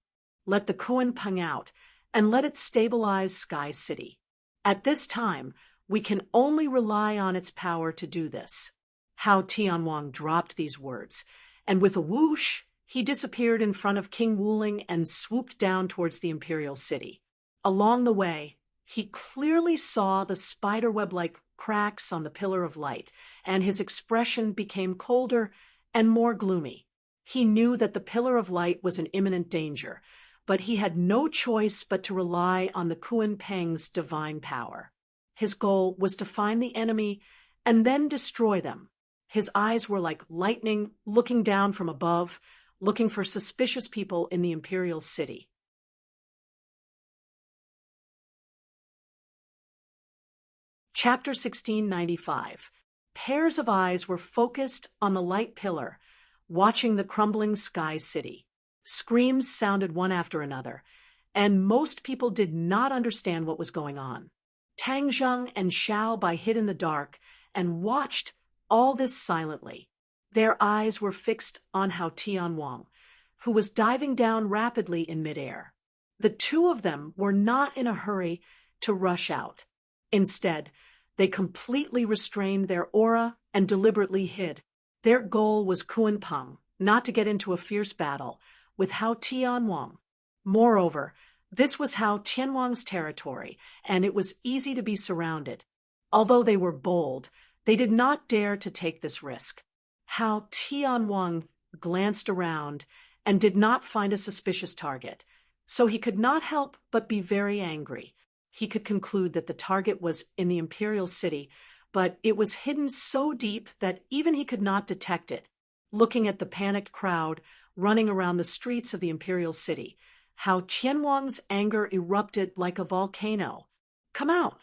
Let the Kuan Peng out, and let it stabilize Sky City. At this time, we can only rely on its power to do this." How Tianwang dropped these words, and with a whoosh, he disappeared in front of King Wuling and swooped down towards the Imperial City. Along the way, he clearly saw the spiderweb-like cracks on the pillar of light, and his expression became colder and more gloomy. He knew that the pillar of light was in imminent danger, but he had no choice but to rely on the Kuan Peng's divine power. His goal was to find the enemy and then destroy them. His eyes were like lightning looking down from above, looking for suspicious people in the Imperial City. Chapter 1695. Pairs of eyes were focused on the light pillar, watching the crumbling Sky City. Screams sounded one after another, and most people did not understand what was going on. Tang Zheng and Xiaobai hid in the dark and watched all this silently. Their eyes were fixed on Hao Tianwang, who was diving down rapidly in midair. The two of them were not in a hurry to rush out. Instead, they completely restrained their aura and deliberately hid. Their goal was Kuan Peng, not to get into a fierce battle with Hao Tianwang. Moreover, this was Hao Tianwang's territory, and it was easy to be surrounded. Although they were bold, they did not dare to take this risk. Hao Tianwang glanced around and did not find a suspicious target, so he could not help but be very angry. He could conclude that the target was in the Imperial City, but it was hidden so deep that even he could not detect it. Looking at the panicked crowd running around the streets of the Imperial City, Hao Tianwang's anger erupted like a volcano. "Come out!"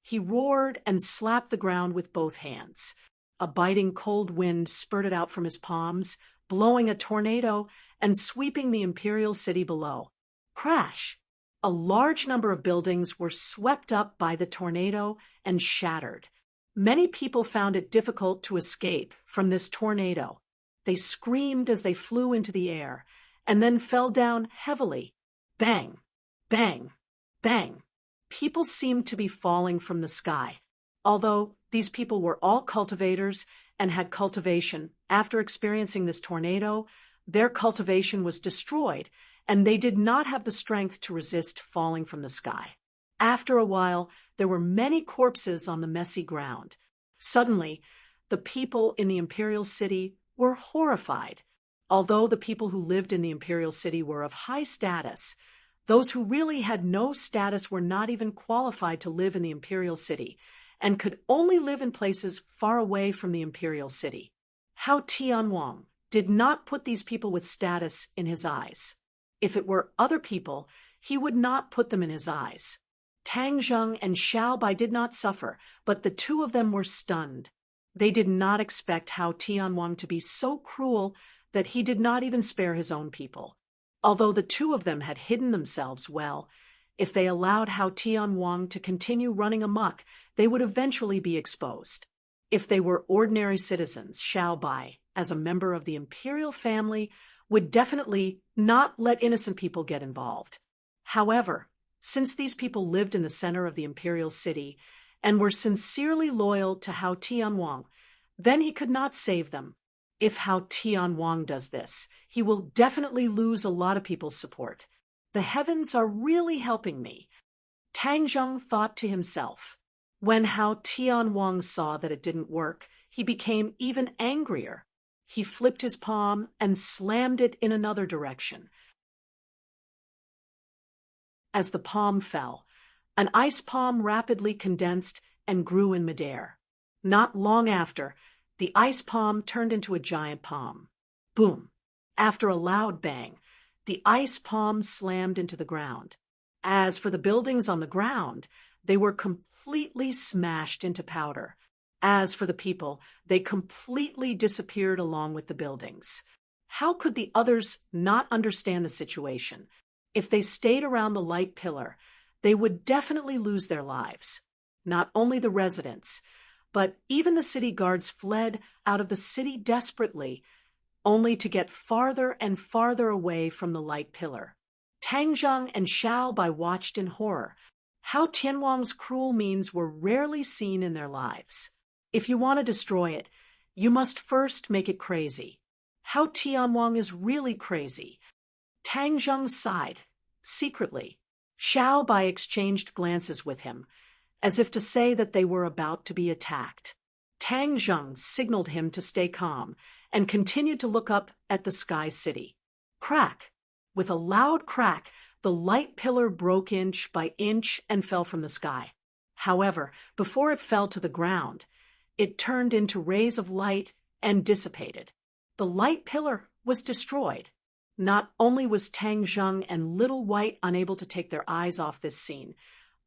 He roared and slapped the ground with both hands. A biting cold wind spurted out from his palms, blowing a tornado and sweeping the imperial city below. Crash! A large number of buildings were swept up by the tornado and shattered. Many people found it difficult to escape from this tornado. They screamed as they flew into the air, and then fell down heavily. Bang! Bang! Bang! People seemed to be falling from the sky. Although these people were all cultivators and had cultivation, after experiencing this tornado, their cultivation was destroyed, and they did not have the strength to resist falling from the sky. After a while, there were many corpses on the messy ground. Suddenly, the people in the imperial city were horrified. Although the people who lived in the imperial city were of high status, those who really had no status were not even qualified to live in the imperial city, and could only live in places far away from the imperial city. Hao Tianwang did not put these people with status in his eyes. If it were other people, he would not put them in his eyes. Tang Zheng and Xiao Bai did not suffer, but the two of them were stunned. They did not expect Hao Tianwang to be so cruel that he did not even spare his own people. Although the two of them had hidden themselves well, if they allowed Hao Tianwang to continue running amok, they would eventually be exposed. If they were ordinary citizens, Xiao Bai, as a member of the imperial family, would definitely not let innocent people get involved. However, since these people lived in the center of the imperial city and were sincerely loyal to Hao Tianwang, then he could not save them. If Hao Tianwang does this, he will definitely lose a lot of people's support. The heavens are really helping me, Tang Zheng thought to himself. When Hao Tianwang saw that it didn't work, he became even angrier. He flipped his palm and slammed it in another direction. As the palm fell, an ice palm rapidly condensed and grew in midair. Not long after, the ice palm turned into a giant palm. Boom! After a loud bang, the ice palm slammed into the ground. As for the buildings on the ground, they were completely smashed into powder. As for the people, they completely disappeared along with the buildings. How could the others not understand the situation? If they stayed around the light pillar, they would definitely lose their lives. Not only the residents, but even the city guards fled out of the city desperately, only to get farther and farther away from the light pillar. Tang Zheng and Xiao Bai watched in horror. Hao Tianwang's cruel means were rarely seen in their lives. If you want to destroy it, you must first make it crazy. Hao Tianwang is really crazy. Tang Zheng sighed, secretly. Xiao Bai exchanged glances with him, as if to say that they were about to be attacked. Tang Zheng signaled him to stay calm and continued to look up at the sky city. Crack! With a loud crack, the light pillar broke inch by inch and fell from the sky. However, before it fell to the ground, it turned into rays of light and dissipated. The light pillar was destroyed. Not only was Tang Zheng and Little White unable to take their eyes off this scene,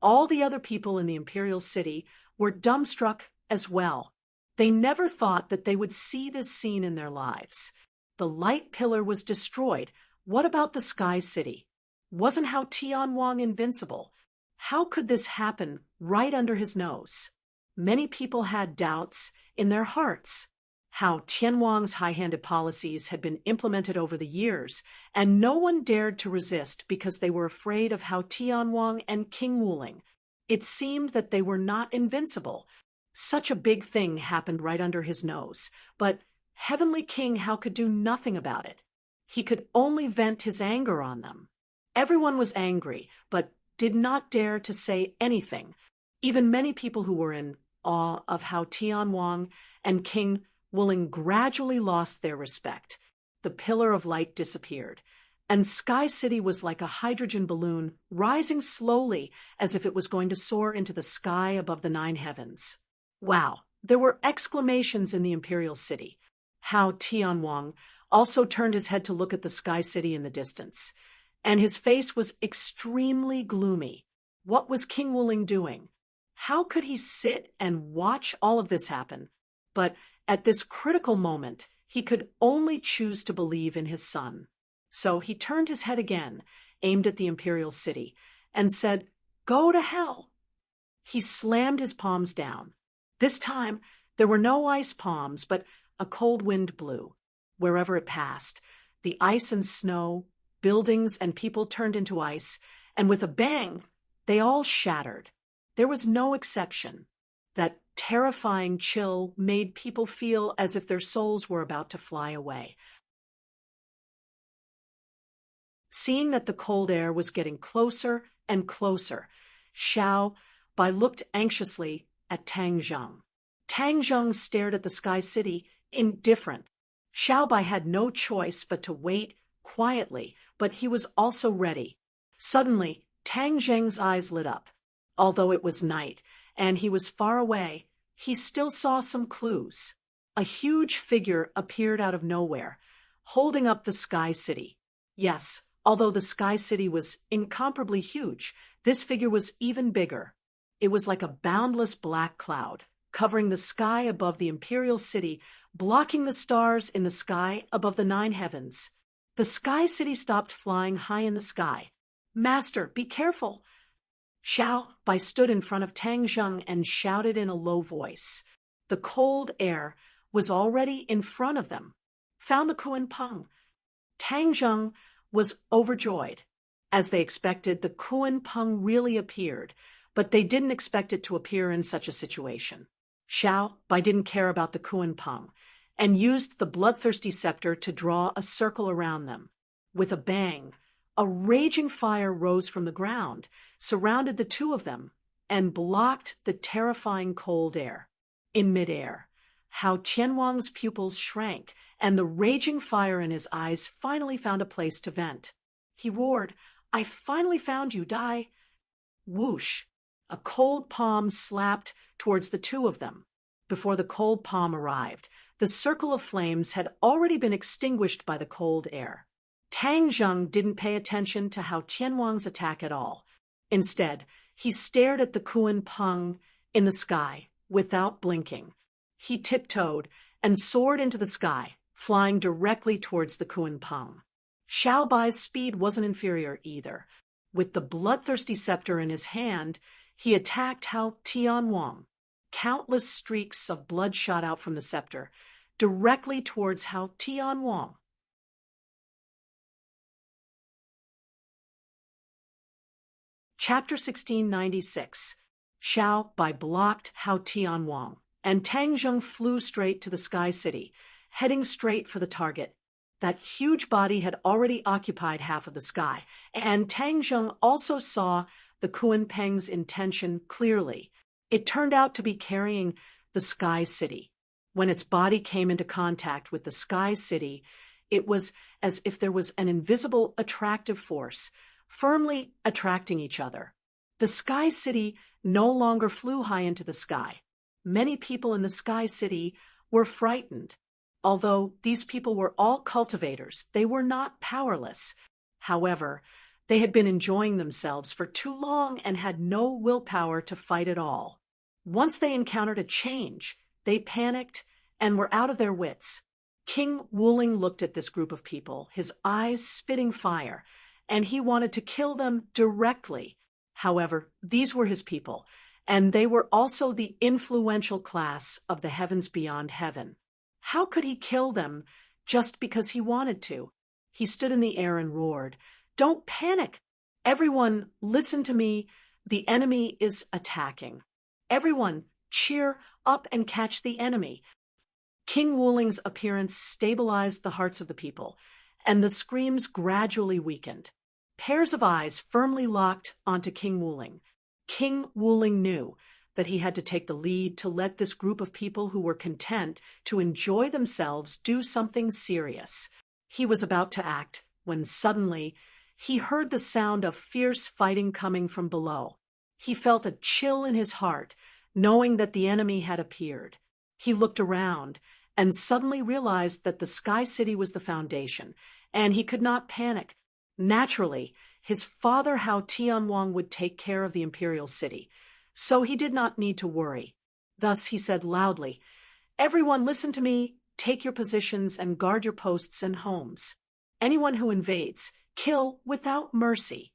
all the other people in the imperial city were dumbstruck as well. They never thought that they would see this scene in their lives. The light pillar was destroyed. What about the sky city? Wasn't Hao Tianwang invincible? How could this happen right under his nose? Many people had doubts in their hearts. Hao Tianwang's high-handed policies had been implemented over the years, and no one dared to resist because they were afraid of Hao Tianwang and King Wuling. It seemed that they were not invincible. Such a big thing happened right under his nose, but Heavenly King Hao could do nothing about it. He could only vent his anger on them. Everyone was angry, but did not dare to say anything. Even many people who were in awe of Hao Tianwang and King Wuling gradually lost their respect. The pillar of light disappeared, and Sky City was like a hydrogen balloon rising slowly as if it was going to soar into the sky above the 9 heavens. Wow! There were exclamations in the imperial city. Hao Tianwang also turned his head to look at the Sky City in the distance, and his face was extremely gloomy. What was King Wuling doing? How could he sit and watch all of this happen? But at this critical moment, He could only choose to believe in his son. So he turned his head again, aimed at the imperial city, and said, "Go to hell." He slammed his palms down. This time, there were no ice palms, but a cold wind blew. Wherever it passed, the ice and snow, buildings and people turned into ice, and with a bang, they all shattered. There was no exception. That terrifying chill made people feel as if their souls were about to fly away. Seeing that the cold air was getting closer and closer, Xiao Bai looked anxiously at Tang Zheng. Tang Zheng stared at the Sky City, indifferent. Xiao Bai had no choice but to wait quietly, but he was also ready. Suddenly, Tang Zheng's eyes lit up. Although it was night, and he was far away, he still saw some clues. A huge figure appeared out of nowhere, holding up the Sky City. Yes, although the Sky City was incomparably huge, this figure was even bigger. It was like a boundless black cloud, covering the sky above the imperial city, blocking the stars in the sky above the 9 heavens. The Sky City stopped flying high in the sky. "Master, be careful!" Xiao Bai stood in front of Tang Zheng and shouted in a low voice. The cold air was already in front of them. "Found the Kuan Peng." Tang Zheng was overjoyed. As they expected, the Kuan Peng really appeared, but they didn't expect it to appear in such a situation. Xiao Bai didn't care about the Kuan Peng and used the bloodthirsty scepter to draw a circle around them. With a bang, a raging fire rose from the ground, surrounded the two of them, and blocked the terrifying cold air. In midair, Hao Qianwang's pupils shrank, and the raging fire in his eyes finally found a place to vent. He roared, "I finally found you, Dai!" Whoosh! A cold palm slapped towards the two of them. Before the cold palm arrived, the circle of flames had already been extinguished by the cold air. Tang Zheng didn't pay attention to Hao Qianwang's attack at all. Instead, he stared at the Kuan Peng in the sky without blinking. He tiptoed and soared into the sky, flying directly towards the Kuan Peng. Xiao Bai's speed wasn't inferior either. With the bloodthirsty scepter in his hand, he attacked Hao Tianwang. Countless streaks of blood shot out from the scepter, directly towards Hao Tianwang. Chapter 1696. Xiao Bai blocked Hao Tianwang, and Tang Zheng flew straight to the Sky City, heading straight for the target. That huge body had already occupied half of the sky, and Tang Zheng also saw the Kuan Peng's intention clearly. It turned out to be carrying the Sky City. When its body came into contact with the Sky City, it was as if there was an invisible attractive force, firmly attracting each other. The Sky City no longer flew high into the sky. Many people in the Sky City were frightened. Although these people were all cultivators, they were not powerless. However, they had been enjoying themselves for too long and had no willpower to fight at all. Once they encountered a change, they panicked and were out of their wits. King Wuling looked at this group of people, his eyes spitting fire, and he wanted to kill them directly. However, these were his people, and they were also the influential class of the heavens beyond heaven. How could he kill them just because he wanted to? He stood in the air and roared, "Don't panic! Everyone, listen to me. The enemy is attacking. Everyone, cheer up and catch the enemy." King Wuling's appearance stabilized the hearts of the people, and the screams gradually weakened. Pairs of eyes firmly locked onto King Wuling. King Wuling knew that he had to take the lead to let this group of people who were content to enjoy themselves do something serious. He was about to act when suddenly he heard the sound of fierce fighting coming from below. He felt a chill in his heart, knowing that the enemy had appeared. He looked around and suddenly realized that the Sky City was the foundation, and he could not panic. Naturally, his father Hao Tianwang would take care of the imperial city, so he did not need to worry. Thus he said loudly, "Everyone listen to me. take your positions and guard your posts and homes. Anyone who invades, kill without mercy.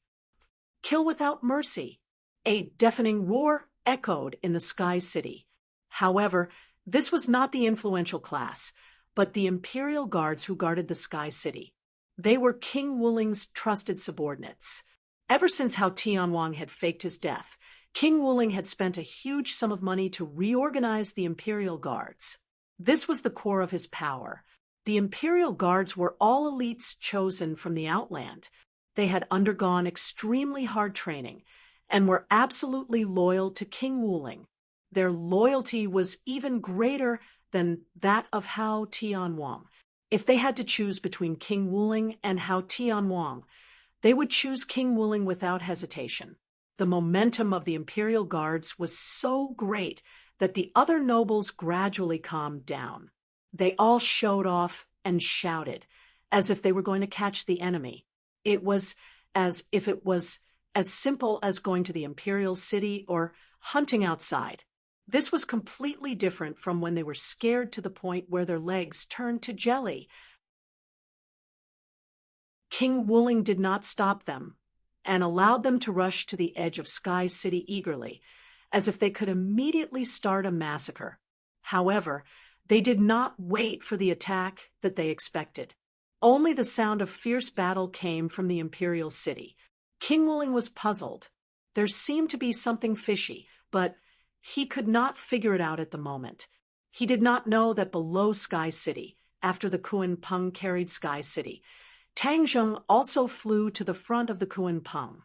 Kill without mercy. A deafening roar echoed in the Sky City. However, this was not the influential class, but the Imperial Guards who guarded the Sky City. They were King Wuling's trusted subordinates. Ever since Hao Tianwang had faked his death, King Wuling had spent a huge sum of money to reorganize the Imperial Guards. This was the core of his power. The Imperial Guards were all elites chosen from the Outland. They had undergone extremely hard training and were absolutely loyal to King Wuling. Their loyalty was even greater than that of Hao Tianwang. If they had to choose between King Wuling and Hao Tianwang, they would choose King Wuling without hesitation. The momentum of the Imperial Guards was so great that the other nobles gradually calmed down. They all showed off and shouted, as if they were going to catch the enemy. It was as if it was as simple as going to the Imperial City or hunting outside. This was completely different from when they were scared to the point where their legs turned to jelly. King Wuling did not stop them and allowed them to rush to the edge of Sky City eagerly, as if they could immediately start a massacre. However, they did not wait for the attack that they expected. Only the sound of fierce battle came from the Imperial City. King Wuling was puzzled. There seemed to be something fishy, but he could not figure it out at the moment. He did not know that below Sky City, after the Kuan Peng carried Sky City, Tang Zheng also flew to the front of the Kuan Peng.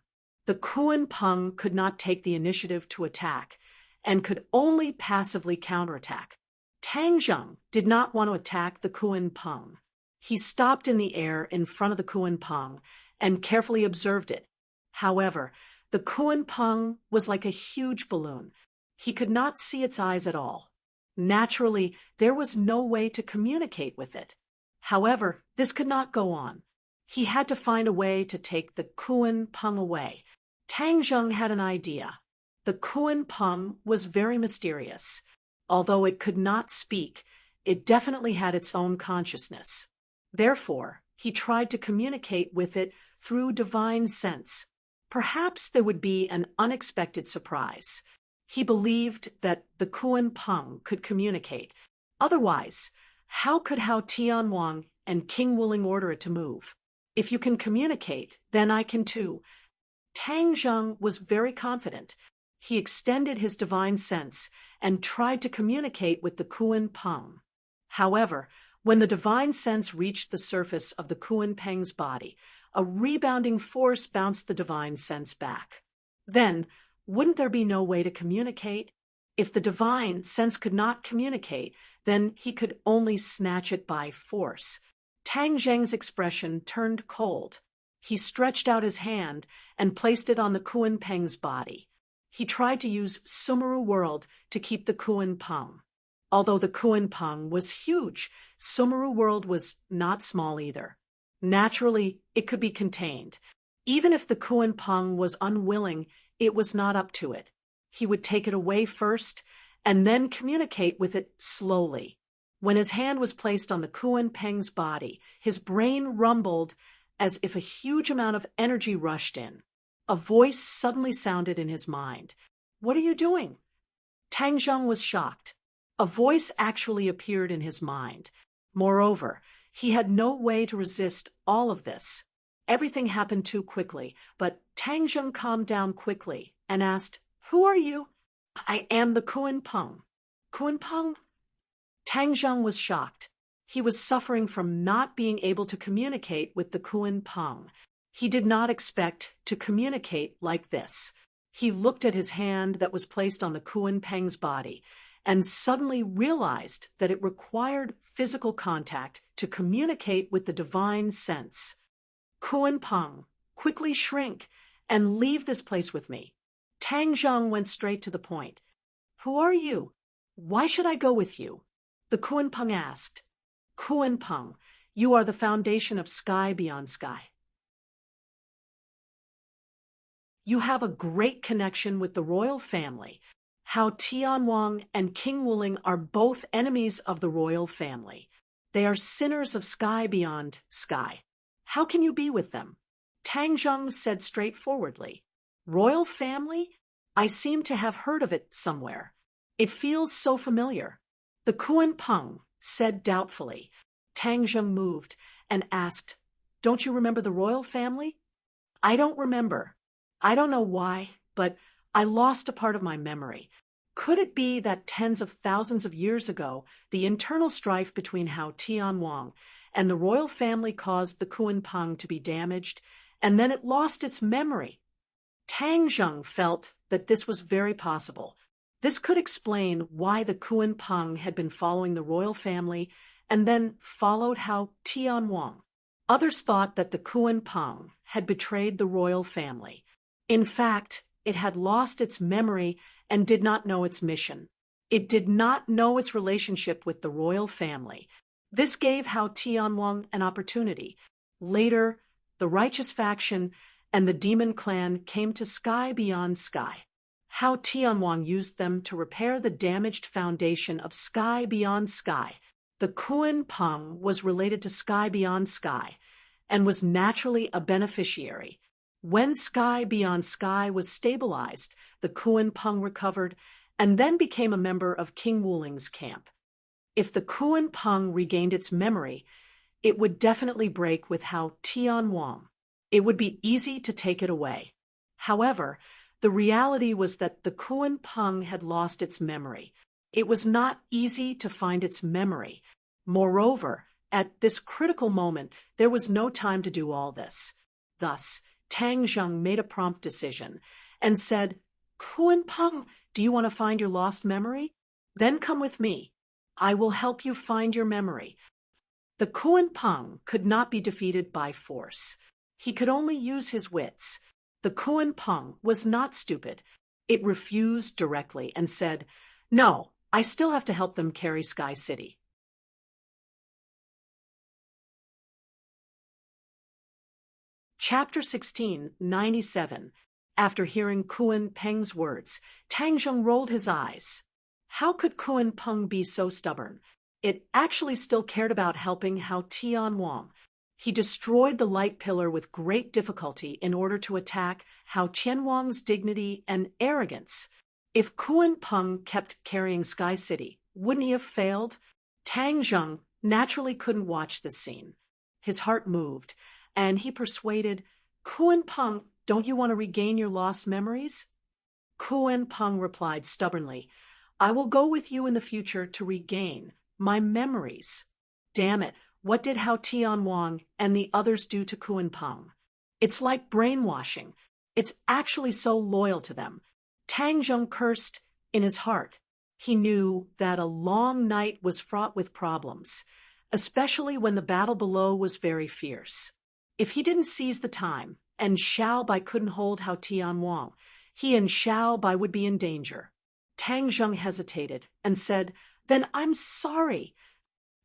The Kuan Peng could not take the initiative to attack and could only passively counterattack. Tang Zheng did not want to attack the Kuan Peng. He stopped in the air in front of the Kuan Peng and carefully observed it. However, the Kuan Peng was like a huge balloon. He could not see its eyes at all. Naturally, there was no way to communicate with it. However, this could not go on. He had to find a way to take the Kuan Peng away. Tang Zheng had an idea. The Kuan Peng was very mysterious. Although it could not speak, it definitely had its own consciousness. Therefore, he tried to communicate with it through divine sense. Perhaps there would be an unexpected surprise. He believed that the Kuan Peng could communicate. Otherwise, how could Hao Tianwang and King Wuling order it to move? If you can communicate, then I can too. Tang Zheng was very confident. He extended his divine sense and tried to communicate with the Kuan Peng. However, when the divine sense reached the surface of the Kuan Peng's body, a rebounding force bounced the divine sense back. Then, wouldn't there be no way to communicate? If the divine sense could not communicate, then he could only snatch it by force. Tang Zheng's expression turned cold. He stretched out his hand and placed it on the Kuan Peng's body. He tried to use Sumeru World to keep the Kuan Peng. Although the Kuan Peng was huge, Sumeru World was not small either. Naturally, it could be contained. Even if the Kuan Peng was unwilling, it was not up to it. He would take it away first and then communicate with it slowly. When his hand was placed on the Kuan Peng's body, his brain rumbled as if a huge amount of energy rushed in. A voice suddenly sounded in his mind. "What are you doing?" Tang Zheng was shocked. A voice actually appeared in his mind. Moreover, he had no way to resist all of this. Everything happened too quickly, but Tang Zheng calmed down quickly and asked, "Who are you?" "I am the Kuan Peng." "Kuan Peng?" Tang Zheng was shocked. He was suffering from not being able to communicate with the Kuan Peng. He did not expect to communicate like this. He looked at his hand that was placed on the Kuan Peng's body and suddenly realized that it required physical contact to communicate with the divine sense. "Kuan Peng, quickly shrink and leave this place with me." Tang Zheng went straight to the point. "Who are you? Why should I go with you?" The Kuan Peng asked. "Kuan Peng, you are the foundation of sky beyond sky. You have a great connection with the royal family. Hao Tianwang and King Wuling are both enemies of the royal family. They are sinners of sky beyond sky. How can you be with them? Tang Zheng said straightforwardly. Royal family? I seem to have heard of it somewhere. It feels so familiar. The Kuan Peng said doubtfully. Tang Zheng moved and asked, Don't you remember the royal family? I don't remember. I don't know why, but I lost a part of my memory. Could it be that tens of thousands of years ago, the internal strife between Hao Tianwang and the royal family caused the Kuan Peng to be damaged, and then it lost its memory? Tang Zheng felt that this was very possible. This could explain why the Kuan Peng had been following the royal family and then followed Hao Tianwang. Others thought that the Kuan Peng had betrayed the royal family. In fact, it had lost its memory and did not know its mission. It did not know its relationship with the royal family. This gave Hao Tianwang an opportunity. Later, the righteous faction and the demon clan came to sky beyond sky. Hao Tianwang used them to repair the damaged foundation of sky beyond sky. The Kuan Peng was related to sky beyond sky and was naturally a beneficiary. When sky beyond sky was stabilized, the Kuan Peng recovered and then became a member of King Wuling's camp. If the Kuan Peng regained its memory, it would definitely break with Hao Tianwang. It would be easy to take it away. However, the reality was that the Kuan Peng had lost its memory. It was not easy to find its memory. Moreover, at this critical moment, there was no time to do all this. Thus, Tang Zheng made a prompt decision and said, Kuan Peng, do you want to find your lost memory? Then come with me. I will help you find your memory. The Kuan Peng could not be defeated by force. He could only use his wits. The Kuan Peng was not stupid. It refused directly and said, No, I still have to help them carry Sky City. Chapter 1697. After hearing Kuan Peng's words, Tang Zheng rolled his eyes. How could Kuan Peng be so stubborn? It actually still cared about helping Hao Tianwang. He destroyed the light pillar with great difficulty in order to attack Hao Tianwang's dignity and arrogance. If Kuan Peng kept carrying Sky City, wouldn't he have failed? Tang Zheng naturally couldn't watch this scene. His heart moved, and he persuaded, Kuan Peng, don't you want to regain your lost memories? Kuan Peng replied stubbornly, I will go with you in the future to regain my memories. Damn it, what did Hao Tianwang and the others do to Kuan Peng? It's like brainwashing. It's actually so loyal to them. Tang Zheng cursed in his heart. He knew that a long night was fraught with problems, especially when the battle below was very fierce. If he didn't seize the time, and Xiao Bai couldn't hold Hao Tianwang, he and Xiao Bai would be in danger. Tang Zheng hesitated and said, Then I'm sorry.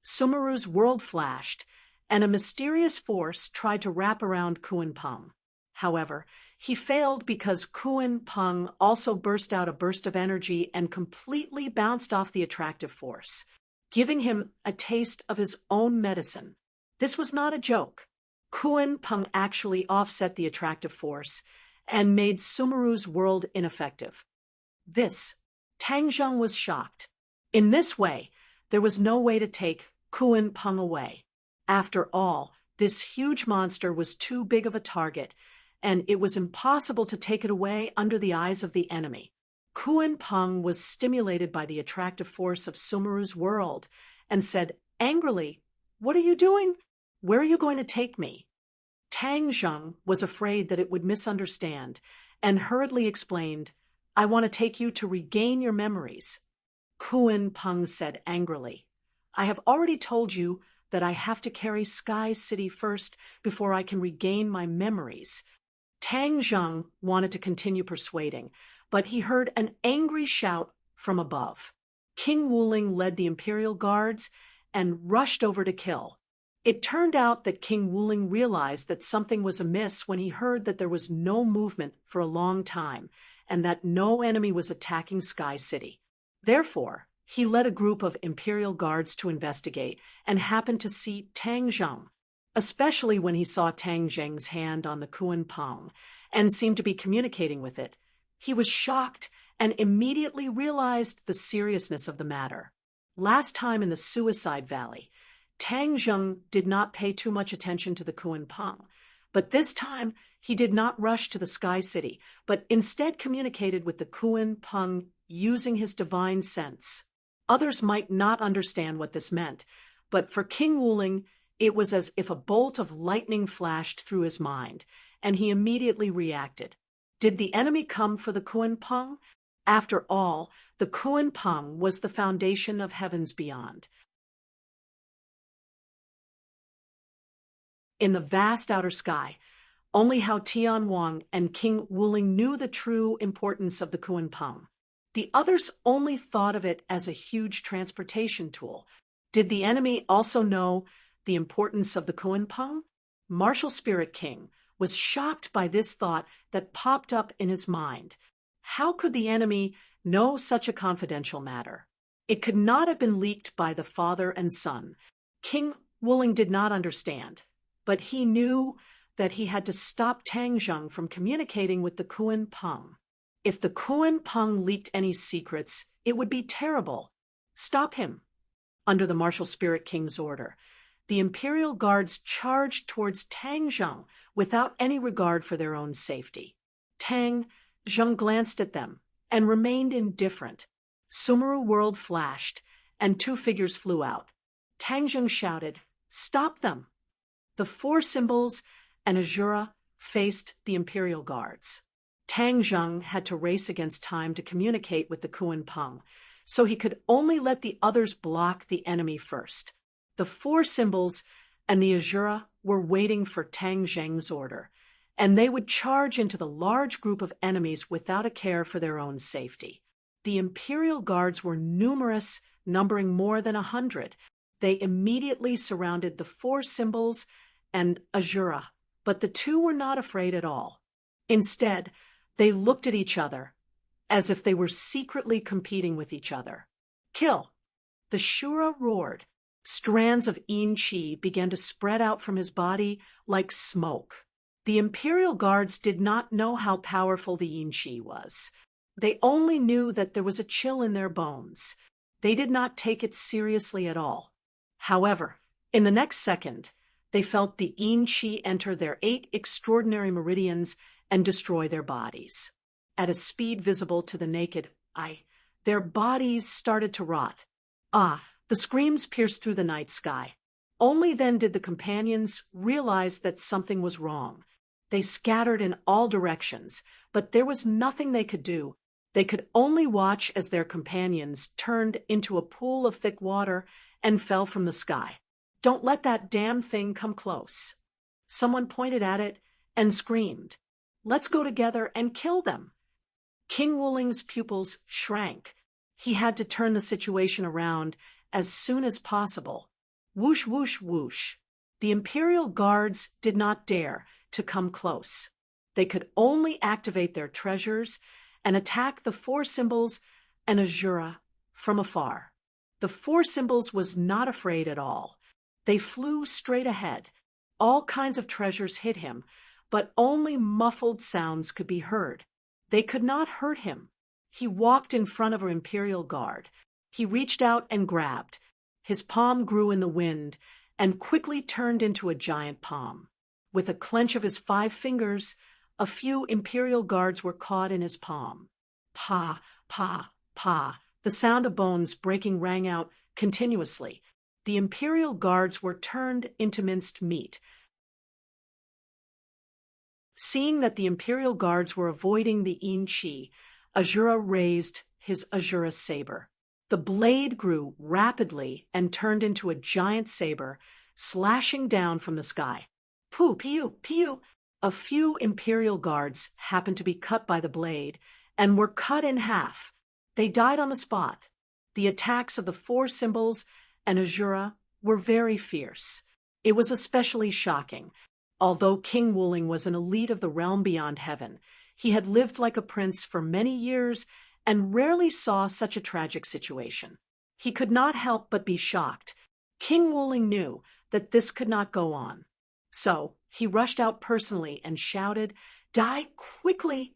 Sumeru's world flashed, and a mysterious force tried to wrap around Kuan Peng. However, he failed because Kuan Peng also burst out a burst of energy and completely bounced off the attractive force, giving him a taste of his own medicine. This was not a joke. Kuan Peng actually offset the attractive force and made Sumeru's world ineffective. Tang Zheng was shocked. In this way, there was no way to take Kuan Peng away. After all, this huge monster was too big of a target, and it was impossible to take it away under the eyes of the enemy. Kuan Peng was stimulated by the attractive force of Sumeru's world and said angrily, What are you doing? Where are you going to take me? Tang Zheng was afraid that it would misunderstand and hurriedly explained, I want to take you to regain your memories. Kuan Peng said angrily, I have already told you that I have to carry Sky City first before I can regain my memories. Tang Zheng wanted to continue persuading, but he heard an angry shout from above. King Wuling led the imperial guards and rushed over to kill. It turned out that King Wuling realized that something was amiss when he heard that there was no movement for a long time and that no enemy was attacking Sky City. Therefore, He led a group of imperial guards to investigate and happened to see Tang Zheng, especially when he saw Tang Zheng's hand on the Kuan Peng and seemed to be communicating with it. He was shocked and immediately realized the seriousness of the matter. Last time in the Suicide Valley, Tang Zheng did not pay too much attention to the Kuan Peng, but this time he did not rush to the Sky City, but instead communicated with the Kuan Peng using his divine sense. Others might not understand what this meant, but for King Wuling, it was as if a bolt of lightning flashed through his mind, and he immediately reacted. Did the enemy come for the Kuan Peng? After all, the Kuan Peng was the foundation of heavens beyond. In the vast outer sky, only Hao Tian Wang and King Wuling knew the true importance of the Kuan Peng. The others only thought of it as a huge transportation tool. Did the enemy also know the importance of the Kuan Peng? Martial Spirit King was shocked by this thought that popped up in his mind. How could the enemy know such a confidential matter? It could not have been leaked by the father and son. King Wuling did not understand, but he knew that he had to stop Tang Zheng from communicating with the Kuan Peng. If the Kuan Peng leaked any secrets, it would be terrible. Stop him. Under the Martial Spirit King's order, the Imperial Guards charged towards Tang Zheng without any regard for their own safety. Tang Zheng glanced at them and remained indifferent. Sumeru World flashed, and two figures flew out. Tang Zheng shouted, "Stop them!" The four symbols and Azura faced the Imperial Guards. Tang Zheng had to race against time to communicate with the Kuan Peng, so he could only let the others block the enemy first. The four symbols and the Azura were waiting for Tang Zheng's order, and they would charge into the large group of enemies without a care for their own safety. The Imperial Guards were numerous, numbering more than 100. They immediately surrounded the four symbols and Azura, but the two were not afraid at all. Instead, they looked at each other as if they were secretly competing with each other. "Kill!" The Shura roared. Strands of Yin Qi began to spread out from his body like smoke. The Imperial Guards did not know how powerful the Yin Qi was. They only knew that there was a chill in their bones. They did not take it seriously at all. However, in the next second, they felt the Yin Qi enter their 8 extraordinary meridians and destroy their bodies. At a speed visible to the naked eye, their bodies started to rot. The screams pierced through the night sky. Only then did the companions realize that something was wrong. They scattered in all directions, but there was nothing they could do. They could only watch as their companions turned into a pool of thick water and fell from the sky. "Don't let that damn thing come close." Someone pointed at it and screamed, "Let's go together and kill them." King Wuling's pupils shrank. He had to turn the situation around as soon as possible. Whoosh, whoosh, whoosh. The Imperial Guards did not dare to come close. They could only activate their treasures and attack the four symbols and Azura from afar. The four symbols was not afraid at all. They flew straight ahead. All kinds of treasures hit him, but only muffled sounds could be heard. They could not hurt him. He walked in front of an Imperial Guard. He reached out and grabbed. His palm grew in the wind and quickly turned into a giant palm. With a clench of his 5 fingers, a few Imperial Guards were caught in his palm. Pa, pa, pa. The sound of bones breaking rang out continuously. The Imperial Guards were turned into minced meat. Seeing that the Imperial Guards were avoiding the Yin Qi, Azura raised his Azura saber. The blade grew rapidly and turned into a giant saber, slashing down from the sky. Poo, piu, piu. A few Imperial Guards happened to be cut by the blade and were cut in half. They died on the spot. The attacks of the four symbols and Azura were very fierce. It was especially shocking. Although King Wuling was an elite of the realm beyond heaven, he had lived like a prince for many years and rarely saw such a tragic situation. He could not help but be shocked. King Wuling knew that this could not go on. So he rushed out personally and shouted, "Die quickly!"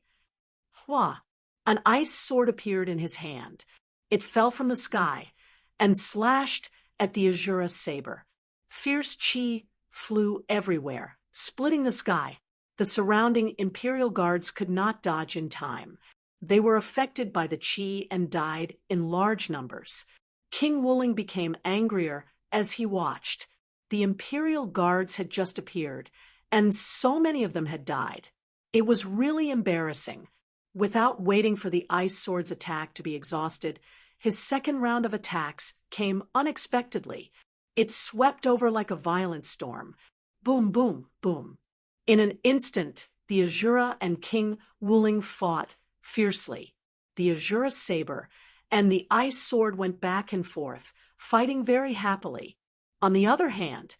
Hua! An ice sword appeared in his hand. It fell from the sky and slashed at the Azura saber. Fierce chi flew everywhere, splitting the sky. The surrounding Imperial guards could not dodge in time. They were affected by the chi and died in large numbers. King Wuling became angrier as he watched. The Imperial guards had just appeared, and so many of them had died. It was really embarrassing. Without waiting for the ice sword's attack to be exhausted, his second round of attacks came unexpectedly. It swept over like a violent storm. Boom, boom, boom. In an instant, the Azura and King Wuling fought fiercely. The Azura saber and the ice sword went back and forth, fighting very happily. On the other hand,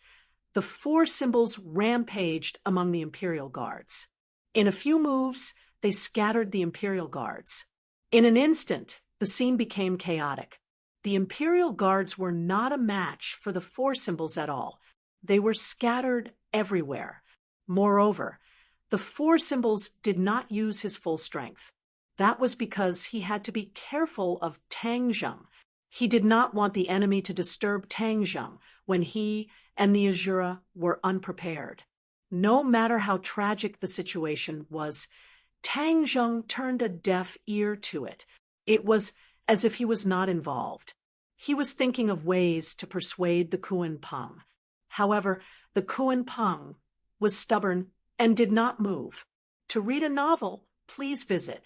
the four symbols rampaged among the Imperial guards. In a few moves, they scattered the Imperial guards. In an instant, the scene became chaotic. The Imperial guards were not a match for the four symbols at all. They were scattered everywhere. Moreover, the four symbols did not use his full strength. That was because he had to be careful of Tang Zheng. He did not want the enemy to disturb Tang Zheng when he and the Azura were unprepared. No matter how tragic the situation was, Tang Zheng turned a deaf ear to it. It was as if he was not involved. He was thinking of ways to persuade the Kuan Peng. However, the Kuan Peng was stubborn and did not move. To read a novel, please visit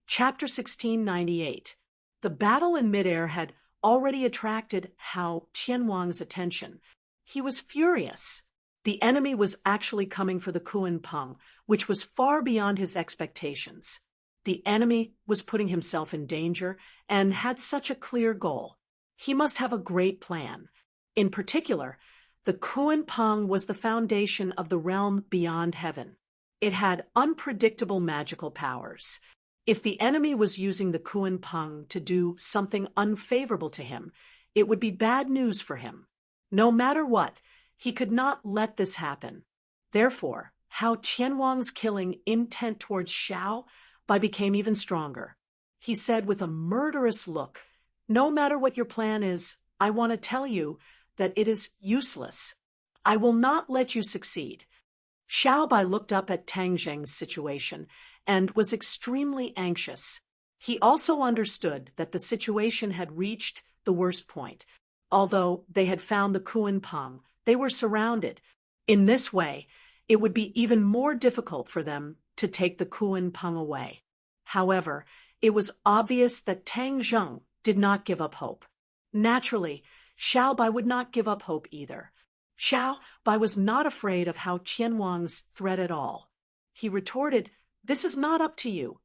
Chapter 1698. The battle in midair had already attracted Hao Qianwang's attention. He was furious. The enemy was actually coming for the Kuan Peng, which was far beyond his expectations. The enemy was putting himself in danger and had such a clear goal. He must have a great plan. In particular, the Kuan Peng was the foundation of the realm beyond heaven. It had unpredictable magical powers. If the enemy was using the Kuan Peng to do something unfavorable to him, it would be bad news for him. No matter what, he could not let this happen. Therefore, Hao Qianwang's killing intent towards Xiao Bai became even stronger. He said with a murderous look, "No matter what your plan is, I want to tell you that it is useless. I will not let you succeed." Xiao Bai looked up at Tang Zheng's situation and was extremely anxious. He also understood that the situation had reached the worst point. Although they had found the Kuan Peng, they were surrounded. In this way, it would be even more difficult for them to take the Kuan Peng away. However, it was obvious that Tang Zheng did not give up hope. Naturally, Xiao Bai would not give up hope either. Xiao Bai was not afraid of Hao Qianwang's threat at all. He retorted, "This is not up to you."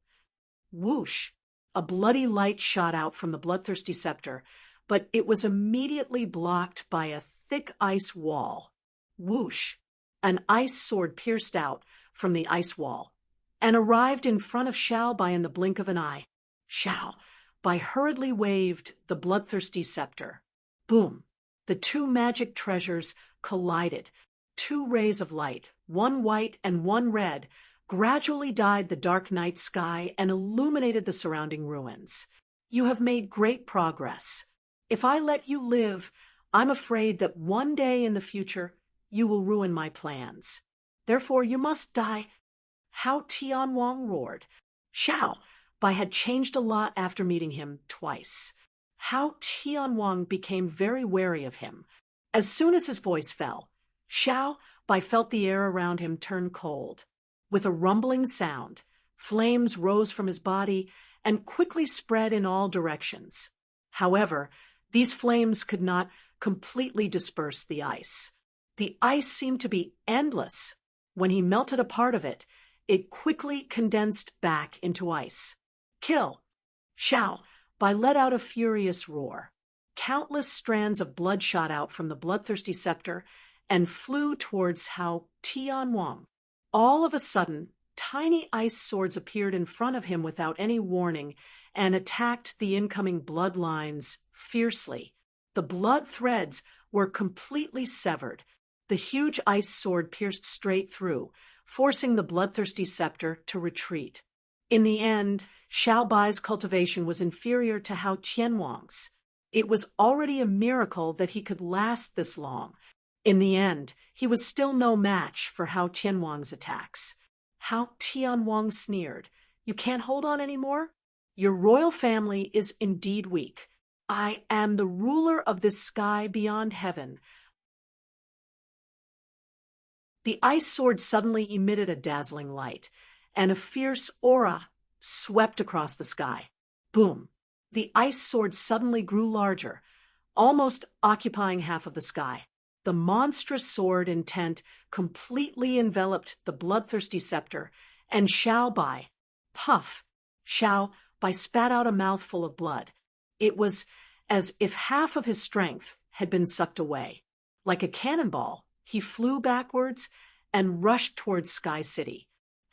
Whoosh! A bloody light shot out from the bloodthirsty scepter, but it was immediately blocked by a thick ice wall. Whoosh! An ice sword pierced out from the ice wall and arrived in front of Xiao Bai in the blink of an eye. Xiao Bai hurriedly waved the bloodthirsty scepter. Boom! The two magic treasures collided. Two rays of light, one white and one red, gradually dyed the dark night sky and illuminated the surrounding ruins. "You have made great progress. If I let you live, I'm afraid that one day in the future you will ruin my plans. Therefore you must die." Hao Tianwang roared. Xiao Bai had changed a lot after meeting him twice. Hao Tianwang became very wary of him. As soon as his voice fell, Xiao Bai felt the air around him turn cold. With a rumbling sound, flames rose from his body and quickly spread in all directions. However, these flames could not completely disperse the ice. The ice seemed to be endless. When he melted a part of it, it quickly condensed back into ice. "Kill!" Xiao Bai let out a furious roar. Countless strands of blood shot out from the bloodthirsty scepter and flew towards Hao Tianwang. All of a sudden, tiny ice swords appeared in front of him without any warning and attacked the incoming bloodlines fiercely. The blood threads were completely severed. The huge ice sword pierced straight through, forcing the bloodthirsty scepter to retreat. In the end, Xiao Bai's cultivation was inferior to Hao Qianwang's. It was already a miracle that he could last this long. In the end, he was still no match for Hao Qianwang's attacks. Hao Tianwang sneered. "You can't hold on anymore? Your royal family is indeed weak. I am the ruler of this sky beyond heaven." The ice sword suddenly emitted a dazzling light, and a fierce aura swept across the sky. Boom! The ice sword suddenly grew larger, almost occupying half of the sky. The monstrous sword intent completely enveloped the bloodthirsty scepter, and Xiao Bai, puff! Xiao Bai spat out a mouthful of blood. It was as if half of his strength had been sucked away. Like a cannonball, he flew backwards and rushed towards Sky City.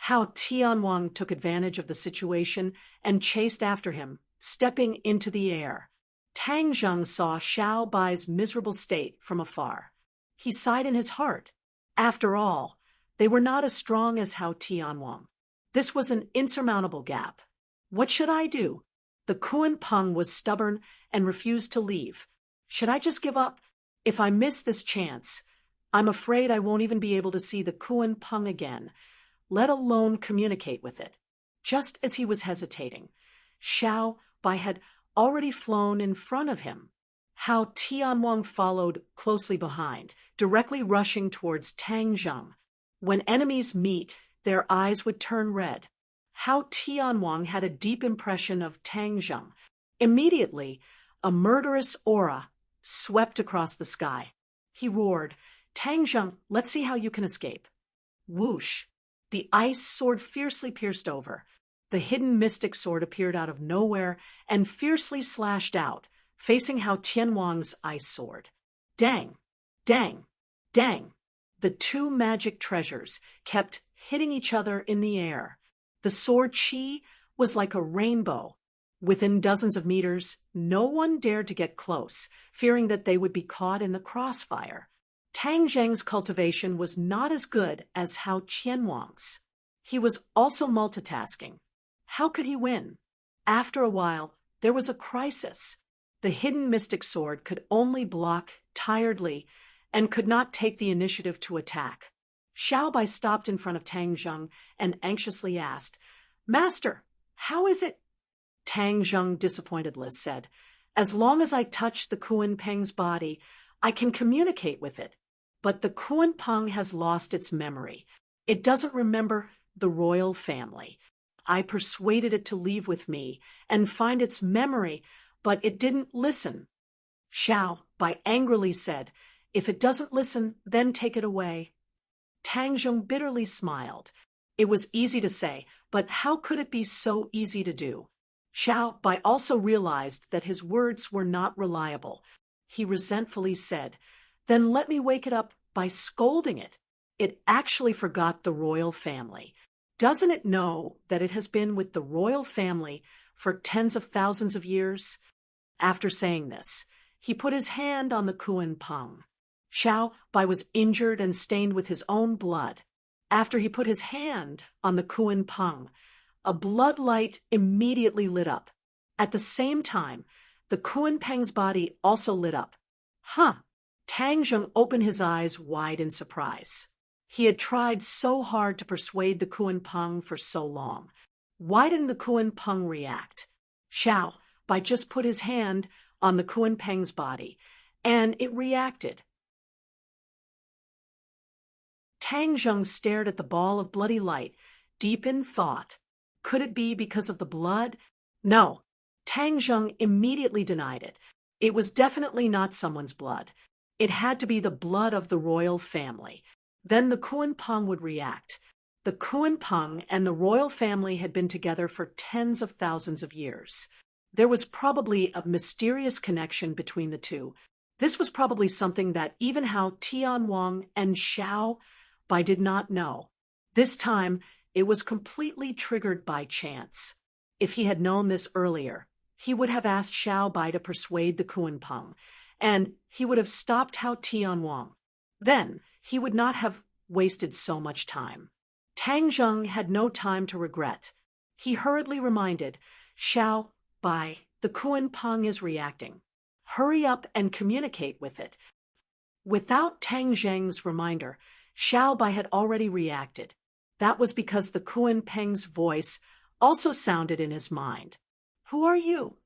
Hao Tianwang took advantage of the situation and chased after him, stepping into the air. Tang Zheng saw Xiao Bai's miserable state from afar. He sighed in his heart. After all, they were not as strong as Hao Tianwang. This was an insurmountable gap. What should I do? The Kuan Peng was stubborn and refused to leave. Should I just give up? If I miss this chance, I'm afraid I won't even be able to see the Kuan Peng again, let alone communicate with it. Just as he was hesitating, Xiao Bai had already flown in front of him. Hao Tianwang followed closely behind, directly rushing towards Tang Zheng. When enemies meet, their eyes would turn red. Hao Tianwang had a deep impression of Tang Zheng. Immediately, a murderous aura swept across the sky. He roared, "Tang Zheng, let's see how you can escape." Whoosh! The ice sword fiercely pierced over. The hidden mystic sword appeared out of nowhere and fiercely slashed out, facing Hao Tianwang's ice sword. Dang! Dang! Dang! The two magic treasures kept hitting each other in the air. The sword chi was like a rainbow. Within dozens of meters, no one dared to get close, fearing that they would be caught in the crossfire. Tang Zheng's cultivation was not as good as Hao Qianwang's. He was also multitasking. How could he win? After a while, there was a crisis. The hidden mystic sword could only block tiredly and could not take the initiative to attack. Xiao Bai stopped in front of Tang Zheng and anxiously asked, "Master, how is it?" Tang Zheng disappointedly said, "As long as I touch the Kuan Peng's body, I can communicate with it. But the Kuan Peng has lost its memory. It doesn't remember the royal family. I persuaded it to leave with me and find its memory, but it didn't listen." Xiao Bai angrily said, "If it doesn't listen, then take it away." Tang Zheng bitterly smiled. It was easy to say, but how could it be so easy to do? Xiao Bai also realized that his words were not reliable. He resentfully said, "Then let me wake it up by scolding it. It actually forgot the royal family. Doesn't it know that it has been with the royal family for tens of thousands of years?" After saying this, he put his hand on the Kuan Peng. Xiao Bai was injured and stained with his own blood. After he put his hand on the Kuan Peng, a blood light immediately lit up. At the same time, the Kuan Peng's body also lit up. Huh! Tang Zheng opened his eyes wide in surprise. He had tried so hard to persuade the Kuan Peng for so long. Why didn't the Kuan Peng react? Xiao Bai just put his hand on the Kuan Peng's body, and it reacted. Tang Zheng stared at the ball of bloody light, deep in thought. Could it be because of the blood? No. Tang Zheng immediately denied it. It was definitely not someone's blood. It had to be the blood of the royal family. Then the Kuan Peng would react. The Kuan Peng and the royal family had been together for tens of thousands of years. There was probably a mysterious connection between the two. This was probably something that even Hao Tianwang and Xiao Bai did not know. This time, It was completely triggered by chance. If he had known this earlier, he would have asked Xiao Bai to persuade the Kunpeng, and he would have stopped Hao Tianwang. Then he would not have wasted so much time. Tang Zheng had no time to regret. He hurriedly reminded Xiao Bai, the Kunpeng is reacting. Hurry up and communicate with it. Without Tang Zheng's reminder, Xiao Bai had already reacted. That was because the Kunpeng's voice also sounded in his mind. Who are you?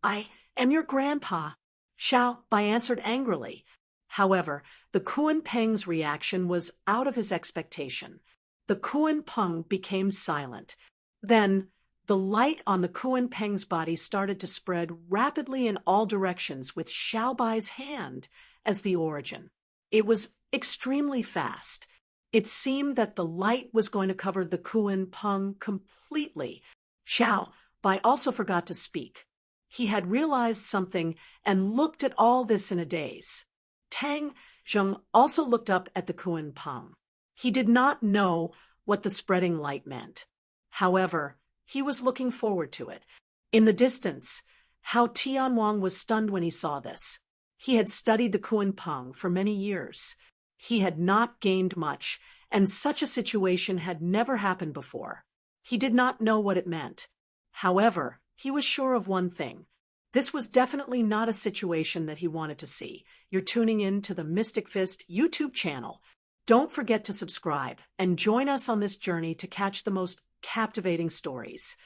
I am your grandpa, Xiao Bai answered angrily. However, the Kunpeng's reaction was out of his expectation. The Kunpeng became silent. Then, the light on the Kunpeng's body started to spread rapidly in all directions with Xiao Bai's hand as the origin. It was extremely fast. It seemed that the light was going to cover the Kunpeng completely. Xiao Bai also forgot to speak. He had realized something and looked at all this in a daze. Tang Zheng also looked up at the Kunpeng. He did not know what the spreading light meant. However, he was looking forward to it. In the distance, Hao Tianwang was stunned when he saw this. He had studied the Kunpeng for many years. He had not gained much, and such a situation had never happened before. He did not know what it meant. However, he was sure of one thing. This was definitely not a situation that he wanted to see. You're tuning in to the Mystic Fist YouTube channel. Don't forget to subscribe and join us on this journey to catch the most captivating stories.